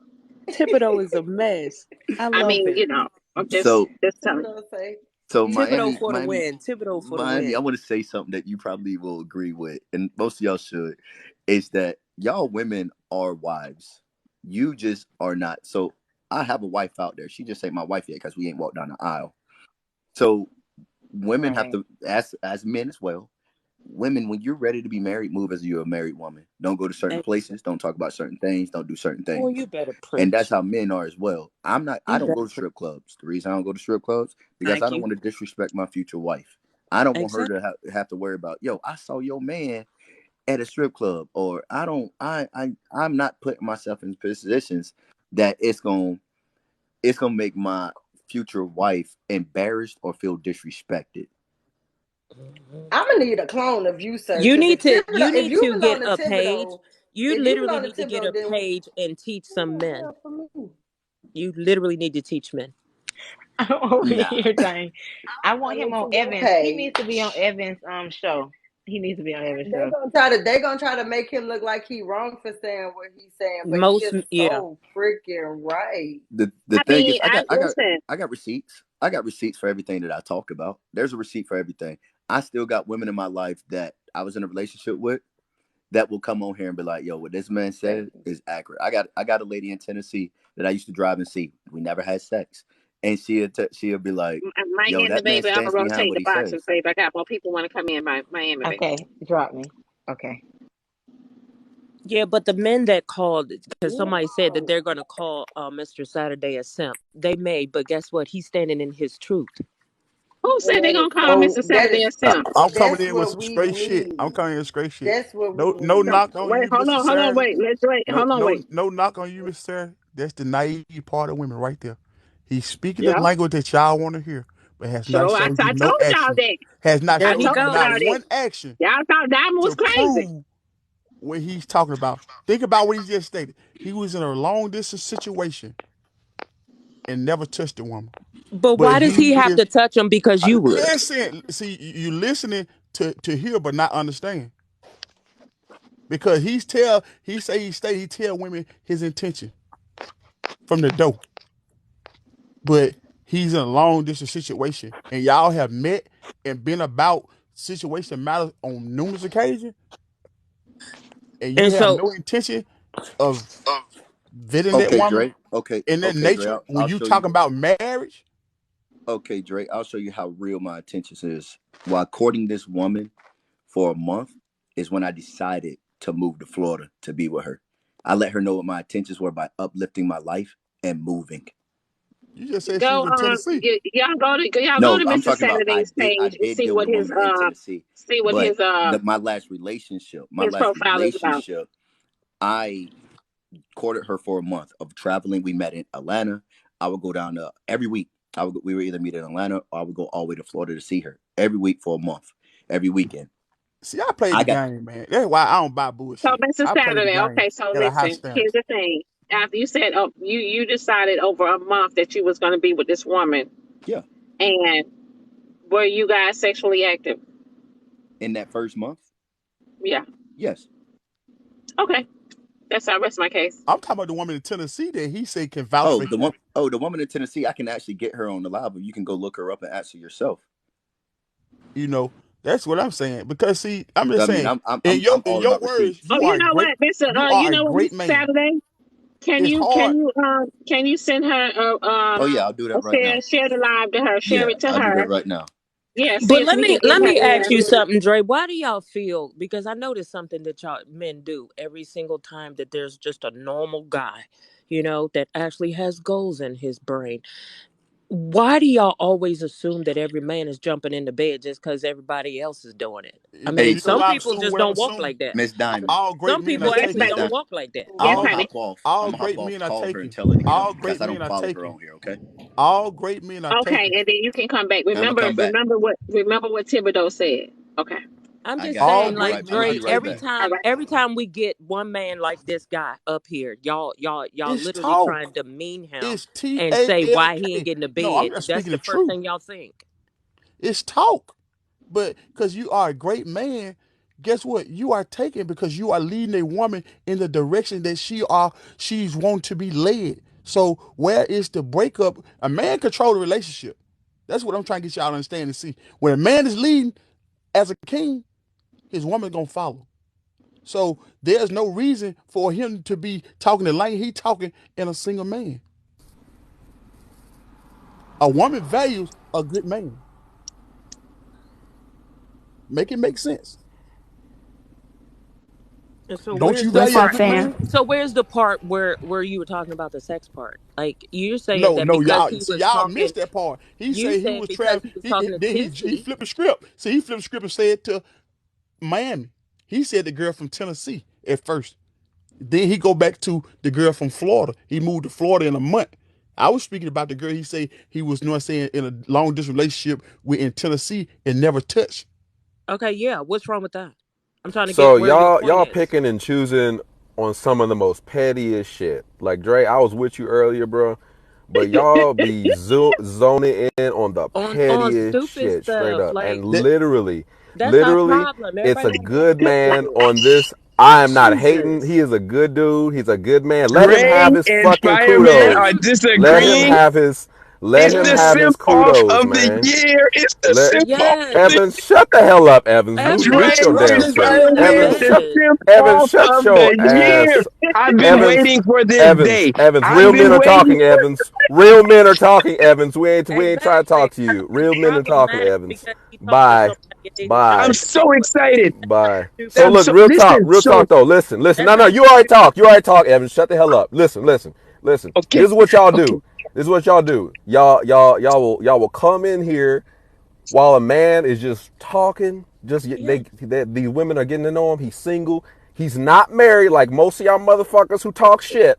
Thibodeau is a mess. I I love mean, it. I'm so just See telling what you. I say? so Yeah. Thibodeau Miami, for the Miami, win. Thibodeau for the Miami. I win. want to say something that you probably will agree with, and most of y'all should, is that y'all women are wives. You just are not. So I have a wife out there. She just ain't my wife yet because we ain't walked down the aisle. So women have Right. to, as men as well. Women, when you're ready to be married, move as you're a married woman. Don't go to certain And, places. Don't talk about certain things. Don't do certain well, you things. better And that's preach. how men are as well. I You don't go better to preach. strip clubs. The reason I don't go to strip clubs because I Thank don't you. want to disrespect my future wife. I don't want her Exactly. to have to worry about, yo, I saw your man at a strip club, or I don't, I'm not putting myself in positions that it's gonna make my future wife embarrassed or feel disrespected. Mhm. I'm gonna need a clone of you, sir. Because You If need you to belong get to a page. Thibodeau, You if you literally belong to need to get a Thibodeau, then page and teach some who men. hell for me? You literally need to teach men. I'm over Nah. here saying, I want him Coming on to your Evans. He needs to be on page. Evans' show. He needs to be on Evans' show. They gonna try to make him look like he wrong for saying what he's saying, but he Most, is yeah. so freaking right. The I thing is, mean, I listen. I got receipts. I got receipts for everything that I talk about. There's a receipt for everything. I still got women in my life that I was in a relationship with that will come on here and be like, "Yo, what this man said is accurate." I got a lady in Tennessee that I used to drive and see. We never had sex, and she'll be like, "Yo, Miami, that man baby, I'm stands gonna behind rotate what the he boxes, says." baby. I got more people want to come in Miami, baby. Okay, drop me. Okay. Yeah, but the men that called, because somebody said that No. they're going to call Mr. Saturday a simp. They may, but guess what? He's standing in his truth. Who And said they gonna call so Mr. Saturday a simp? I'm coming that's in with what some we straight shit. I'm need. coming in with straight shit. That's what we No need. knock on Wait, you, Mr. hold on, Saturday. wait. Let's wait. Hold on, wait. No knock on you, Mr. Saturday. That's the naive part of women right there. He's speaking the Yeah. language that y'all want to hear. but has not So I showed you told no y'all action. that. Has not I There he showed told you go. not y'all that. one action Y'all thought Diamond was to crazy. prove what he's talking about. Think about what he just stated. He was in a long distance situation and never touched a woman. But But why does he he have is to touch him because you would? listen. See, you listening to hear but not understand. Because he tell women his intention from the door. But he's in a long distance situation. And y'all have met and been about situation matters on numerous occasions, and you And have so, no intention of vetting that Okay, woman Dre. Okay, in that okay, Dre. nature I'll when you show you. talking about marriage. Okay, Dre. I'll show you how real my intentions is. While courting this woman for a month is when I decided to move to Florida to be with her. I let her know what my intentions were by uplifting my life and moving. You just said she Go was in Tennessee. y'all go No, to I'm Mr. talking about Saturday's I page and did deal with a woman in Tennessee, see what but his my his last profile is about. relationship, I courted her for a month of traveling. We met in Atlanta. I would go down to every week. We would either meet in Atlanta or I would go all the way to Florida to see her every week for a month, every weekend. See, I played I the got game, man. That's why I don't buy So bullshit. Mr. I play the Saturday, game okay, so at a high listen, here's standard. the thing. After you said you decided over a month that you was gonna be with this woman, yeah. and were you guys sexually active? In that first month, Yeah. yes. Okay. That's how I rest my case. I'm talking about the woman in Tennessee that he said can vouch for him. The woman in Tennessee. I can actually get her on the live, but you can go look her up and ask her yourself. You know, that's what I'm saying. Because see, I'm just I mean, saying, I'm I'm in I'm your I'm all your about words, receipts. Oh, you know what, Mr. you You are a know what, great Mr. man. Saturday? It's hard. Can you send her Oh yeah, I'll do that right now. share the live to her, share Yeah, it to I'll do that her. right now. Yeah, see but if we can get let her me ask in. you something, Dre. Why do y'all feel? Because I noticed something that y'all men do every single time that there's just a normal guy, that actually has goals in his brain. Why do y'all always assume that every man is jumping into bed just because everybody else is doing it? I Hey, mean, You know some so why I'm people assuming just what I'm don't walk assuming? like that. Miss Diamond, All great Some men people are Yes, actually Miss taken. don't Diamond, walk like that. yes, I'm All gonna honey. hop off. I'm all gonna hop great off, men are call her, and taken. tell her to get All on because great I men don't are follow her taken. on here. Okay, All great men are Okay, taken. and then you can come back. I'm gonna come back. Remember what Thibodeau said. Okay. I'm I just got you. All saying, I'll be like great right. I'm men gonna are Dre, be right every back. taken. All time right. every time we get one man like this guy up here, y'all It's literally talk. trying to demean him It's T and A say L why he ain't K. getting to No, I'm bed. just That's speaking the the first truth. thing y'all think. It's talk. But because you are a great man, guess what? You are taken because you are leading a woman in the direction that she's want to be led. So where is the breakup? A man control the relationship. That's what I'm trying to get y'all to understand and see. When a man is leading as a king, his woman gonna follow. So there's no reason for him to be talking the language he talking in a single man. A woman values a good man. Make it make sense. And so Don't where's you the What's value a up, part? good fam? man? So where's the part where you were talking about the sex part? Like you're saying No, that no, because y'all he see was y'all talking, missed that part. He you said he said was because traveling. he was talking to Then he Tissy. flipped the script. See, he flipped the script and said to Miami. He said the girl from Tennessee at first. Then he go back to the girl from Florida. He moved to Florida in a month. I was speaking about the girl he said he was, saying, in a long distance relationship with in Tennessee and never touched. Okay, yeah. What's wrong with that? I'm trying to So get where your y'all point y'all is. picking and choosing on some of the most pettiest shit. Like Dre, I was with you earlier, bro, but y'all be zoning in on the On pettiest stupid shit straight stuff. up, and Like That that's our literally, problem. it's a Everybody else got good man issues. on this. I am not hating. He Jesus. is a good dude. He's a good man. Let him Ray have his and fucking Fireman are kudos. Literally. Let him disagreeing. have his. Let It's him the Yes. have his simp off kudos, of the man. year. It's the Let simp off of Yes. the Evans shut the hell up, Evans. Dre Mute Evans, your damn versus Evans self. is Fireman, Evans, the shut. mad. simp Evans, off shut of your the year. ass. I've been Evans, waiting for this Evans, day. Evans. I've Real men been are waiting. talking, Evans. Real men are talking, Evans. We ain't trying to Exactly. talk to you. Real men are talking, Problematic Evans. because he talked to Bye. somebody and didn't tell I'm Bye. him to be so with. excited. Bye. Stupid. So I'm look, so listen. real So talk though. Listen, listen. That's No, how you already talk. You already talk, Evans. Shut the hell up. Listen, listen, listen. okay, This is what y'all okay. do. This is what y'all do. Y'all will come in here while a man is just talking. Just yeah. these women are getting to know him. He's single. He's not married like most of y'all motherfuckers who talk shit.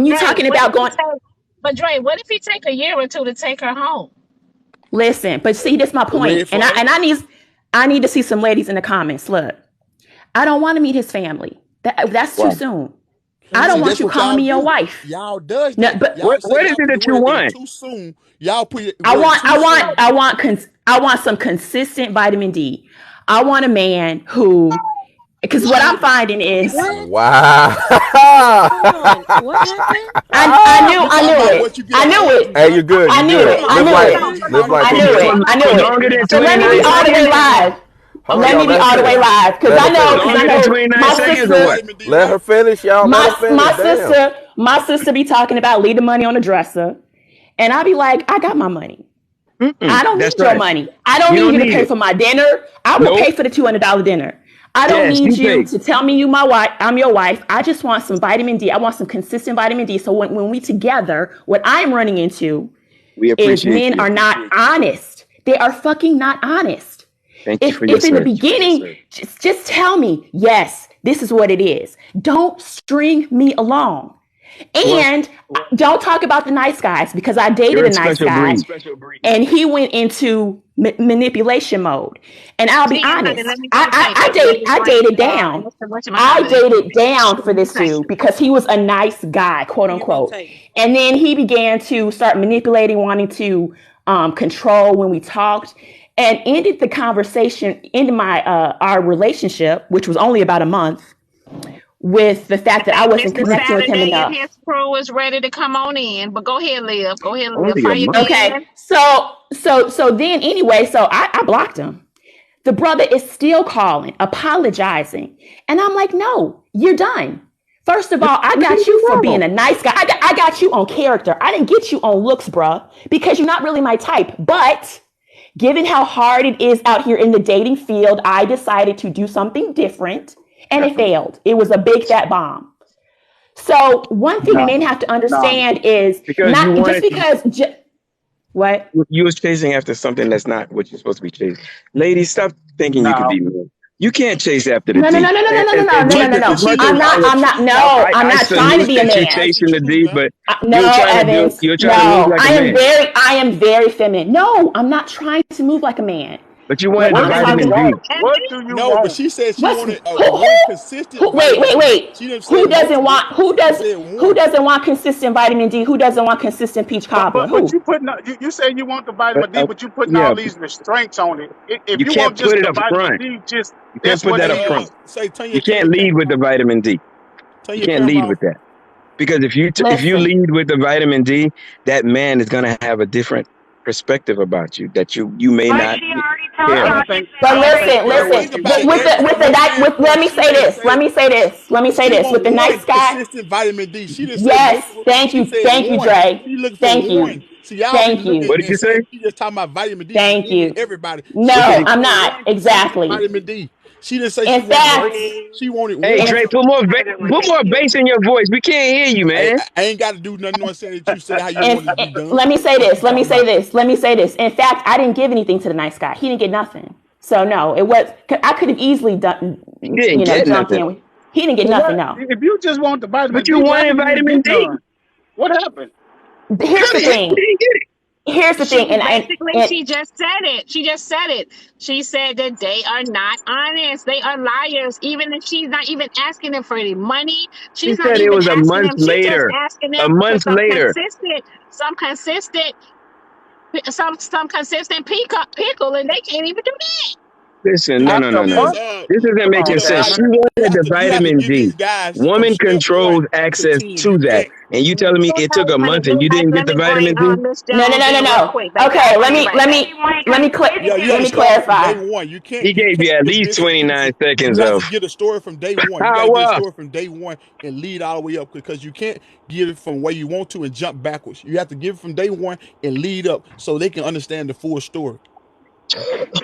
when you Hey, talking what about did he going, say? But Dre, what if he take a year or two to take her home? Listen, but see, that's my A point. red And flag. I need to see some ladies in the comments. Look, I don't want to meet his family. That's too Wow. soon. I See, don't want that's you what calling y'all me your do. wife. Y'all does No, that. but Y'all say What is y'all it put the that you word in want? too soon. Y'all put the I word want, too I want, soon. I want some consistent vitamin D. I want a man who, because what I'm finding is, What? Wow. Hold on. What happened? We I talking knew about it. what you get I an knew allergy, it. Hey, you right? good? I You knew good? it. Hold I on, Live knew hold like on. it. You live talking like I about King. knew For, it. I knew for it. longer than So let me be 29 all the way seconds? live. Hold Let on, me be let her all the way finish. live because Let her finish. Longer I than know 29 my you seconds taking or the what? sister, vitamin D, Let right? her finish, y'all. Let her finish. Damn. my sister be talking about leave the money on the dresser, and I be like, I got my money. I don't That's need your right. money. I don't You need don't you to need pay it. for my dinner. I will Nope. pay for the $200 dinner. I don't Yes, need you you pay. to tell me you my wife. I'm your wife. I just want some vitamin D. I want some consistent vitamin D. So when we together, what I'm running into We is appreciate men you. are not honest. They are fucking not honest. Thank you If for your if in the service. beginning, just tell me, yes, this is what it is. Don't string me along. Well, And don't talk about the nice guys because I dated you're a a nice special guy breed. and he went into manipulation mode. And I'll be See, honey, honest, let me just say this. I dated down. Mr. I Whatchamacallit. dated down for Let me this say dude because he was a nice guy, quote Who you unquote. rotating? And then he began to start manipulating, wanting to control when we talked, and ended the conversation, ended my our relationship, which was only about a month, with the I fact that I think wasn't Mr. connecting with him Saturday and enough. his crew is ready to come on in. But go ahead, Liv. Go ahead, Liv. Only a Fire month. again. Okay, so then anyway, so I blocked him. The brother is still calling, apologizing. And I'm like, no, you're done. First of all, I Leave got you it for being alone. a nice guy. I got you on character. I didn't get you on looks, bruh, because you're not really my type. But given how hard it is out here in the dating field, I decided to do something different and it Definitely. failed. It was a big fat bomb. So one thing men have to understand is Because you not just wanted, because, what? you was chasing after something that's not what you're supposed to be chasing. Ladies, stop thinking you could be men. You can't chase after the No, no, D. no, no, no, no, no, no, no, As no, much no, no, as, But as no. she much just as I would, honest. I'm I not trying to salute be a that you're man. That's the chasing the truth, D, man. but No, Evans. you're trying to move No, like a man. I am very feminine. No, I'm not trying to move like a man. But you What wanted the I'm vitamin talking, D. And No, but she said she what's, wanted a one consistent vitamin D. wait. She didn't say multiple. She said Who one. doesn't want consistent vitamin D? Who doesn't want consistent peach cobbler? Who? But yeah, you can't put it up front. You can't put that Hey, up front. You turn can't your lead camera with the off. vitamin D. Turn You your can't camera lead off. with that. Because if you Listen, lead with the vitamin D, that man is gonna have a different perspective about you that you may but not she already told care y'all about. this but is But listen. think about it. With From the her night, let standpoint, me she say didn't this. say Let me say she this. With want the one nice guy, consistent vitamin D. She didn't say yes. multiple. She said Thank you, one. Dre. She looking for Thank you, one. So y'all be thank looking you, What did and you say? saying she just talking about vitamin D, thank including you. everybody. She What did No, he? looking I'm for not one consistent exactly. vitamin D. She didn't say she In wanted fact, multiple. She wanted Hey one. Dre, put more bass in your voice. We can't hear you, Hey, man. I ain't got to do nothing on saying that you said how you and, want it to be done. let me say What this. you talking about? Let me say this. In fact, I didn't give anything to the nice guy. He didn't get nothing. So no, it was. I could have easily done, He didn't get jumped nothing. in. He didn't get nothing. No. But you wanted vitamin D. Here's the You thing. didn't get it. Here's the she thing. basically And she just said it. She just said it. She said that they are not honest. They are liars. Even if she's not even asking them for any money, She she's not said it even was a asking month them. She just later. asking A them for month later. some consistent pickle, and they can't even do that. Listen, See, no, the no, no, thing no, no. is, This isn't you making know, sense. like She wanted the you have to vitamin give D. these guys from Woman standpoint controls access continue to to give that. X. And you telling me it took a month and you didn't get Let the me bring vitamin D? Miss no, Jones in real no. quick, baby. Okay, I'll be right back. Yeah, you got let to me start from day clarify. one. He You gave can't you at get least bits and 29 pieces. You seconds have to of get a story from day one. You got to get a power. story from day one and lead all the way up because you can't get it from where you want to and jump backwards. You have to give it from day one and lead up so they can understand the full story.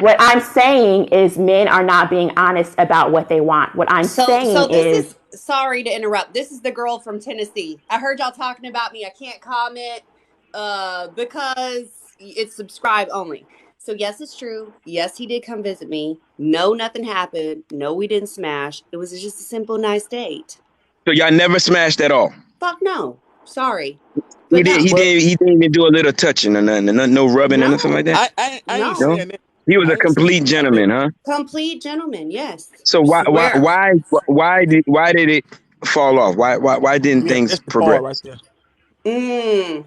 What I'm saying is men are not being honest about what they want. What I'm So saying this is, is sorry to interrupt. This is the girl from Tennessee. I heard y'all talking about me. I can't comment because it's subscribe only. So yes, it's true. Yes, he did come visit me. No, nothing happened. No, we didn't smash. It was just a simple nice date. So y'all never smashed at all. Fuck no. Sorry. He But did. no, He didn't even do a little touching or nothing. No rubbing or nothing like no, that. I ain't no. No. saying that. He was I a ain't saying complete nothing like that. gentleman, huh? Complete gentleman, yes. So Swear. why did it fall off? Why didn't Yeah, things that's the progress? part right there. Mm.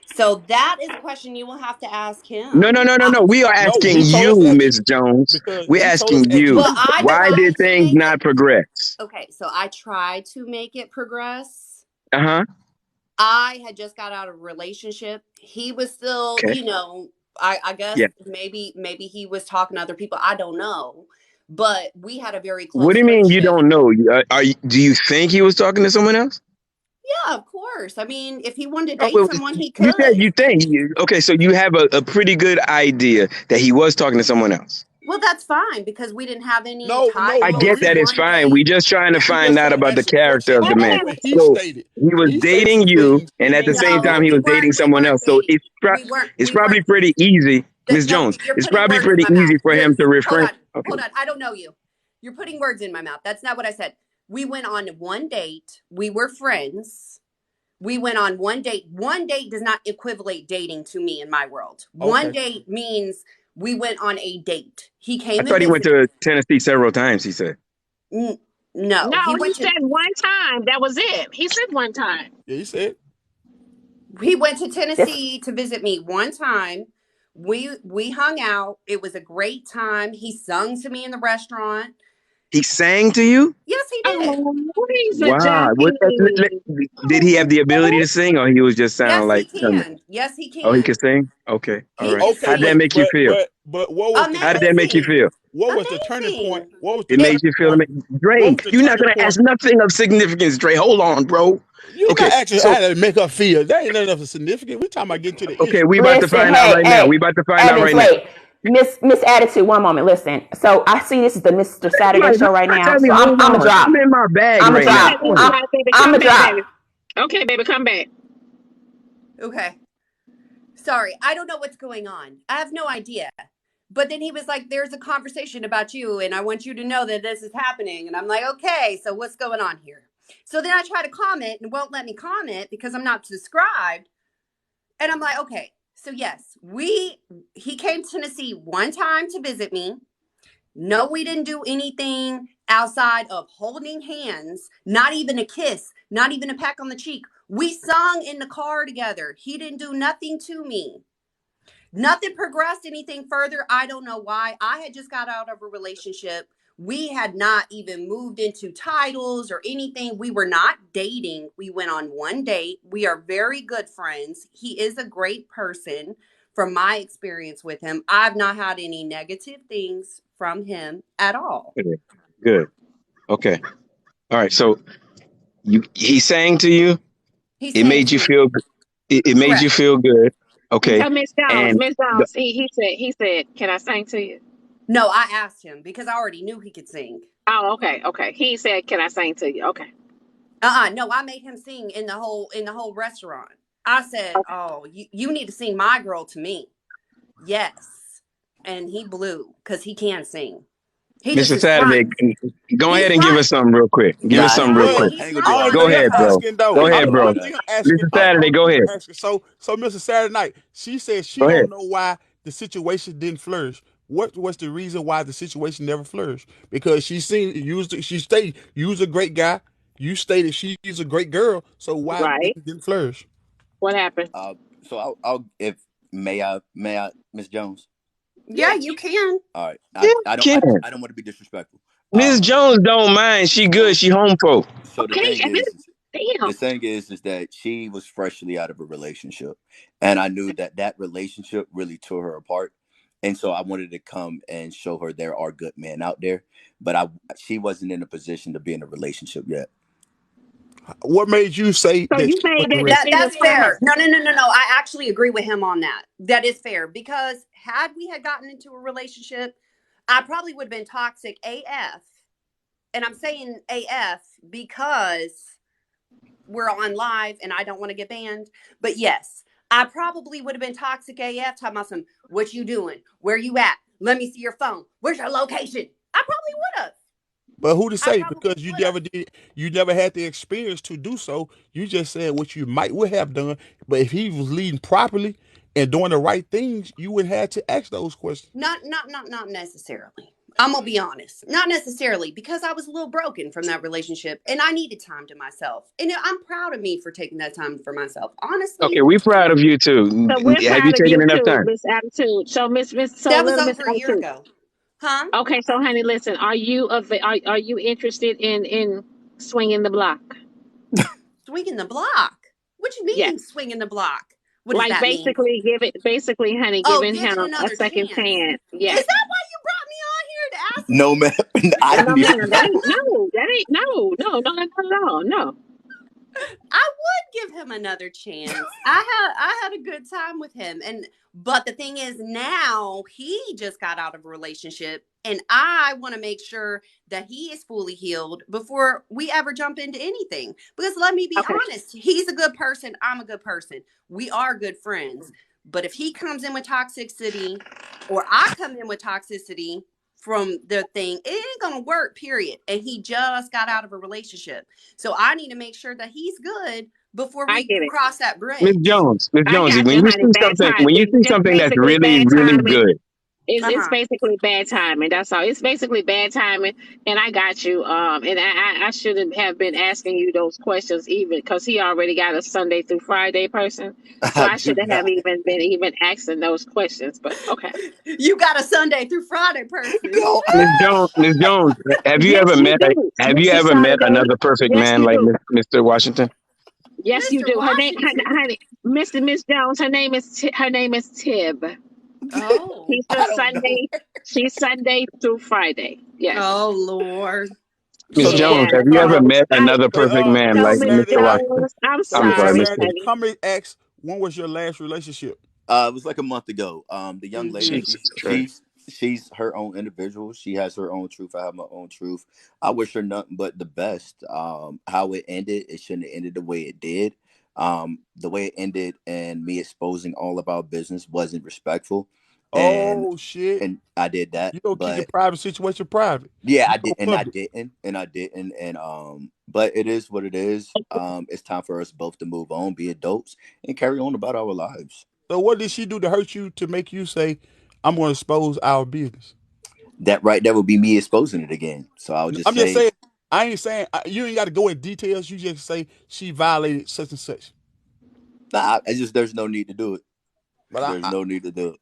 So that is a question you will have to ask No, him. no, no, no, no. We are No, asking he told you, us ask you Miss Jones. because We're he told us asking ask you. Well, you. I Why did tried to things make it. not progress? Okay, so I tried to make it progress. Uh-huh. I had just got out of a relationship. He was still, Okay. I guess Yeah. maybe he was talking to other people. I don't know. But we had a very What do close you mean you friendship. don't know? Do you think he was talking to someone else? Yeah, of course. I mean, if he wanted to Oh, date well, someone, he you said could. you think. Okay, so you have a pretty good idea that he was talking to someone else. Well, that's fine because we didn't have any No, no, I no. titles get We and that it's one fine. date. We just trying to we find just out trying to about the ask a character question of the about man. what he So stated. he was He stated dating some you, things, and and at the then same No, time, he was dating we someone weren't else. So dating. it's We weren't. probably pretty easy, Miss No, Jones. you're It's putting probably words in pretty my mouth. easy for him to Hold refrain. on, Okay. hold on. I don't know you. You're putting words in my mouth. That's not what I said. We went on one date. We were friends. We went on one date. One date does not equivalent dating to me in my world. One okay. date means we went on a date. He I came and thought he went visited. to Tennessee several times. He said No, No, he he went to said one time. That was it. He said one time. Yeah, he said. This Tennessee to visit me one time. We hung out. It was a great time. He sung to me in the restaurant. he sang to you. Yes, he did. Oh, Lisa Wow. Jackie. Did he have the ability to sing, or he was just sound Yes, he like something? can. Yes, he Oh, he can. could sing. Okay. All He right. can Okay, How'd that sing. make you feel? what was the How did that turning make you Amazing. feel? what was the turning point? Amazing. What was the It It made turning you feel. point? What Dre, was the you're not turning gonna point? ask nothing of significance, Dre. Hold on, bro. You're not Okay. actually So how to make her feel. That ain't nothing significant. We're talking about getting to the okay, issue. we about to listen, find out hey, right now. We hey, about to find out Evans, right now. wait. Miss Attitude, one moment. Listen. So I see this is the Mr. Saturday Somebody, show right somebody now. tell me, So I'm hold I'm a on. drop. I'm in my bag I'm a right Okay, now. drop. Hold Lisa, on. baby, I'm come a back, drop. baby. Okay, baby, come back. Okay. Sorry, I don't know what's going on. I have no idea. But then he was like, there's a conversation about you, and I want you to know that this is happening. And I'm like, okay, so what's going on here? So then I try to comment and won't let me comment because I'm not subscribed. And I'm like, okay, so yes, he came to Tennessee one time to visit me. No, we didn't do anything outside of holding hands, not even a kiss, not even a peck on the cheek. We sung in the car together. He didn't do nothing to me. Nothing progressed anything further. I don't know why. I had just got out of a relationship. We had not even moved into titles or anything. We were not dating. We went on one date. We are very good friends. He is a great person. From my experience with him, I've not had any negative things from him at all. Good. Okay. All right. So he sang to you. He It sang made to you me. feel. It made you Correct. feel good. Okay. So Miss Jones, And Miss the, Jones, he said, can I sing to you? No, I asked him because I already knew he could sing. Oh, okay. He said, can I sing to you? Okay. No, I made him sing in the whole restaurant. I said, "Oh, you need to sing My Girl to me." Yes. And he blew because he can sing. He just Mr. is Saturday, front. go He's ahead and give us front. something real quick. Give us Nah, I ain't something gonna real do Well, that. quick. I ain't gonna do Oh that. I I'm don't Go not think gonna I'm ahead, do that. bro. asking though. Go I ain't ahead, gonna I do bro. don't that. think I'm asking. Mr. I Saturday, don't go think ahead. I'm asking. So Mr. Saturday Night, she said she Go ahead. don't know why the situation didn't flourish. What was the reason why the situation never flourished? Because she stated you was a great guy. You stated she's a great girl. So why Right. things didn't flourish? What happened? So I'll if may I Miss Jones. Yeah, you can. All right. Yeah, I don't you can. I don't want to be disrespectful. Miss Jones don't mind. She good. So She home folk. so the Okay, thing and then, is damn. is that she was freshly out of a relationship, and I knew that relationship really tore her apart, and so I wanted to come and show her there are good men out there, but she wasn't in a position to be in a relationship yet. what made you say So that you she made wasn't that ready? decision That's for her. fair. No. I actually agree with him on that. That is fair because had we had gotten into a relationship, I probably would have been toxic AF. And I'm saying AF because we're on live and I don't want to get banned. But yes, I probably would have been toxic AF talking about some, what you doing? Where you at? Let me see your phone. Where's your location? I probably would have. But who to I say? probably Because you would never have. did, you never had the experience to do so. You just said what you would have done. But if he was leading properly and doing the right things, you wouldn't have to ask those questions. Not necessarily. I'm gonna be honest. Not necessarily, because I was a little broken from that relationship and I needed time to myself. And I'm proud of me for taking that time for myself. Okay, Honestly, we proud of you too. So we're Have you proud of taken you enough too, time? Miss Attitude. So so that was little Miss over a year Attitude. ago. Huh? Okay, so honey, listen, are you interested in swinging the block? Swinging the block. What you mean Yes. swinging the block? What does Like that mean? basically, honey, Oh, giving give him it a another second chance. chance. Is Yes. that why you brought me on here to ask No, me? man. I No, didn't even. ma'am, that ain't no, not at all. No. I would give him another chance. I had a good time with him, but the thing is, now he just got out of a relationship, and I want to make sure that he is fully healed before we ever jump into anything. Because let me be Okay. honest, he's a good person. I'm a good person. We are good friends. But if he comes in with toxicity, or I come in with toxicity from the thing, it ain't gonna work, period. And he just got out of a relationship, so I need to make sure that he's good before I we get it. cross that Miss bridge. Jones, Miss I Jonesy, got you, honey. Bad time. when you see Just something that's basically really, bad really timing. good, It's basically bad timing. That's all. It's basically bad timing, and I got you. And I shouldn't have been asking you those questions even because he already got a Sunday through Friday person. So I I do shouldn't have not. even asking those questions. But okay. You got a Sunday through Friday person. No. Miss Jones, Yes, you do, have you Mr. ever met Saturday. another perfect Yes, man you like do. Mr. Washington? Yes, you Mr. do. Her name, Washington. honey, Miss Jones. Her name is Tib. Oh. She's a I don't know. Sunday. She's Sunday through Friday. Yes. Oh Lord. Miss So Jones, Yeah. have you ever So met I. another Hey, perfect man So Mr. like Miss Mr. Saturday. Washington? Jones, I'm I'm Mr. sorry, sorry, Mr. Saturday, honey. come and ask, when was your last relationship? It was like a month ago. The young lady, Mm-hmm. Jesus Christ. she's her own individual. She has her own truth. I have my own truth. I wish her nothing but the best. How it ended, it shouldn't have ended the way it did. The way it ended and me exposing all of our business wasn't respectful, and Oh shit! I did that. You don't keep your But private situation private. yeah, You I go did, and I public. didn't, and I didn't, and but it is what it is. It's time for us both to move on, be adults, and carry on about our lives. So what did she do to hurt you to make you say, "I'm going to expose our business"? That right there would be me exposing it again. So I would just I'm just say, saying. I ain't saying you ain't got to go in details. You just say she violated such and such. nah, I just there's no need to do it. But There's no need to do it.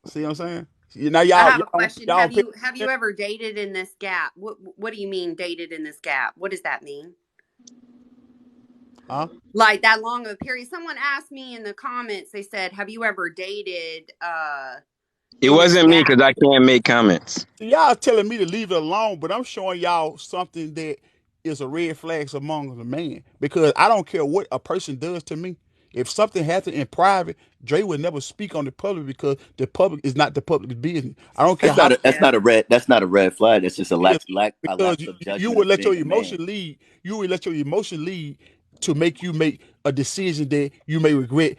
see what I'm saying? Now I y'all have a y'all question. y'all pick, Have you ever dated in this gap? What do you mean dated in this gap? What does that mean? huh? Like that long of a period? Someone asked me in the comments, they said, have you ever dated It in this wasn't me gap? because I can't make comments. See, y'all telling me to leave it alone, but I'm showing y'all something that is a red flag among the man. Because I don't care what a person does to me. If something happened in private, Dre would never speak on the public because the public is not the public's business. I don't care how That's Yeah. not a red. That's not a red flag. That's just a it is, because lack of you judgment would of let your being a man. emotion lead. You would let your emotion lead to make you make a decision that you may regret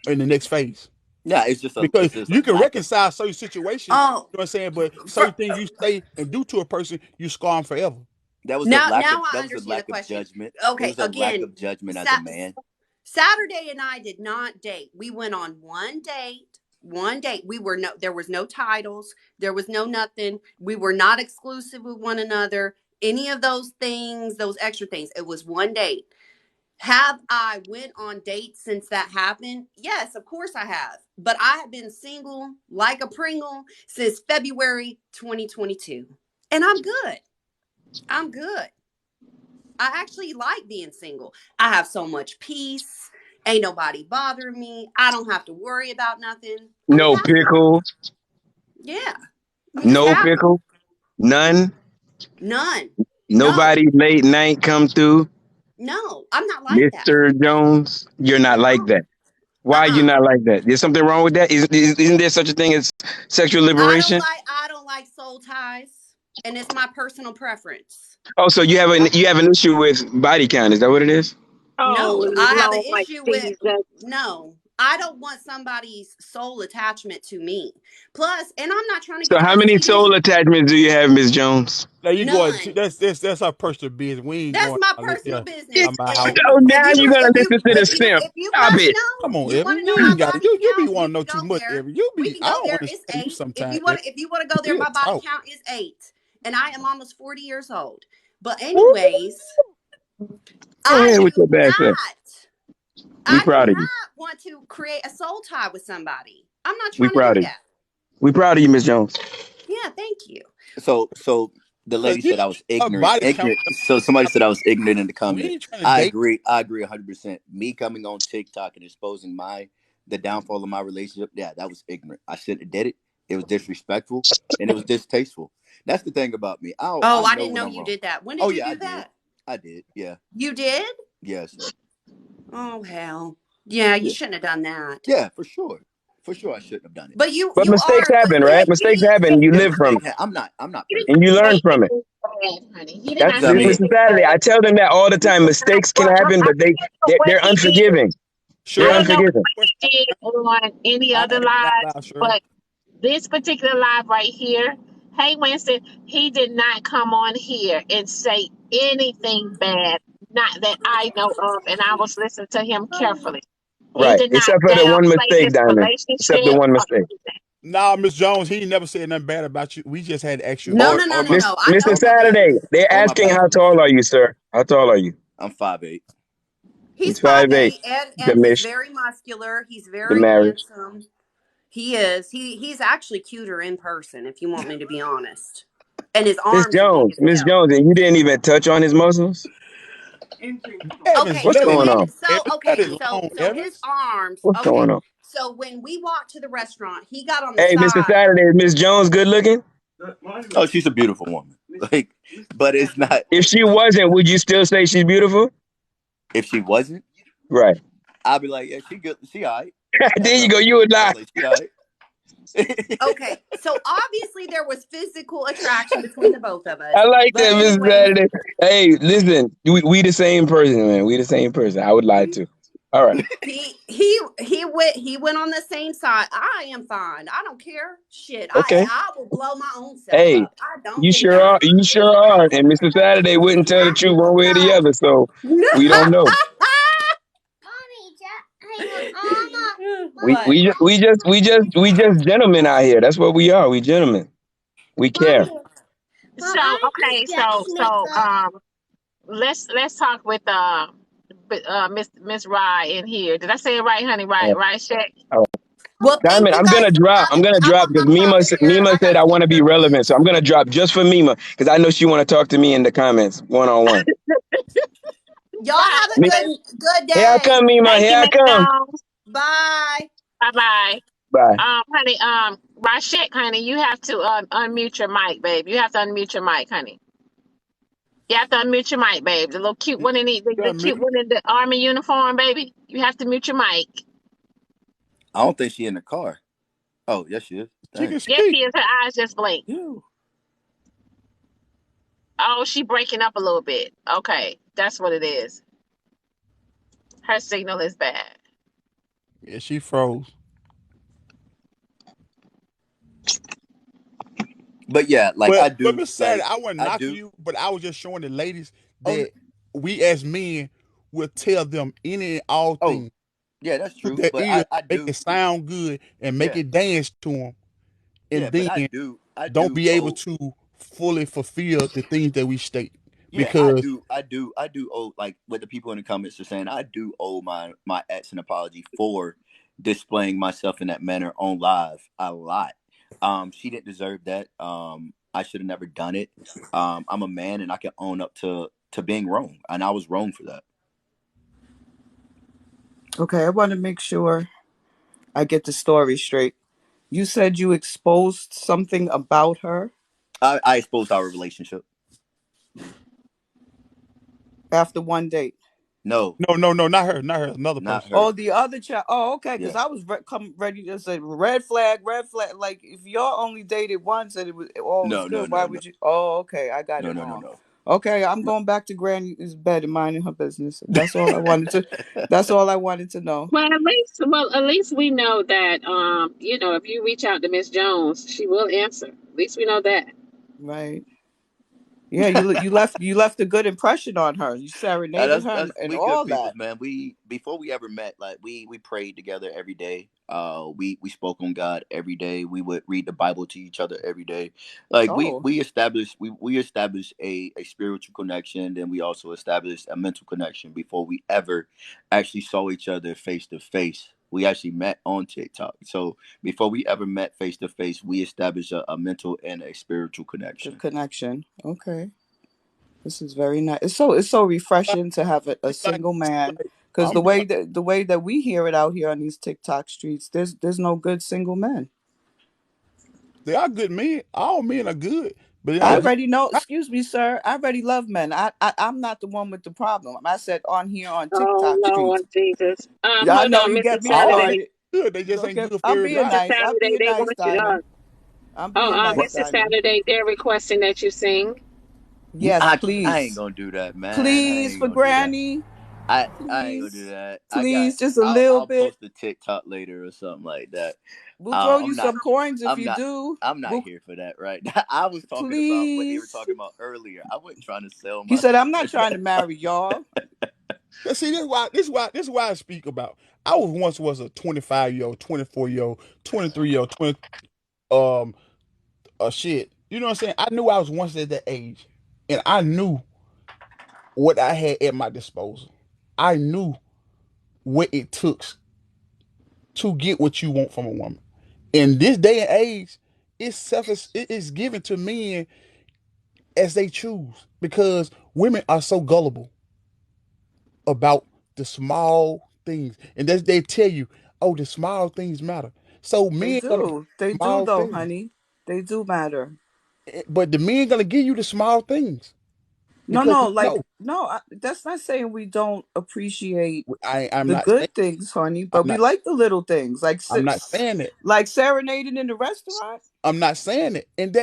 in the next phase. Yeah, Because it's just a you can lack of. reconcile certain situations, you Oh, know what I'm saying, but for, certain things you say and do to a person, you scar them forever. now I That was a understand the lack of question. judgment. It Okay, was a lack again, of judgment as a Sa- man. Saturday and I did not date. We went on one date. One date. There was no titles. There was no nothing. We were not exclusive with one another. Any of those things, those extra things. It was one date. Have I went on dates since that happened? Yes, of course I have. But I have been single like a Pringle since February 2022. And I'm good. I'm good. I actually like being single. I have so much peace. Ain't nobody bothering me. I don't have to worry about nothing. I'm No happy. pickle, Yeah. I'm just no happy. pickle, none. None. No. Nobody late night come through. No. I'm not like that. Mr. Jones, you're not like No. that. Why are you Uh-uh. not like that? There's something wrong with that? Isn't there such a thing as sexual liberation? I don't like soul ties. And it's my personal preference. Oh, so you have an issue with body count? Is that what it is? No, Oh I have an Lord issue with Jesus. no. I don't want somebody's soul attachment to me. Plus, and I'm not trying to So get how this many twisted. soul attachments do you have, Miss Jones? Now you going? None. That's our personal business. We ain't That's going. my Yeah, personal business. on my And house. Oh, now if you're you gonna if you listen to the if you simp. if you Stop want to it. know, Come on, you want Evan. to know You my ain't got to. body You be count, want you to know can too go much, there. Evan. We can I go don't there. It's understand you 8. sometimes, Evan. If you want to go there, Real my body talk. count is 8, and I am almost 40 years old. But Woo! anyways, Go I ahead with do your bad self. We I do proud of you. not want to create a soul tie with somebody. I'm not We trying to do proud of you. that. We proud of you, Miss Jones. Yeah, thank you. So the Cause lady said I was our ignorant. body count. So somebody said I was ignorant in the We comment. ain't trying to I date. agree. I agree 100%. Me coming on TikTok and exposing the downfall of my relationship. Yeah, that was ignorant. I shouldn't have did it. It was disrespectful and it was distasteful. That's the thing about me. Oh, I I know didn't when know I'm you wrong. did that. When Oh did you yeah, I do did. that? I did. Yeah. You did? Yes. Oh, hell. Yeah, you Yeah. shouldn't have done that. Yeah, for sure. For sure, I shouldn't have done it. But you But mistakes are, happen, but right? you Mistakes did. happen. You Yeah, live from mistake. it, I'm not He did and not you learn say from it. anything bad, honey. He did That's not I this, say mean, Mr. anything Saturday. I bad. tell them that all the He time. did not, Mistakes can well, happen, I but can't know what they're he did. unforgiving. They're I Sure. don't know unforgiving. what he did on any I other ain't got lives, loud, sure. but this particular live right here, hey Winston, he did not come on here and say anything bad, not that I know of, and I was listening to him carefully. He Right. did not Except for the one downplay mistake, his Diamond. Except the relationship one or mistake. anything. Nah, Miss Jones, he ain't never said nothing bad about you. We just had to ask you a No, all no, question. no, all no, my This no. I Mr. know all my he didn't. Saturday, bachelors, they're all my asking how bachelors. tall are you, sir? How tall are you? I'm 5'8". He's He's 5'8". 5'8", The and he's mish, very muscular. He's the very marriage. handsome. He is. He's actually cuter in person, if you want me to be honest. And his arms are big as Miss hell. Jones, and you didn't even touch on his muscles? Evans, Okay, What's let so it going his on? so Evans, let okay, it so alone, so his Evans. arms. What's going Okay, on? so when we walked to the restaurant, he got on the Hey, Mr. side. Saturday, is Miss Jones good looking? Oh, she's a beautiful woman. Like, but it's not. If she wasn't, would you still say she's beautiful? If she wasn't, Right. I'd be like, yeah, she good. She all right. There That's you all. go. You would I lie. was like, she all right. Okay, so obviously there was physical attraction between the both of us. I like But that, Mr. anyways, Saturday. Hey, listen, we the same person, man. We the same person. I would lie too. All right. he went on the same side. I am fine. I don't care. Shit, Okay. I will blow my own self Hey, up. I don't you give a sure are. damn. You sure are. And Mr. Saturday wouldn't tell the truth one way or the other, so we don't know. What? We just gentlemen out here. That's what we are. We gentlemen. We care. so okay, let's talk with Miss Rye in here. Did I say it right, honey? Right, right, Shaq? Well, thank Diamond, you I'm guys gonna for drop. I'm having me. gonna drop because I'm up out of here. Mima I said gotta I want take to care be of relevant, so business. I'm gonna drop just for Mima because I know she want to talk to me in the comments one on one. Y'all Bye, have a honey. good Here I day. come, Mima. Thank Here you, I Miss come. Jones. Bye. Bye bye. Bye. Honey, Rashek, honey, you have to unmute your mic, babe. You have to unmute your mic, honey. You have to unmute your mic, babe. The little cute one in the Done, cute muted. one in the army uniform, baby. You have to mute your mic. I don't think she in the car. Oh, yes, she is. She Dang. can Yes, speak. she is. Her eyes just blink. You. Oh, she breaking up a little bit. Okay, that's what it is. Her signal is bad. Yeah, she froze. But yeah, like I But do. Miss Saturday, Like I wasn't I knocking do. you, but I was just showing the ladies Oh, that we as men will tell them any and all oh, things yeah, that's with true. their But ears, I make it do. sound good and make Yeah, it dance to them, yeah. and But then I do. I don't do be able owe. to fully fulfill the things that we state Yeah, I because do. I do owe, like what the people in the comments are saying. I do owe my ex an apology for displaying myself in that manner on live a lot. She didn't deserve that. I should have never done it. I'm a man and I can own up to being wrong, and I was wrong for that. Okay, I want to make sure I get the story straight. You said you exposed something about her I exposed our relationship. after one date. No, no, not her, another not person. her. Oh, the other child. Oh, okay. Because Yeah. I was ready to say red flag, red flag. Like if y'all only dated once and it was all was No, no, good, why no, no, would you? Oh, okay. I got no, it no, no, wrong. no. Okay, I'm going back to Granny's bed and minding her business. That's all I wanted to. That's all I wanted to know. Well, at least we know that if you reach out to Miss Jones, she will answer. At least we know that. Right. Yeah, you left a good impression on her. You serenaded her That's and we good all peoples, that. man. We before we ever met, like we prayed together every day. We spoke on God every day. We would read the Bible to each other every day. Like Oh, we established a spiritual connection, and we also established a mental connection before we ever actually saw each other face to face. We actually met on TikTok. So before we ever met face to face, we established a mental and a spiritual good connection. connection. Okay, this is very nice. It's so refreshing to have a It's like, single man, like because I'm the way that we hear it out here on these TikTok streets, there's no good single men. they are good men. All men are good, but I as already know. Excuse me, sir. I already love men. I'm not the one with the problem. I said on here on Oh TikTok Lord streets. Jesus. Yeah, I Hold know on, you Mr. get me all Saturday. men started. good. They just Don't ain't get. good for I'm being everybody. Mr. nice. I'm Saturday, being they nice, want you to. Diamond. I'm being Mr. nice, Diamond. Saturday, they're requesting that you sing. Yes, I ain't please, gonna do that, man. I please ain't for gonna do that. Granny. I ain't gonna do Please, that. please, just a little I'll bit. post a TikTok later or something like that. We'll throw you I'm not some coins if I'm you not do. I'm not We'll, here for that right now. I was talking about what they were please. talking about earlier. I wasn't trying to sell He said, myself "I'm not like trying to marry y'all." But see, this is why I speak about. I was a 25-year-old, 24-year-old, 23-year-old, 20 um shit. You know what I'm saying? I knew I was once at that age, and I knew what I had at my disposal. I knew what it took to get what you want from a woman. In this day and age, it is given to men as they choose because women are so gullible about the small things, and they tell you, "Oh, the small things matter." So They men gonna give do. They you do, small though, things, honey. They do matter. but the men gonna give you the small things No, because no, they like know. no. That's not saying we don't appreciate I'm the not saying. good things, honey, I'm but we not. like the little things, I'm not saying it. like serenading in the restaurant. I'm not saying it. And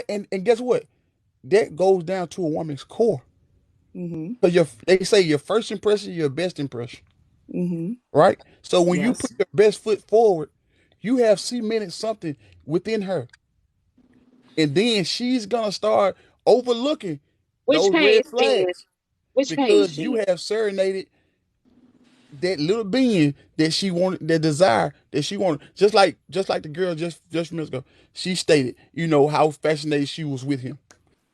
guess what? That goes down to a woman's core. Mm-hmm. Because they say your first impression, your best impression, Mm-hmm. right? So when you put Yes. your best foot forward, you have cemented something within her, and then she's gonna start overlooking Which those page, red Jen? flags Which page, because you Jen? have serenaded that little being that she wanted, that desire that she wanted. Just like the girl just minutes ago, she stated, how fascinated she was with him,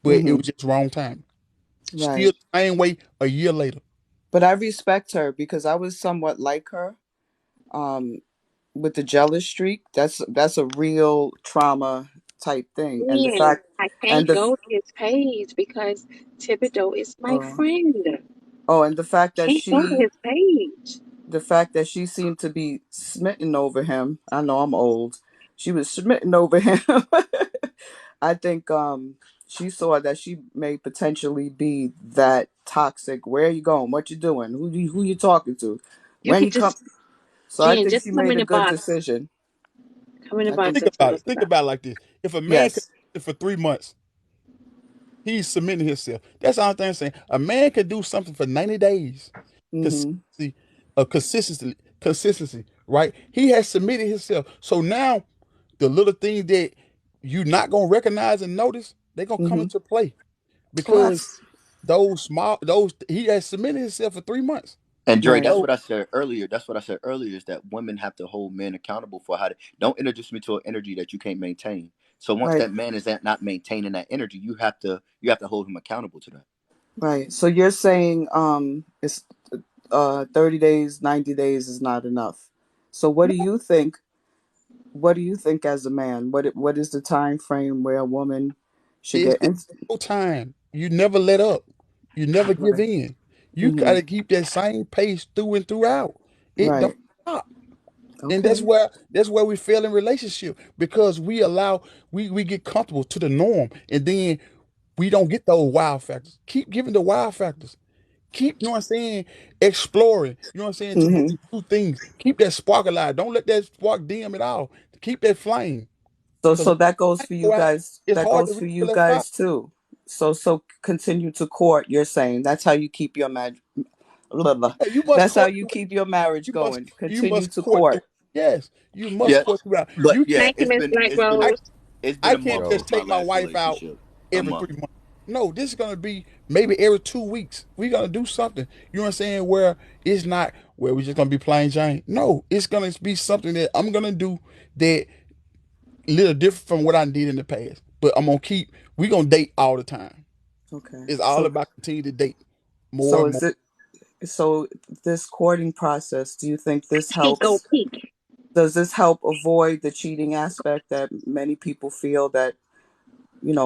but it Mm-hmm. was just wrong time. Still Right. the same way a year later. But I respect her because I was somewhat like her. Um, with the jealous streak, that's a real trauma type thing, and the Jen, fact, I and can't the go to his page because Thibodeau is my uh, friend. and the fact that Can't go to she his page. the fact that she seemed to be smitten over him. I know I'm old. She was smitten over him. I think she saw that she may potentially be that toxic. Where are you going? What you doing? Who you talking to? You When could he come. just, So I Jen, think just she come made in a the good box. decision. Come in the I think box Think and tell about us it. Think about about it like this. If a man could yes. do it for 3 months, he's submitting himself. That's all I'm saying. A man could do something for 90 days. Mm-hmm. Consistency, consistency, right? He has submitted himself. So now the little things that you're not gonna recognize and notice, they're gonna come Mm-hmm. into play because Trust. those he has submitted himself for 3 months. And Dre, Right. that's So what I said earlier. That's what I said earlier is that women have to hold men accountable for how to don't introduce me to an energy that you can't maintain. So once Right. that man is not maintaining that energy, you have to hold him accountable to that. Right. So you're saying it's 30 days, 90 days is not enough. So what do you think? What do you think as a man? What is the time frame where a woman should it's get the in? whole time. You never let up. You never give Right. in. You Mm-hmm. gotta keep that same pace through and throughout. It don't Right. stop. And that's Okay. where that's where we fail in relationship because we get comfortable to the norm and then we don't get those wow factors. Keep giving the wow factors. Keep, you know what I'm saying, exploring, you know what I'm saying, to Mm-hmm. bring new things. Keep that spark alive. Don't let that spark dim at all. Keep that flame. So Because when that goes the for flame you go out, guys. it's That hard goes to for rekindle you that fire. guys too. So continue to court. You're saying that's how you keep your marriage. Yeah, you must That's how court. you keep your marriage You must. going. You Continue must to court. court. Yes, you must Yeah, court throughout. but You yeah, can't. Thank you, Miss Black I Rose. it's been I a can't month Yo, just since my take my last wife out relationship. A every month. 3 months. No, this is gonna be maybe every 2 weeks. We're gonna do something. You know what I'm saying? Where it's not where we're just gonna be plain Jane. No, it's gonna be something that I'm gonna do that a little different from what I did in the past. But I'm gonna keep. We gonna date all the time. Okay. It's all about continue to date more So and is more. it so this courting process, do you think this Peak go helps? peak. Does this help avoid the cheating aspect that many people feel that,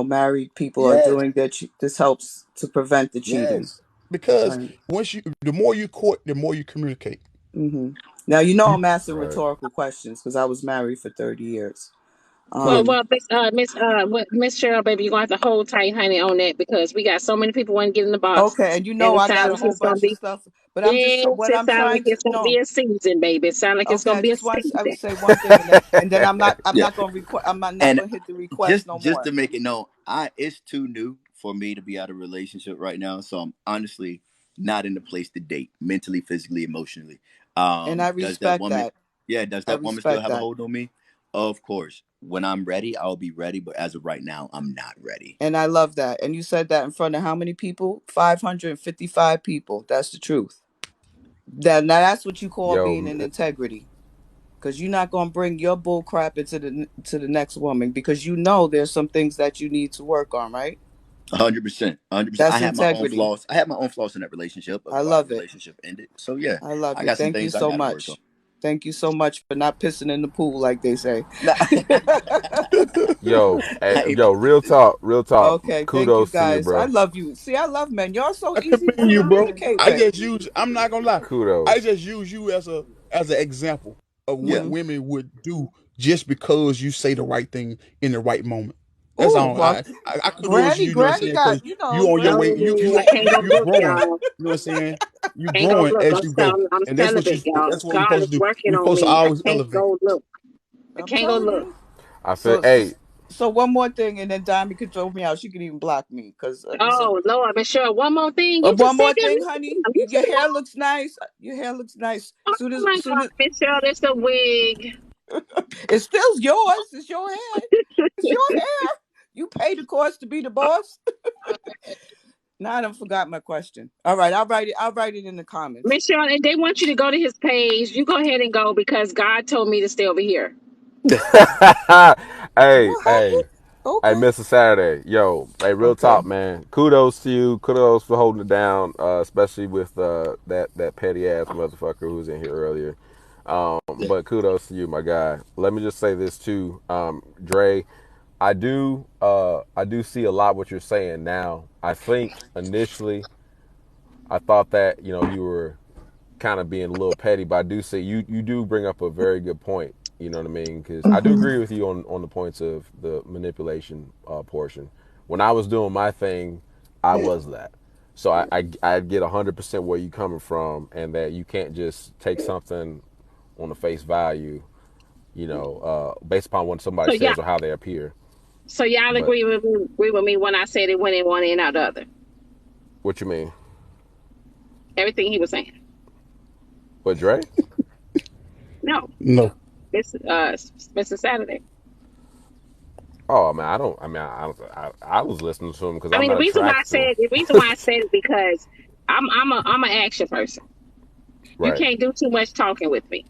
married people are Yes, doing, that this helps to prevent the cheating? yes. Because Right. the more you court, the more you communicate. Now, You, I'm asking right. rhetorical questions because I was married for 30 years. yeah, Um, Miss Cheryl, baby, you're gonna have to hold tight, honey, on that because we got so many people want to get in the box, okay, and and it I sounds got a like whole it's gonna bunch of be. stuff, but Yes, what it I'm sounds like trying to it's gonna be know. a season, baby. It sounds like it's Okay, gonna I be a just want I would season. say one thing, and then I'm Yeah, not gonna request. I'm not and gonna hit the request no just more. to make it known, it's too new for me to be out of a relationship right now. So I'm honestly not in the place to date mentally, physically, emotionally. And I Does that respect woman? that. Yeah, does I that woman still respect have a that. hold on me? Of course. When I'm ready, I'll be ready. But as of right now, I'm not ready. And I love that. And you said that in front of how many people? 555 people. That's the truth. Now that's what you call being Yo, in integrity. Because you're not going to bring your bull crap into the next woman, because there's some things that you need to work on, right? 100%. 100%. I That's had my own integrity. flaws. I had my own flaws in that relationship of I why the love it. relationship ended. So yeah, I love I it. got some Thank you things I so got to work on. much. Thank you so much for not pissing in the pool, like they say. Nah. Hey, real talk, real talk. Okay, thank you Kudos to you, guys. I bro. love you. See, I love men. Y'all so I easy to commend you, bro. communicate I with. just use. I'm not gonna lie. I Kudos. just use you as an example of yeah. what women would do just because you say the right thing in the right moment. That's Oh, all. well, I kudos you. You know what I'm Granny saying? got, Because you on your No, way. Granny. You I can't go you look, growing. y'all. You know what I'm saying? You Can't go growing look. as you go, I'm and that's what celibate, you. y'all. That's what we're God supposed is to do. working We're on supposed to me. I always can't elevate. go look. I I'm can't go telling look. you. I feel. So, Hey, so one more thing, and then Diamond can throw me out. She can even block me because Oh Lord, Miss Cheryl, one more thing. You just one said more that. thing, honey. You Your said hair looks nice. Your hair looks nice. Oh my God, Miss Cheryl, that's a wig. It's still yours. It's your hair. It's your hair. You paid the cost to be the boss. Now I done forgot my question. All right, I'll write it. I'll write it in the comments. Miss Cheryl, and they want you to go to his page. You go ahead and go because God told me to stay over here. hey, What hey, happened? hey, Okay. Mr. Saturday, yo, hey, real Okay. talk, man. Kudos to you. Kudos for holding it down, especially with that petty ass motherfucker who was in here earlier. Yeah. But kudos to you, my guy. Let me just say this too, Dre. I do see a lot what you're saying now. I think initially, I thought that you were kind of being a little petty, but I do say you do bring up a very good point. You know what I mean? Because I do agree with you on the points of the manipulation portion. When I was doing my thing, I was that. So I get 100% where you coming from, and that you can't just take something on the face value, based upon what somebody So yeah, says or how they appear. so y'all But agree with me when I said it went in one and out the other. what you mean? Everything he was saying. What, Dre? No, No. it's Mr. Saturday. Oh man, I don't. I mean, I was listening to him because I I'm mean, not attracted to him. the reason why I said it because I'm an action person. You Right, can't do too much talking with me.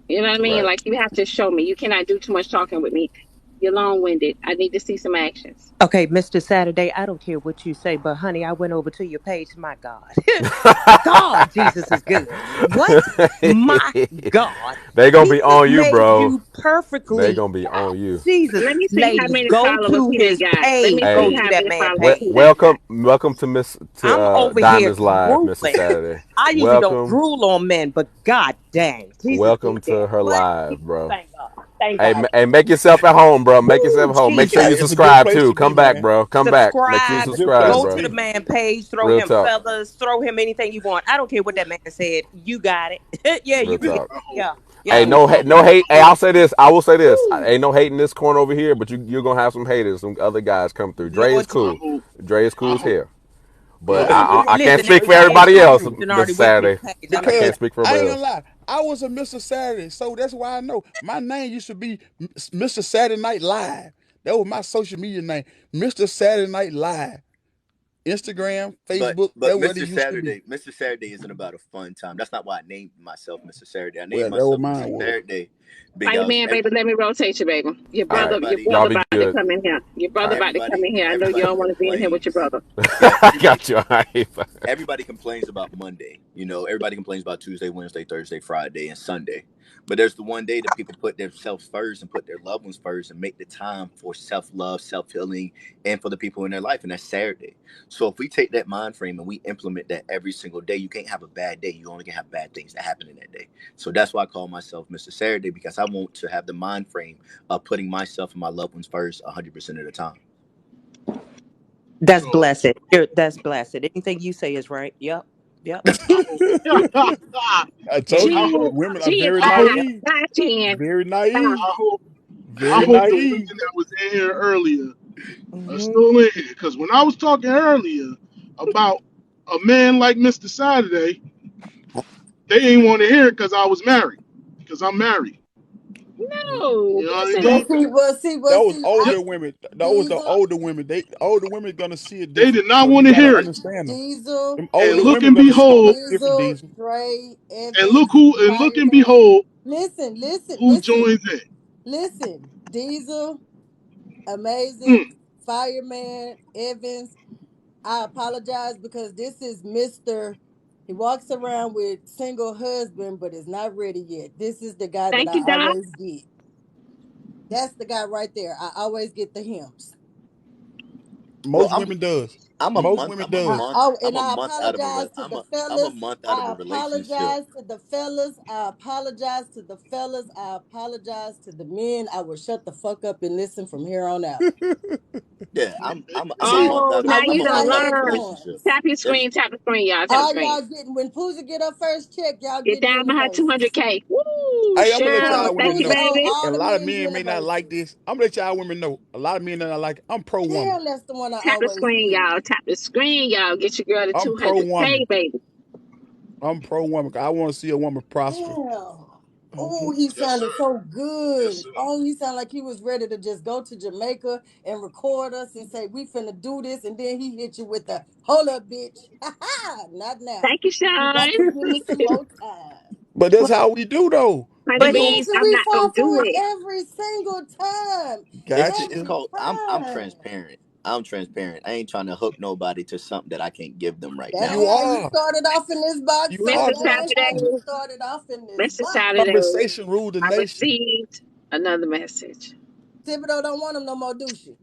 You know what I mean? right. Like you have to show me. You cannot do too much talking with me. You're long winded. I need to see some actions. Okay, Mr. Saturday, I don't care what you say, but honey, I went over to your page. My God. God, Jesus is good. What? My God. They gonna He be just on you, made bro. you They perfectly. gonna be on you. Jesus, Let me see how ladies, many go followers to he done his got. Let me page. see Go Hey, to how that many man followers page. he done got. welcome to I'm over here Diamond's Live, Mr. drooling. Saturday. I usually don't Welcome, drool on men, but God dang, Jesus welcome did to that. her What? live, bro. Thank God. Thank Hey, God. hey, make yourself at home, bro. Make yourself Woo, at home. Make sure Hey, you Jesus. it's a good subscribe place too. to be, Come back, man. bro. Come back. Make sure you Subscribe. It's a good place subscribe, Go to to bro. the be. man page. Throw Real him talk. fellas. Throw him anything you want. I don't care what that man said. You got it. Yeah, you Real can. talk. Yeah. Hey, no hate, no hate. Hey, I'll say this. I will say this. Ain't no hate in this corner over here, but you're gonna have some haters. Some other guys come through. Dre is Lord I cool. Jesus. hope. Dre is cool I as hope. hell. But Okay, I can't Listen, speak for everybody everybody else. already Mr. went through the Saturday, page. I because can't speak for I everybody ain't gonna else. lie, I was a Mr. Saturday, so that's why I know my name used to be Mr. Saturday Night Live. That was my social media name, Mr. Saturday Night Live. Instagram, Facebook, But that's what it used to be. Mr. Saturday isn't about a fun time. That's not why I named myself Mr. Saturday. I named Well, that was myself mine Mr. was. Saturday How you because man, baby? Let me rotate you, baby. Your All right, brother y'all everybody be about to good. come in here. Your All brother right, about to come in here. I know you everybody don't want to be in here with your complains. brother. Yeah, I got you. All right. everybody complains about Monday. You know, everybody complains about Tuesday, Wednesday, Thursday, Friday, and Sunday. But there's the one day that people put themselves first and put their loved ones first and make the time for self-love, self-healing, and for the people in their life. And that's Saturday. So if we take that mind frame and we implement that every single day, you can't have a bad day. You only can have bad things that happen in that day. So that's why I call myself Mr. Saturday, because I want to have the mind frame of putting myself and my loved ones first 100% of the time. That's So blessed. That's blessed. Anything you say is right. Yep. Yep. I hope. I told Mm-hmm. you, I hope. women are She is very I hope. five, naive. 5'10". Very Five. naive. I hope. I Very hope the women naive. that was in here earlier are Mm-hmm. still in here. Because when I was talking earlier about a man like Mr. Saturday, they ain't want to hear it because I was married. Because I'm married. No, You know what I listen. mean? That was They, older women. Those the older women. The older women gonna see it they did different. not So you want to gotta hear it. understand them. Diesel, Them And older look women and gonna see it behold, different, Diesel. Dre, and Evans, look who, and look and Fireman. behold Listen, listen, who listen, joins in. listen. Diesel, Amazing, Mm, Fireman, Evans. I apologize because this is Mr. He walks around with single husband, but is not ready yet. This is the guy that Thank I you, Doc. always get. That's the guy right there. I always get the hymns. Well, Most women does. I'm a Most month. women does. And I Out of a. apologize to the I'm a fellas. month out of I a relationship. apologize to the fellas. I apologize to the fellas. I apologize to the men. I will shut the fuck up and listen from here on out. Yeah, I'm a see, month Oh, out of now I I'm you wish a I done month out of had a learned. relationship. coins. Tap the screen, y'all. Tap the All screen. y'all getting when Pooja get her first check, y'all Get getting down behind invoices. 200K. Woo, Hey, I'm gonna let Cheryl. y'all Thank women you, know. baby. All And a the lot of men's men may not like universes. this. I'm gonna let y'all women know. A lot of men that I like. I'm pro woman. Damn, that's the one I Tap the always screen, get. y'all. Tap the screen, y'all. Get your girl to I'm pro 200K, woman. baby. I'm pro woman. I want to see a woman prosper. Damn. Hmm. Oh, he yes sir, sounded so yes good. sir. Oh, he sounded like he was ready to just go to Jamaica and record us and say, we finna do this. And then he hit you with the, hold up, bitch. Ha ha, not now. Thank you, You Sean. got to give me some more time. But that's how we do though. Honey We But go. bees, Pooja, I'm we not gonna fall for do it it. every single time. It's Gotcha. Every called. I'm time. transparent. I'm transparent. I ain't trying to hook nobody to something that I can't give them right That's now. You how you are. started off in this box. You So Mr. are damn how Saturday, you started off in this Mr. box. Saturday, conversation rule the I nation. received another message. Thibodeau don't want him no more, do she?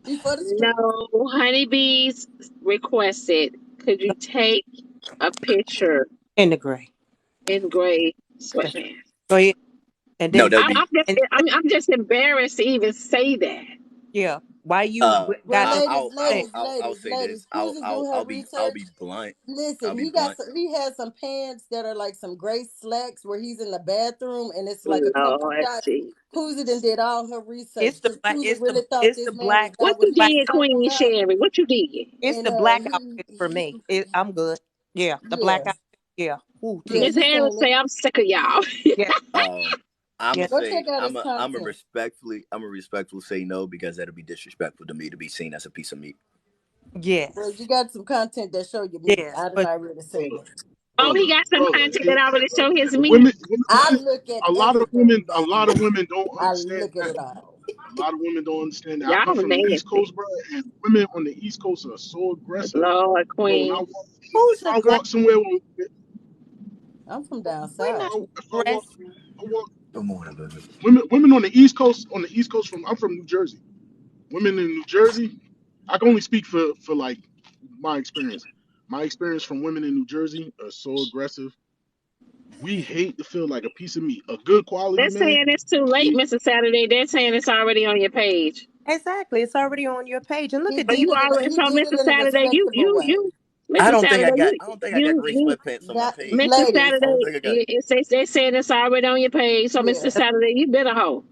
He for the street. No, honeybees requested, could you take a picture in the gray. in gray That's right. sweatpants? Go ahead. And No, then that'll I'm, be. I'm just and I'm just embarrassed to even say that. yeah. Why you Well, got us ladies, upset? I'll say this. Pooja do her I'll research. be blunt. I'll Listen, be blunt. he has some pants that are like some gray slacks where he's in the bathroom and it's like a couple Lord, shots. gee. Pooja done did all her research It's the because black. Pooja really thought It's the this man was black. What down The with you black. his did, soul Queen tie. Sherry? What you did? It's And the black he outfit for me. I'm good. Yeah, the black yeah, outfit. Yeah. Ooh, yeah, Miss Jesus. he Harris seen it. say I'm sick of y'all. Yeah. I'ma Yeah. Go check say out his content. I'm a respectful say no because that'll be disrespectful to me to be seen as a piece of meat. Well, Yes. you got some content that show you meat. Yes. I done But already seen Brother, it. Oh, he got some brother. content that already show his meat. Women, I look at everything, a lot baby. of women don't I understand look at that. it all. A lot of women don't understand that. I Y'all come from the East nasty. Coast, bro, and women on the East Coast are so aggressive, Lord, bro. Queen. who's If I walk somewhere, I'm from down we're south. not if aggressive. I walk, Good morning, baby. women on the East Coast, I'm from New Jersey. Women in New Jersey, I can only speak for like my experience. My experience from women in New Jersey are so aggressive. We hate to feel like a piece of meat. A good quality They're man. saying it's too late, Mr. Saturday. They're saying it's already on your page. Exactly. It's already on your page. And look He at But D. did you it. already He so did it Mr. in a Saturday, respectable way. I Mr. don't think I Saturday, got. I don't think I got gray sweatpants on my page. Mr. Ladies, I don't Saturday, think I got. they saying it's already on your page. So, yeah. Mr. Saturday, you been a hoe.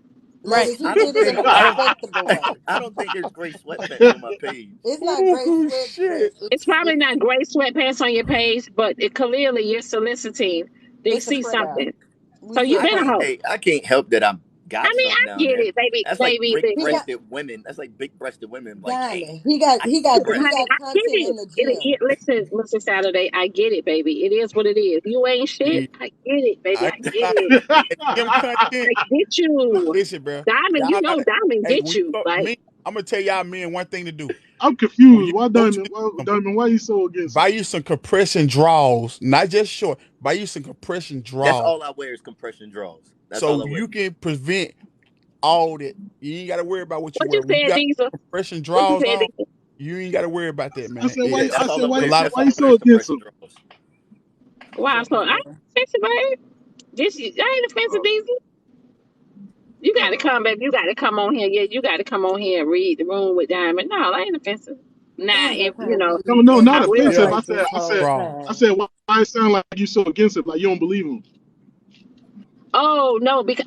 Right. Ladies, he I did don't it in think. a I don't. respectable way. I don't think there's gray sweatpants on my page. It's not great Oh sweatpants. shit! It's probably not gray sweatpants on your page, but clearly you're soliciting. They It's a see printout. something. We So you see I been a can't. hoe. something. Hey, I can't help that I'm I got mean, something I down get there. it, baby, That's like baby. big He got breasted women. That's like big breasted women. Like, hey, Diamond. He got I he got got he breasts. Honey, got I get content it. in the gym. Listen, Mr. Saturday, I get it, baby. It is what it is. You ain't shit. Hey, I get it, baby. I I ain't get gonna it. lie. Them content. I get you. Listen, bro. Diamond, you Y'all know gotta. Diamond Hey, get you. Like, men, I'm gonna tell y'all men one thing to do. I'm When confused. you Why go to Diamond? the Why gym, Diamond? Why you so against buy it? you some compression draws, not just short. Buy you some compression That's draws, all I wear is compression drawers. That's all so I wear. you can prevent all that. You ain't gotta worry about what you what you wear. When you said, got Diesel? compression What you draws said, on, Diesel? you ain't gotta worry about that, I man. said why? That's I all said I why? A wear. lot of That's Why all you I wear so is against compression him? drawers. Wow, so I ain't offensive, babe. I ain't offensive, Oh, Diesel. You got to oh. come, baby. You got to come on here. Yeah, you got to come on here and read the room with Diamond. No, I ain't offensive. Nah, Diamond if kind of No, believe no, that not I he will felt offensive. Yeah, I like said, this I whole said, draws. I time. said, why it sound like you so against it? Like you don't believe him? Oh no, because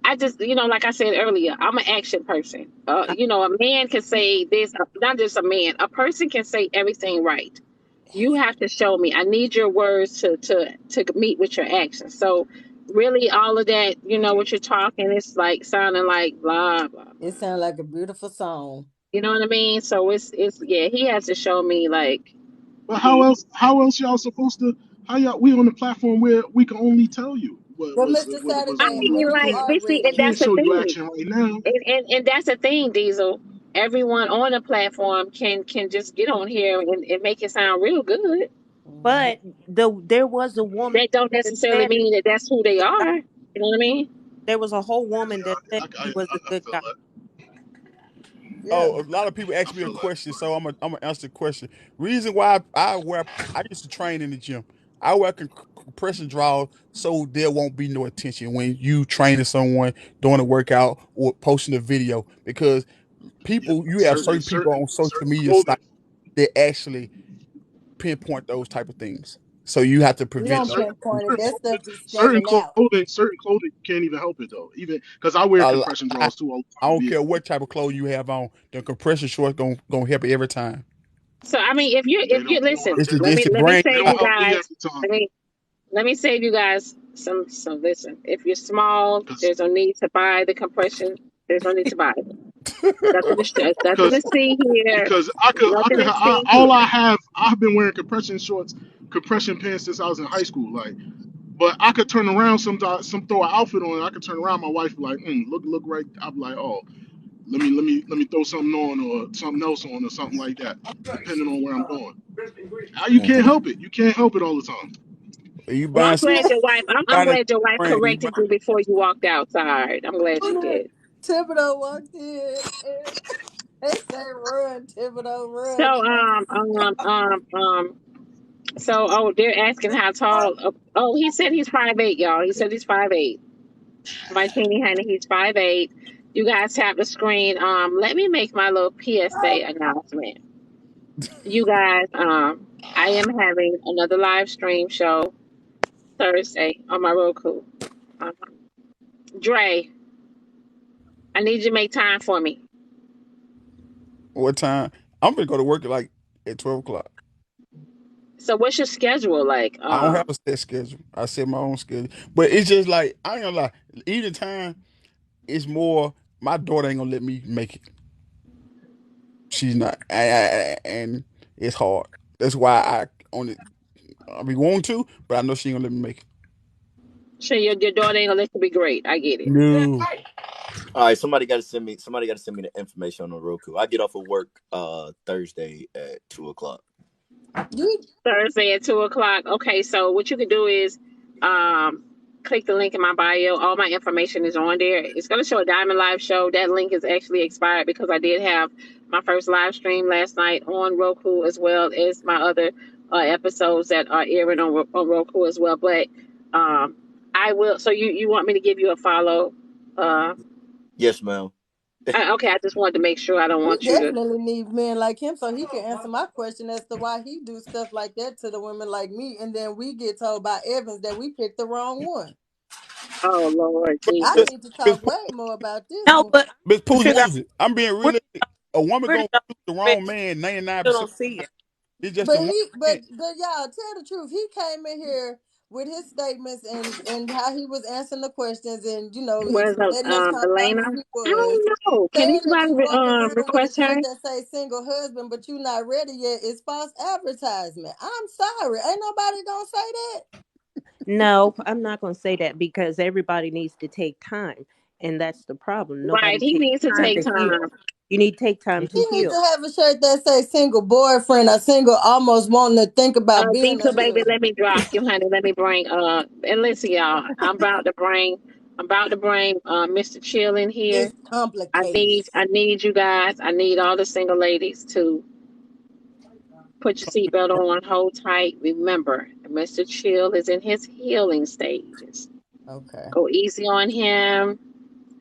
I just like I said earlier, I'm an action person. A man can say this, not just a man. A person can say everything right. You have to show me. I need your words to meet with your actions. So really, all of that, what you're talking, it's like sounding like blah blah blah. It sounded like a beautiful song. You know what I mean? So it's yeah. He has to show me like But how he. else? How else y'all supposed to? How y'all? We on the platform where we can only tell you But Mr. what's I Saturday, going on. mean, maybe We you like, can't are but see, reading and it. can't that's the show you thing. action right now. And that's the thing, Diesel. Everyone on the platform can just get on here and make it sound real good. Mhm. But there was a woman That don't that necessarily said mean that that's who they he was a good guy. are. You know what I mean? There was a whole woman that Yeah, said he was a I good feel guy. that. Yeah. Oh, a lot of people I ask me a feel that. question, so I'm gonna answer the question. Reason why I used to train in the gym. I wear compression draws so there won't be no attention when you training someone doing a workout or posting a video because Yeah, you have certain people certain on social media clothing. sites that actually pinpoint those type of things. So you have to We prevent don't those. pinpoint it. That stuff be Certain standing out. clothing can't even help it though. Even because I wear I, compression I drawers too all the I time. don't Yeah, care what type of clothes you have on. The compression shorts gonna help it every time. So I mean, if you they don't listen, It's help. the let it's me the let me brain. They save don't you help me guys. every time. Let me save you guys some listen. If you're small, Because there's no need to buy the compression. There's no need to buy it. Nothing to see here. because Nothing to see all here. I have I've been wearing compression shorts, compression pants since I was in high school. Like, but I could turn around sometimes, throw an outfit on. And I could turn around. My wife be like, look right. I'm like, oh, let me throw something on or something else on or something like that, depending on where I'm going. You can't Mhm. help it. You can't help it all the time. You Well, I'm buying some glad your wife. I'm buying a glad your wife brand. You corrected buying, you before you walked outside. I'm glad she did. Thibodeau walked in and they say run, Thibodeau, So run. they're asking how tall. Oh, he said he's 5'8", y'all. He said he's 5'8". Martini Honey, he's 5'8". You guys tap the screen. Let me make my little PSA announcement. You guys, I am having another live stream show Thursday on my Roku. Um, Dre, I need you to make time for me. what time? I'm gonna go to work at 12 o'clock. So what's your schedule like? I don't have a set schedule. I set my own schedule, but it's just like I ain't gonna lie. Either time, it's more. My daughter ain't gonna let me make it. She's not, and it's hard. That's why I be want to, but I know she ain't gonna let me make it. Sure, your daughter ain't gonna let you be great. I get it. No. All right, somebody got to send me. Somebody got to send me the information on the Roku. I get off of work Thursday at 2 o'clock. You Thursday at 2 o'clock. Okay, so what you can do is click the link in my bio. All my information is on there. It's gonna show a Diamond Live show. That link is actually expired because I did have my first live stream last night on Roku as well as my other episodes that are airing on Roku as well. But I will. So you want me to give you a follow? Uh, Yes, ma'am. Okay, I just wanted to make sure. I don't We want you to. definitely need men like him so he can answer my question as to why he do stuff like that to the women like me, and then we get told by Evans that we picked the wrong one. Oh Lord I Jesus. need to talk way more about this No, one. but Miss Pooh sugar, Listen, I'm being where do realistic. A woman where do gonna y'all choose the men wrong man 99%. still don't see it? It's just the But one he, man. but y'all tell the truth. He came in here with his statements and how he was answering the questions, and Where's letting us know how Elena? who he I was. don't know. Can Saying that anybody you walking around with a request her? shirt that say single husband, but you not ready yet is false advertisement. I'm sorry, ain't nobody gonna say that. No, I'm not going to say that because everybody needs to take time. And that's the problem. Right. Nobody He takes needs to time take to heal. time. You need to take time He to needs heal. to have a shirt that say single boyfriend or single almost wanting to think about being a Diesel baby, husband. let me drop you, honey. Let me bring and listen, y'all. I'm about to bring Mr. Chill in here. It's complicated. I need you guys. I need all the single ladies to put your seatbelt on, hold tight. Remember, Mr. Chill is in his healing stages. Okay. Go easy on him.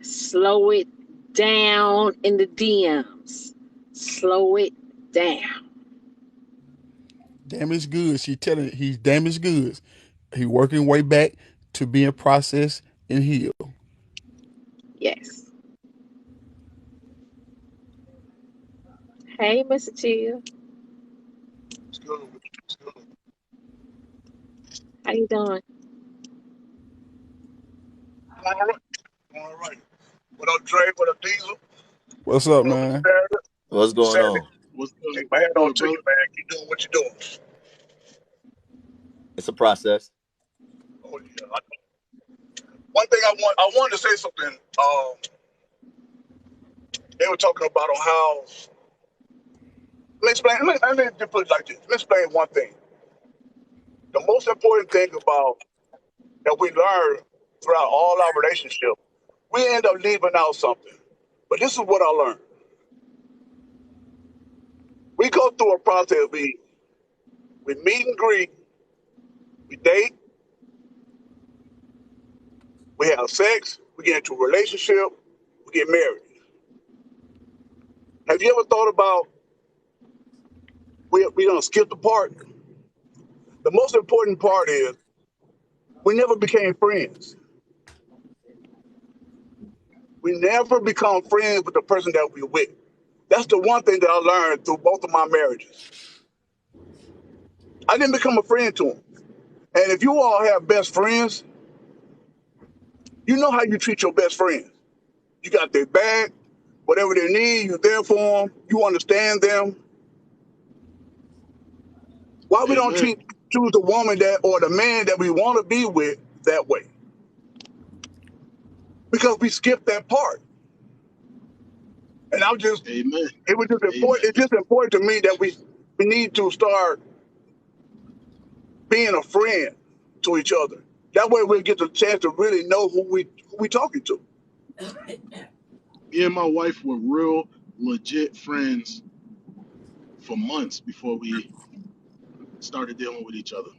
Slow it down in the DMs. Slow it down. Damaged goods. She telling he's damaged goods. He working way back to being processed and healed. Yes. Hey, Mr. Chill. It's good. It's good. How you doing? All right. All right. What up, Dre? What up, Diesel? What's up, What up, man? What's going Saturday? on? What's good? Take my hand on Good, to brother. you, man. Keep doing what you're doing. It's a process. Oh, yeah. One thing I wanted to say something. They were talking about on how. Let me explain. Let me just put it like this. Let me explain one thing. The most important thing about that we learn throughout all our relationships, we end up leaving out something. But this is what I learned. We go through a process. We meet and greet. We date. We have sex. We get into a relationship. We get married. Have you ever thought about we're gonna skip the part? The most important part is we never became friends. We never become friends with the person that we're with. That's the one thing that I learned through both of my marriages. I didn't become a friend to them. And if you all have best friends, you know how you treat your best friends. You got their back, whatever they need, you're there for them. You understand them. Why we don't Amen. choose the woman that or the man that we want to be with that way? Because we skipped that part. And Amen. it was just Amen. important. It's just important to me that we need to start being a friend to each other. That way we'll get the chance to really know who we talking to. Me and my wife were real legit friends for months before we started dealing with each other.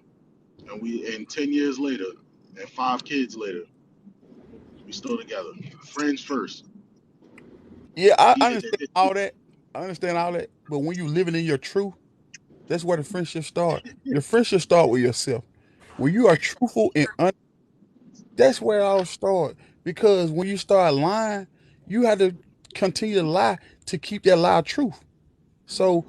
And 10 years later and 5 kids later, we still together. Friends first. Yeah, I Yeah, understand all that. I understand all that. But when you living in your truth, that's where the friendship start. Your friendship start with yourself. When you are truthful and that's where it all start. Because when you start lying, you have to continue to lie to keep that lie truth. So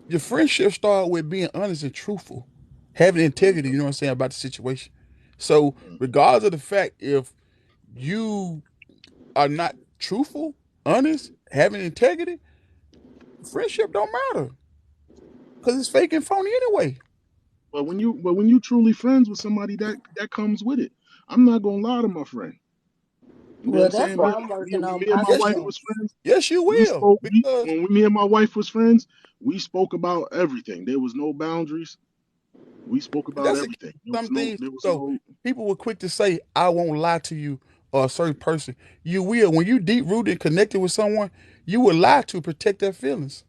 your friendship start with being honest and truthful, having integrity. You know what I'm saying about the situation. So regardless of the fact if you are not truthful, honest, having integrity, friendship don't matter because it's fake and phony anyway. but when you truly friends with somebody, that comes with it. I'm not gonna lie to my friend. You know what Well, I'm that's saying? why I'm working When on me and my Yes, wife you myself. was friends, yes you we will spoke. because When me and my wife was friends, we spoke about everything. There was no boundaries. We spoke about that's the key everything. to some things There was though. no. People were quick to say, "I won't lie to you," or a certain person. You will when you deep rooted and connected with someone. You will lie to protect their feelings.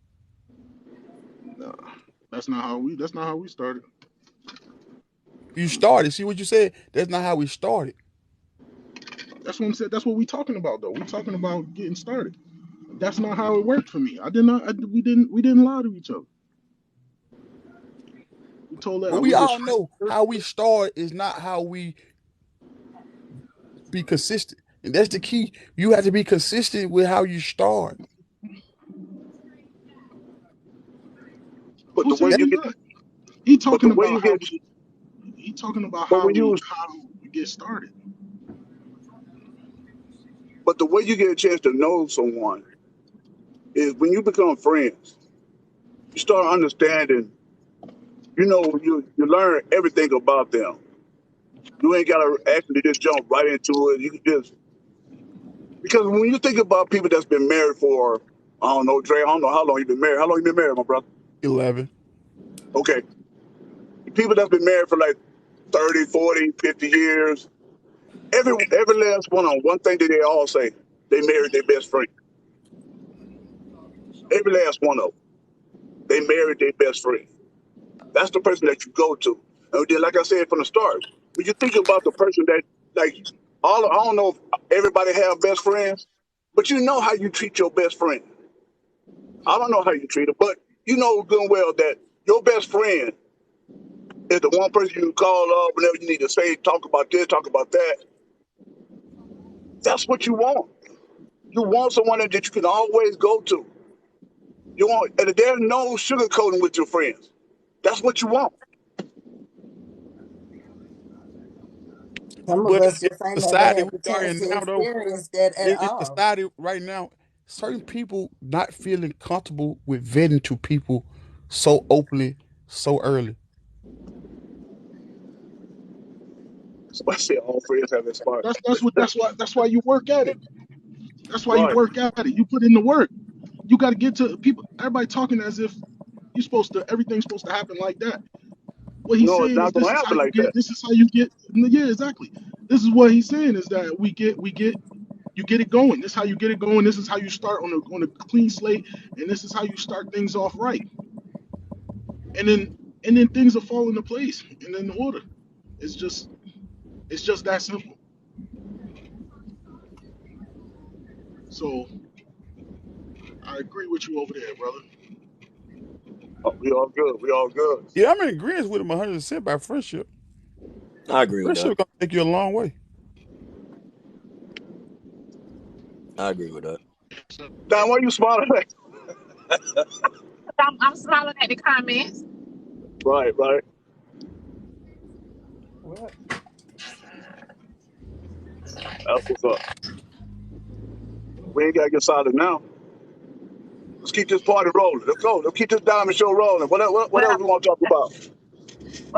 Nah, that's not how we started. You started. See what you said? That's not how we started. That's what I'm saying. That's what we talking about though. We talking about getting started. That's not how it worked for me. I did not. We didn't lie to each other. We told that But we all know how we start is not how we be consistent. And that's the key. You have to be consistent with how you start. But Who the way said you you get, not? He but the talking way about you how get, he talking about but how when you, we get started. but the way you get a chance to know someone is when you become friends. You start understanding. You learn everything about them. You ain't gotta actually just jump right into it. You can just because when you think about people that's been married for I don't know, Dre, I don't know how long you been married. How long you been married, my brother? 11. Okay. People that's been married for like 30, 40, 50 years, every last one thing that they all say, they married their best friend. Every last one of them. They married their best friend. That's the person that you go to. And then, like I said from the start, when you think about the person that, like, I don't know if everybody have best friends, but you know how you treat your best friend. I don't know how you treat them, but you know good and well that your best friend is the one person you call up whenever you need to say, talk about this, talk about that. That's what you want. You want someone that you can always go to. You want, and there's no sugarcoating with your friends. That's what you want. Some of But us in just ain't never society had we the are chance in to now, though, experience that at in all. society right now, certain people not feeling comfortable with vetting to people so openly, so early. Somebody say all friends have expired. That's why you work at it. That's why you Right. work at it. You put in the work. You got to get to people. Everybody talking as if you're supposed to. Everything's supposed to happen like that. What he's No, it's saying is not this gonna is how happen you like get. that. This is how you get. Yeah, exactly. This is what he's saying is that we get. You get it going. This is how you get it going. This is how you start on a clean slate, and this is how you start things off right. And then things will fall into place and in order. It's just that simple. So I agree with you over there, brother. Oh, we all good. We all good. Yeah, I'm in agreement with him 100% by friendship. I agree with that. Friendship gonna take you a long way. I agree with that. Don, why you smiling at? I'm smiling at the comments. Right, right. Well, That's what's up. We ain't gotta get solid now. Let's keep this party rolling. Let's go. Let's keep this diamond show rolling. What else Well, we want to talk about?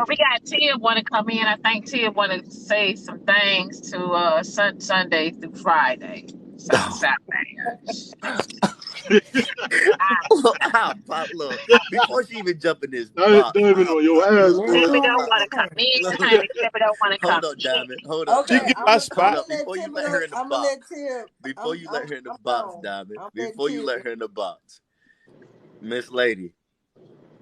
we got Tia want to come in. I think Tia want to say some things to Sunday through Friday, Saturday. Look, before she even jump in this box, Diamond I'll on your pop ass, look, boy. Tiffany I'll don't pop want to come look, in, look. honey. Tiffany don't want to come Hold up, in. Diamond. Hold up, She okay, get Diamond. my Hold spot. up. Before you let her in the I'm gonna let box. Tip. Before you let her in the I'm box, gone. Diamond. I'm let Before you let Tip. her in the box. Miss Lady,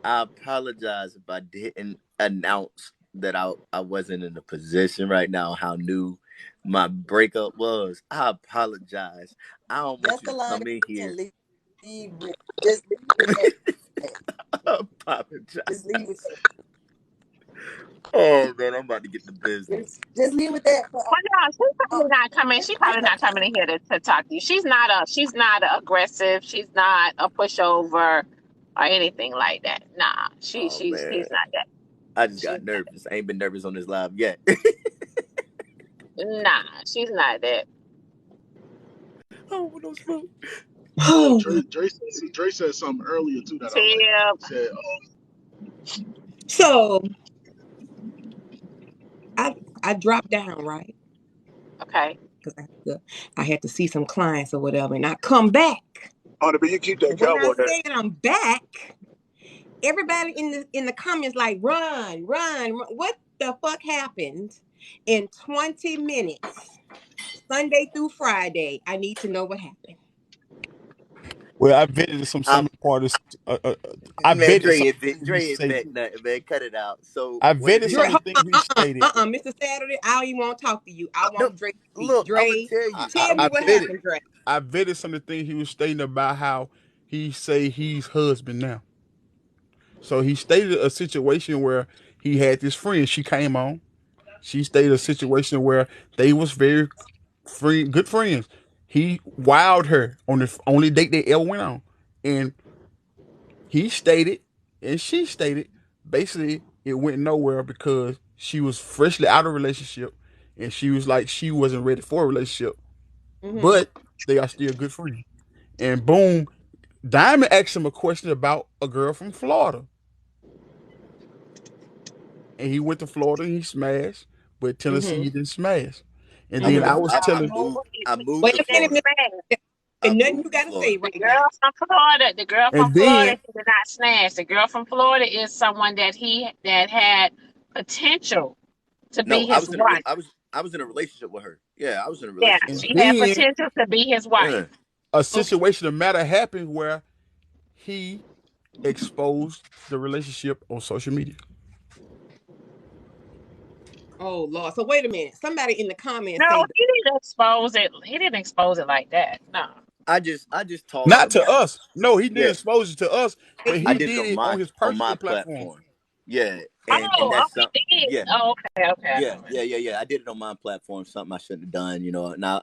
I apologize if I didn't announce that I wasn't in a position right now, how new my breakup was. I apologize. I don't want That's you the to line come in you can here. leave with. Just leave with that. I apologize. Just leave with that. Oh man, I'm about to get the business. Just leave with that. Well, no, she's probably not coming. She's probably not coming in here to talk to you. She's not aggressive. She's not a pushover or anything like that. Nah, Oh she's man, not that. I just She's got nervous. I ain't been nervous on this live yet. nah, she's not that. Oh, no smoke. Dre said something earlier too that I like. Tip. Said, So I dropped down, right? Okay. Because I had to see some clients or whatever, and I come back. Honey, but you keep that And when I cowboy hat. said I'm back, everybody in the comments like, run. What the fuck happened in 20 minutes? Sunday through Friday. I need to know what happened. Well, I vetted some I'm parties. I man, vetted some things he Dre ain't stated. bet nothing, man. Cut it out. So I what it vetted some is? of the things he stated. Mr. Saturday, I don't even want to talk to you. I No, want Dre to speak. look, I'm gonna Dre, tell you. tell me I what vetted. happened, Dre. I vetted some of the things he was stating about how he say he's husband now. So he stated a situation where he had this friend. She came on. She stated a situation where they was very good friends. He wowed her on the only date they ever went on, and he stated, and she stated, basically it went nowhere because she was freshly out of a relationship, and she was like she wasn't ready for a relationship, but they are still good friends. And boom, Diamond asked him a question about a girl from Florida, and he went to Florida and he smashed, but Tennessee he didn't smash. And I then went I to was telling, I moved Wait to a minute, Florida. I and nothing moved you to got to say Florida. The right now. girl from Florida, and then did not smash. The girl from Florida is someone that had potential to be No, I his was in a wife. I was in a relationship with her. Yeah, I was in a Yeah, relationship with and her. she had then potential to be his wife. Yeah. a Okay. situation of matter happened where he exposed the relationship on social media. Oh Lord. So wait a minute. Somebody in the comments No, say, he didn't expose it. He didn't expose it like that. No. I just talked Not to about us. No, he didn't yeah. expose it to us, but I he did it did it on his on my personal platform. platform. Yeah, and Oh, that's he something. did. Yeah, Oh, okay. yeah. I did it on my platform. Something I shouldn't have done. You know. Now,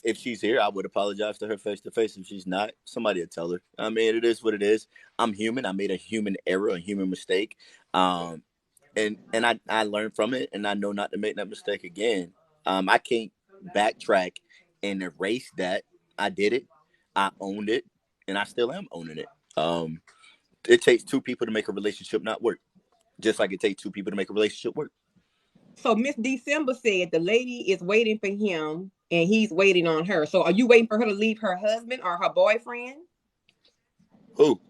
if she's here, I would apologize to her face to face. If she's not, somebody will tell her. I mean, it is what it is. I'm human. I made a human error, a human mistake. Um, and I learned from it, and I know not to make that mistake again. I can't backtrack and erase that. I did it. I owned it, and I still am owning it. It takes two people to make a relationship not work, just like it takes two people to make a relationship work. so Miss December said the lady is waiting for him and he's waiting on her. So are you waiting for her to leave her husband or her boyfriend? Who?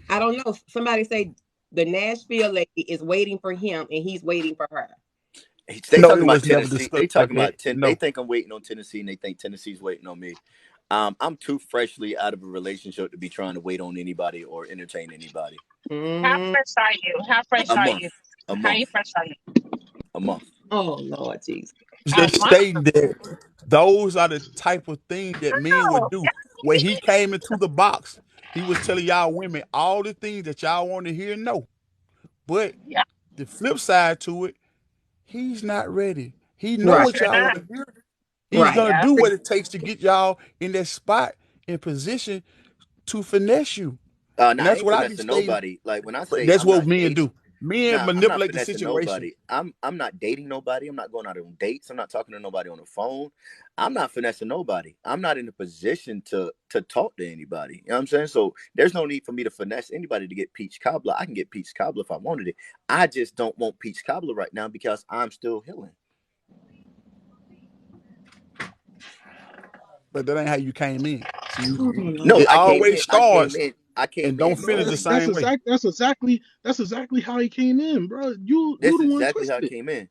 I don't know. Somebody say the Nashville lady is waiting for him and he's waiting for her. They No, talking it about was never Tennessee. They discussed like talking that. about They No. think I'm waiting on Tennessee, and they think Tennessee's waiting on me. I'm too freshly out of a relationship to be trying to wait on anybody or entertain anybody. How Mm. fresh are you? How fresh A are you? month, a How you month, fresh are you? a month. Oh Lord Jesus. A They month? stating that those are the type of things that men No. would do. When he came into the box, he was telling y'all women all the things that y'all want to hear and know. But Yeah, the flip side to it, he's not ready. He know Right. what sure y'all not. want to hear. He's Right. gonna Yeah. do what it takes to get y'all in that spot in position to finesse you. And Nah, I that's ain't what I be finessing stating. nobody. Like when I But say that's I'm what not men dating, do. Men nah, I'm not manipulate the finessing situation. nobody. I'm not dating nobody. I'm not going out on dates. I'm not talking to nobody on the phone. I'm not finessing nobody. I'm not in a position to talk to anybody. You know what I'm saying? So there's no need for me to finesse anybody to get peach cobbler. I can get peach cobbler if I wanted it. I just don't want peach cobbler right now because I'm still healing. But that ain't how you came in. See, Oh, No, Lord. it always I came starts in. and don't No, finish the Knowing same way. that's exactly how he came in, bro. You that's the one exactly how twisted it it. came in.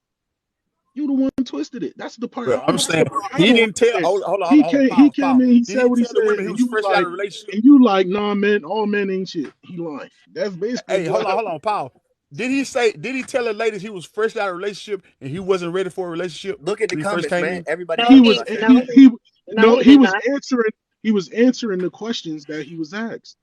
You the one twisted it. That's the part. But I'm That's the saying part I he don't didn't tell. understand. Hold on, He pause, came pause. in. He Did said he what he tell the said, women he and was freshly out of a relationship? you like, nah, man. All men ain't shit. He lying. That's basically Hey, what hold on, pause. Did he say? Did he tell the ladies he was fresh out of a relationship and he wasn't ready for a relationship Look at the when he first comments, came man. in? Everybody No, he talking was. about that. no, he He did was not. answering. He was answering the questions that he was asked.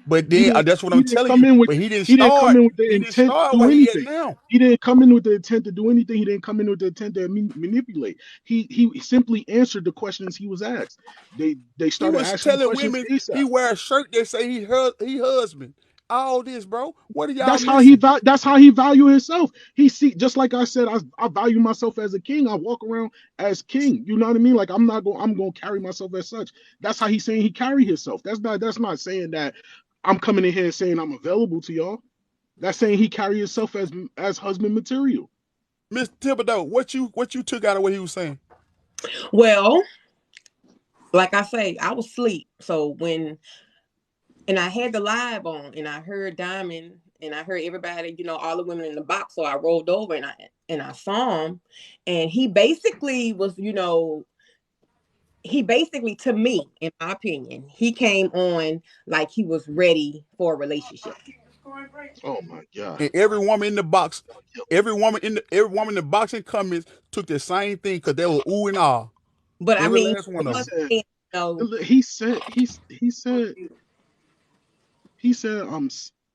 But He then didn't. that's what He I'm didn't telling come you. in with. But he didn't He didn't come start. in with the He didn't intent to start do where he at anything. now. He didn't come in with the intent to do anything. He didn't come in with the intent to manipulate. He simply answered the questions he was asked. They He started was asking telling questions women ASAP. he wear a shirt that say he husband. All this, bro. What are y'all That's how he missing? that's how he value himself. He see, just like I said, I value myself as a king. I walk around as king. You know what I mean? Like I'm gonna carry myself as such. That's how he's saying he carry himself. That's not saying that I'm coming in here and saying I'm available to y'all. That's saying he carry himself as husband material. Miss Thibodeau, what you took out of what he was saying? Well, like I say, I was asleep. So and I had the live on and I heard Diamond and I heard everybody, all the women in the box. So I rolled over and I saw him. And he basically was, he basically, to me, in my opinion, he came on like he was ready for a relationship. Oh my god. And every woman in the box, every woman in the boxing comments took the same thing because they were ooh and ah. But I Every mean, last one the of He them. one said, thing, you know, he said, he said,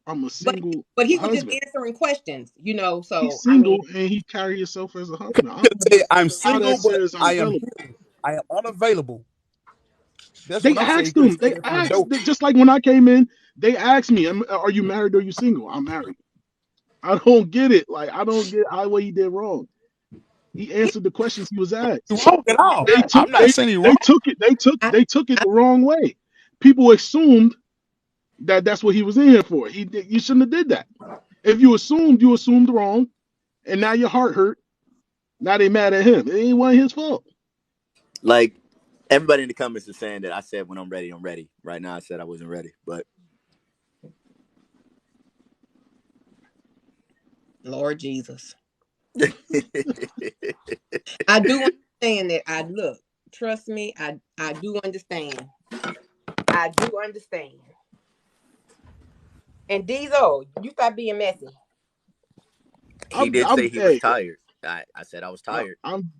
I'm a but single but he was just husband. answering questions, you know. He's So I mean, single and he carry himself as a husband. I don't Say, know I'm how single, that but says I'm I am available. here. I am unavailable. That's They what I'm saying. He asked could have him. said They that from the asked door. just like when I came in. They asked me, "Are you married or are you single?" I'm married. I don't get it. Like I don't get how what he did wrong. He yeah, answered the questions he was asked. He wrong at all. They I'm took not saying he wrong. they took it I, they took it I, the wrong way. People assumed that that's what he was in here for. You shouldn't have did that. If you assumed wrong, and now your heart hurt. Now they mad at him. It ain't one his fault. Like everybody in the comments is saying that I said when I'm ready, I'm ready. Right now, I said I wasn't ready, but Lord Jesus, I do understand that. I look, trust me, I do understand. I do understand. And Diesel, you stop being messy. he did say he was Hey, tired. I said I was tired. I'm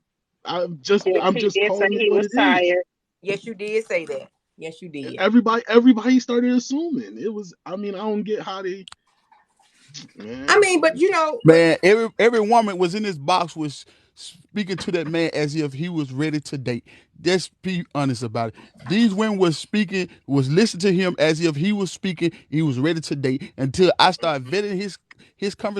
Yes, I'm he just did say calling it he what was it is. tired. Yes, you did say that. Yes, you did. Everybody started assuming it was. I mean, I don't get how they I man. mean, but you know, but Man, every woman was in this box was speaking to that man as if he was ready to date. Just be honest about it. These women was speaking, was listening to him as if he was speaking, he was ready to date until I started vetting his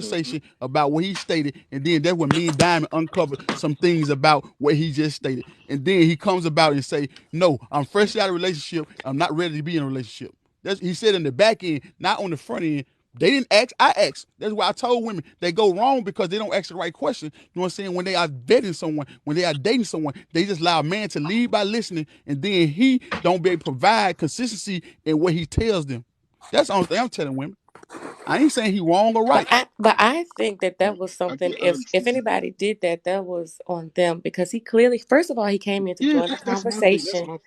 Mhm. conversation about what he stated, and then that's when me and Diamond uncovered some things about what he just stated. And then he comes about and say, "No, I'm fresh out of a relationship. I'm not ready to be in a relationship." That's he said in the back end, not on the front end. They didn't ask, I asked. That's why I told women they go wrong because they don't ask the right question. You know what I'm saying? When they are dating someone, when they are dating someone, they just allow a man to lead by listening, and then he don't be able to provide consistency in what he tells them. That's the only thing I'm telling women. I ain't saying he wrong or right. But I think that that was I something. get. I If understand. anybody did that, that was on them because he clearly, first of all, he came in to Yeah, join the that's my thing. That's conversation. my.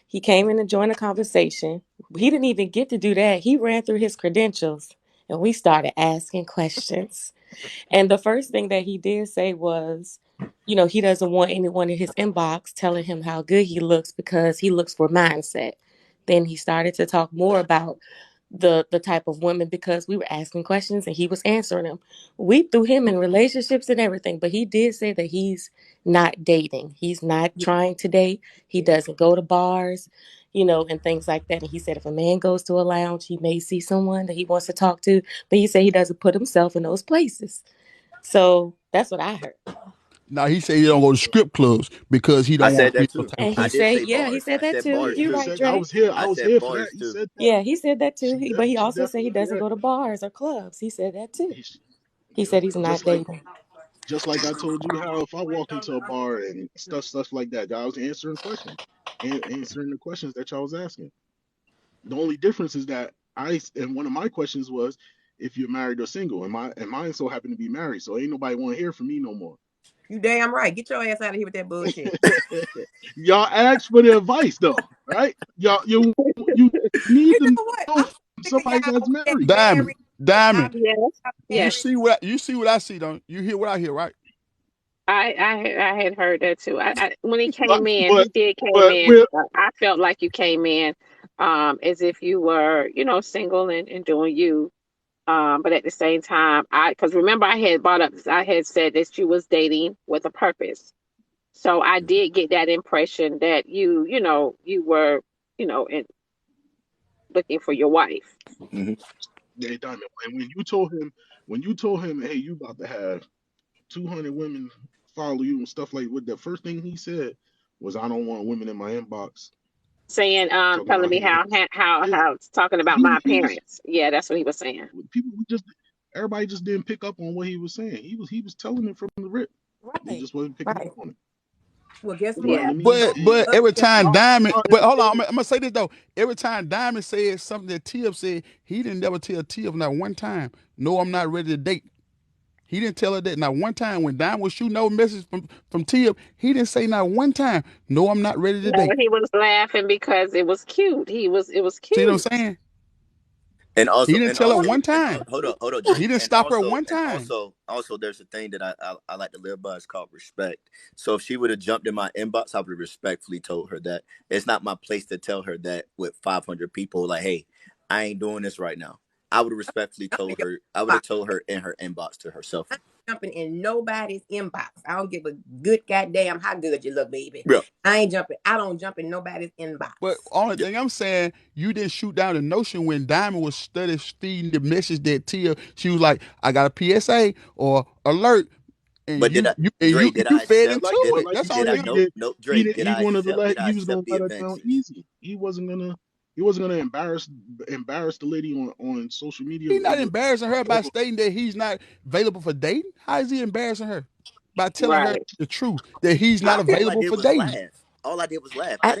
He came in to join the conversation. He didn't even get to do that. He ran through his credentials, and we started asking questions. And the first thing that he did say was, you know, he doesn't want anyone in his inbox telling him how good he looks because he looks for mindset. Then he started to talk more about the type of women because we were asking questions and he was answering them. We threw him in relationships and everything, but he did say that he's not dating. He's not trying to date. He doesn't go to bars, you know, and things like that. And he said if a man goes to a lounge, he may see someone that he wants to talk to, but he said he doesn't put himself in those places. So that's what I heard. Now he said he don't go to strip clubs because he I don't want said to be in that those too. type of And he I places. did said, say yeah, he bars. said I that said too. bars Yeah, You're he too. right, said I Dre. was here. I I was said here for that. bars He too. said that. Yeah, he said that too. She But he she also said he definitely doesn't yeah. go to bars or clubs. He said that too. He, He yep. said he's not dating. Just like I told you how if I walk into a bar and stuff like that, I was answering questions and answering the questions that y'all was asking. The only difference is that and one of my questions was if you're married or single, and mine so happened to be married, so ain't nobody want to hear from me no more. you damn right. Get your ass out of here with that bullshit. Y'all asked for the advice though, right? You need You to know what? know I'm from sick of somebody that's y'all that married. Diamond, married. Y'all Diamond, Yes, you yes. married. see what I see, don't you? Hear what I hear, right? I had heard that too. When he But came in, but he did came but in. we're I felt like you came in, as if you were, you know, single and doing you. But at the same time, because remember I had brought up, I had said that you was dating with a purpose. So I did get that impression that you know, you were, you know, looking for your wife. Hmm. yeah, Diamond. And when you told him, hey, you about to have 200 women follow you and stuff like what the first thing he said was, I don't want women in my inbox Saying, talking telling about me he yeah how it's talking about my he was appearance. Yeah, that's what he was saying. people who just everybody just didn't pick up on what he was saying. He was telling it from the rip. They Right. just wasn't picking up Right. on it. Well, guess But what? Yeah. let me Go But up every there. time y'all, Diamond, y'all but hold on, entertain. I'm gonna say this though. Every time Diamond said something that Tip said, he didn't never tell Tip not one time. No, I'm not ready to date. He didn't tell her that not one time. When Diamond was shooting over messages from Tip, he didn't say not one time. No, I'm not ready to No, date. he was laughing because it was cute. It was See what I'm cute. saying? And He also, didn't tell her one time. hold up, He Drake. didn't And stop her one and time. also, there's a thing that I like to live by. It's called respect. So if she would have jumped in my inbox, I would have respectfully told her that it's not my place to tell her that with 500 people. Like, hey, I ain't doing this right now. I would have respectfully told her. I would have told her in her inbox to herself. Jumping in nobody's inbox. I don't give a good goddamn how good you look, baby. Yeah. I ain't jumping. I don't jump in nobody's inbox. But only thing I'm saying, you didn't shoot down the notion when Diamond was studying feeding the message that Tia, she was like, I got a PSA or alert. And But you I fed accept? into But it. like That's he all said, thing. he Did I wanted to accept? Did let I he was gonna accept the let her down advances? easy. He wasn't gonna embarrass the lady on social media. He's not embarrassing her by stating that he's not available for dating. How is he embarrassing her? By telling her Right. the truth that he's not All I available did for was dating. laugh. All I did was laugh. I,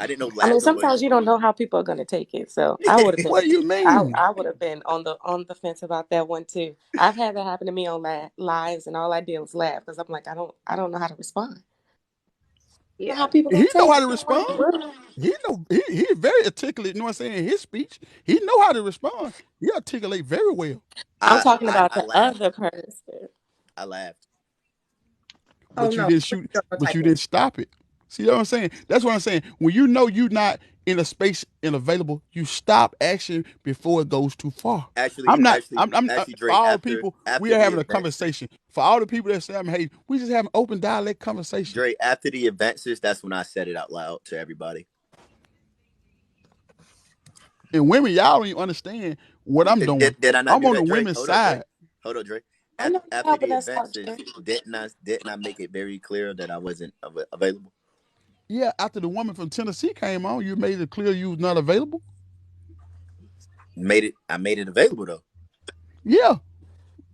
I didn't know I mean, laughter was. sometimes you don't know how people are going to take it. So I would have been, What do you mean? I would have been on the fence about that one too. I've had that happen to me on lives, and all I did was laugh because I'm like, I don't know how to respond. I don't know how Yeah. people He gonna know take how to it. respond. He very articulate, you know what I'm saying, in his speech. He know how to respond. He articulate very well. I'm talking about I the laughed. other person. I laughed. Oh But you no, didn't shoot, but type you in. didn't stop it. See what I'm saying? That's what I'm saying. When you know you're not in a space and available, you stop action before it goes too far. Actually, I'm not. actually, I'm actually, for Dre. all the people. We After are the having a advances, conversation. For all the people that say I'm hating, we just have an open dialect conversation. Dre. After the advances, that's when I said it out loud to everybody. And women, y'all don't even understand what I'm doing. Did I not I'm do on the that, Dre? women's Hold up, Dre. side. Hold up, Dre. I know you're After helping the us out, advances, Dre. didn't I make it very clear that I wasn't available? Yeah, after the woman from Tennessee came on, you made it clear you was not available. I made it available though. Yeah,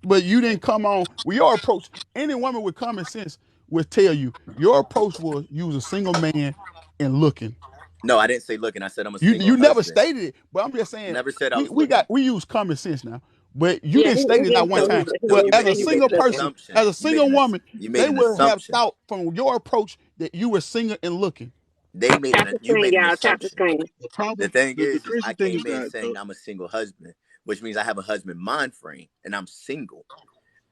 but you didn't come on. Well, your approach, any woman with common sense would tell you your approach was you was a single man and looking. No, I didn't say looking. I said I'm a You single never husband. stated it, but I'm just saying Never said I was we looking. use common sense now. But you Yeah, didn't state he it not didn't one say time. he No, But didn't as say a he you was made single an looking. person, assumption. as a single woman, You made they an would have assumption. thought from your approach that you were single and looking. Tap the You screen, made an y'all. Tap the assumption. screen. The The problem, thing the is I crazy thing is came in that saying I'm a single husband, which means I have a husband mind frame and I'm single.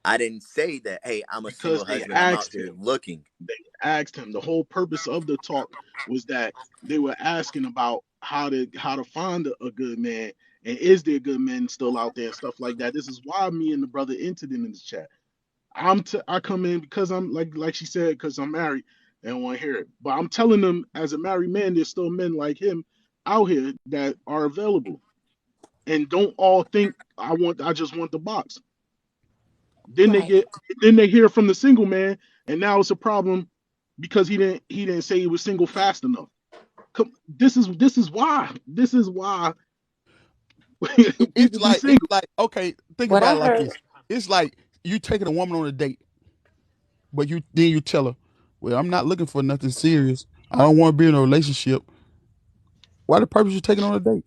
I didn't say that, hey, I'm a because single they husband, I'm out asked here him, looking. the whole purpose of the talk was that they were asking about how to find a good man, and is there good men still out there and stuff like that. This is why me and the brother entered in this chat. I come in because I'm like she said, because I'm married and want to hear it. But I'm telling them, as a married man, there's still men like him out here that are available, and don't all think I just want the box. Then Right. they hear from the single man, and now it's a problem because he didn't say he was single fast enough. This is why It's people be like single. okay, think What about I it like heard. this. It's like you taking a woman on a date, but you tell her, well, I'm not looking for nothing serious. I don't want to be in a relationship. Why the purpose you taking on a date?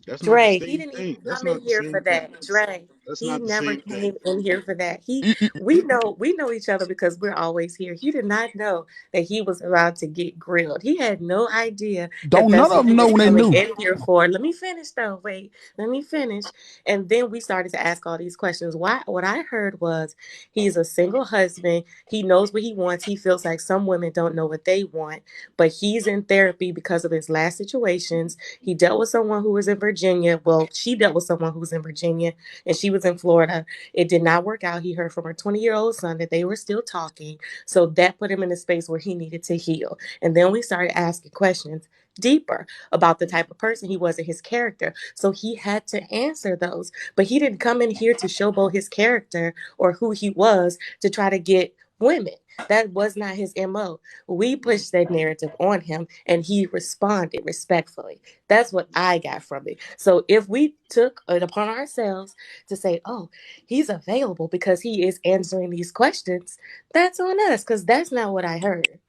That's not the Dre, he same didn't even thing. That's come in not the here for same thing. that. Dre, That's he not the never same thing. came in here for that. You, you, We know each other because we're always here. He did not know that he was about to get grilled. He had no idea that don't none that's of what he them know was when they coming knew. in here for. Let me finish though. Wait, let me finish. And then we started to ask all these questions. What I heard was he's a single husband. He knows what he wants. He feels like some women don't know what they want, but he's in therapy because of his last situations. He dealt with someone who was in Virginia. Well, she dealt with someone who was in Virginia and she was in Florida. It did not work out. He heard from her 20-year-old son that they were still talking. So that put him in a space where he needed to heal. And then we started asking questions deeper about the type of person he was and his character. So he had to answer those. But he didn't come in here to showboat his character or who he was to try to get women. That was not his MO. We pushed that narrative on him and he responded respectfully. That's what I got from it. So if we took it upon ourselves to say, oh, he's available because he is answering these questions, that's on us because that's not what I heard.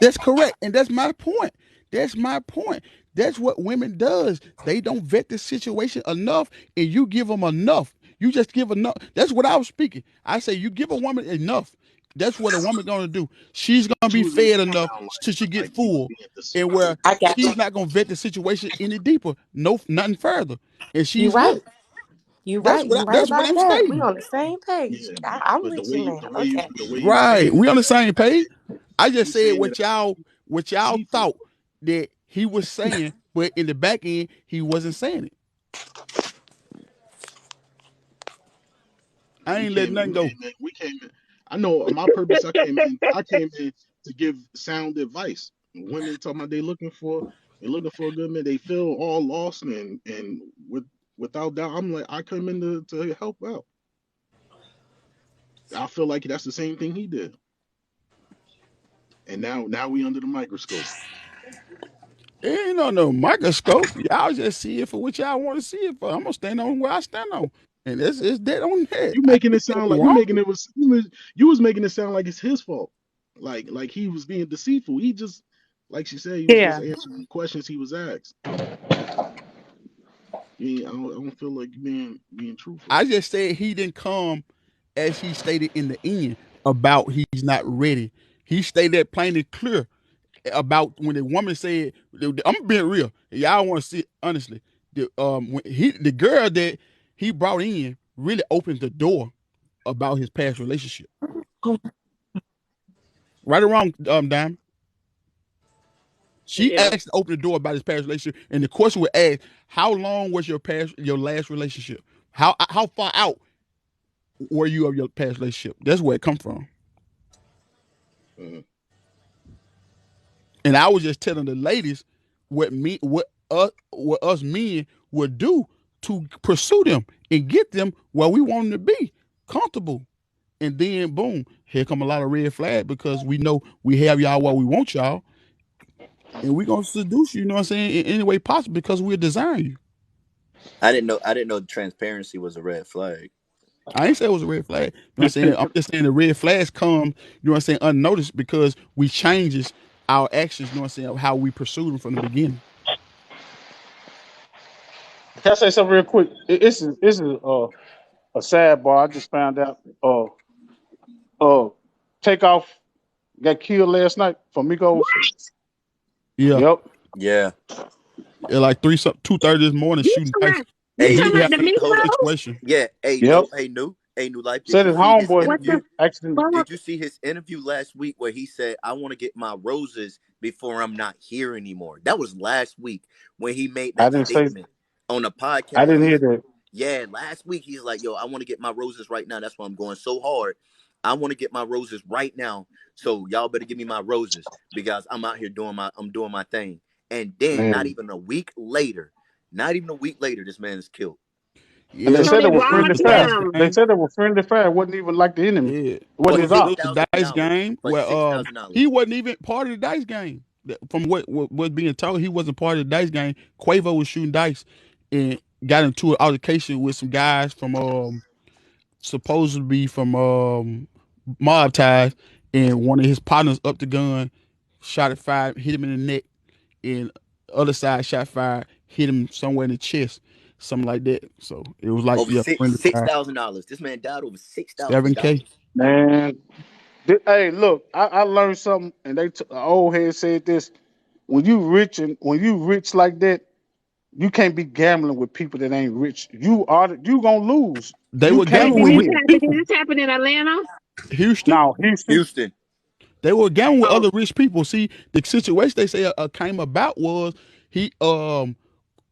That's correct, and that's my point. That's my point. That's what women does. They don't vet the situation enough, and you give them enough. You just give enough. That's what I was speaking. I say you give a woman enough, That's what a woman gonna do. She's gonna She be was making fed it enough sound till she like get he was full, being and deceitful. where I got she's not gonna vet the situation any deeper, nothing further, and you she's right. hooked. You right. You right That's what about I'm that. We stating. on the same page. Yeah, I'm but with you now. Okay. the way you Right, saying we it, on the same page. I you just said saying it what y'all deceitful. thought that he was saying, but in the back end he wasn't saying it. I ain't letting nothing go. We came in. I know my purpose. I came in to give sound advice. Women talking about they looking for a good man. They feel all lost and without doubt, I'm like I come in to help out. I feel like that's the same thing he did. And now we under the microscope. It ain't on no microscope. Y'all just see it for what y'all want to see it for. I'm gonna stand on where I stand on, and it's dead on that. You I making it ain't saying sound like wrong. you was making it sound like it's his fault. Like he was being deceitful. He just like she said, he was just Yeah. answering questions he was asked. I don't feel like being truthful. I just said he didn't come as he stated in the end about he's not ready. He stated that plain and clear about when the woman said, "I'm being real. Y'all want to see it honestly." The girl that he brought in really opened the door about his past relationship. Right or wrong, Dime. She Yeah. asked to open the door about his past relationship, and the question was asked, "How long was your last relationship? How far out were you of your past relationship?" That's where it come from. Mhm. And I was just telling the ladies what us men would do to pursue them and get them where we want them to be, comfortable. And then boom, here come a lot of red flag because we know we have y'all where we want y'all, and we gonna seduce you. You know what I'm saying? In any way possible because we're designing you. I didn't know transparency was a red flag. I ain't say it was a red flag. You know what I'm saying? I'm just saying the red flags come, you know what I'm saying, unnoticed because we changes our actions, you know what I'm saying, of how we pursue them from the beginning. Can I say something real quick? This is a sad bar. I just found out. Takeoff got killed last night from Migos. Yeah. Yep. Yeah. At like 2:30 this morning You shooting talking dice. about, you And Hey, he talking did you about had the see? Hold up. Migos? situation. Yeah. Yep. New life. Did Said you his see his homeboy What interview? the accident. Did fuck? you see his interview last week where he said, "I want to get my roses before I'm not here anymore"? That was last week when he made I that didn't say. statement on a I podcast. didn't hear that. Yeah, last week he's like, "Yo, I want to get my roses right now. That's why I'm going so hard. I want to get my roses right now. So y'all better give me my roses because I'm out here I'm doing my thing." And then Man. not even a week later, this man is killed. And they Yeah, So said they they were it was friendly robbed a fire. dice him. They game. said they were friendly fire. It wasn't even like the enemy. Yeah. It For wasn't It his was, it six was ops. a thousand dice dollars. game For where $6,000. he wasn't even part of the dice game. From what was being told, he wasn't part of the dice game. Quavo was shooting dice and got into an altercation with some guys from supposedly from mob ties, and one of his partners up the gun, shot at five, hit him in the neck, and other side shot fire, hit him somewhere in the chest, something like that. So it was like Over friendly six fire. thousand dollars. This man died over six thousand 7K. dollars. Man. Hey, look, I learned something, and an old head said this: when you rich like that, you can't be gambling with people that ain't rich. You gonna lose. They You were Wait, can't gambling did with this rich win. happen? Did people. this happen in Atlanta? Houston. Now Houston, Houston. They were gambling with Oh, other rich people. See, the situation they say came about was he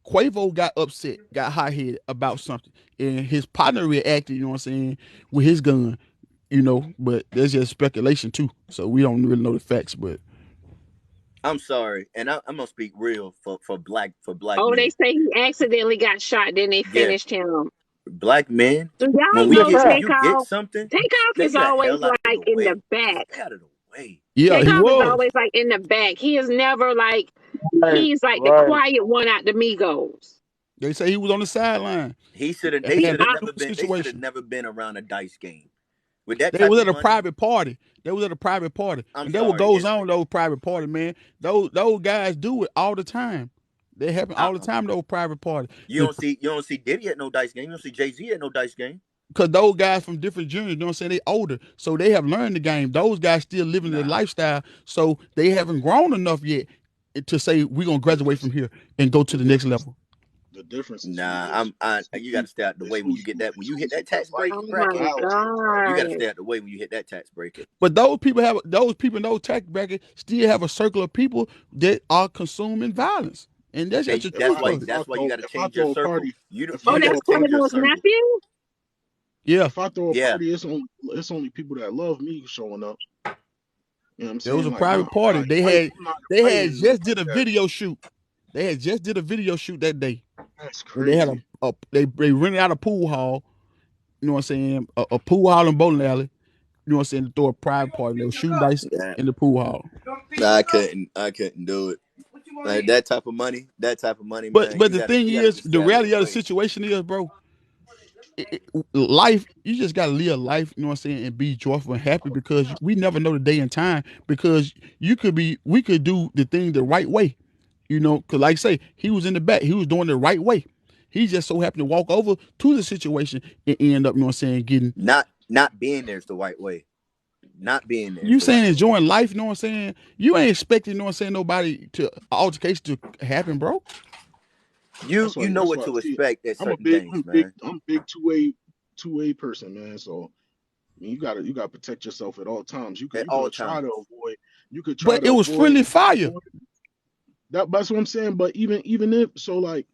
Quavo got upset, got hot headed about something, and his partner reacted. You know what I'm saying, with his gun. You know, but there's just speculation too, so we don't really know the facts. But I'm sorry, and I'm gonna speak real for black oh, they men. say he accidentally got shot. Then they Yeah, finished him. black men. Do y'all When friendly know fire. you get Takeoff? something, Takeoff stay is the always hell out of like the in the way. back. Stay out of the way. yeah, he Takeoff is was. always like in the back. He is never like Right, he's like the right. quiet one out the Migos. They say he was on the sideline. He should have. They They He, had should have I, never multiple been. They should have situations. never been around a dice game with that They type was of at a money. private party. They was at a private party, I'm and that what sorry. goes And on those private party, man. Those guys do it all the time. They happen all the time. Those private parties. you don't see Diddy at no dice game. You don't see Jay-Z at no dice game. because those guys from different genres, you know what I'm saying, they older, so they have learned the game. Those guys still living their lifestyle, so they haven't grown enough yet to say we're gonna graduate from here and go to the next level. The difference is you got to stay out the way when you get that. When you hit that tax bracket, Oh my you got to God. stay out the way when you hit that tax bracket. But those people in those tax brackets still have a circle of people that are consuming violence, and that's just the truth of it. That's why you got to change your circle. You Oh, got that's to change your Quavo's circle. nephew? Yeah. If I throw a party, it's only people that love me showing up. You know what I'm saying? There was a private party. They had just did a video shoot. They had just did a video shoot that day. That's crazy. They had they rented out a pool hall. You know what I'm saying? A pool hall and bowling alley. You know what I'm saying? To throw a private party. They were shooting dice in the pool hall. Nah, I couldn't do it. Like that type of money, But man. But the thing is, the reality of the situation is, bro, life, you just gotta live life, you know what I'm saying, and be joyful and happy, because we never know the day and time, because we could do the thing the right way, you know, because like I say, he was in the back, he was doing the right way. He just so happened to walk over to the situation and end up, you know what I'm saying, getting not being there is the right way. Not being there. You saying enjoying life, you know what I'm saying? You ain't expecting, you know what I'm saying, nobody to altercation to happen, bro. You know what to expect at certain things, man. I'm a big two-way person, man. So I mean, you gotta protect yourself at all times. You could try to avoid. You could try. But it was friendly fire. That's what I'm saying. But even if so I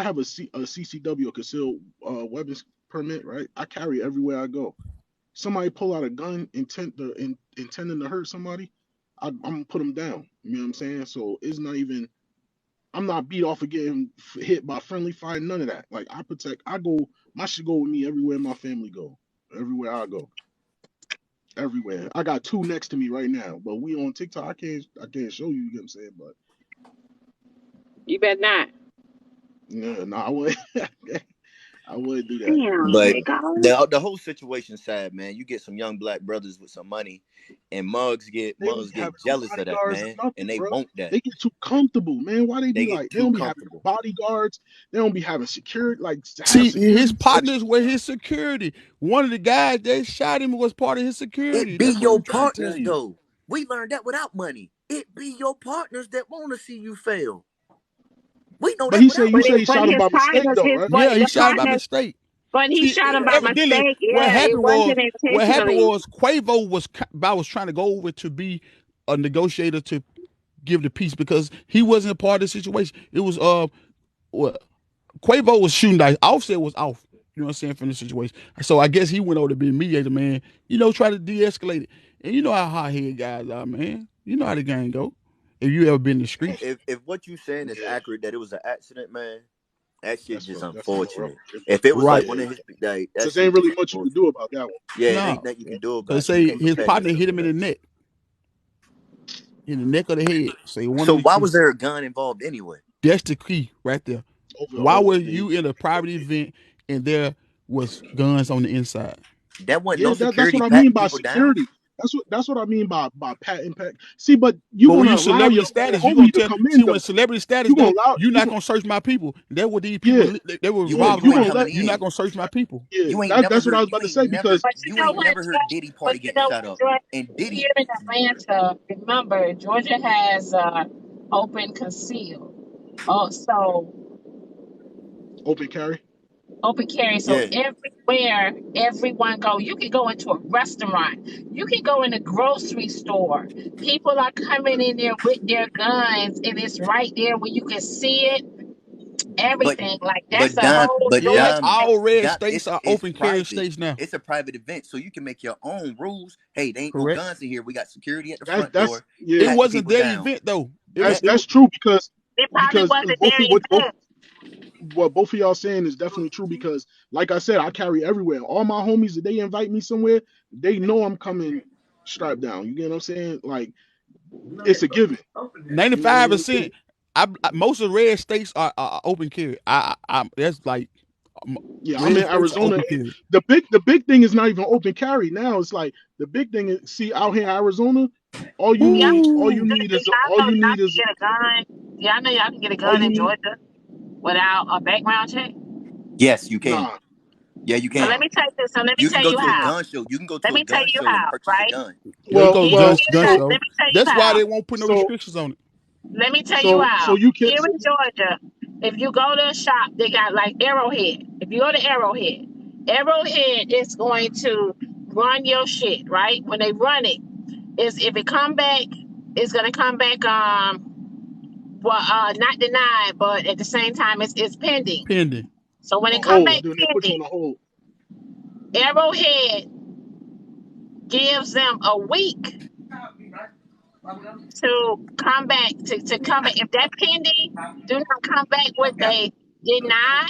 have a CCW, a concealed weapons permit, right? I carry everywhere I go. Somebody pull out a gun intending to hurt somebody, I'm gonna put them down. You know what I'm saying? So it's not even. I'm not beat off of getting hit by friendly fire, none of that. Like my shit go with me everywhere my family go. Everywhere I go. Everywhere. I got two next to me right now, but we on TikTok. I can't show you, you know what I'm saying? But you better not. Yeah, no, I wouldn't. I wouldn't do that. But the whole situation's sad, man. You get some young black brothers with some money, and mugs get jealous of that, man, and they want that. They get too comfortable, man. Why they be like? They don't be having bodyguards. They don't be having security. Like, see, his partners were his security. One of the guys that shot him was part of his security. It be your partners, though. We learned that without money. It be your partners that want to see you fail. We know but that. You say he shot him by mistake, though, right? Yeah, he shot him by mistake. But he shot him by mistake. Yeah, what happened was Quavo was trying to go over to be a negotiator to give the peace, because he wasn't a part of the situation. It was Quavo was shooting dice. Offset was off. You know what I'm saying, from the situation. So I guess he went over to be a mediator, man. You know, try to de-escalate it. And you know how hot-headed guys are, man. You know how the game go. If you ever been in the streets. If what you saying is accurate, that it was an accident, man, that shit's just unfortunate. If it was like one of his, there ain't really much you can do about that one. Yeah, ain't nothing you can do about it. Say his partner hit him in the neck. In the neck of the head. So why was there a gun involved anyway? That's the key right there. Why were you in a private event and there was guns on the inside? That wasn't no security. That's what I mean by security. Down. That's what I mean by patting pack. See, but when you celebrity status, you gonna come in. When celebrity status, you're not gonna search my people. That's what these people. They were robbed. You're not gonna search my people. Yeah, that's what I was about to say, because you ain't never heard Diddy party get shot up. And Diddy here in Atlanta, remember, Georgia has open conceal. Oh, so open carry. Open carry. So everywhere, everyone go. You can go into a restaurant. You can go in a grocery store. People are coming in there with their guns, and it's right there where you can see it. Everything that's a whole. All red states are open carry states now. It's a private event, so you can make your own rules. Hey, they ain't no guns in here. We got security at the front door. It wasn't their event though. That's true, because wasn't their event. What both of y'all saying is definitely true, because like I said, I carry everywhere. All my homies, if they invite me somewhere, they know I'm coming strapped down. You get what I'm saying? Like, it's a given. 95%. Most of the red states are open carry. That's like, I'm in Arizona. The big thing is not even open carry now. It's like the big thing is, see, out here in Arizona, all you need is get a gun. Yeah, I know y'all can get a gun in Georgia without a background check. Yes, you can. Yeah, you So let can. me tell you. So let me You can tell go you to a how. gun show. You can go Let to a me tell gun you show and how. purchase a Right? gun. Yeah, you Well, go to Here, well, gun here's so show. let me tell you That's why how. they won't put no so restrictions on it. Let me tell you so how. you can. Here in Georgia, if you go to a shop, they got like Arrowhead. If you go to Arrowhead, Arrowhead is going to run your shit, right? When they run it, is if it come back, it's gonna come back not denied, but at the same time it's pending. Pending. So when A it come back hold. Then they put you pending, on a hold. Arrowhead gives them a week to come back to come back. If that pending do not come back with a deny,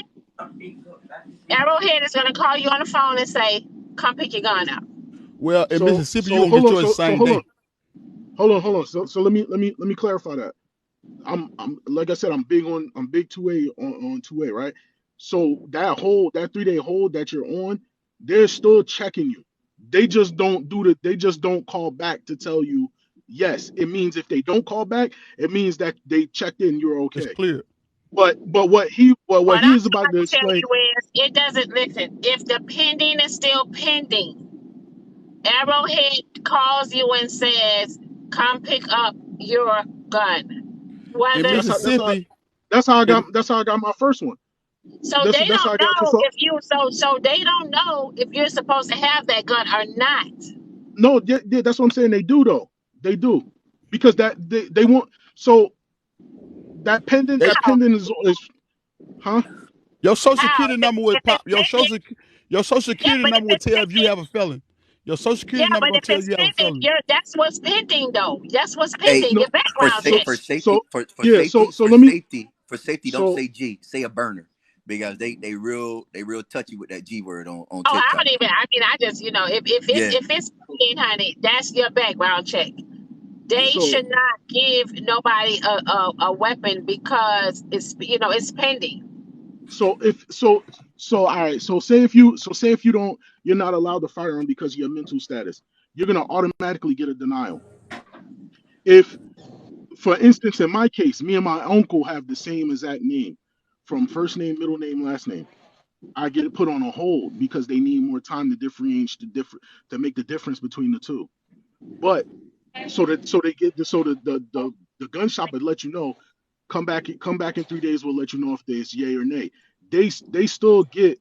Arrowhead is gonna call you on the phone and say, "Come pick your gun up." Well, in Mississippi, you So gonna hold get on. yours the same Hold on. day. Hold on. So let me clarify that. I'm like I said, I'm big 2A on 2A, right? So that 3-day hold that you're on, they're still checking you. They just don't call back to tell you yes. It means if they don't call back, it means that they checked in, you're It's okay. clear. But what What he I'm is about trying to to tell explain. you is, it doesn't listen. If the pending is still pending, Arrowhead calls you and says, "Come pick up your gun." In Whether Mississippi, in That's how I got my first one. so That's they that's how don't I got. know So if you so they don't know if you're supposed to have that gun or not. no, that's what I'm saying. They do though. They do because they want so they, How? is huh? your social How? security number would If it's pop. pending, Your social yeah, security but if number would it's tell if you pending, have a felon. Your social yeah, security number but gonna if tell it's you have a pending, felony. that's what's pending though. That's what's Hey, pending. No, Your background check. for so safety, yeah. So let me. for safety, don't So say G, say a burner, because they real touchy with that G word on Oh, I TikTok. don't even. I mean, I just Yeah, if it's pending, honey, that's your background check. They so should not give nobody a weapon because it's pending. so if so so all right. So say if you don't, you're not allowed the firearm because of your mental status. You're gonna automatically get a denial. If, for instance, in my case, me and my uncle have the same exact name, from first name, middle name, last name. I get it put on a hold because they need more time to differentiate to make the difference between the two. But so they get so the gun shop would let you know, come back in 3 days. We'll let you know if there's yay or nay. They still get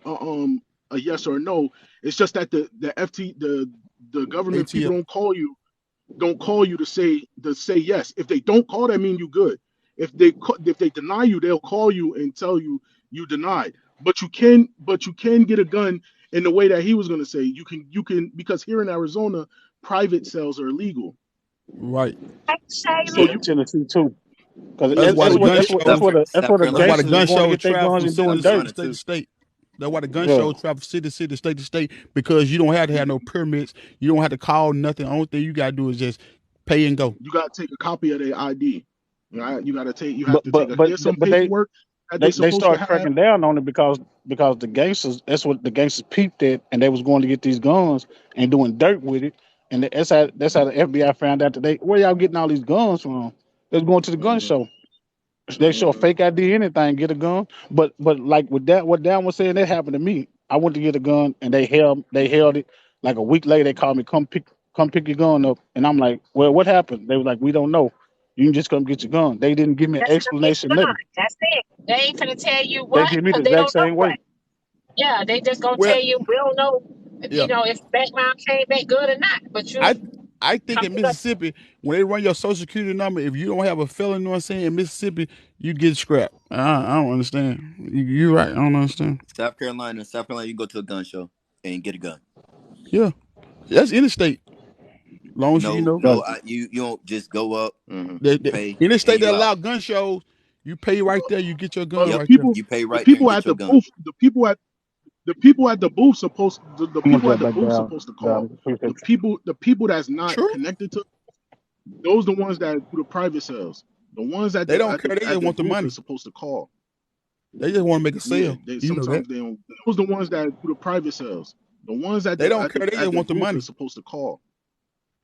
a yes or a no. It's just that the government people ATF. don't call you to say yes. If they don't call, that mean you good. If they deny you, they'll call you and tell you you denied. But you can get a gun in the way that he was going to say. You can because here in Arizona, private sales are illegal. Right. Hey, So Yeah, Shayla. you Tennessee too. Because That's yeah. why that's the So what you gun that's get what that's shows. what the that's South what the That's why the Carolina gangsters is gun too. going to show get their travel guns from and city doing to South city, dirt. Carolina state to too. state. That's why the gun Yeah. shows travel city to city, state to state, because you don't have to have no permits. You don't have to call nothing. Only thing you gotta do is just pay and go. you got to take a copy of their ID. Right? You have But to take but a. but There's some but they paperwork that they're they supposed to start have. cracking down on it because the gangsters, that's what the gangsters peeped at, and they was going to get these guns and doing dirt with it. And that's how the FBI found out today. Where y'all getting all these guns from? They was going to the gun Mhm, show. They show mhm. fake ID, anything, get a gun. But like with that, what Dan was saying, that happened to me. I went to get a gun and they held it. Like a week later, they called me, come pick your gun up. And I'm like, well, what happened? They were like, we don't know. You can just come get your gun. They didn't give me an That's gonna get explanation, you nothing. done. That's it. They ain't finna tell you They what give me the because they exact don't know same what. way. Yeah, they just gonna Well, tell you we don't know, yeah. if background came back good or not. But you I I think come in pick up. Mississippi, when they run your social security number, if you don't have a felon, you know what I'm saying, in Mississippi, you get scrapped. I don't understand. You're right. I don't understand. South Carolina, you can go to a gun show and get a gun. Yeah. That's interstate. Long as you No, know. no, you don't just go up, Mhm. you pay, In the and state that you out. allow gun shows, you pay right there, you get your But gun the Yep, right there. people, you pay the right there and people get at your the gun. booth, the people at the booth supposed the I'm gonna people at drop the back booth down. supposed to call. Down. Appreciate The you. people that's not True. connected to those, the ones that do the private sales. The ones at They the don't at the care. They at just the want the booth is money. supposed to call. They just want to make a Yeah, sale. they You know that. sometimes they don't. Those the ones that do the private sales. The ones at They the don't at the care. They at just the want the booth is money. supposed to call.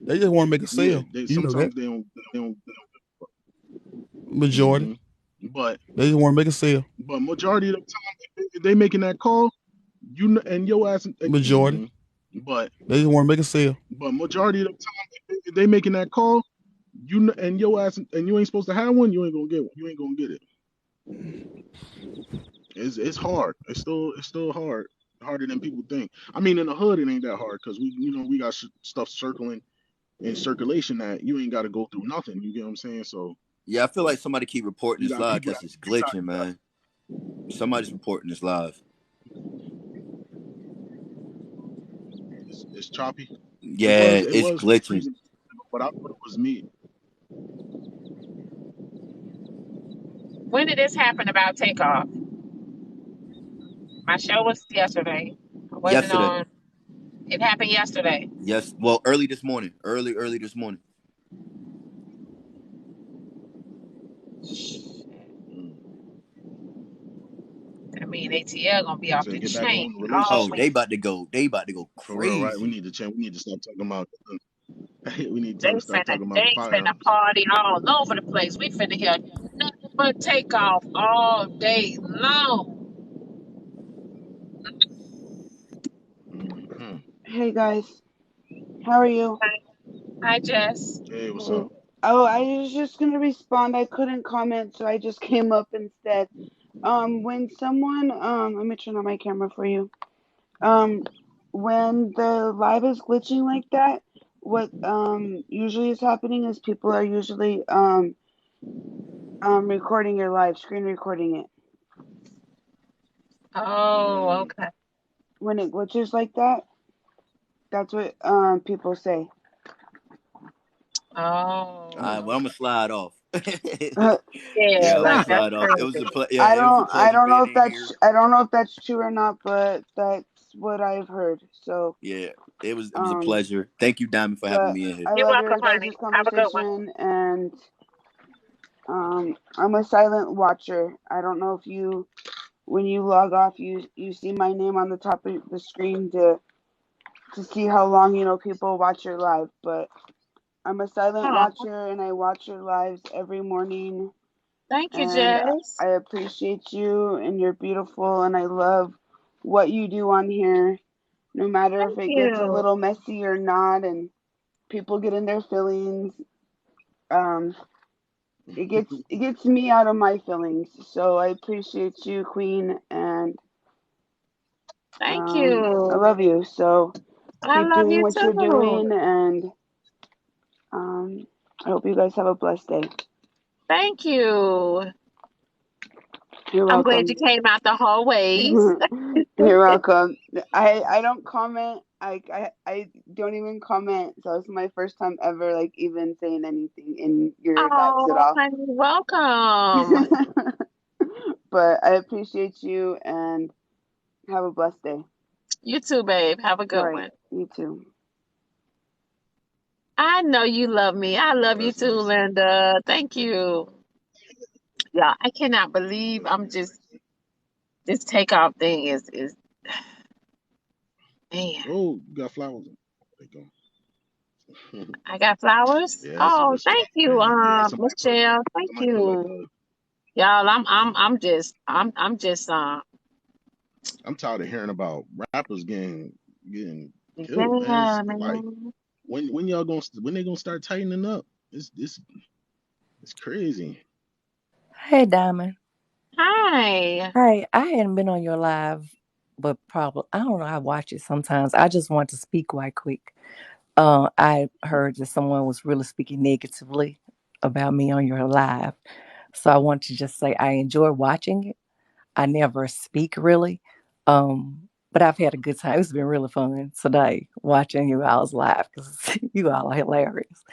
They just want to make a Yeah, sale. they You know that. sometimes they don't. Majority. Hmm But They just want to make a sale. majority of the time, if they making that call. and your ass Majority. But they just want to make a sale. But majority of the time, if they making that call, and your ass and you ain't supposed to have one, you ain't gonna get one. You ain't gonna get it. It's hard. It's still hard. Harder than people think. I mean, in the hood, it ain't that hard because we got stuff circling in circulation that you ain't got to go through nothing. You get what I'm saying? So yeah, I feel like somebody keep reporting this live because it's glitching, man. Somebody's reporting this live. It's choppy. Yeah, it's glitching. But I thought it was me. When did this happen about Takeoff? My show was yesterday. I wasn't on. It happened yesterday. Yes. Well, early this morning. Early this morning. I mean, ATL gonna be off the chain. Oh, they about to go crazy. For real, right? We need to change. We need to stop talking about. We need They to stop talking about they fire. finna party all over the place. We finna hear nothing but Takeoff all day long. Hey guys, how are you? Hi Jess. Hey, what's up? Oh, I was just gonna respond. I couldn't comment, so I just came up instead. When someone let me turn on my camera for you. When the live is glitching like that, what usually is happening is people are usually recording your live, screen recording it. Oh, okay. When it glitches like that, that's what people say. Oh. All right, well, I'm gonna slide off. Yeah, I'm gonna slide off. It was a pleasure. I don't know if that's true or not, but that's what I've heard. So yeah, it was a pleasure. Thank you, Diamond, for having me in here. I love your guys' conversation, and I'm a silent watcher. I don't know if when you log off, you see my name on the top of the screen to see how long people watch your live, but I'm a silent watcher, and I watch your lives every morning. Thank you, Jess. I appreciate you, and you're beautiful, and I love what you do on here, no matter if it gets a little messy or not, and people get in their feelings. It gets me out of my feelings. So I appreciate you, Queen, and thank you. I love you. So keep doing what you're too. doing, and I hope you guys have a blessed day. Thank you. You're welcome. I'm glad you came out the hallways. You're welcome. I don't comment. I don't even comment. So it's my first time ever even saying anything in your lives at all. Honey, welcome. But I appreciate you and have a blessed day. You too, babe. Have a good one. You too. I know you love me. I love you too, Linda. Thank you. Yeah, I cannot believe this Takeoff thing is man. Oh, you got flowers. There you go. I got flowers? Yeah, thank you, Michelle. Thank you. Y'all, I'm just I'm tired of hearing about rappers getting killed, man. Like when they gonna start tightening up? It's crazy. Hey, Diamond. Hi. Hey, I hadn't been on your live, but probably I don't know. I watch it sometimes. I just want to speak right quick. I heard that someone was really speaking negatively about me on your live, so I want to just say I enjoy watching it. I never speak really, but I've had a good time. It's been really fun today watching you all's live because you all are hilarious.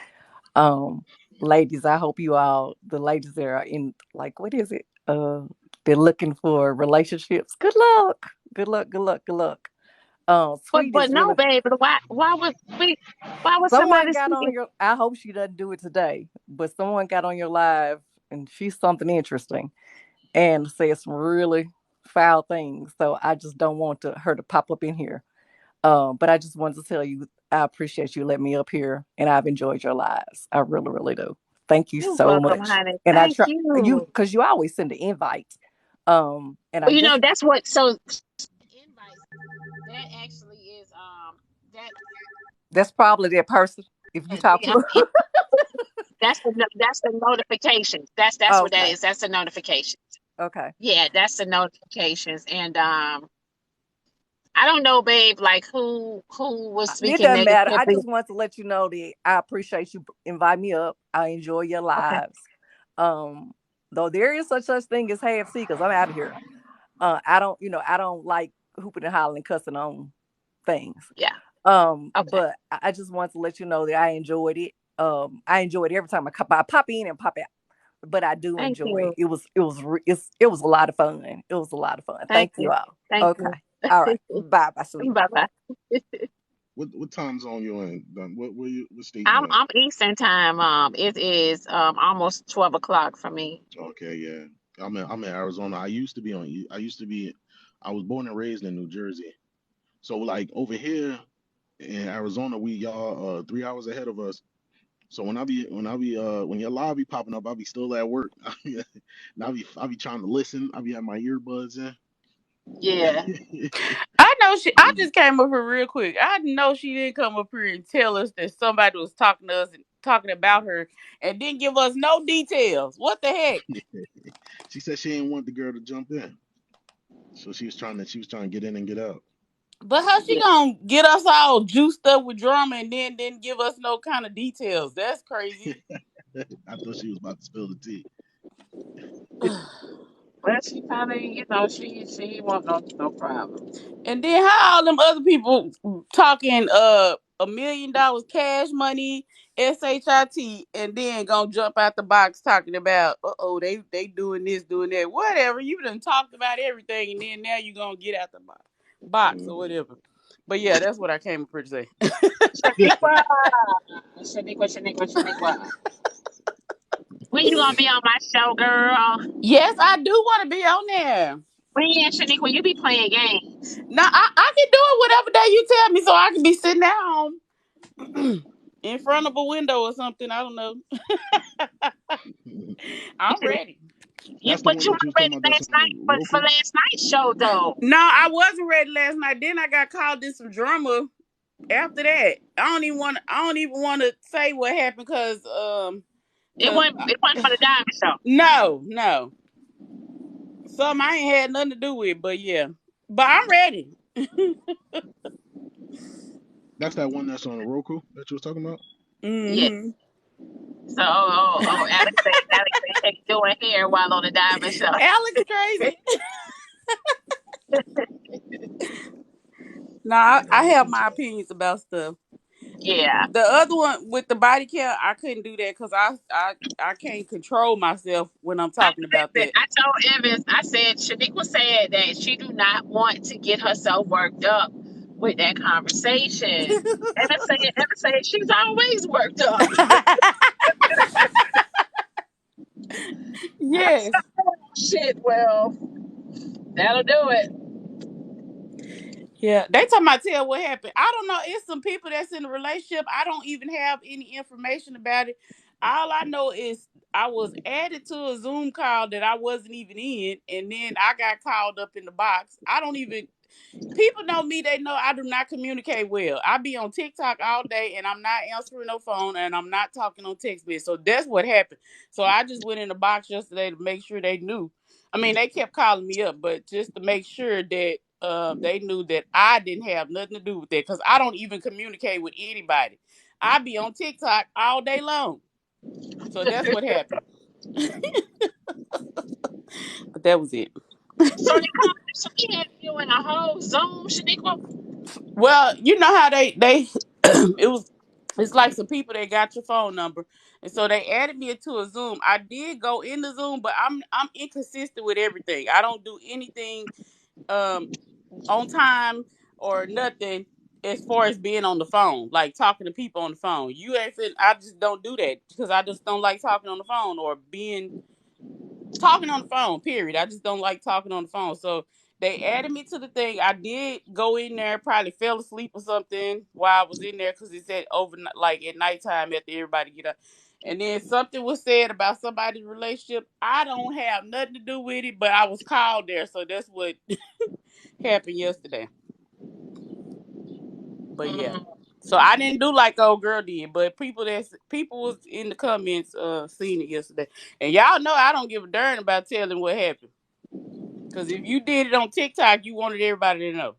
Ladies, I hope you all, the ladies that are in, what is it? They're looking for relationships. Good luck. Good luck. Good luck. Good luck. But no, babe. Why was someone got on your? I hope she doesn't do it today. But someone got on your live, and she's something interesting, and said some really foul things. So I just don't want her to pop up in here. But I just wanted to tell you, I appreciate you letting me up here, and I've enjoyed your lives. I really, really do. Thank you so much. Honey. And Thank I try you because you always send an invite. And that's what. So invites that actually is that That's probably that person. If you talk to her. that's the notifications. That's what that Okay. is. That's the notifications. Okay. Yeah, that's the notifications. And I don't know, babe, like who was It speaking doesn't matter. I negatively. just want to let you know that I appreciate you invite me up. I enjoy your Okay. lives. Um, though there is such thing as half seekers, I'm out of here. I don't, I don't like hooping and hollering and cussing on things. Yeah. Okay. But I just want to let you know that I enjoyed it. I enjoyed every time I pop in and pop out. But I do Thank enjoy it. you. It was a lot of fun. It was a lot of fun. Thank Thank you you. all. Thank Okay. you. All right. Bye, sweetie. Bye bye. What time zone you in? What state you I'm in? I'm Eastern time. It is almost 12 o'clock for me. Okay, yeah. I'm in Arizona. I was born and raised in New Jersey. So like over here in Arizona, y'all 3 hours ahead of us. So when your live be popping up, I'll be still at work. And I'll be trying to listen. I'll be having my earbuds in. Yeah. I know I just came up here real quick. I know she didn't come up here and tell us that somebody was talking to us and talking about her and didn't give us no details. What the heck? She said she didn't want the girl to jump in. So she was trying to get in and get out. But how she Yeah. gonna get us all juiced up with drama and then didn't give us no kind of details? That's crazy. I thought she was about to spill the tea. Well, she probably, she won't no problem. And then how all them other people talking $1 million cash money, SHIT, and then gonna jump out the box talking about they doing this, doing that. Whatever. You done talked about everything and then now you gonna get out the box or Mhm. whatever. But yeah, that's what I came up here to say. Shaniqua. Shaniqua. When you gonna be on my show, girl? Yes, I do want to be on there. When Shaniqua, you be playing games. Now I can do it whatever day you tell me, so I can be sitting at home in front of a window or something. I don't know. I'm ready. Yeah, That's the but one you that you was weren't ready talking about that's last on the night for Roku? last night's show, though. No, I wasn't ready last night. Then I got called in some drama after that. I don't even want to say what happened It cause wasn't for the diamond show. no. Something I ain't had nothing to do with, but yeah. But I'm ready. That's that one that's on the Roku that you was talking about? Yeah. Mm-hmm. So, Alex said, hey, doing hair while on the diamond show. Alex crazy. Nah, Yeah, I look have into my that. opinions about stuff. Yeah. The other one with the body count, I couldn't do that because I can't control myself when I'm talking about Listen, that. I told Evans, I said, Shaniqua said that she do not want to get herself worked up with that conversation. Evans said she's always worked up. I said, Yes. oh, shit, well, that'll do it. Yeah. They talking about tell what happened. I don't know. It's some people that's in a relationship. I don't even have any information about it. All I know is I was added to a Zoom call that I wasn't even in, and then I got called up in the box. I don't even people know me, they know I do not communicate well. I be on TikTok all day and I'm not answering no phone and I'm not talking on text message. So that's what happened. So I just went in the box yesterday to make sure they knew. I mean, they kept calling me up, but just to make sure that they knew that I didn't have nothing to do with that because I don't even communicate with anybody. I be on TikTok all day long. So that's what happened. But that was it. So he had you in a whole Zoom, Shaniqua? Well, you know how they it's like some people that got your phone number, and so they added me into a Zoom. I did go in the Zoom, but I'm inconsistent with everything. I don't do anything um on time or nothing as far as being on the phone, like talking to people on the phone. You ain't fit. I just don't do that because I just don't like talking on the phone or being talking on the phone, period. I just don't like talking on the phone. So they added me to the thing. I did go in there, probably fell asleep or something while I was in there because it said overnight, like at nighttime after everybody get up. And then something was said about somebody's relationship. I don't have nothing to do with it, but I was called there. So that's what happened yesterday. But yeah. So I didn't do like old girl did, but people was in the comments seen it yesterday. And y'all know I don't give a darn about telling what happened. Cause if you did it on TikTok, you wanted everybody to know.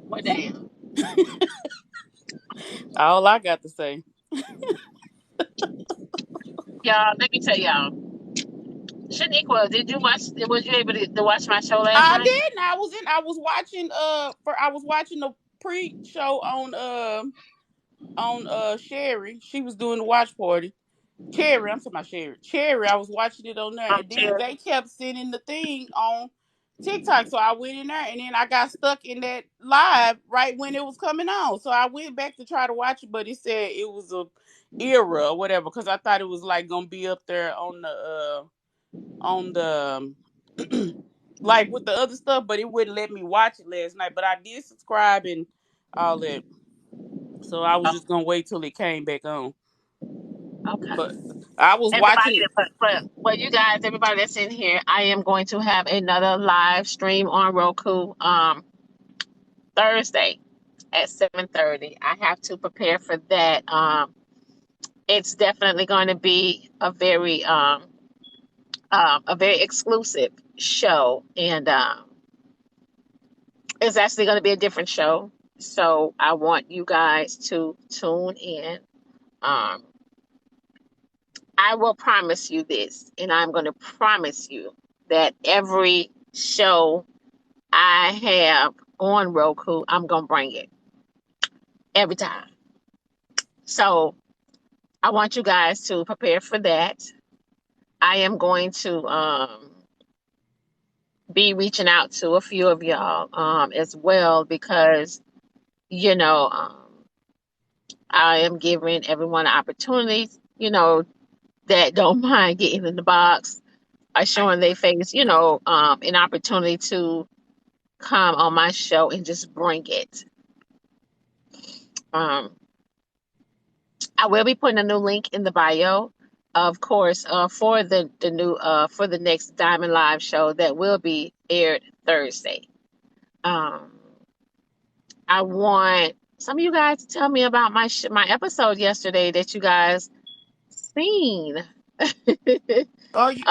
Well, damn. All I got to say. Y'all, let me tell y'all. Shaniqua, was you able to watch my show last I night? didn't. I was watching the pre-show on Sherry. She was doing the watch party. Cherry, I'm talking about Sherry. Cherry, I was watching it on there, and then they kept sending the thing on TikTok. So I went in there, and then I got stuck in that live right when it was coming on. So I went back to try to watch it, but it said it was a era or whatever, because I thought it was like gonna be up there on the like with the other stuff, but it wouldn't let me watch it last night. But I did subscribe and all that. So I was just gonna wait till it came back on. Okay. But I was Everybody, watching. but you guys, everybody that's in here, I am going to have another live stream on Roku Thursday at 7:30. I have to prepare for that. It's definitely going to be a very exclusive show, and it's actually going to be a different show. So I want you guys to tune in. I will promise you this, and I'm going to promise you that every show I have on Roku, I'm going to bring it every time. So I want you guys to prepare for that. I am going to be reaching out to a few of y'all as well, because, I am giving everyone an opportunity, that don't mind getting in the box, showing their face, an opportunity to come on my show and just bring it. I will be putting a new link in the bio, of course, for the new for the next Diamond Live show that will be aired Thursday. I want some of you guys to tell me about my my episode yesterday that you guys seen. Are we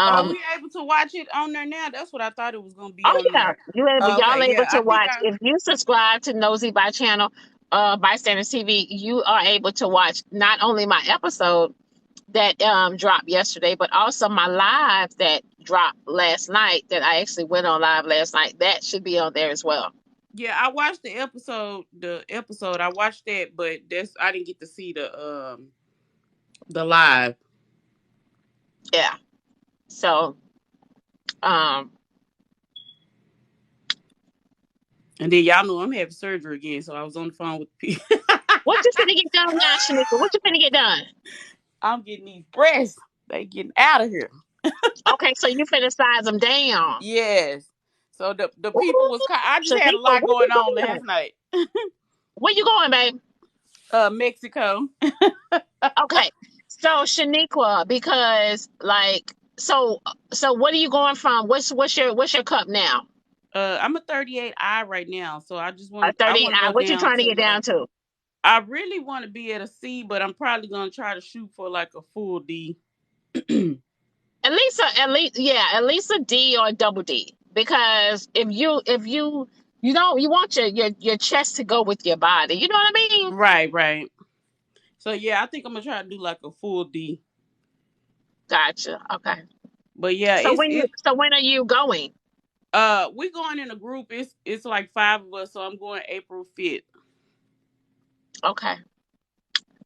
able to watch it on there now? That's what I thought it was gonna be Oh on yeah, there. y'all Okay, able yeah, to I think watch if you subscribe to Nosy by Channel, Bystanders TV. You are able to watch not only my episode that dropped yesterday, but also my live that dropped last night. That I actually went on live last night. That should be on there as well. Yeah, I watched the episode. I watched that, but I didn't get to see the live. Yeah. So, and then y'all know I'm having surgery again, so I was on the phone with people. what you finna get done now, Shanika? What you finna get done? I'm getting these breasts. They getting out of here. Okay, so you finna size them down. Yes. So the Ooh, people was. I just had a Shanika, lot where you going on going? last night. Where you going, babe? Mexico. Okay, so Shaniqua, because so what are you going from? What's your cup now? I'm a 38I right now, so I A want to 38. go What you down trying to get to. down to? I really want to be at a C, but I'm probably gonna try to shoot for like a full D. At least a D or a double D. Because if you want your chest to go with your body. You know what I mean? Right. So yeah, I think I'm gonna try to do like a full D. Gotcha. Okay. But yeah, So when are you going? we going in a group. It's like 5 of us, so I'm going April 5th. Okay.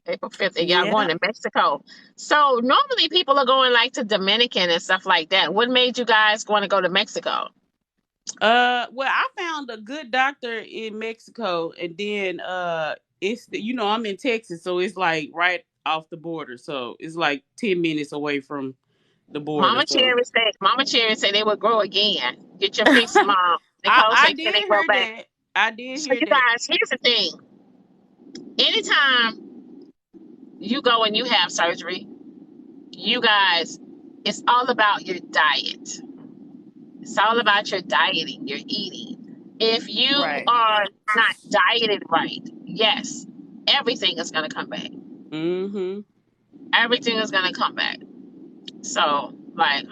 April 5th, and y'all going Yeah. to Mexico. So normally people are going like to Dominican and stuff like that. What made you guys want to go to Mexico? Well, I found a good doctor in Mexico, and then it's I'm in Texas, so it's like right off the border, so it's like 10 minutes away from the border. So Mama Cherry said they would grow again. Get your fix, Mom. Nicole I said can did they grow hear back? that. I did So hear you that. guys, here's the thing. Anytime you go and you have surgery, you guys, it's all about your diet. It's all about your dieting, your eating. If you Right. are not dieted right, yes, everything is gonna come back. Mm-hmm. Everything is gonna come back. So, like,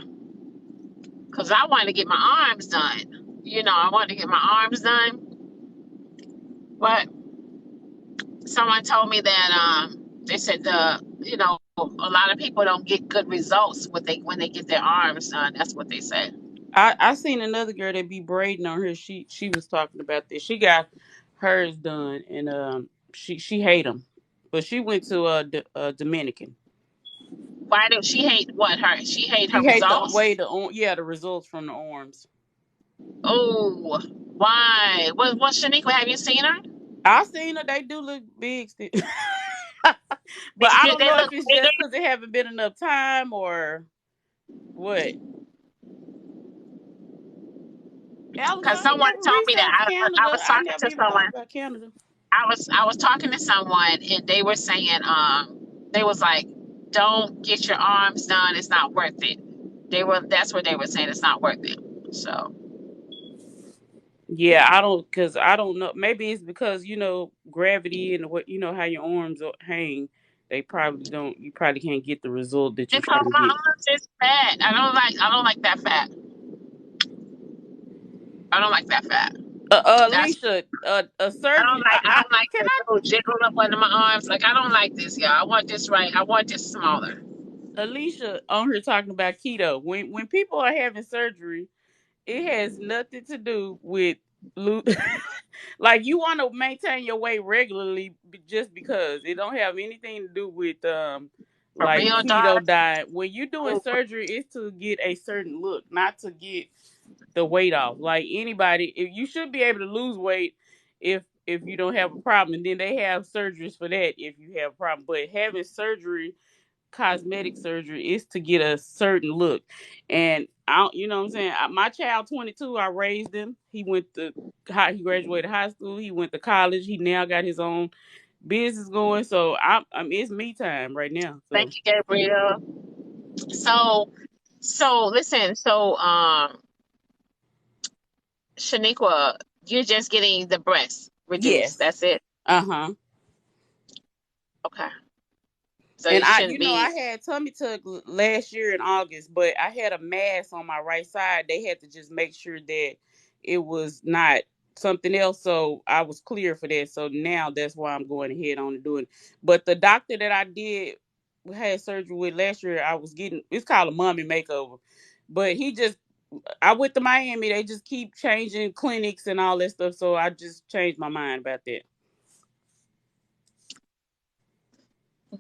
cause I wanted to get my arms done. I wanted to get my arms done, but someone told me that they said a lot of people don't get good results when they get their arms done. That's what they said. I seen another girl that be braiding on her. She was talking about this. She got hers done, and she hate them, but she went to a Dominican. Why did she hate what her? She hate her She hate the results. way the results from the arms. Oh, why? What Shaniqua? Have you seen her? I seen her. They do look big still. But I don't They know if look it's bigger. just because it haven't been enough time or what. Cause Alexandra someone never told me that researched I Canada. was I talking never to even thought someone. about Canada. I was talking to someone and they were saying they was like, don't get your arms done. It's not worth it. That's what they were saying. It's not worth it. So Yeah, I don't know. Maybe it's because gravity and what how your arms hang. They probably don't. You probably can't get the result that you're Nicole, trying to my get. arms is fat. I don't like that fat. I don't like that fat. That's Alicia, a I don't surgery. like I don't like Can the little jiggle up under my arms. Like I don't like this, y'all. I want this right. I want this smaller. Alicia on here talking about keto. When people are having surgery, it has nothing to do with lo- like you want to maintain your weight regularly just because it don't have anything to do with For like real, dog. keto diet. When you're doing surgery, it's to get a certain look, not to get the weight off. Like anybody, if you should be able to lose weight if you don't have a problem, and then they have surgeries for that if you have a problem. But having surgery, cosmetic surgery, is to get a certain look. And you know what I'm saying? My child 22, I raised him. He graduated high school, he went to college, he now got his own business going. So I'm it's me time right now. Thank So you, Gabrielle. So listen. So Shaniqua, you're just getting the breast reduced. yes. That's it. Uh-huh. Okay. So And it shouldn't I be. had tummy tuck last year in August, but I had a mass on my right side. They had to just make sure that it was not something else, so I was clear for that. So now that's why I'm going ahead on and doing. But the doctor that I did had surgery with last year, I was getting, it's called a mommy makeover, but I went to Miami. They just keep changing clinics and all that stuff, so I just changed my mind about that.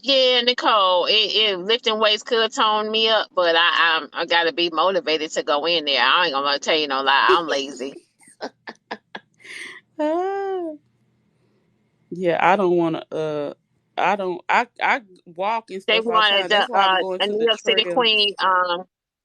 Yeah, Nicole, lifting weights could tone me up, but I gotta be motivated to go in there. I ain't gonna tell you no lie. I'm lazy. Ah. Yeah, I don't want to. I don't. I walk and They stuff all the wanted time. That's why I'm going a to New the York City trail. Queen.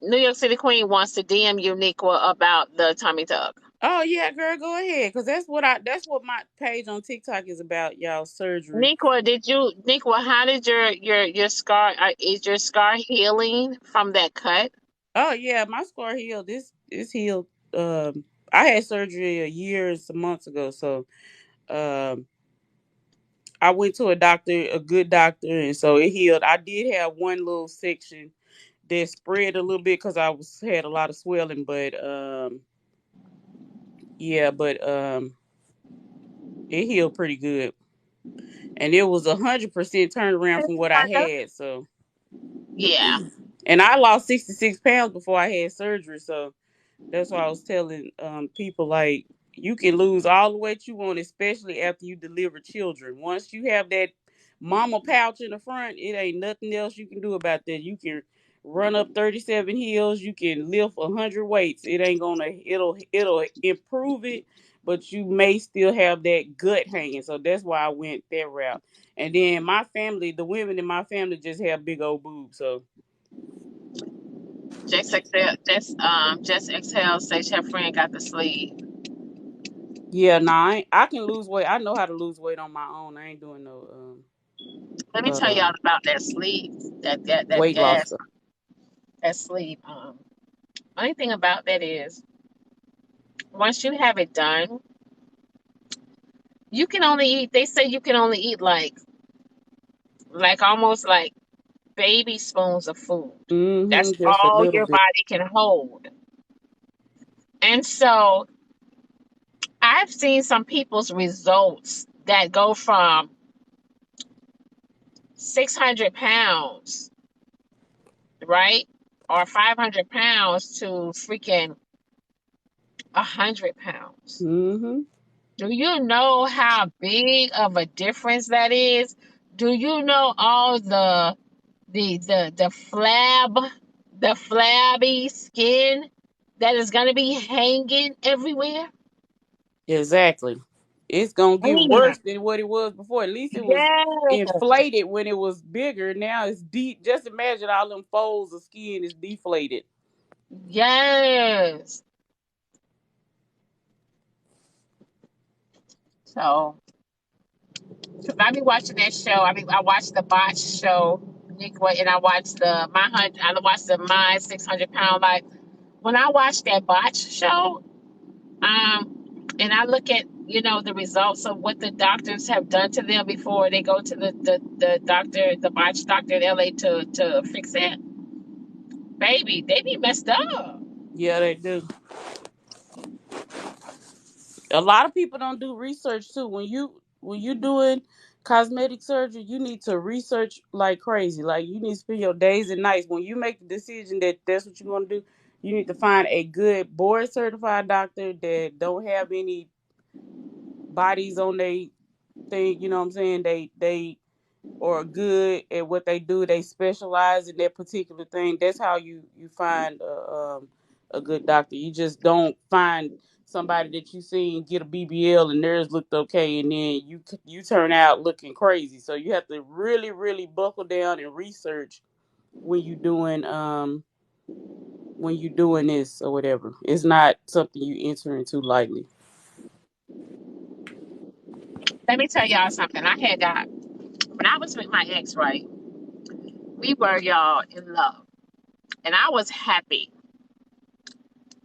New York City Queen wants to DM Uniqua about the tummy tuck. Oh yeah, girl, go ahead, cause that's what my page on TikTok is about, y'all surgery. Niqua, how did your scar? Is your scar healing from that cut? Oh yeah, my scar healed. This is healed. I had surgery a year and some months ago, so um, I went to a good doctor, and so it healed. I did have one little section that spread a little bit because had a lot of swelling, but yeah, but it healed pretty good, and it was 100% turnaround from what I had. So, Yeah. and I lost 66 pounds before I had surgery. So that's why I was telling people, like, you can lose all the weight you want, especially after you deliver children. Once you have that mama pouch in the front, it ain't nothing else you can do about that. You can run up 37 hills, you can lift 100 weights. It ain't gonna it'll improve it, but you may still have that gut hanging. So that's why I went that route. And then my family, the women in my family just have big old boobs. So Just exhale. Just exhale. Say your friend got the sleeve. yeah, nah, I can lose weight. I know how to lose weight on my own. I ain't doing no Let me tell y'all about that sleeve. That weight loss gas. stuff. That sleeve. Only thing about that is once you have it done. you can only eat. They say you can only eat like almost like baby spoons of food. That's Just a all little your bit. body can hold. And so I've seen some people's results that go from 600 pounds, right? Or 500 pounds to freaking 100 pounds. Mm-hmm. Do you know how big of a difference that is? Do you know all the flabby skin that is gonna be hanging everywhere? Exactly. It's gonna get Man, worse than what it was before. At least it was yes, inflated when it was bigger. Now it's deep. Just imagine all them folds of skin is deflated. yes. So, 'cause I be watching that show. I watched the Botch show, and I watched I watched the My 600 Pound Life. When I watched that Botch show, and I look at the results of what the doctors have done to them before they go to the doctor, the Botch doctor in LA to fix it, baby, they be messed up. Yeah, they do. A lot of people don't do research too. When you doing cosmetic surgery, you need to research like crazy. Like you need to spend your days and nights. When you make the decision that that's what you want to do, you need to find a good board certified doctor that don't have any bodies on their thing. You know what I'm saying? They are good at what they do. They specialize in that particular thing. That's how you find a good doctor. You just don't find somebody that you seen get a BBL and theirs looked okay, and then you turn out looking crazy. So you have to really really buckle down and research when you doing this or whatever. It's not something you enter into lightly. Let me tell y'all something. I had got When I was with my ex, right? We were y'all in love, and I was happy.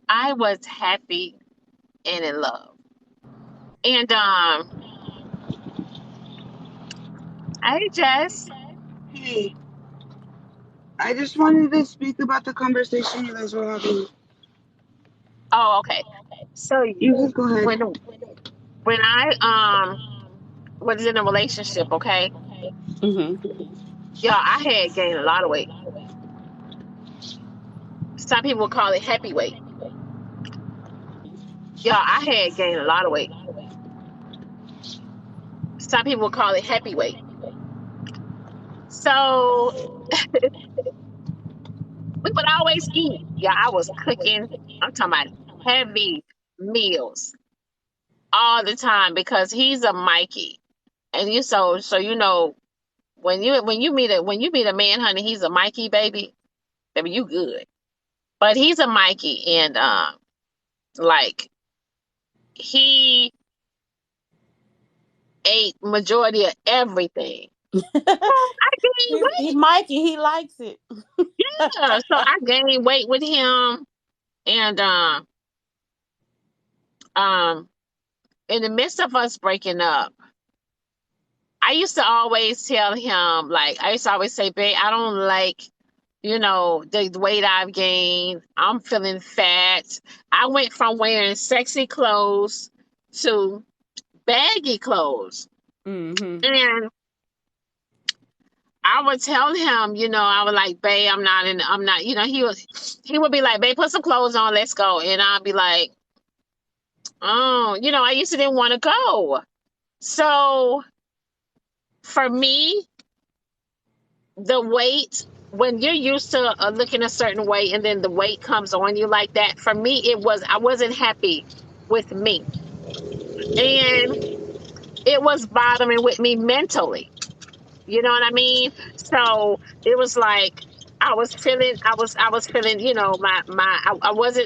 I was happy and in love. And I just Hey, I just wanted to speak about the conversation you guys were having. oh, okay. So You can go ahead. when I was in a relationship, okay, Hmm. y'all, I had gained a lot of weight. Some people call it happy weight. Y'all, I had gained a lot of weight. Some people call it happy weight. So we would always eat. Yeah, I was cooking. I'm talking about heavy meals all the time because he's a Mikey, and when you meet a man, honey, he's a Mikey, baby, you good. But he's a Mikey, and like he ate majority of everything. I gained he weight. Mikey, he likes it. Yeah, so I gained weight with him, and um, in the midst of us breaking up, I used to always tell him, like, I used to always say, babe, I don't like, the weight I've gained. I'm feeling fat. I went from wearing sexy clothes to baggy clothes. Hmm. And I would tell him, I was like, babe, I'm not, he would be like, babe, put some clothes on, let's go. And I'd be like, oh, I used to didn't want to go. So for me, the weight, when you're used to looking a certain way and then the weight comes on you like that, for me, I wasn't happy with me. And it was bothering with me mentally. You know what I mean? So it was like I was feeling, I wasn't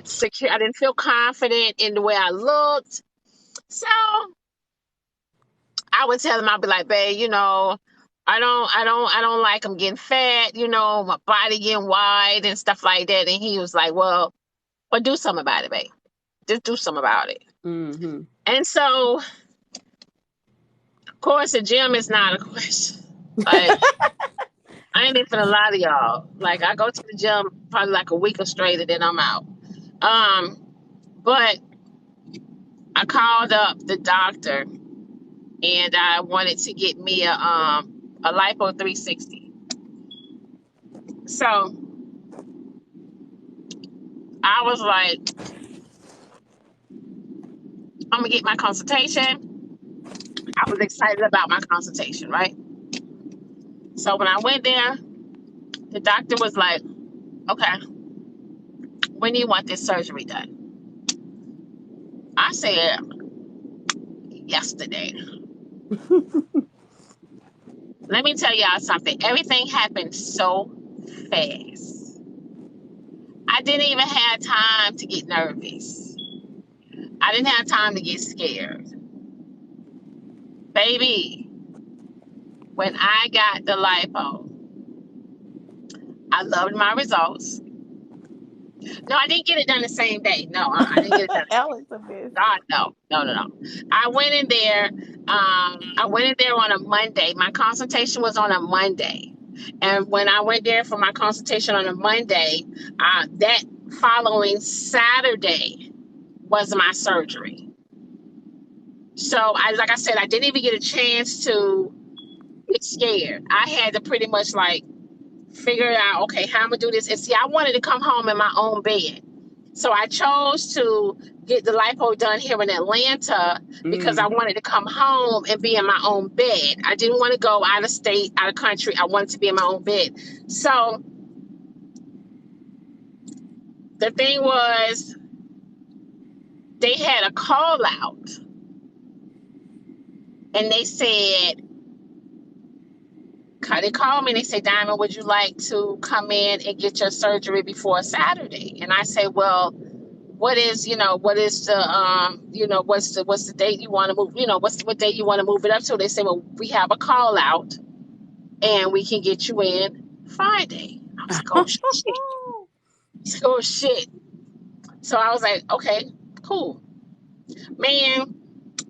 secure. I didn't feel confident in the way I looked. So I would tell him, I'd be like, babe, I don't like him getting fat, my body getting wide and stuff like that. And he was like, well, do something about it, babe. Just do something about it. Hmm. And so Of course, the gym is not a question. Like, I ain't even finna lie to y'all. Like, I go to the gym probably like a week or straight, and then I'm out. But I called up the doctor, and I wanted to get me a lipo 360. So I was like, I'm gonna get my consultation. I was excited about my consultation, right? So when I went there, the doctor was like, okay, when do you want this surgery done? I said, yesterday. Let me tell y'all something. Everything happened so fast. I didn't even have time to get nervous. I didn't have time to get scared. Baby, when I got the lipo, I loved my results. No, I didn't get it done the same day. No, I didn't get it done. Alex a mess. God, no. I went in there. I went in there on a Monday. My consultation was on a Monday, and when I went there for my consultation on a Monday, that following Saturday was my surgery. So like I said, I didn't even get a chance to get scared. I had to pretty much like figure out, okay, how I'm gonna do this. And see, I wanted to come home in my own bed. So I chose to get the lipo done here in Atlanta because I wanted to come home and be in my own bed. I didn't want to go out of state, out of country. I wanted to be in my own bed. So the thing was, they had a call out, and they said, they called me and they said, Diamond, would you like to come in and get your surgery before Saturday? And I said, well, what is the what's the date you want to move, what date you want to move it up to? They say, well, we have a call out and we can get you in Friday. I was like, oh shit. Oh shit. So I was like, okay, cool. Man,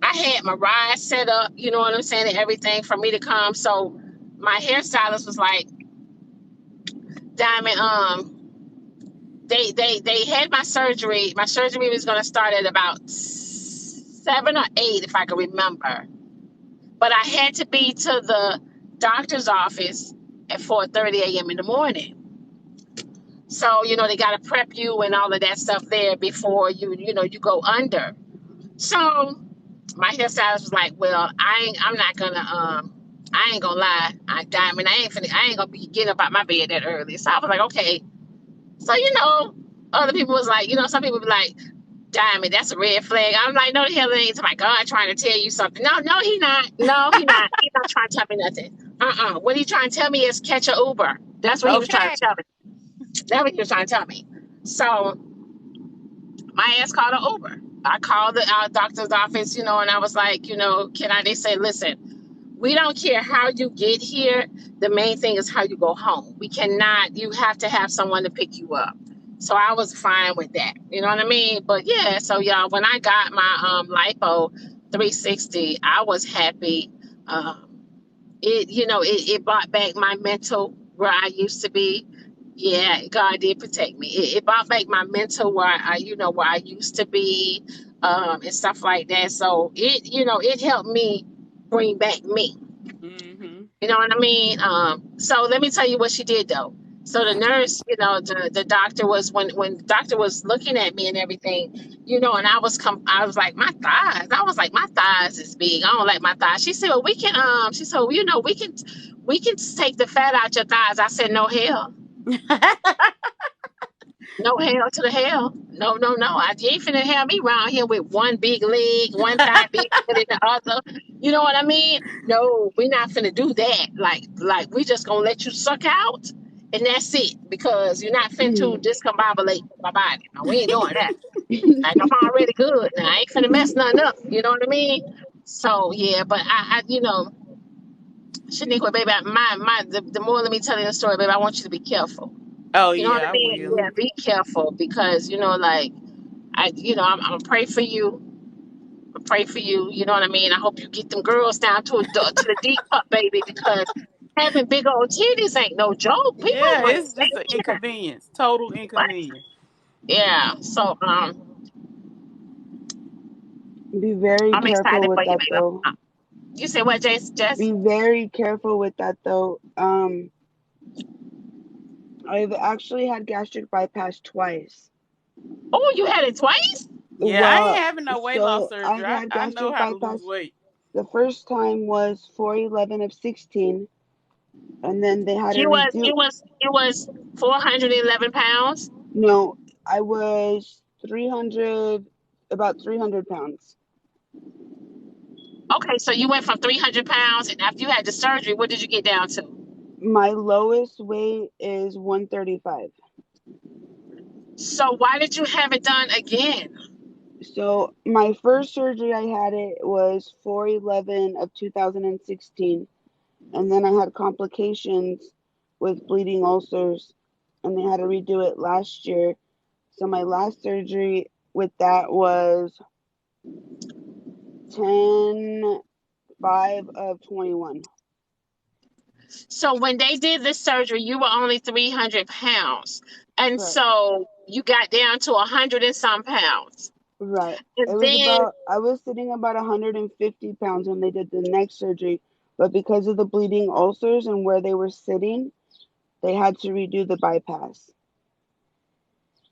I had my ride set up, you know what I'm saying, and everything for me to come. So my hairstylist was like, Diamond, they had my surgery. My surgery was gonna start at about 7 or 8, if I can remember. But I had to be to the doctor's office at 4:30 a.m. in the morning. So, they gotta prep you and all of that stuff there before you go under. So my hairstylist was like, well, I ain't gonna lie, Diamond, I ain't gonna be getting up out my bed that early. So I was like, okay. So, other people was like, some people be like, Diamond, that's a red flag. I'm like, no, the hell it ain't. To my God, trying to tell you something. No, he not. No, he not. He's not trying to tell me nothing. What he trying to tell me is catch a Uber. That's what he was trying to tell me. That's what he was trying to tell me. So my ass called an Uber. I called the doctor's office, and I was like, they said, listen, we don't care how you get here. The main thing is how you go home. You have to have someone to pick you up. So I was fine with that. You know what I mean? But yeah, so y'all, when I got my lipo 360, I was happy. It brought back my mental where I used to be. Yeah, God did protect me. It brought back my mental where I used to be, and stuff like that. So it helped me bring back me. Mm-hmm. You know what I mean? So let me tell you what she did though. So the nurse, the doctor was when the doctor was looking at me and everything, and I was like, my thighs. I was like, my thighs is big. I don't like my thighs. She said, well, we can we can take the fat out your thighs. I said, no hell. No hell to the hell. No. You ain't finna have me around here with one big leg, one thigh bigger than the other. You know what I mean? No, we're not finna do that. Like we just gonna let you suck out and that's it. Because you're not finna to discombobulate my body. No, we ain't doing that. Like I'm already good. Now I ain't finna mess nothing up. You know what I mean? So yeah, but I Shaniqua, baby, the more let me tell you the story, baby, I want you to be careful. Oh You know what yeah, I I mean? will. Yeah, be careful because I'm gonna pray for you. Pray for you. You know what I mean? I hope you get them girls down to the deep cup, baby, because having big old titties ain't no joke. People Yeah, would it's say just an that. inconvenience. Total But inconvenience. yeah, so Be very I'm careful excited with for you, that baby. though. You said what, Jess? Be very careful with that though. I've actually had gastric bypass twice. Oh, you had it twice? Yeah, I ain't Well, having no weight loss so I've surgery. had I know gastric how to lose bypass. weight. The first time was 411 of 16, and then they had to You was redo. you was you was 411 pounds. No, I was 300, about 300 pounds. Okay, so you went from 300 pounds, and after you had the surgery, what did you get down to? My lowest weight is 135. So why did you have it done again? So my first surgery I had it was 411 of 2016, and then I had complications with bleeding ulcers, and they had to redo it last year. So my last surgery with that was 10/5 of 21. So when they did this surgery, you were only 300 pounds, and Correct. so you got down to 100 and some pounds, Right. It and was then about, I was sitting about 150 pounds when they did the next surgery, but because of the bleeding ulcers and where they were sitting, they had to redo the bypass.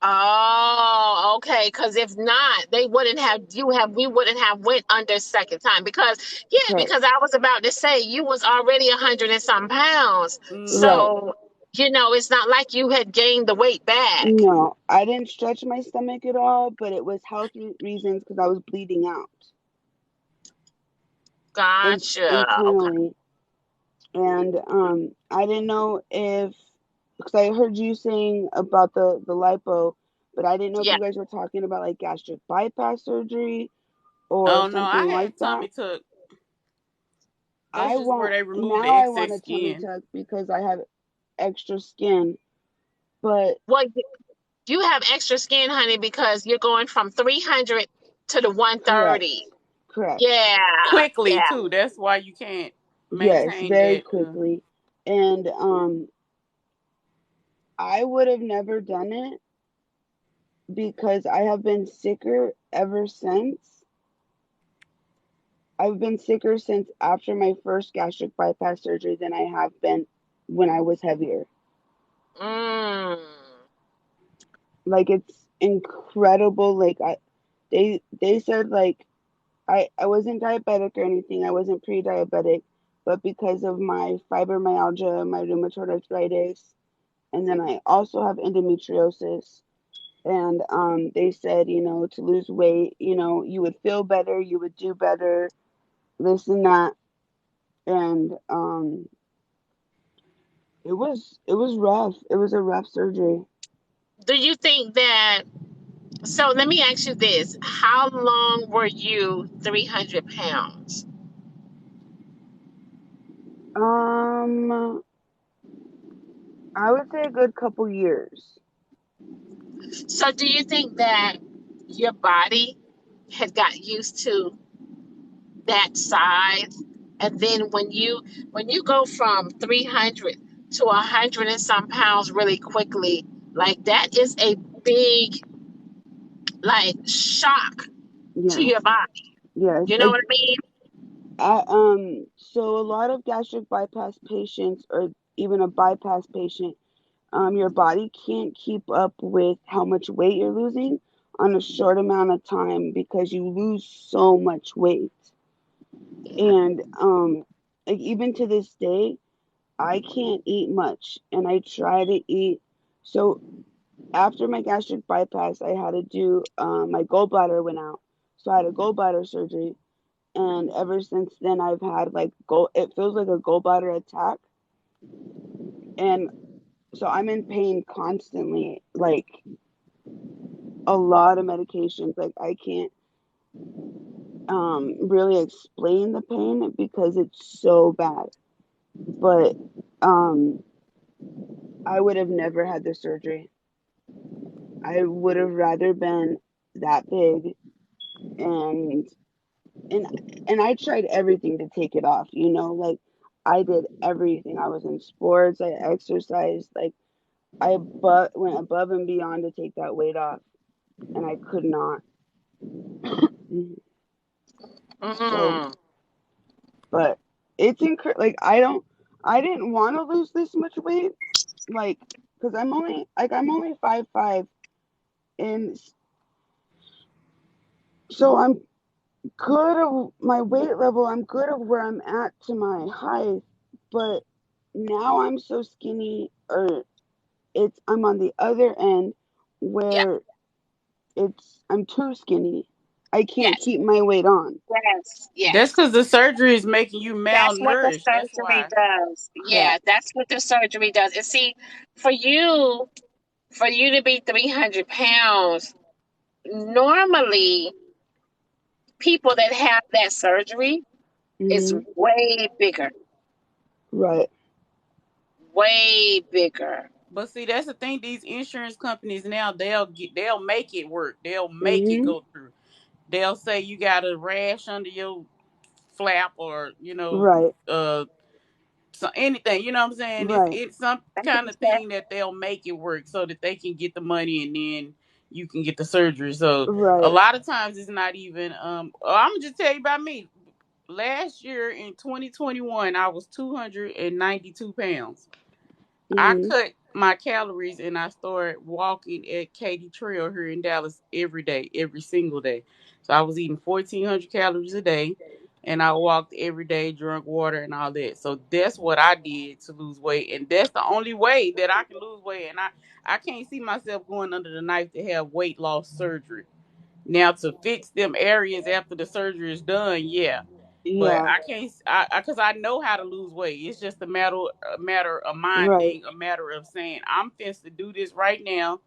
oh, okay, because if not, they wouldn't have we wouldn't have went under second time because yeah, Correct. because I was about to say you was already 100 and some pounds, Mm-hmm. Right. so it's not like you had gained the weight back. No, I didn't stretch my stomach at all, but it was health reasons because I was bleeding out Gotcha. Okay. internally. And I didn't know if, because I heard you saying about the lipo, but I didn't know if Yeah. you guys were talking about like gastric bypass surgery or Oh no, something I like had that. tummy tuck. That's I just where want they remove the now I want excess a tummy skin. tuck because I have extra skin. But Well, you have extra skin, honey, because you're going from 300 to the correct, 130. correct. Yeah. Quickly Yeah. too. That's why you can't Yes, maintain very that. quickly. And I would have never done it because I have been sicker ever since. I've been sicker since after my first gastric bypass surgery than I have been when I was heavier. Mm. Like it's incredible. Like they said like I wasn't diabetic or anything. I wasn't pre-diabetic, but because of my fibromyalgia, my rheumatoid arthritis, and then I also have endometriosis. And they said, to lose weight, you would feel better, you would do better, this and that. And it was rough. It was a rough surgery. Do you think that? So let me ask you this: how long were you 300 pounds? Um, I would say a good couple years. So do you think that your body had got used to that size, and then when you go from 300 to 100 and some pounds really quickly, like that is a big like shock to Yes, your body. yes. You know Like, what I mean? so a lot of gastric bypass patients, or even a bypass patient, your body can't keep up with how much weight you're losing on a short amount of time because you lose so much weight. Yeah. And like even to this day, I can't eat much, and I try to eat. So after my gastric bypass, I had to do my gallbladder went out, so I had a gallbladder surgery, and ever since then I've had like it feels like a gallbladder attack, and so I'm in pain constantly, like a lot of medications. Like I can't really explain the pain because it's so bad. But um I would have never had the surgery. I would have rather been that big and and I tried everything to take it off, you know, like I did everything. I was in sports, I exercised, like went above and beyond to take that weight off, and I could not. So, Mm. but like I didn't want to lose this much weight, like because I'm only 5'5", and so I'm good of my weight level. I'm good of where I'm at to my height, but now I'm so skinny, or I'm on the other end Yeah. where I'm too skinny. I can't Yes. keep my weight on. Yes. That's Yes. because the surgery is making you That's what the malnourished. That's surgery why. does. Correct. Yeah, that's what the surgery does. And see, for you, for you to be 300 pounds, normally people that have that surgery is Hmm. way bigger, Right. way bigger. But see, that's the thing. These insurance companies now they'll make it work. They'll make it Hmm. go through. They'll say you got a rash under your flap, or Right. so anything. You know what I'm saying? It's Right. it's some That's what kind you of said. thing that they'll make it work so that they can get the money, and then you can get the surgery. So a Right. lot of times it's not even. I'm gonna just tell you about me. Last year in 2021, I was 292 pounds. I Hmm. cut my calories and I started walking at Katy Trail here in Dallas every day, every single day. So I was eating 1,400 calories a day, and I walked every day, drank water and all that. So that's what I did to lose weight, and that's the only way that I can lose weight. And I can't see myself going under the knife to have weight loss surgery. Now to fix them areas after the surgery is done, yeah. But Yeah. I can't, because I know how to lose weight. It's just a matter of mind Right. thing, a matter of saying I'm fixed to do this right now,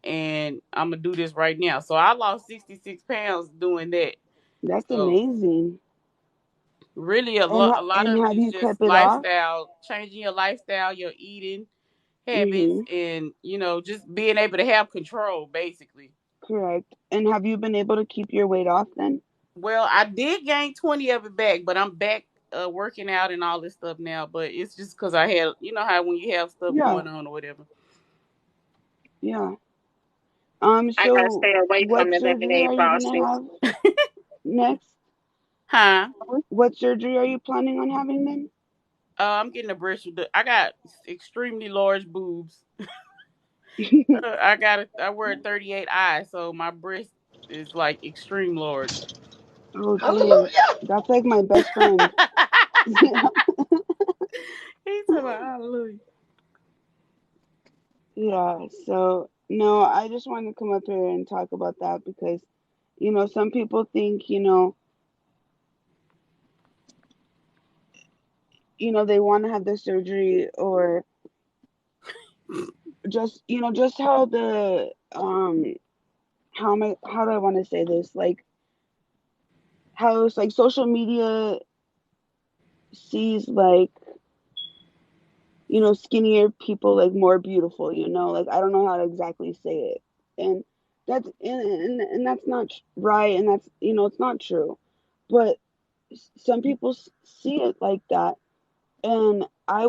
and I'm gonna do this right now. So I lost 66 pounds doing that. That's So amazing. really, a lot And of it have is you just kept it off? lifestyle, changing your lifestyle, your eating habits, Hmm. and just being able to have control, basically. Correct. And have you been able to keep your weight off then? Well, I did gain 20 of it back, but I'm back working out and all this stuff now. But it's just because I had, how when you have stuff Yeah. going on or whatever. Yeah. I gotta So stay away from what the surgery lemonade are you gonna bosses. have next? Huh? What surgery are you planning on having then? I'm getting a breast. I got extremely large boobs. I wear a 38I, so my breast is like extreme large. Oh, geez. Hallelujah. That's like my best friend. Yeah. He's about hallelujah. Yeah. So, no, I just wanted to come up here and talk about that because, some people think, they want to have the surgery, or just how how do I want to say this? Like, how it's like social media sees, like, skinnier people like more beautiful, like I don't know how to exactly say it. And that's not right, and that's, it's not true. But some people see it like that, and I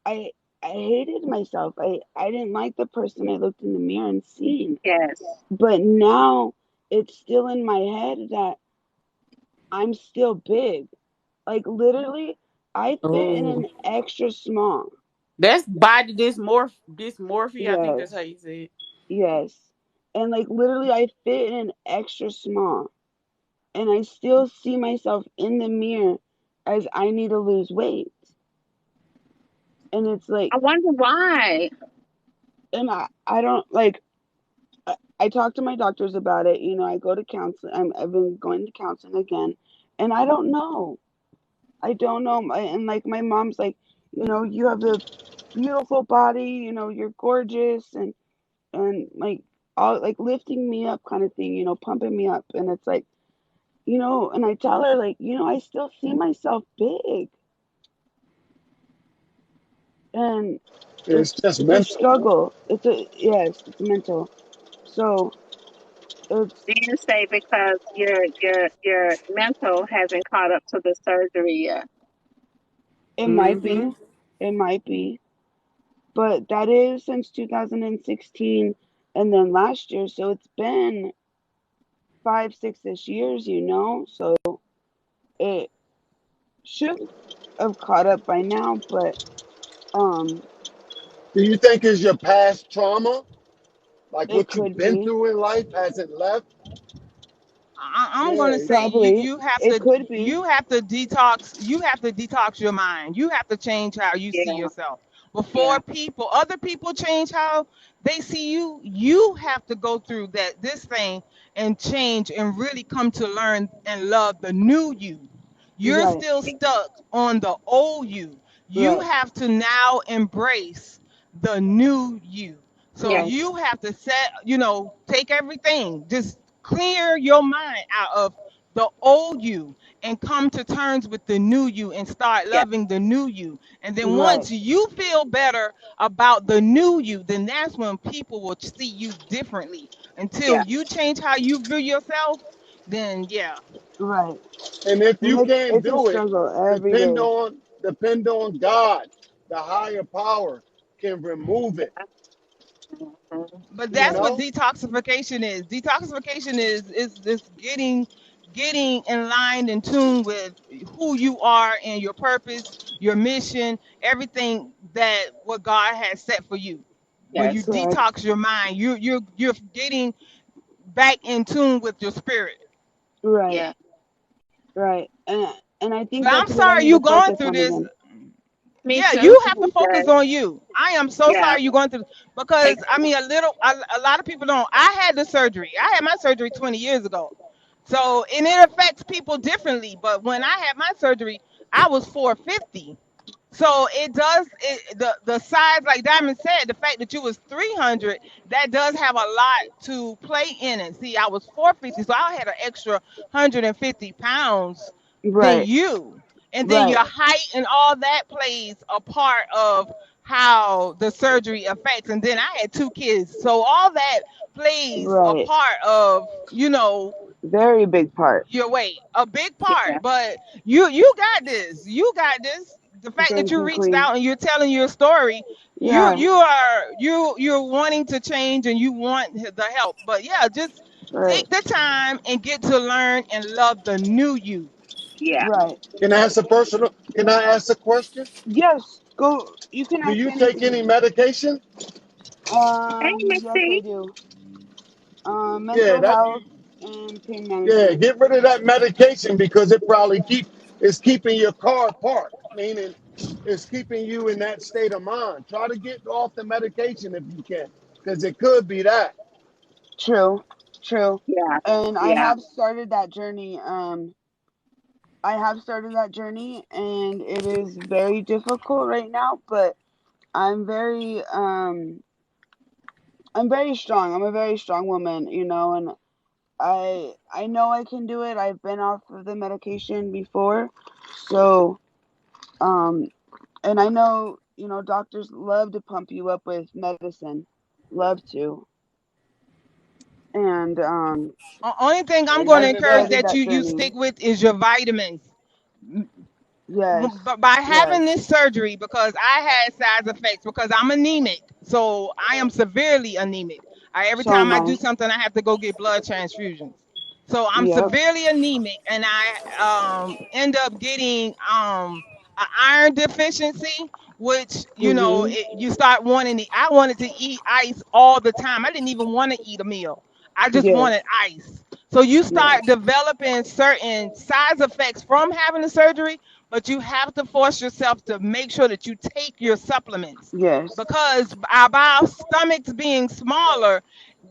I hated myself. I didn't like the person I looked in the mirror and seen. Yes. But now it's still in my head that I'm still big. Like literally, I fit in Oh, an extra small. that's body dysmorphia. I think that's how Yes. you say it. Yes. And like literally I fit in an extra small. And I still see myself in the mirror as I need to lose weight. And it's like, I wonder why. and I don't like, I talk to my doctors about it. I go to counseling. I've been going to counseling again. And I don't know. I don't know. And like my mom's like, you have a beautiful body, you're gorgeous. And like, all like lifting me up kind of thing, pumping me up. And it's like, and I tell her, like, I still see myself big, and It's just it's a mental. struggle. Yes, it's mental. So It's Do you say because your mental hasn't caught up to the surgery yet? it might Mm-hmm. be. It might be. But that is since 2016 and then last year, so it's been 5, 6-ish years, so it should have caught up by now, but um Do you think it's your past trauma, like it what you've could been be. through in life, hasn't left? I'm gonna Yeah, say Probably. It could be. you have to detox your mind. You have to change how you see Yeah. yourself. Yeah. Before other people change how they see you, you have to go through this thing and change and really come to learn and love the new you. You're Right. still stuck on the old you. You Right. have to now embrace the new you. So Yes. you have to take everything, just clear your mind out of the old you and come to terms with the new you and start Yes. loving the new you. And then Right. once you feel better about the new you, then that's when people will see you differently. Until Yeah. you change how you view yourself, then yeah. Right. and if And you can't it's a do it, struggle every depend day. on depend on God, the higher power can remove it. Mm-hmm. But You that's Right. what know, detoxification is. Detoxification is getting in line and tune with who you are and your purpose, your mission, everything that what God has set for you. When you Yes. Correct. detox your mind, you're getting back in tune with your spirit. Right. Yeah. Right. And I think But I'm that's what I sorry need you to going focus through on this. again. Me Yeah, too. you have to focus Yes. on you. I am so Yeah. sorry you're going through because I mean a lot of people don't. I had the surgery. I had my surgery 20 years ago. So and it affects people differently. But when I had my surgery, I was 450. So it does the size, like Diamond said, the fact that you was 300, that does have a lot to play in it. See, I was 450, so I had an extra 150 pounds than Right. you. And then Right. your height and all that plays a part of how the surgery affects. And then I had 2 kids. So all that plays a Right. part of, Very big part. your weight, a big part. Yeah. But you got this. You got this. The fact that Thank you you, reached Queen. out and you're telling your story, Yeah. you're wanting to change and you want the help. But yeah, just Right. take the time and get to learn and love the new you. Yeah. Right. can I ask a personal? Can I ask a question? Yes. Go. You can Do ask you take anything. any medication? Hey, Yes, I Missy. do. Yeah, Mental that. health and pain Yeah, management. get rid of that medication because it probably it's keeping your car parked, meaning it's keeping you in that state of mind. Try to get off the medication if you can, because it could be that. True. True. Yeah. And I Yeah. have started that journey. I have started that journey, and it is very difficult right now. But I'm very, I'm very strong. I'm a very strong woman, and I know I can do it. I've been off of the medication before, so um, and I know doctors love to pump you up with medicine, love to, and Only thing I'm going I've to Amen to encourage that. started that that you journey. stick with is your vitamins. Yes, But by yes, having this surgery, because I had side effects, because I'm anemic, so I am severely anemic. Every so time am I do I. something, I have to go get blood transfusions. So I'm Yep, severely anemic, and I end up getting an iron deficiency, which mhm, you start wanting to. I wanted to eat ice all the time. I didn't even want to eat a meal. I just yes, wanted ice. So you start yes, developing certain side effects from having the surgery, but you have to force yourself to make sure that you take your supplements yes, because by our stomachs being smaller,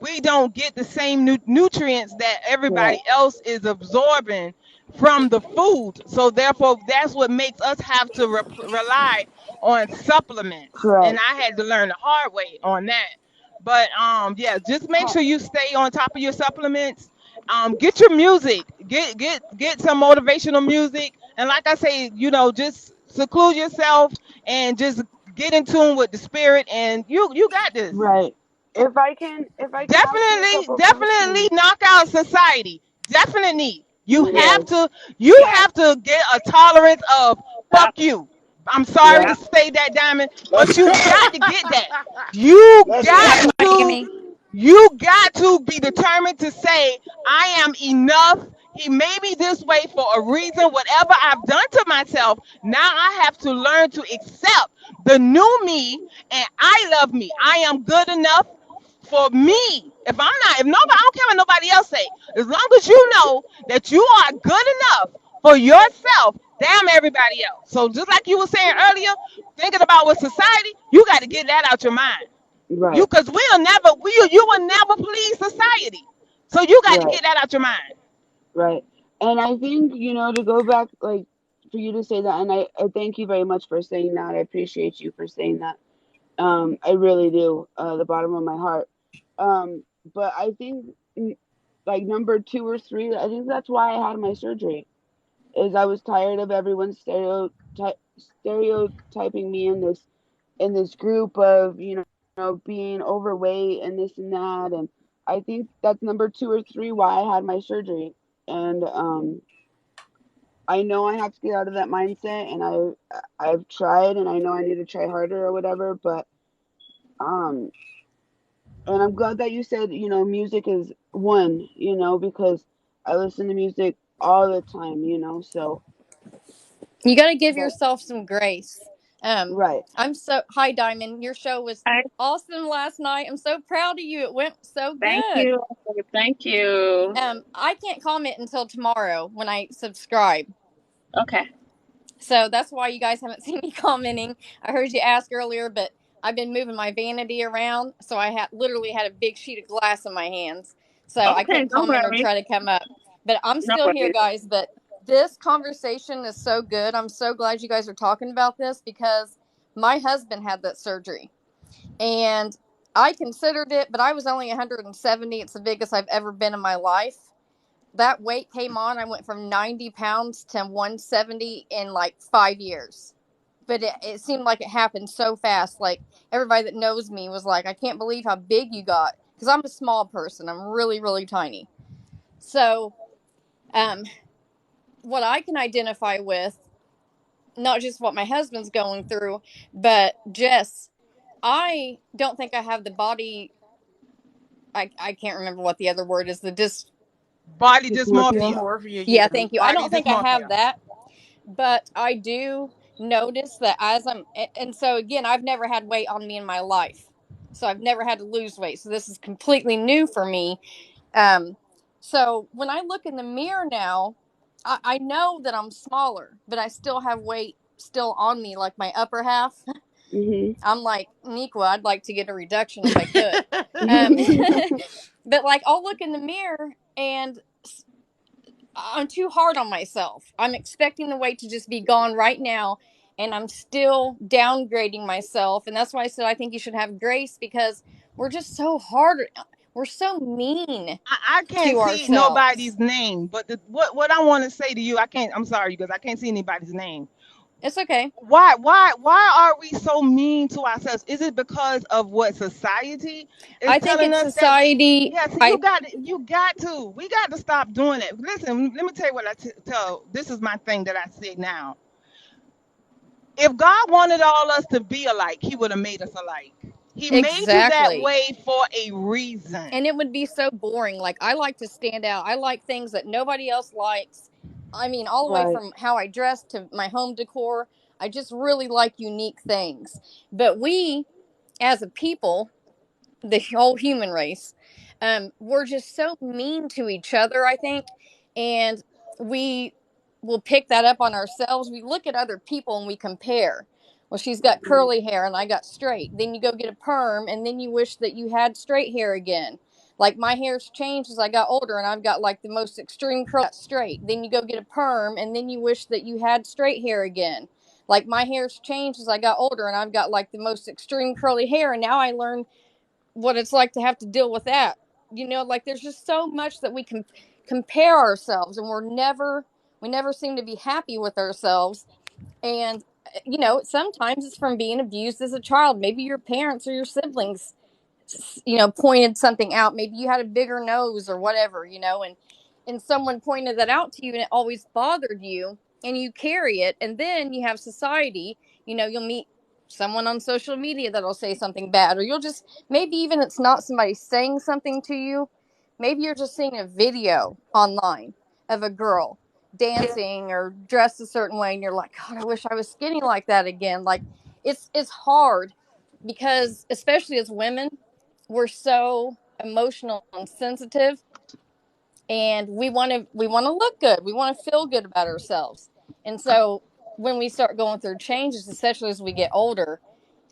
we don't get the same nutrients that everybody correct, else is absorbing from the food. So therefore, that's what makes us have to rely on supplements. And correct. I had to learn the hard way on that. But yeah, just make Ha- sure you stay on top of your supplements. Get your music, get some motivational music, and like I say, just seclude yourself and just get in tune with the spirit, and you got this. right. if I can ask you a Definitely, couple definitely questions. knock out society. Definitely. You have Yes. to get a tolerance of fuck you. I'm sorry to Right. say that, Diamond, but Let's you go. got to get that. You Let's got go. to you got to be determined to say, I am enough. He made me this way for a reason. Whatever I've done to myself, now I have to learn to accept the new me, and I love me. I am good enough for me. If nobody, I don't care what nobody else say. As long as you know that you are good enough for yourself, damn everybody else. So just like you were saying earlier, thinking about what society, you got to get that out your mind. Right. Because you will never please society. So you got to Right. get that out your mind. Right. And I think, to go back, like, for you to say that, and I thank you very much for saying that. I appreciate you for saying that. I really do, the bottom of my heart. Um, but I think, like, number two or three, I think that's why I had my surgery, is I was tired of everyone stereotyping me in this group of, being overweight and this and that. And I think that's number two or three why I had my surgery. And I know I have to get out of that mindset, and I've tried, and I know I need to try harder or whatever. But um, and I'm glad that you said, music is one, because I listen to music all the time, so You got to give that yourself some grace. right. I'm so hi Diamond. Your show was Hi. awesome last night. I'm so proud of you. It went so Thank good. you. Thank you. I can't comment until tomorrow when I subscribe. Okay. So that's why you guys haven't seen me commenting. I heard you ask earlier, but I've been moving my vanity around, so I had literally had a big sheet of glass in my hands, so I Okay. couldn't No comment or worries. try to come up. But I'm No still here, worries. guys. But this conversation is so good. I'm so glad you guys are talking about this because my husband had that surgery, and I considered it, but I was only 170. It's the biggest I've ever been in my life. That weight came on. I went from 90 pounds to 170 in like 5 years. But it seemed like it happened so fast. Like everybody that knows me was like, I can't believe how big you got. Because I'm a small person. I'm really, really tiny. So, um, what I can identify with, not just what my husband's going through, but Jess, I don't think I have the body. I can't remember what the other word is. Body Dysmorphia. dysmorphia. Dysmorphia, Yeah, yeah. thank you. I Body don't think I have dysmorphia. that, but I do notice that as and so again, I've never had weight on me in my life. So I've never had to lose weight. So this is completely new for me. Um, so when I look in the mirror now, I know that I'm smaller, but I still have weight still on me, like my upper half. Mhm. I'm like, Niqua, I'd like to get a reduction if I could. Um, but like I'll look in the mirror and I'm too hard on myself. I'm expecting the weight to just be gone right now, and I'm still downgrading myself. And that's why I said I think you should have grace because we're just so hard. We're so mean I to can't see ourselves. nobody's name, but what I want to say to you, I can't. I'm sorry, because I can't see anybody's name. It's okay. Why are we so mean to ourselves? Is it because of what society is I think telling it's us that society. yeah, see, I you got to we got to stop doing it. Listen, let me tell you what tell this is my thing that I say now. If God wanted all us to be alike, he would have made us alike. He made you that exactly. way for a reason. And it would be so boring. Like I like to stand out. I like things that nobody else likes. I mean, all the way Right. from how I dress to my home decor. I just really like unique things. But we, as a people, the whole human race, we're just so mean to each other, I think. And we will pick that up on ourselves. We look at other people and we compare. Well, she's got curly hair and I got straight. Then you go get a perm and then you wish that you had straight hair again. Like my hair's changed as I got older and I've got like the most extreme curl straight. Then you go get a perm and then you wish that you had straight hair again. Like my hair's changed as I got older and I've got like the most extreme curly hair and now I learn what it's like to have to deal with that. Like there's just so much that we can compare ourselves and we never seem to be happy with ourselves. And sometimes it's from being abused as a child. Maybe your parents or your siblings pointed something out. Maybe you had a bigger nose or whatever, and someone pointed that out to you and it always bothered you and you carry it. And then you have society, you'll meet someone on social media that'll say something bad, or you'll just, maybe even it's not somebody saying something to you. Maybe you're just seeing a video online of a girl dancing or dressed a certain way and you're like, God, I wish I was skinny like that again. Like it's hard because especially as women, we're so emotional and sensitive, and we want to look good, we want to feel good about ourselves. And so when we start going through changes, especially as we get older,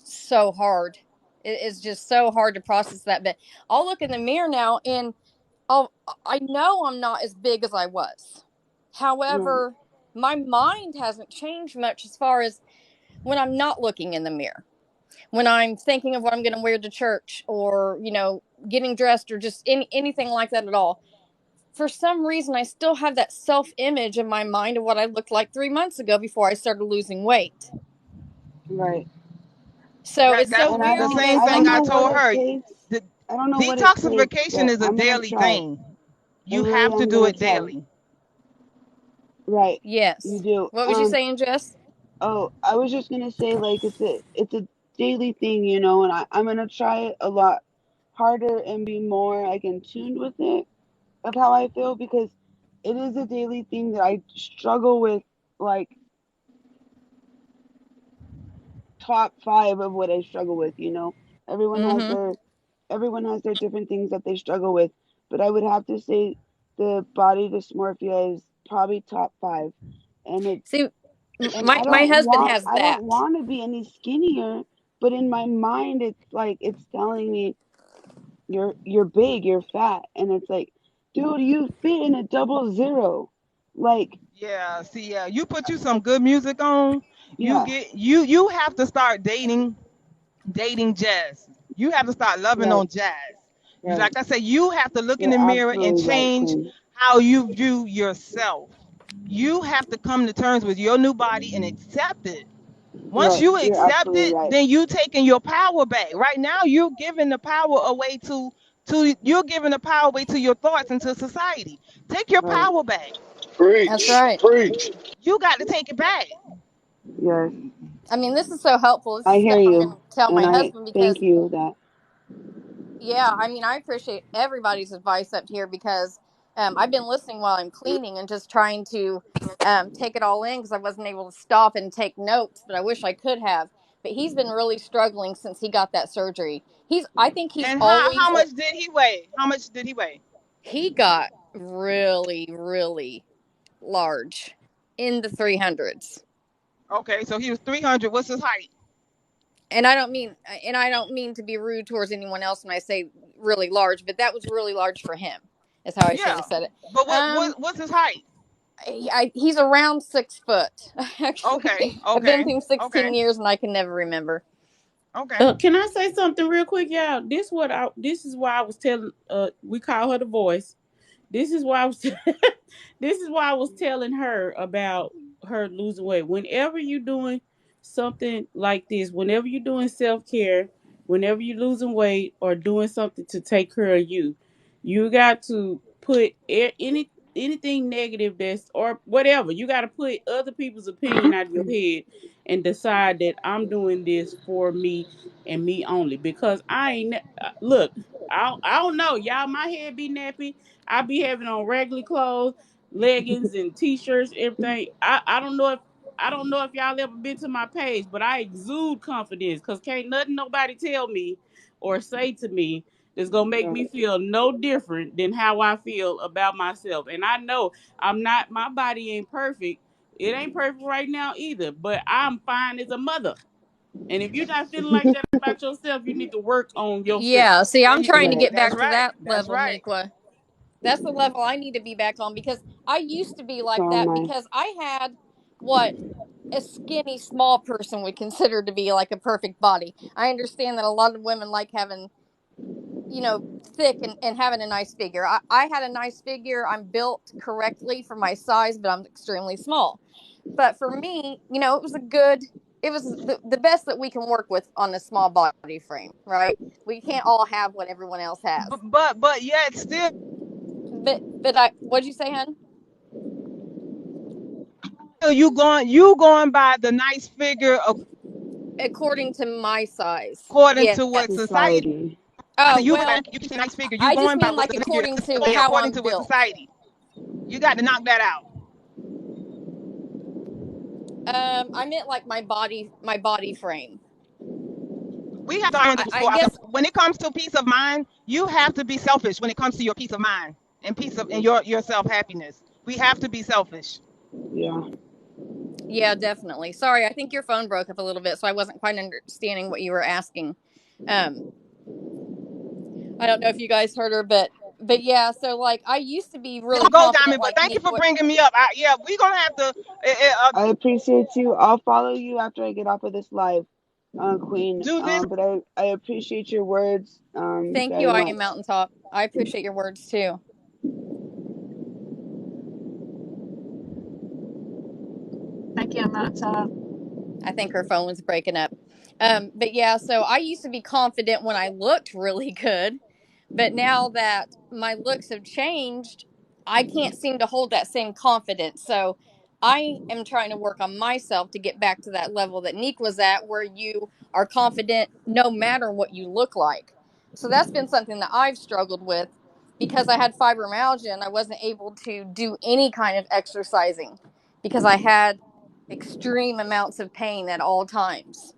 it's so hard. It's just so hard to process that. But I'll look in the mirror now and I know I'm not as big as I was. Right. However, my mind hasn't changed much as far as when I'm not looking in the mirror, when I'm thinking of what I'm going to wear to church, or getting dressed, or just anything like that at all. For some reason, I still have that self-image in my mind of what I looked like 3 months ago before I started losing weight. Right. So That it's so that's And I weird the don't because same I I thing don't I know have what told it her. takes. The I don't know what it takes, detoxification but is a I'm gonna daily try. thing. I You really have to am do gonna it try. daily. Right. You yes. do. What was you saying, Jess? Oh, I was just gonna say, like, it's a daily thing, and I'm gonna try it a lot harder and be more like in tune with it of how I feel, because it is a daily thing that I struggle with, like top five of what I struggle with. Everyone has Mm-hmm. their everyone has their different things that they struggle with, but I would have to say the body dysmorphia is probably top five, and it See, and my husband has I that. don't want to be any skinnier, but in my mind it's like it's telling me you're big, you're fat, and it's like, dude, you fit in a double zero, like, Yeah, see, you put you some good music on, yeah, you have to start dating jazz. You have to start loving right, on jazz. You, right. like I said, you have to look in You're the mirror and absolutely right, change Queen. how you view yourself. You have to come to terms with your new body and accept it. Once Right, you you're accept absolutely it, right. then you taking your power back. Right now, you're giving the power away to you're giving the power away to your thoughts and to society. Take your Right. power back. That's Preach, right. preach. You got to take it back. Yes, I mean, this is so helpful. This I is hear stuff I'm going you, to tell and my I husband thank because, you that. yeah, I mean, I appreciate everybody's advice up here because I've been listening while I'm cleaning and just trying to take it all in because I wasn't able to stop and take notes, but I wish I could have. But he's been really struggling since he got that surgery. I think he's And how always, much did he weigh? How much did he weigh? he got really, really large in the 300s. Okay, so he was 300. What's his height? And I don't mean to be rude towards anyone else when I say really large, but that was really large for him. Is how I should Yeah, have said it. but what Um, what's his height? he's around 6 foot. Okay, Actually, I've been okay, through okay, 16 years and I can never remember. okay. Can I say something real quick, y'all? This is why I was telling. We call her the voice. This is why I was. This is why I was telling her about her losing weight. Whenever you're doing something like this, whenever you're doing self care, whenever you're losing weight or doing something to take care of you, you got to put anything negative that's or whatever. You got to put other people's opinion out of your head and decide that I'm doing this for me and me only because I ain't look. I don't know, y'all. My head be nappy. I be having on regular clothes, leggings and t-shirts, everything. I don't know if y'all ever been to my page, but I exude confidence because can't nothing nobody tell me or say to me that's gonna make me Right. feel no different than how I feel about myself. And I know I'm not my body ain't perfect. It ain't perfect right now either, but I'm fine as a mother. And if you're not feeling like that about yourself, you need to work on yourself. Yeah, see, There I'm you, trying to Right. get that's back to right. that That's level, right. Niqua. That's the level I need to be back on because I used to be like So am that I. because I had what a skinny small person would consider to be like a perfect body. I understand that a lot of women like having, thick and having a nice figure. I had a nice figure. I'm built correctly for my size, but I'm extremely small. But for me, it was it was the best that we can work with on a small body frame, right? We can't all have what everyone else has. But yet still But I what'd you say, hon? you going by the nice figure According to my size. according Yes. to what society. Society. I Oh, said you go by well, you keep a nice figure. You I just going by mean what like society according to saying, how according I'm to what built. society. You got to knock that out. I meant like my body frame. We have to learn this I for ourselves. guess When it comes to peace of mind, you have to be selfish when it comes to your peace of mind and peace of and your self happiness. We have to be selfish. Yeah. yeah, definitely. Sorry, I think your phone broke up a little bit, so I wasn't quite understanding what you were asking. Um, I don't know if you guys heard her, but yeah, so like I used to be really Go, confident Diamond. But like thank you Nick. for bringing me up. Yeah, we're gonna have to. I appreciate you. I'll follow you after I get off of this live, Queen. Do this. But I appreciate your words Thank you, very I am much. Mountaintop. I appreciate your words too. Thank you, Amata. I think her phone was breaking up. But yeah, so I used to be confident when I looked really good, but now that my looks have changed, I can't seem to hold that same confidence. So I am trying to work on myself to get back to that level that Neek was at, where you are confident no matter what you look like. So that's been something that I've struggled with because I had fibromyalgia and I wasn't able to do any kind of exercising because I had extreme amounts of pain at all times.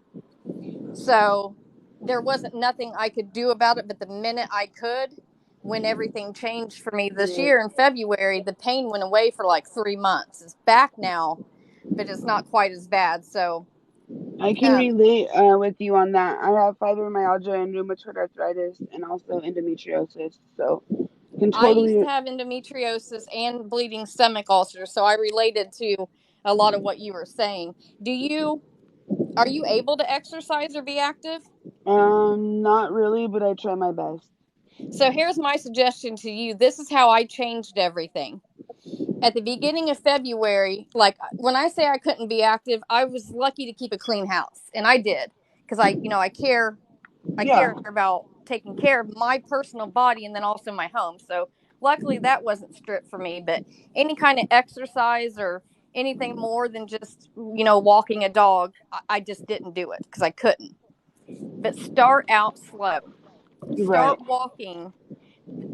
So there wasn't nothing I could do about it, but the minute I could, when everything changed for me this Right. year in February, the pain went away for like 3 months. It's back now, but it's not quite as bad. So, I can um, relate with you on that. I have fibromyalgia and rheumatoid arthritis and also endometriosis. So can I used to totally. have endometriosis and bleeding stomach ulcers, so I related to a lot of what you were saying. Are you able to exercise or be active? Not really, but I try my best. So here's my suggestion to you. This is how I changed everything. At the beginning of February, like when I say I couldn't be active, I was lucky to keep a clean house, and I did because I Yeah. care about taking care of my personal body and then also my home. So luckily that wasn't stripped for me, but any kind of exercise or anything more than just, walking a dog, I just didn't do it because I couldn't. But start out slow. Right. Start walking,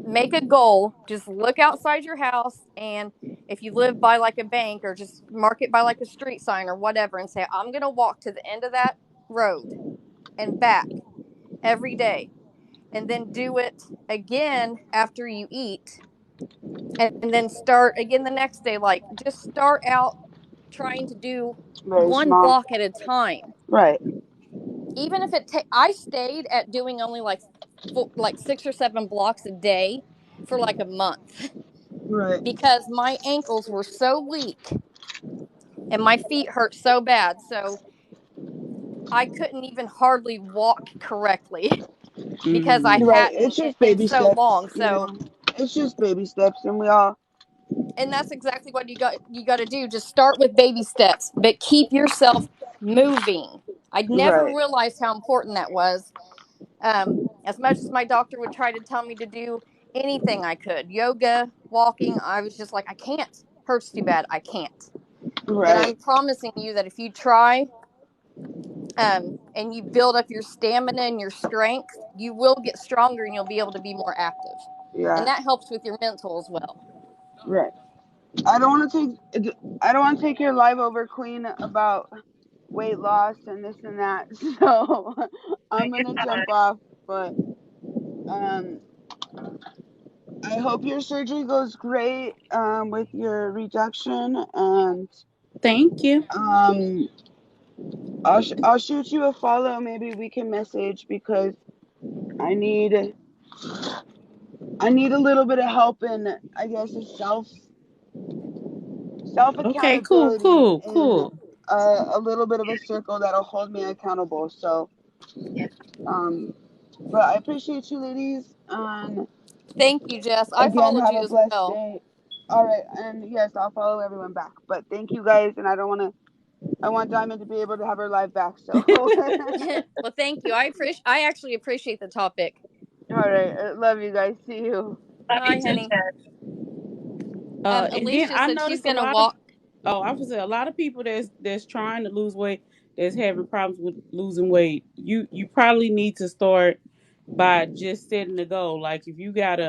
make a goal, just look outside your house, and if you live by like a bank, or just mark it by like a street sign or whatever, and say I'm going to walk to the end of that road and back every day, and then do it again after you eat, and then start again the next day. Like, just start out trying to do Very one small. block at a time. Right. Even if I stayed at doing only like like 6 or 7 blocks a day for like a month Right. because my ankles were so weak and my feet hurt so bad. So I couldn't even hardly walk correctly because I Right. hadn't It's just in baby so steps. long. You So, know. It's just baby steps, and we all. and that's exactly what you got to do. Just start with baby steps, but keep yourself moving. I never Right. realized how important that was. As much as my doctor would try to tell me to do anything I could, yoga, walking, I was just like, I can't. Hurts too bad. I can't. But Right. I'm promising you that if you try, and you build up your stamina and your strength, you will get stronger and you'll be able to be more active. And Yeah. that helps with your mental as well. Right. I don't want to take. I don't want to take your live over, Queen, about weight loss and this and that. So I'm gonna jump off. But um, I hope your surgery goes great with your reduction, and Thank you. um, I'll shoot you a follow. Maybe we can message because I need I need a little bit of help in, I guess, a self Okay, cool, accountability cool, and cool. a little bit of a circle that'll hold me accountable. So um, but I appreciate you, ladies. Thank you, Jess. I Again, followed have you a as blessed well. day. All right, and yes, I'll follow everyone back. But thank you guys, and I don't want to I want Diamond to be able to have her life back. So, Well, thank you. I actually appreciate the topic. all right. Love you guys. See you. Hi, honey. And then Alicia I said she's noticed a gonna lot of walk. I was say a lot of people that's trying to lose weight, that's having problems with losing weight. You probably need to start by just setting a goal. Like if you got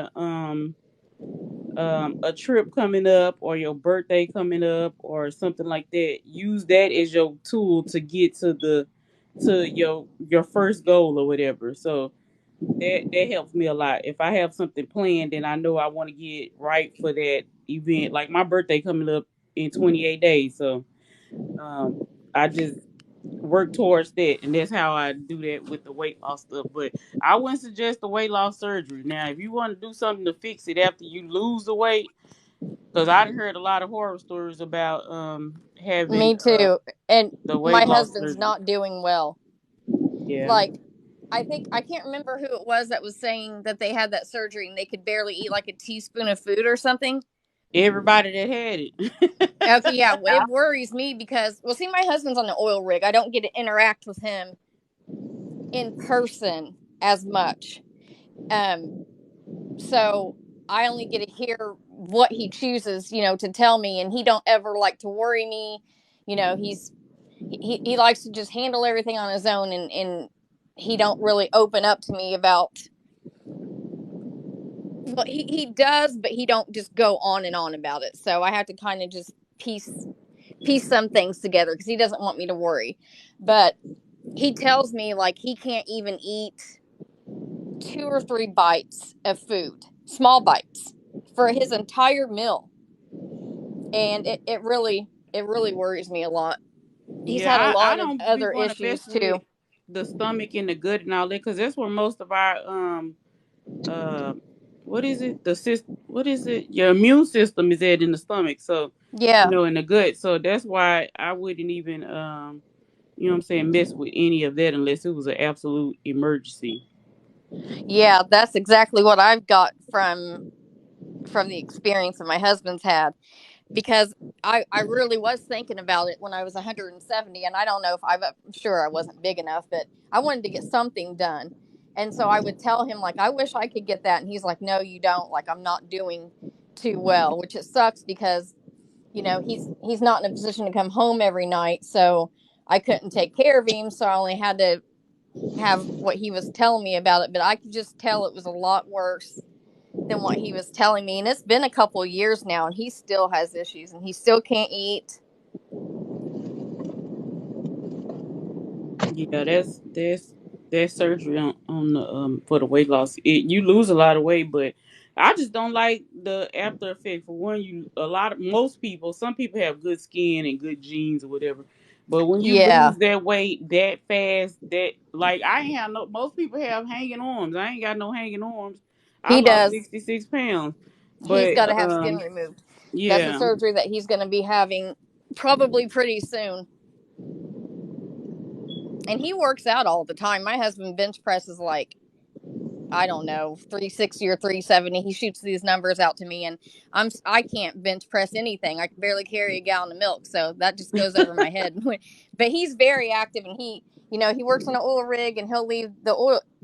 a trip coming up or your birthday coming up or something like that, use that as your tool to get to your first goal or whatever. So that helps me a lot. If I have something planned, then I know I want to get right for that event. Like my birthday coming up in 28 days, so um, I just work towards that, and that's how I do that with the weight loss stuff. But I wouldn't suggest the weight loss surgery. Now, if you want to do something to fix it after you lose the weight, because I heard a lot of horror stories about having Me too. And the my weight loss husband's surgery. not doing well. Yeah, Like, I can't remember who it was that was saying that they had that surgery and they could barely eat like a teaspoon of food or something. everybody that had it. Okay, yeah, it worries me because, well, see, my husband's on the oil rig. I don't get to interact with him in person as much. So I only get to hear what he chooses, to tell me, and he don't ever like to worry me. He likes to just handle everything on his own, and he don't really open up to me about, well, he does, but he don't just go on and on about it. So I have to kind of just piece some things together because he doesn't want me to worry. But he tells me like he can't even eat 2 or 3 bites of food, small bites, for his entire meal. And it really worries me a lot. He's had a Yeah, I lot of don't be other want to issues mess with too. the stomach and the gut and all that because that's where most of our uh what is it what is it your immune system is at in the stomach. So Yeah, in the gut. So that's why I wouldn't even you know what I'm saying, mess with any of that unless it was an absolute emergency. yeah, that's exactly what I've got from the experience that my husband's had, because I really was thinking about it when I was 170, and I don't know if I'm sure I wasn't big enough, but I wanted to get something done. And so I would tell him like, I wish I could get that, and he's like, no, you don't. Like, I'm not doing too well, which it sucks because he's not in a position to come home every night, so I couldn't take care of him, so I only had to have what he was telling me about it. But I could just tell it was a lot worse than what he was telling me. And it's been a couple of years now, and he still has issues, and he still can't eat. Yeah, that's surgery on the for the weight loss. You lose a lot of weight, but I just don't like the after effect. For one, most people, some people have good skin and good genes or whatever, but when you Yeah, lose that weight that fast, that like I ain't have no. Most people have hanging arms. I ain't got no hanging arms. I he lost does. 66 pounds, He's but got to have skin removed. That's a yeah, surgery that he's going to be having probably pretty soon. And he works out all the time. My husband bench presses like, I don't know, 360 or 370. He shoots these numbers out to me, and I can't bench press anything. I can barely carry a gallon of milk, so that just goes over my head. But he's very active, and he works on an oil rig, and he'll leave the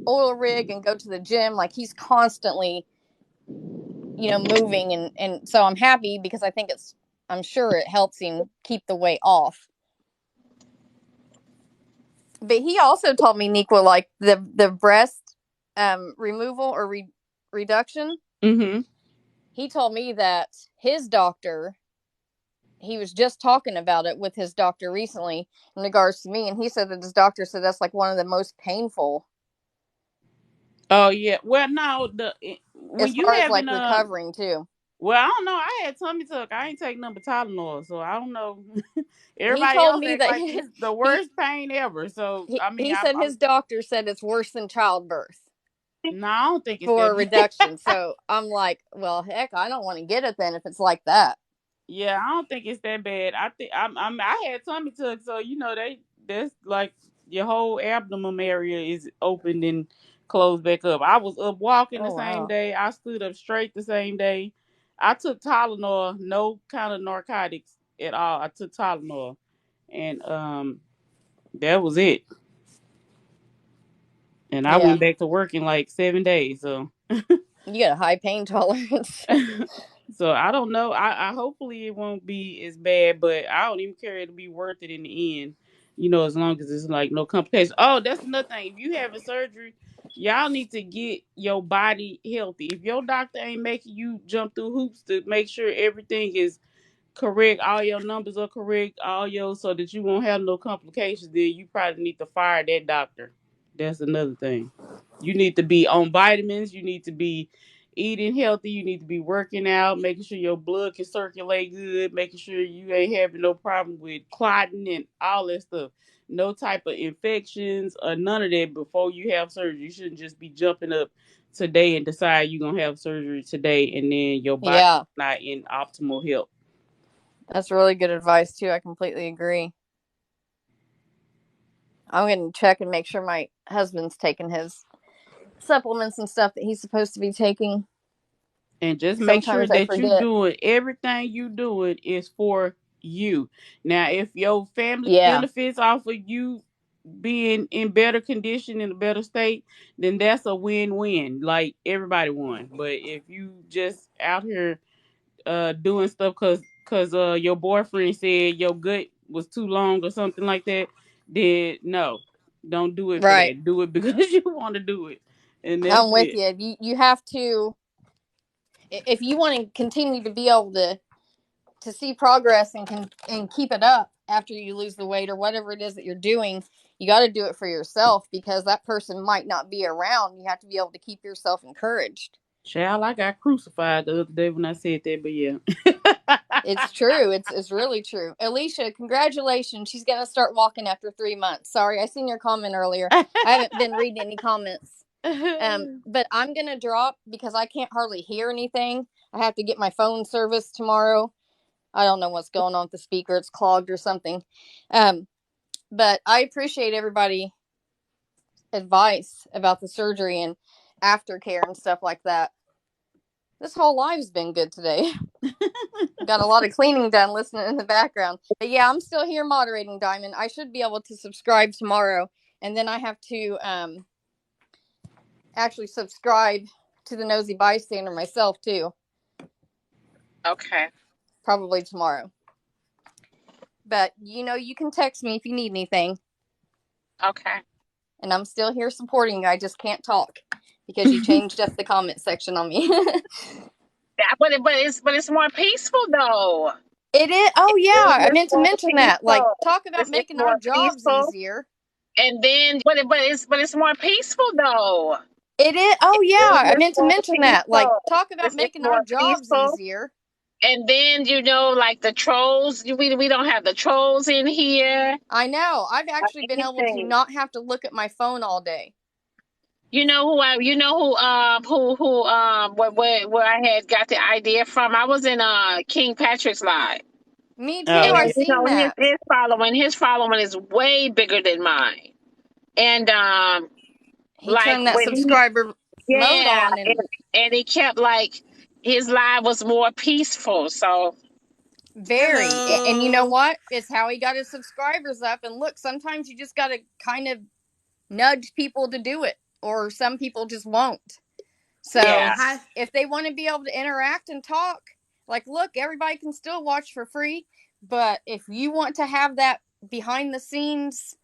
oil rig and go to the gym. Like, he's constantly moving, and so I'm happy because I'm sure it helps him keep the weight off. But he also told me, Niqua, like the breast removal or reduction. hmm He told me that his doctor, he was just talking about it with his doctor recently in regards to me, and he said that his doctor said that's like one of the most painful oh yeah. Well, now as when you far as like having recovering too. well, I don't know. I had tummy tuck. I ain't taking nothing but Tylenol, so I don't know. He Everybody told else me act that like it's the he worst pain ever. So he, I mean, he said I'm his doctor said it's worse than childbirth no, I don't think it's for that a bad. reduction. So I'm like, well, heck, I don't want to get it then if it's like that. Yeah, I don't think it's that bad. I think I had tummy tuck, so that's like your whole abdomen area is opened and closed back up. I was up walking the Oh same wow. day. I stood up straight the same day. I took Tylenol, no kind of narcotics at all. I took Tylenol, and that was it. And I Yeah. went back to work in like 7 days. So You got a high pain tolerance. so I don't know. I hopefully it won't be as bad, but I don't even care. It'll be worth it in the end. As long as it's like no complications. Oh, that's another thing. If you having surgery, y'all need to get your body healthy. If your doctor ain't making you jump through hoops to make sure everything is correct, all your numbers are correct, so that you won't have no complications, then you probably need to fire that doctor. That's another thing. You need to be on vitamins, you need to be eating healthy, you need to be working out, making sure your blood can circulate good, making sure you ain't having no problem with clotting and all that stuff. No type of infections or none of that before you have surgery. You shouldn't just be jumping up today and decide you're gonna have surgery today and then your body's Yeah, not in optimal health. that's really good advice too. I completely agree. I'm going to check and make sure my husband's taking his supplements and stuff that he's supposed to be taking. And just make sure Sometimes I that you forget. doing everything you doing is for you. Now, if your family Yeah, benefits off of you being in better condition, in a better state, then that's a win-win. Like everybody won. But if you just out here doing stuff cause your boyfriend said your gut was too long or something like that, then no, don't do it for right. that. Do it because you want to do it, and that's I'm with it. you. You have to, if you want to continue to be able to see progress and keep it up after you lose the weight or whatever it is that you're doing, you got to do it for yourself because that person might not be around. You have to be able to keep yourself encouraged. Child, I got crucified the other day when I said that, but yeah. It's true. It's really true. Alicia, congratulations. She's gonna start walking after 3 months. Sorry, I seen your comment earlier. I haven't been reading any comments. But I'm gonna drop because I can't hardly hear anything. I have to get my phone service tomorrow. I don't know what's going on with the speaker. It's clogged or something. But I appreciate everybody advice about the surgery and aftercare and stuff like that. This whole live's been good today. Got a lot of cleaning done listening in the background. But yeah, I'm still here moderating, Diamond. I should be able to subscribe tomorrow. And then I have to actually subscribe to the Nosy Bystander myself, too. Okay. Probably tomorrow. But, you can text me if you need anything. Okay. And I'm still here supporting you. I just can't talk because you changed up the comment section on me. But it's more peaceful though. It is. Oh, yeah. I It's meant to more mention that. Like, peaceful. talk about It's making our more jobs peaceful. easier. And then, but it's more peaceful though. It is. Oh, yeah. I It's meant to more mention that. Like, peaceful. talk about It's making our more jobs peaceful. easier. And then like the trolls, we don't have the trolls in here. I know. I've actually been able to Anything. not have to look at my phone all day. You know who where I had got the idea from? I was in King Patrick's live. Me too. Oh, And I okay. seen that. his following is way bigger than mine. And He like turned that when he subscriber mode yeah, on, and and he kept like his live was more peaceful. So very. And you know Hello. what? It's how he got his subscribers up. And look, sometimes you just got to kind of nudge people to do it, or some people just won't. So yeah. Hi. if they want to be able to interact and talk, like, look, everybody can still watch for free. But if you want to have that behind the scenes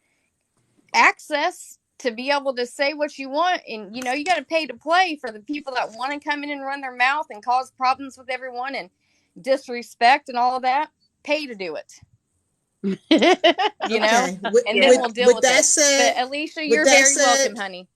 access to be able to say what you want, and you got to pay to play for the people that want to come in and run their mouth and cause problems with everyone and disrespect and all of that, pay to do it. Okay. And then we'll deal With with that it. said, But Alicia, with you're that very said, welcome, honey.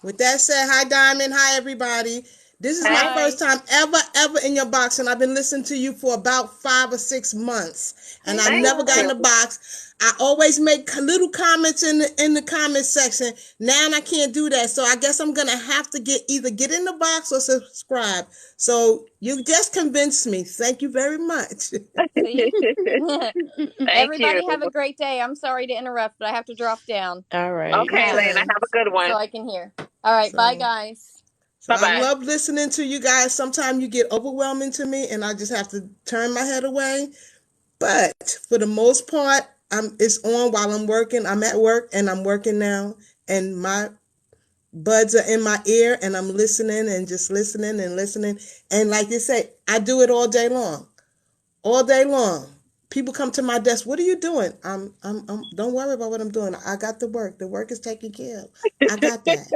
With that said, hi Diamond, hi everybody. This is my Hey. first time ever in your box, and I've been listening to you for about 5 or 6 months, and I Thank never got in you. the box. I always make little comments in the comment section. Now I can't do that, so I guess I'm gonna have to either get in the box or subscribe. So you just convinced me. Thank you very much. See? Thank you. Everybody have a great day. I'm sorry to interrupt, but I have to drop down All right. Okay, Lena, Okay. have a good so one. I can hear. All right, bye So guys. So Bye I bye. love listening to you guys. Sometimes you get overwhelming to me and I just have to turn my head away. But for the most part, it's on while I'm working. I'm at work and I'm working now, and my buds are in my ear, and I'm listening and just listening and listening. And like you say, I do it all day long, all day long. People come to my desk. What are you doing? Don't worry about what I'm doing. I got the work. The work is taken care of. I got that.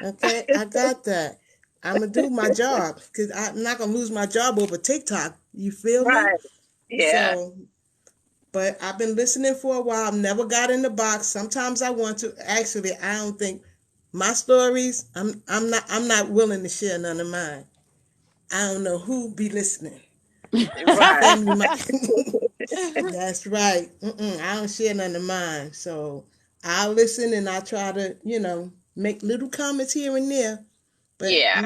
Okay, I got that. I'm gonna do my job because I'm not gonna lose my job over TikTok. You feel me? Right. Yeah. So, but I've been listening for a while. I've never got in the box. Sometimes I want to. Actually, I don't think my stories. I'm not willing to share none of mine. I don't know who be listening. My Right. family might. That's right. I don't share none of mine. So I'll listen and I try to, make little comments here and there. But Yeah.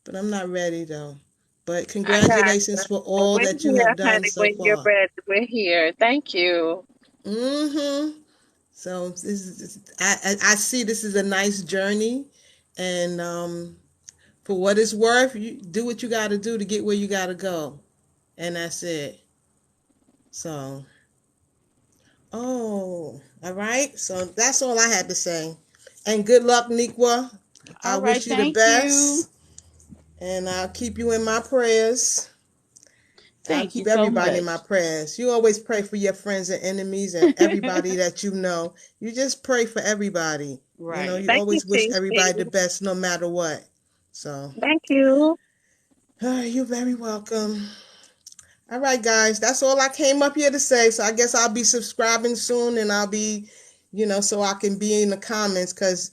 but I'm not ready though. But I got you. congratulations for Well, all we're that you here, have done honey. so When you're far. ready, we're here. Thank you. Mm-hmm. So this is I see this is a nice journey, and for what it's worth, you do what you got to do to get where you got to go, and that's it. So, all right. So that's all I had to say. And good luck, Nikwa. I All right, wish you the thank you. best, and I'll keep you in my prayers. I'll Thank you keep so everybody in much. my prayers. You always pray for your friends and enemies and everybody that you know. You just pray for everybody. Right. You Thank you, always wish everybody the TC. best no matter what. So, Thank you. you're very welcome. All right, guys, that's all I came up here to say. So I guess I'll be subscribing soon and I'll be, so I can be in the comments because,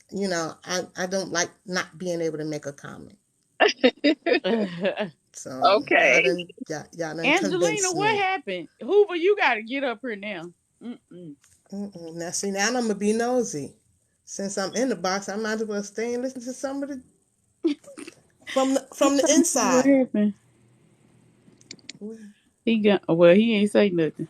I don't like not being able to make a comment. So Okay. y'all done Angelina, convinced what me. happened? Hoover, you got to get up here now. Mm-mm. Now, see, now I'm gonna be nosy. Since I'm in the box, I might as well stay and listen to some of the from the What inside. happened? He got well. He ain't say nothing.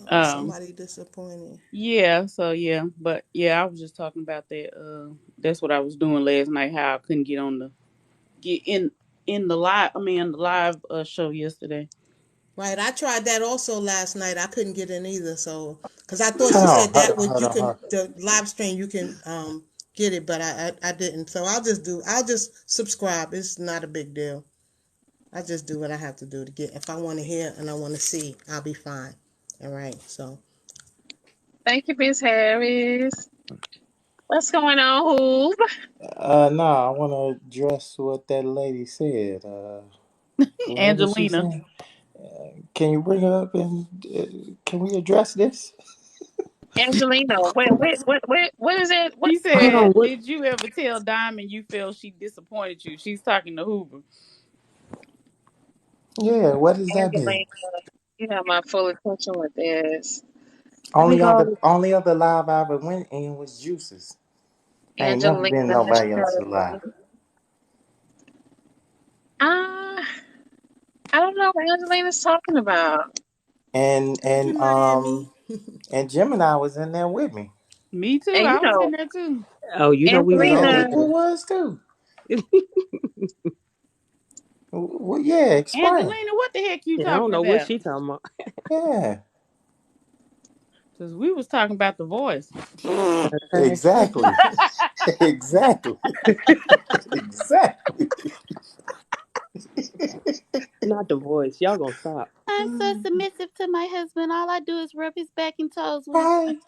Oh, Um. somebody disappointed. Yeah. So yeah, but yeah, I was just talking about that. That's what I was doing last night. How I couldn't get in the live. I mean, the live show yesterday. Right, I tried that also last night. I couldn't get in either. So, because I thought she Hold on, said hold that on, when hold you on, hold can on. the live stream you can get it, but I didn't. So I'll just subscribe. It's not a big deal. I just do what I have to do to get. If I want to hear and I want to see, I'll be fine. All right. So Thank you, Miss Harris. What's going on, Hoop? No, I want to address what that lady said. What was she Angelina. saying? Can you bring her up and can we address this? Angelina, what is it? What? She Hold on. said, What? "Did you ever tell Diamond you felt she disappointed you?" She's talking to Hoover. Yeah, what does that mean? Angelina, you have my full attention with this. Let me Only go. other live I ever went in was Juices. I ain't never Angelina, been nobody else's live. Ah, I don't know what Angelina's talking about. And thank you, and Miami. um and Gemini was in there with me. Me too. And I was in there too. Oh, you know we was Yeah, all Angelina, in Nikwa there. was too. Well, yeah, explain. Angelina, what the heck you Yeah, I don't talking know what about? she talking about. Yeah, Because we was talking about the voice. Okay. exactly. Exactly. Exactly. Not the voice. Y'all gonna stop. I'm so submissive to my husband. All I do is rub his back and toes when he. Right.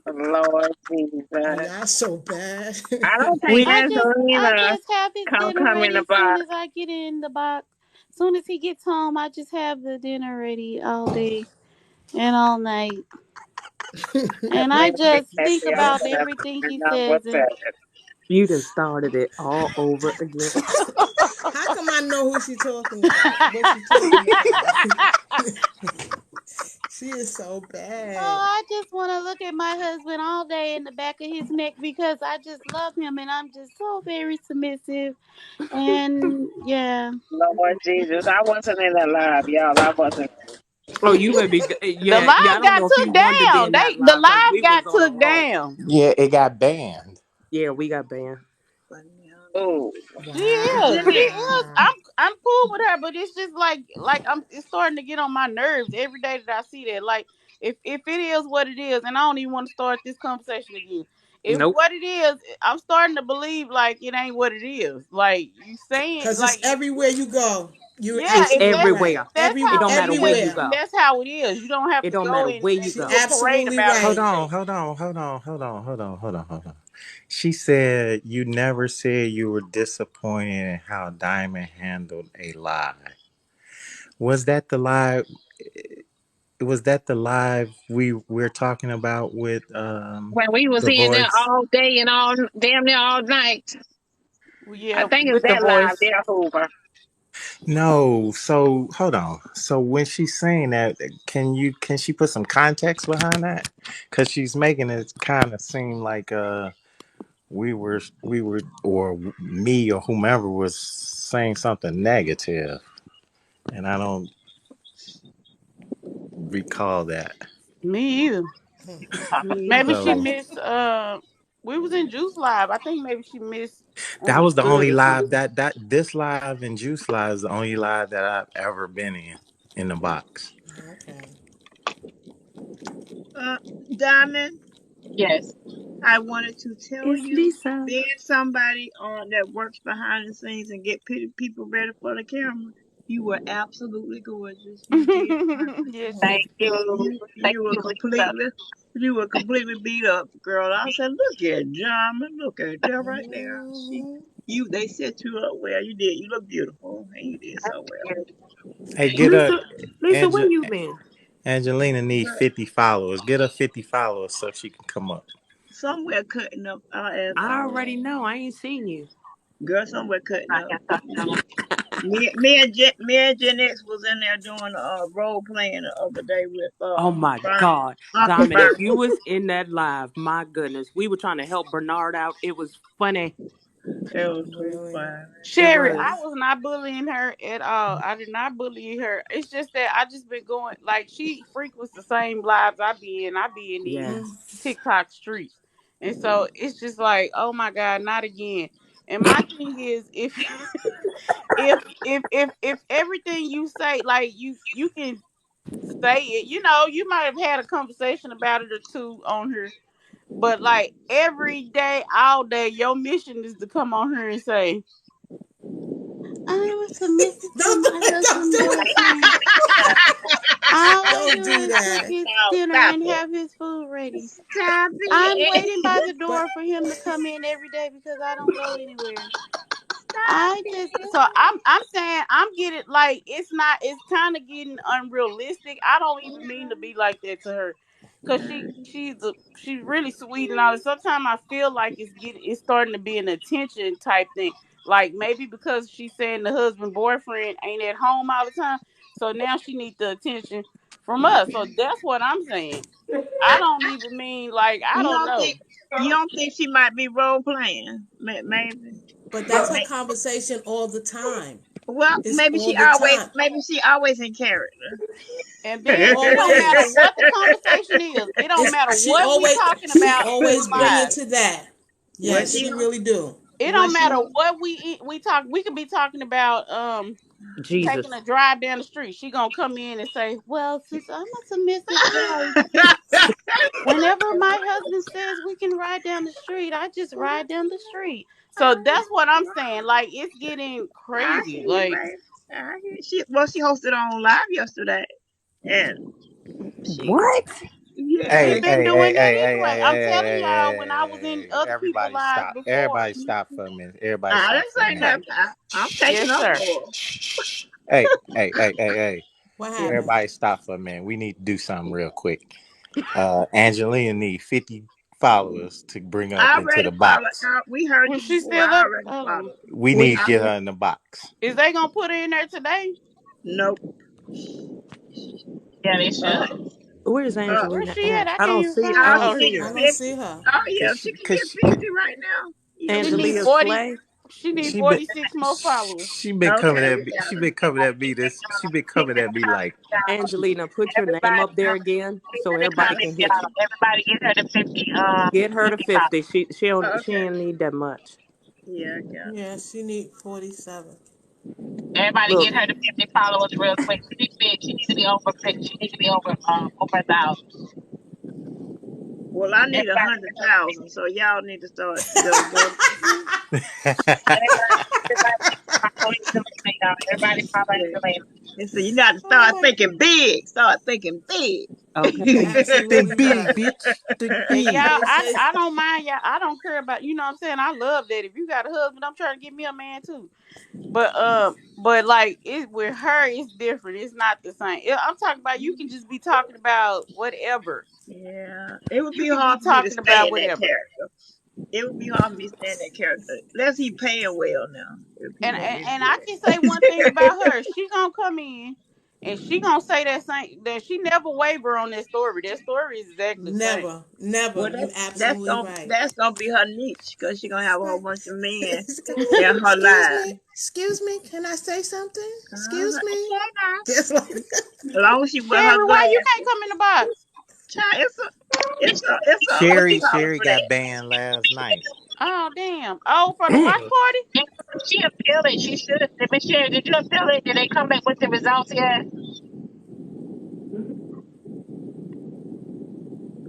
Lord Oh, Jesus. y'all so bad. I don't think We I Angelina just have his dinner come in ready the as soon box. as I get in the box. As soon as he gets home, I just have the dinner ready all day and all night. That And I man make just think happy all about that everything and he not says. what's And that. you done started it all over again. How come I know who she talking about? What she talking about? She is so Oh, bad. I just want to look at my husband all day in the back of his neck because I just love him and I'm just so very submissive. And yeah. Lord Jesus. I wasn't in that live, y'all. I wasn't. Oh, you may be. The Yeah, yeah. I live don't got know if took you wanted to be down. in that The live because live we was got all took wrong. down. Yeah, it got banned. Yeah, we got banned. Oh, She is. She Jimmy. is. Wow. I'm cool with her, but it's just like I'm. It's starting to get on my nerves every day that I see that. Like if it is what it is, and I don't even want to start this conversation again. If Nope. what it is, I'm starting to believe like it ain't what it is. Like you saying, Because it's like everywhere you go. You're yeah, It's absolutely right. everywhere. that's It how don't it matter where is, you Everywhere. and go. that's how it is. You don't have It to don't go matter where you and She do go. a parade absolutely about Hold right. on, everything. hold on, hold on, hold on, hold on, hold on, hold on. She said you never said you were disappointed in how Diamond handled a lie. Was that the lie? Was that the live we're talking about with When we was the in there voice? all day and all damn near all night. Well, I yeah, think it's with the that live voice. there, Hoover. No. So hold on. So when she's saying that, can she put some context behind that? Because she's making it kind of seem like we were or me or whomever was saying something negative, and I don't recall that. Me either. Me Maybe she So missed. We was in Juice Live. I think maybe she missed that was the understood only or live something. that this live and Juice Live is the only live that I've ever been in the box. Okay. Uh, Diamond, yes. I wanted to tell It's you, Lisa. being somebody that works behind the scenes and get people ready for the camera, you were absolutely gorgeous. You did Yes, wonderful. she Thank did. you. You Thank you were you, Lisa. completely you were completely beat up, girl. I said, look at Diamond, look at that right there. Mhm. They set you up well. You did. You look beautiful, and you did Thank so well. you. Hey, Thank get you. a Lisa, where Angel, you been? Angelina need Girl, 50 followers. Get her 50 followers so she can come up. somewhere cutting up as I always. already know. I ain't seen you. Girl, somewhere cutting I up. guess I know. Me and Gen X was in there doing role playing the other day with Oh my Byron, God. Uncle Diamond, if Byron. you was in that live, my goodness. We were trying to help Bernard out. It was funny. It was too Really? fun. It Sherry, I was. was not bullying her at all. I did not bully her. It's just that I just been going like she frequents the same lives I be in. I be in these Mm. Yes. TikTok streets, and so it's just like, oh my God, not again. And my thing is, if if everything you say, like you can say it, you might have had a conversation about it or two on here, but like every day, all day, your mission is to come on here and say, I was submissive to my Don't husband do it. boyfriend. All I Don't do do is cook that. his No, dinner stop and it. have his food ready. Stop I'm it. waiting by the But door for him to come in every day because I don't go anywhere. Stop I just so it. I'm saying I'm getting like it's kind of getting unrealistic. I don't even mean to be like that to her, cause she's really sweet and all. Sometimes I feel like it's starting to be an attention type thing. Like maybe because she's saying the husband boyfriend ain't at home all the time, so now she needs the attention from us. So that's what I'm saying. I don't even mean like I You don't don't know. think you don't think she might be role playing? Maybe. that's her conversation all the time. Well, It's all the time. maybe she always in character. And She then it don't matter always what the conversation is. It don't matter what we talking she about in always the bring it live. to that. Well, Yes, she she really do. It well don't she matter what we talk. We could be talking about taking Jesus. a drive down the street. She gonna come in and say, "Well, since I'm a submissive wife, whenever my husband says we can ride down the street, I just ride down the street." So that's what I'm saying. Like it's getting I crazy. hear you, Like babe. She hosted on live yesterday, and she What? she yeah. Hey, been hey, hey, doing hey, that hey, anyway. hey, I'm hey, telling hey, y'all, when I was in hey, hey. other people's Everybody lives stop. before. Everybody stop for a minute. Everybody I stop didn't for a say minute. Okay. nothing. I'm taking Yes, up sir. for her. Hey, hey, hey, hey, hey. What Yes. happened? Everybody stop for a minute. We need to do something real quick. Angelina need 50 followers to bring her up I into already the followed. box. We heard Was you she before. still I up? already Hold on. followed. We We need to I, get her in the box. Is they gonna put her in there today? nope. Yeah, they should. Where's Uh, Where's Angelina she at? at? I I can't don't even see find I her. oh, don't Oh, she see here. get I her. don't 50. see her. Oh yeah, Cause she she, can cause get she, 50 right now. Yeah, She we need can. Angelia 40. Slay. She need she been 46 more followers. she been coming Okay, at we me. got She her. been coming at me. She been coming at me like Angelina, put your name Everybody, up there again so everybody everybody, can hit everybody get her to 50, get her to 50 pounds. 50. She Okay. don't need that much. Yeah, I got Yeah, she need 47. Everybody Look, get her to 50 followers real quick. She big. She need to be over 50. She need to be over 1,000. Well, I need Everybody get her to 100,000, 50. so y'all need to start go. Everybody follow Angelina, y'all. Everybody follow Yeah. Angelina. And so you got to start Oh, thinking big. Start thinking big. Okay. Think absolutely big, right. bitch. Think And big. y'all, They say I don't mind y'all. I don't care about, you know what I'm saying? I love that. If you got a husband, I'm trying to get me a man too. But like it with her, it's different. It's not the same. I'm talking about you can just be talking about whatever. Yeah, it would You be can be hard for me to talking stay about in that whatever. character. It would be hard for me to stay in that character. Unless he paying well now. If he And, want and me to and do I can say one thing about her. She gonna come in and she gonna say that she never waver on that story. That story is exactly the same. never, never. well, You absolutely right. that's gonna be her niche because she gonna have a whole bunch of men in her Excuse life. me, excuse me. Can I say something? Excuse me. Okay, now. Just like As long as she wear her Sherry, why you can't glasses. come in the box? Child, it's a what you Sherry call it Sherry for got that. banned last night. Oh damn. Oh, for the watch Dang. party? And if she appeal it, she should. Miss Sherry, did you appeal it? Did they come back with the results yet?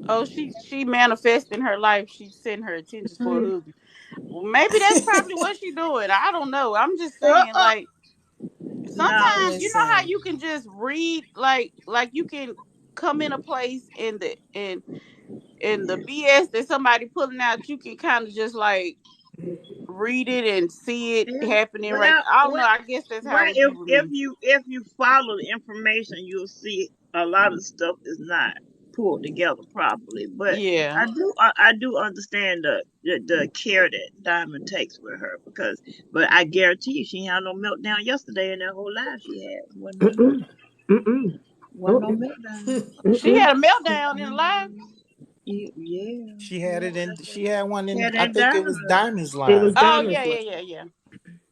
Oh, she manifesting her life. She's setting her intentions for a husband. Well, maybe that's probably what she doing. I don't know. I'm just saying, like, No, sometimes you know how listen. you can just read, like you can come in a place and the BS that somebody pulling out, you can kind of just like read it and see it yeah. happening right. Well, I don't know. I guess that's how it would be with me. if you follow the information, you'll see a lot of stuff is not pulled together properly. But Yeah. I do understand the care that Diamond takes with her because, but I guarantee you, she ain't had no meltdown yesterday in that whole life she had. Mm-mm. Mm-mm. Wasn't no Mm-mm. meltdown. She Mm-mm. had a meltdown in live. Yeah, She had yeah. it in she had one She in had I that think it was diamond. Diamond's It was live. Oh Diamond's yeah, life. yeah, yeah, yeah.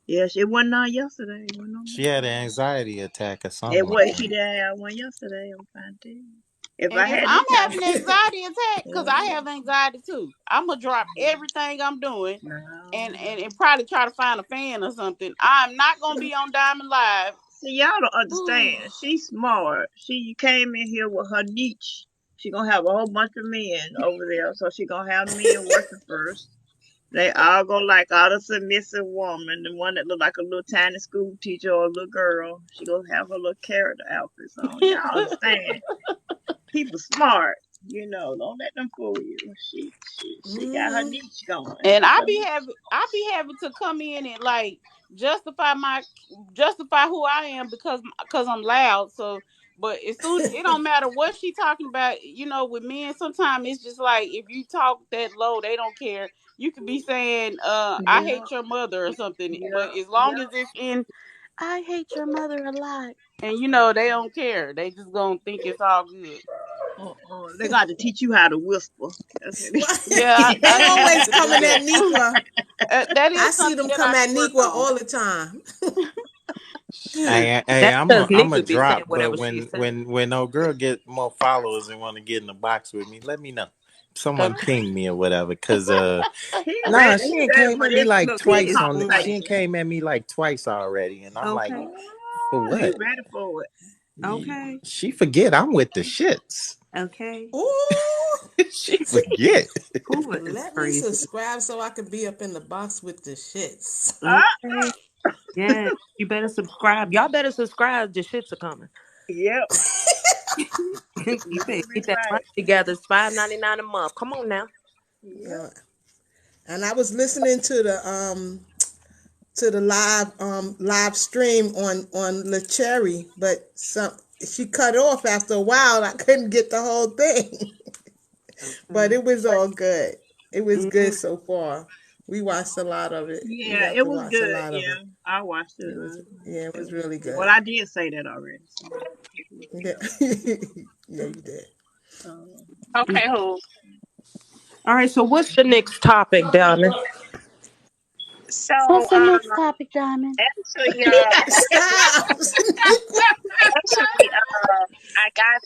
Yes, it wasn't on yesterday. It wasn't on She had an yesterday. anxiety attack or something It like was. that. She didn't have one yesterday. I'm trying to tell you. If And I if had I'm this kind having anxiety attack, because I yeah, have anxiety too, I'm gonna drop everything I'm doing no. and probably try to find a fan or something. I'm not gonna be on Diamond Live. See, y'all don't understand. She's smart. She came in here with her niche. She gonna have a whole bunch of men over there, so she gonna have men working first. They all go like all the submissive woman, the one that look like a little tiny school teacher or a little girl. She gonna have her little character outfits on. Y'all understand? People smart. Don't let them fool you. She got her Hmm. niche going. And She coming. I be having to come in and like justify my justify who I am because I'm loud. So, but as soon it don't matter what she talking about. You know, with men, sometimes it's just like if you talk that low, they don't care. You could be saying, "I Yeah, hate your mother" or something, yeah, but as long yeah. as it's in, "I hate your mother a lot," and you know they don't care. They just gonna think it's all good. They got to teach you how to whisper. That's what Why? Yeah, I They do need always to do coming at that. Niqua. That I is see something them that come I at can work Niqua on. all the time. Shoot. Hey, That's because I'm a Nick be saying drop, but whatever she say. when no girl get more followers and want to get in the box with me, let me know. Someone Okay. ping me or whatever, cause nah, He she ain't ready came for at me this like little He big twice is on it. She on. ain't conversation. came at me like twice already, and I'm like, Okay. for He what? ready for it. Okay. She forget I'm with the shits. Okay. Ooh, She forget. Hoover is let me crazy. subscribe so I can be up in the box with the shits. Ah, Okay. Yeah. You better subscribe. Y'all better subscribe. The shits are coming. yep. You better Damn get it that money right. together. It's $5.99 a month. Come on now. Yep. Uh, and I was listening to the live stream on La Cherry, but she cut off after a while. I couldn't get the whole thing, but Okay. it was all good. It was good Mm, so far. We watched a lot of it. We Yeah, got it to was watch a good. lot of it. Yeah, I watched it. It was yeah, it It was was really good. Well, good. I did say that already. So Yeah, yeah. yeah, you did. Uh, mm. Okay, who? All right. So what's the next topic, darling? So, What's the next topic, Diamond? actually, Stop.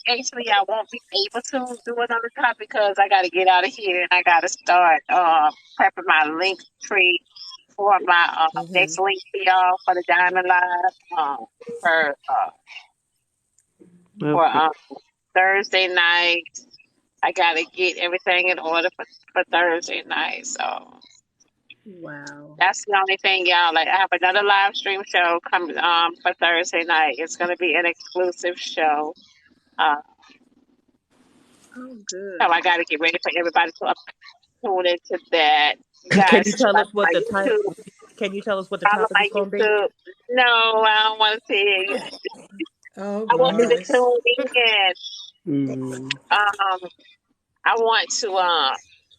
actually, I won't be able to do another topic because I got to get out of here and I got to start prepping my link tree. for my Mm-hmm. next link to y'all for the Diamond Live for for Okay. Thursday night. I gotta get everything in order for Thursday night. So Wow. that's the only thing, y'all. Like I have another live stream show coming for Thursday night. It's gonna be an exclusive show. Uh, Oh, so good. I gotta get ready for everybody to tune into that. You Can guys you tell subscribe us to what my the title? YouTube. Can you tell us what the Follow topic my is going to be? YouTube. No, I don't want to tell you. Oh I want you to gosh. tune in. Mm. Um, I want to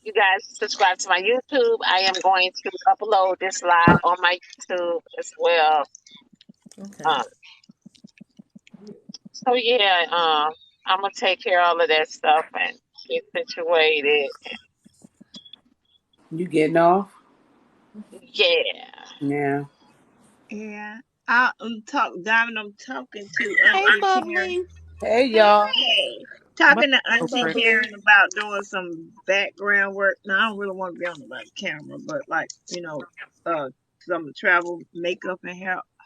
you guys subscribe to my YouTube. I am going to upload this live on my YouTube as well. Okay. Um, so yeah, I'm gonna take care of all of that stuff and get situated. You getting off? Yeah. Yeah. Yeah. I'm Diamond, I'm talking to Hey, Auntie Karen. bubbly. Hey, y'all. Hey. What? Talking to Oh, Auntie Chris. Karen about doing some background work. Now I don't really want to be on the like, camera, but like, some travel makeup and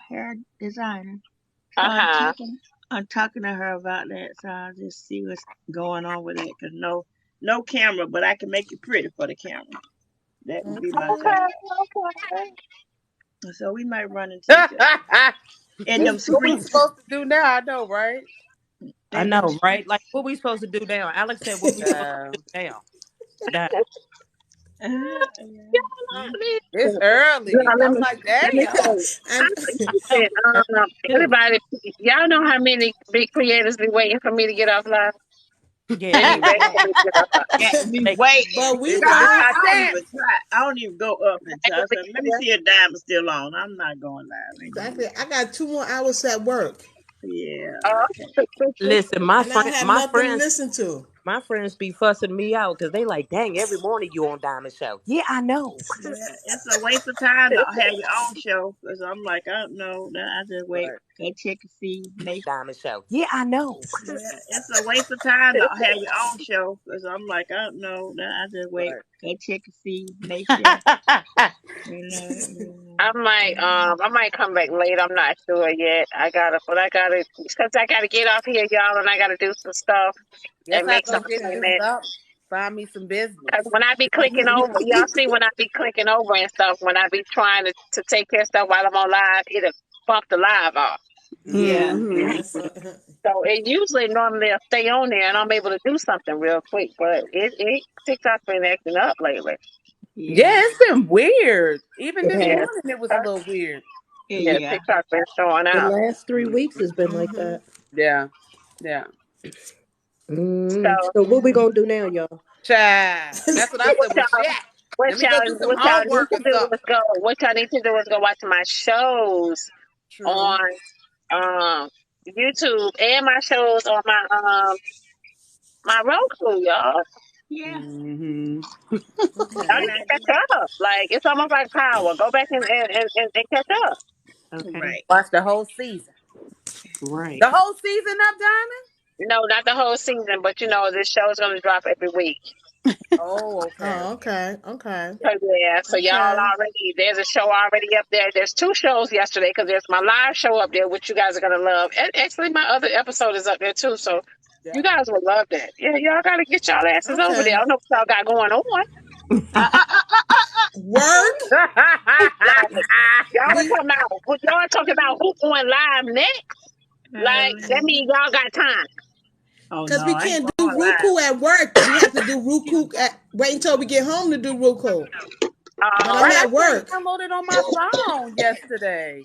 hair designer. So Uh-huh. I'm talking to her about that. So I'll just see what's going on with it. Cause no camera, but I can make it pretty for the camera. That would be my Okay. goal. Okay. Okay. So we might run into each other in them What we streets. supposed to do now? I know, right? I In them know, right? streets. Like, what we supposed to do now? Alex said, what we supposed Uh, to do now? That Yeah. it's Listen, early. girl, I'm like, let me damn. tell you. And I'm no, listen, too. everybody, y'all know how many big creators be waiting for me to get off live? Yeah, They be they ready for me to get off live. Got me they waiting. but we It's Girl, but about we I don't damn. even try. I don't even go up until I said, let me see if Diamond's still on. I'm not going live. Ain't no exactly way. I got 2 more hours at work Yeah, okay. Oh, listen. and I have nothing to listen to. My friends be fussing me out because they like, dang, every morning you on Diamond Show. Yeah, I know. Yeah, it's a waste of time to have your own show. Cause I'm like, I don't know. I just wait. Right. Go check and see. Make Diamond Show. Yeah, I know. Yeah, it's a waste of time to have your own show. Cause I'm like, I don't know. I just wait. Right. Go check and see. Make sure. I might come back late. I'm not sure yet. Because I gotta get off here, y'all, and I gotta do some stuff Guess and I make go some get this payments. up. Find me some Cause business. when I be clicking over, y'all see when I be clicking over and stuff, when I be trying to take care of stuff while I'm on live, it'll bump the live off. Yeah, Mm-hmm. yeah. Yes. So it usually normally will stay on there and I'm able to do something real quick, but it TikTok's been acting up lately. Yeah, Yeah. it's been weird. Even this Yeah, morning, it was a little weird. yeah, Yeah. TikTok's been showing The out. last 3 weeks has been like Mm-hmm. that. Yeah. Yeah. So So what we gonna do now, y'all? Child. That's what I what said. Well, shit. y'all what Let me go y'all do some what y'all need homework to or do something. is go watch my shows True. on YouTube and my shows on my Roku, y'all. Yeah. Mm-hmm. Y'all Okay. need Good to idea. catch up. Like it's almost like Power. Go back and catch up. Okay. Right. Watch the whole season. Right. The whole season up, Diamond? No, not the whole season, but this show is gonna drop every week. Oh, okay. Oh, okay. Okay. So yeah, so y'all Okay. already there's a show already up there. There's two shows yesterday because there's my live show up there, which you guys are gonna love. And actually, my other episode is up there too. So Yeah. you guys will love that. Yeah, y'all gotta get y'all asses over there. I Okay. don't know what y'all got going on. Work. Like y'all are We talking about who going live next. Like that means y'all got time. Oh because no, we I ain't can't do going live. Roku at work. We have to do Roku at wait until we get home to do Roku. But All I'm Right, I right, at couldn't work. download it on my phone yesterday.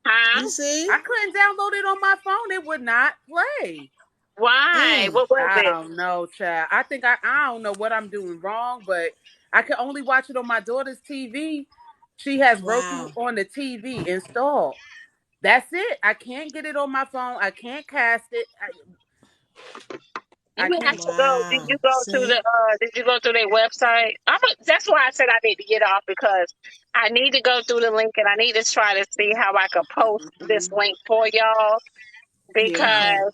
huh? You see? I couldn't download it on my phone. It would not play. Why? Mm. What was I it? don't know, child. I don't know what I'm doing wrong, but I can only watch it on my daughter's TV. She has Roku Wow. on the TV installed. That's it. I can't get it on my phone. I can't cast it. You I would have can't. to go. Did Wow. you go through See? Did you go through their website? That's why I said I need to get off because I need to go through the link and I need to try to see how I could post this Mhm. link for y'all Yeah. Okay. because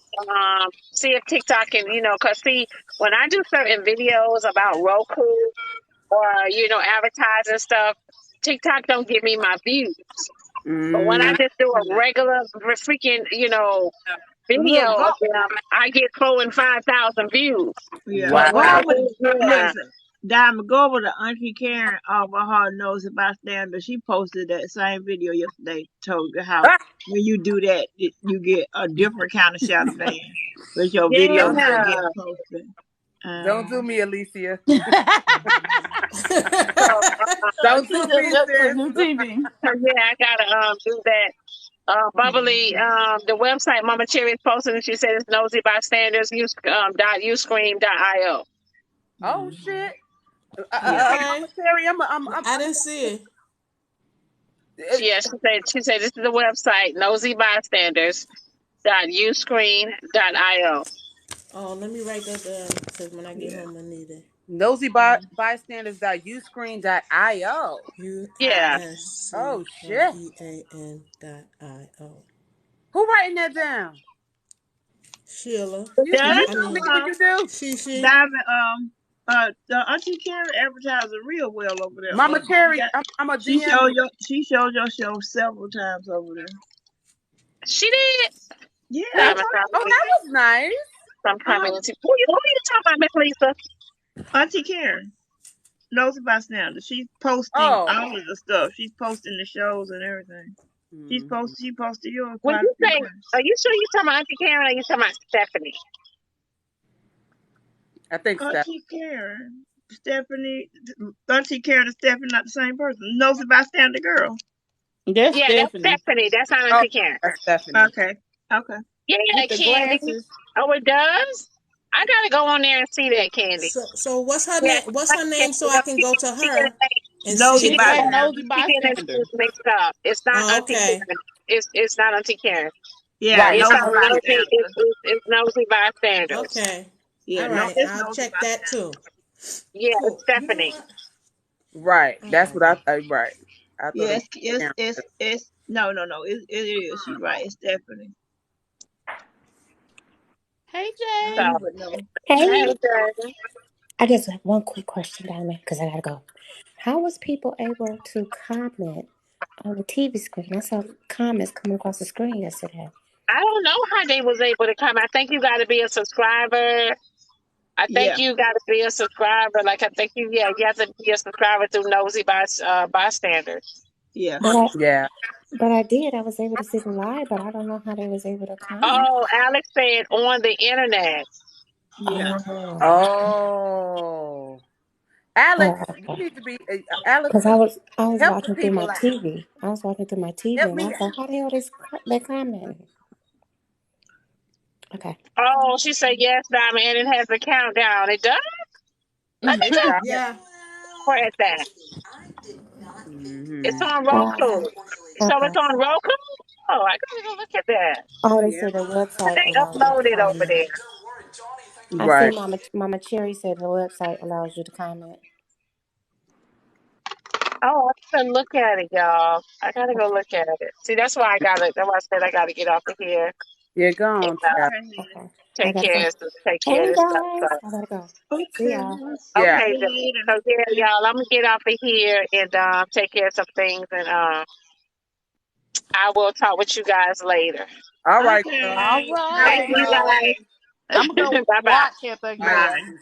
see if TikTok can cause see when I do certain videos about Roku or advertising stuff. TikTok don't give me my views. But when I Mm. just do a regular freaking, Look, video go. of them, I get 4,000 and 5,000 views. Yeah, So Wow. what go I over. do, yeah. Listen, Diamond, go over to Auntie Karen off of her Nosy Bystander. She posted that same video yesterday. Told you how Ah, when you do that, you get a different kind of shadow ban, but your video don't still do, get Yeah. posted. don't do Uh-huh. me, Alicia. So, Don't She do just me, got put sis. new TV. so yeah, I gotta do that. Bubbly, the website Mama Cherry is posting, and she said it's nosy bystanders. Uscream.io. Oh shit. Yeah. Okay. Mama Terry, I didn't see it. Yeah, she said this is the website nosybystanders.uscreen.io. Oh, let me write that down because when I get Yeah. home, I need it. nosybystanders.uscreen.io. Yeah, Oh shit. USCREAN.io. Who writing that down? Sheila. it You does. you I tell me mean, when Uh, you do. She. Diamond, the Auntie Karen advertising real well over there. Mama You Terry, got, I'm a DM you. she showed your show several times over there. She did. Yeah, I Diamond, told Oh, that was nice. some uh, community. Who you talking about, Miss Lisa? Auntie Karen knows about Snapchat. She's posting Oh. all of the stuff. She's posting the shows and everything. Mhm. She posted yours When quite a you few say, times. are you sure you talking about Auntie Karen or you talking about Stephanie? I think Steph. Auntie Karen, Stephanie, Auntie Karen and Stephanie not the same person. Knows about Stand the girl. That's Yeah, that's Stephanie. Stephanie. That's not Oh, Auntie Karen. that's Stephanie. Okay, okay. Yeah, With the Candy. glasses. Oh, it does? I gotta go on there and see that, Candy. So what's her Yeah, name? What's her name so I can go to she getting her and Nosy see It's it? like So, nosy bystander. she getting bystander. mixed up. It's not oh, Auntie okay. Karen. It's not Auntie Karen. Yeah, Right. It's nosy nosy. bystander. It's nosy bystanders. Okay. Yeah, All no, right. it's I'll nosy check that bystander. too. Yeah, it's Cool. You know Stephanie. what? Right. All That's right. what I right. I thought it Yeah, was Karen. it's no, it is. She's right. It's Stephanie. Hey All So, Jay. You right. would know. hey, Hey, Jordan. I just have one quick question, Diamond, because I gotta go. How was people able to comment on the TV screen? I saw comments coming across the screen yesterday. I don't know how they was able to come. I think you got to be a subscriber. I think Yeah, you got to be a subscriber. Like I think you have to be a subscriber through Nosy Bystanders. yeah. But I, Yeah. but I did. I was able to see the live, but I don't know how they was able to comment. Oh, Alex said on the internet. Yeah. Oh, Oh. Alex, oh, you okay. need to be Alex, Because I was help the watching through my people out. TV. I was watching through my TV, Help and I me. thought, how the hell they commenting? Okay. Oh, she said yes, Diamond, and it has a countdown. It does. Let me It look. does. Yeah. Where is that? It's Hmm. on Roku. So Okay. it's on Roku. Oh, I gotta go look at that. Oh, they Yeah. said the But website they allows you to uploaded over comment. there. I see Right. Mama Cherry said the website allows you to comment. Oh, I gotta look at it, y'all. I gotta go look at it. See, that's why I gotta. That's why I said I gotta get off of here Yeah, go and on, child. Okay, honey. Okay. I take gotta care go. of Hey this stuff. So, guys, I gotta go. See Okay, y'all. I'll Yeah. see okay, you later. so yeah, y'all. I'm gonna get off of here and take care of some things, and I will talk with you guys later. All right, girl. All Okay. Have Thank a right. you blessed guys. day. I'm gonna go Bye bye. watch at the Bye. Bye. game.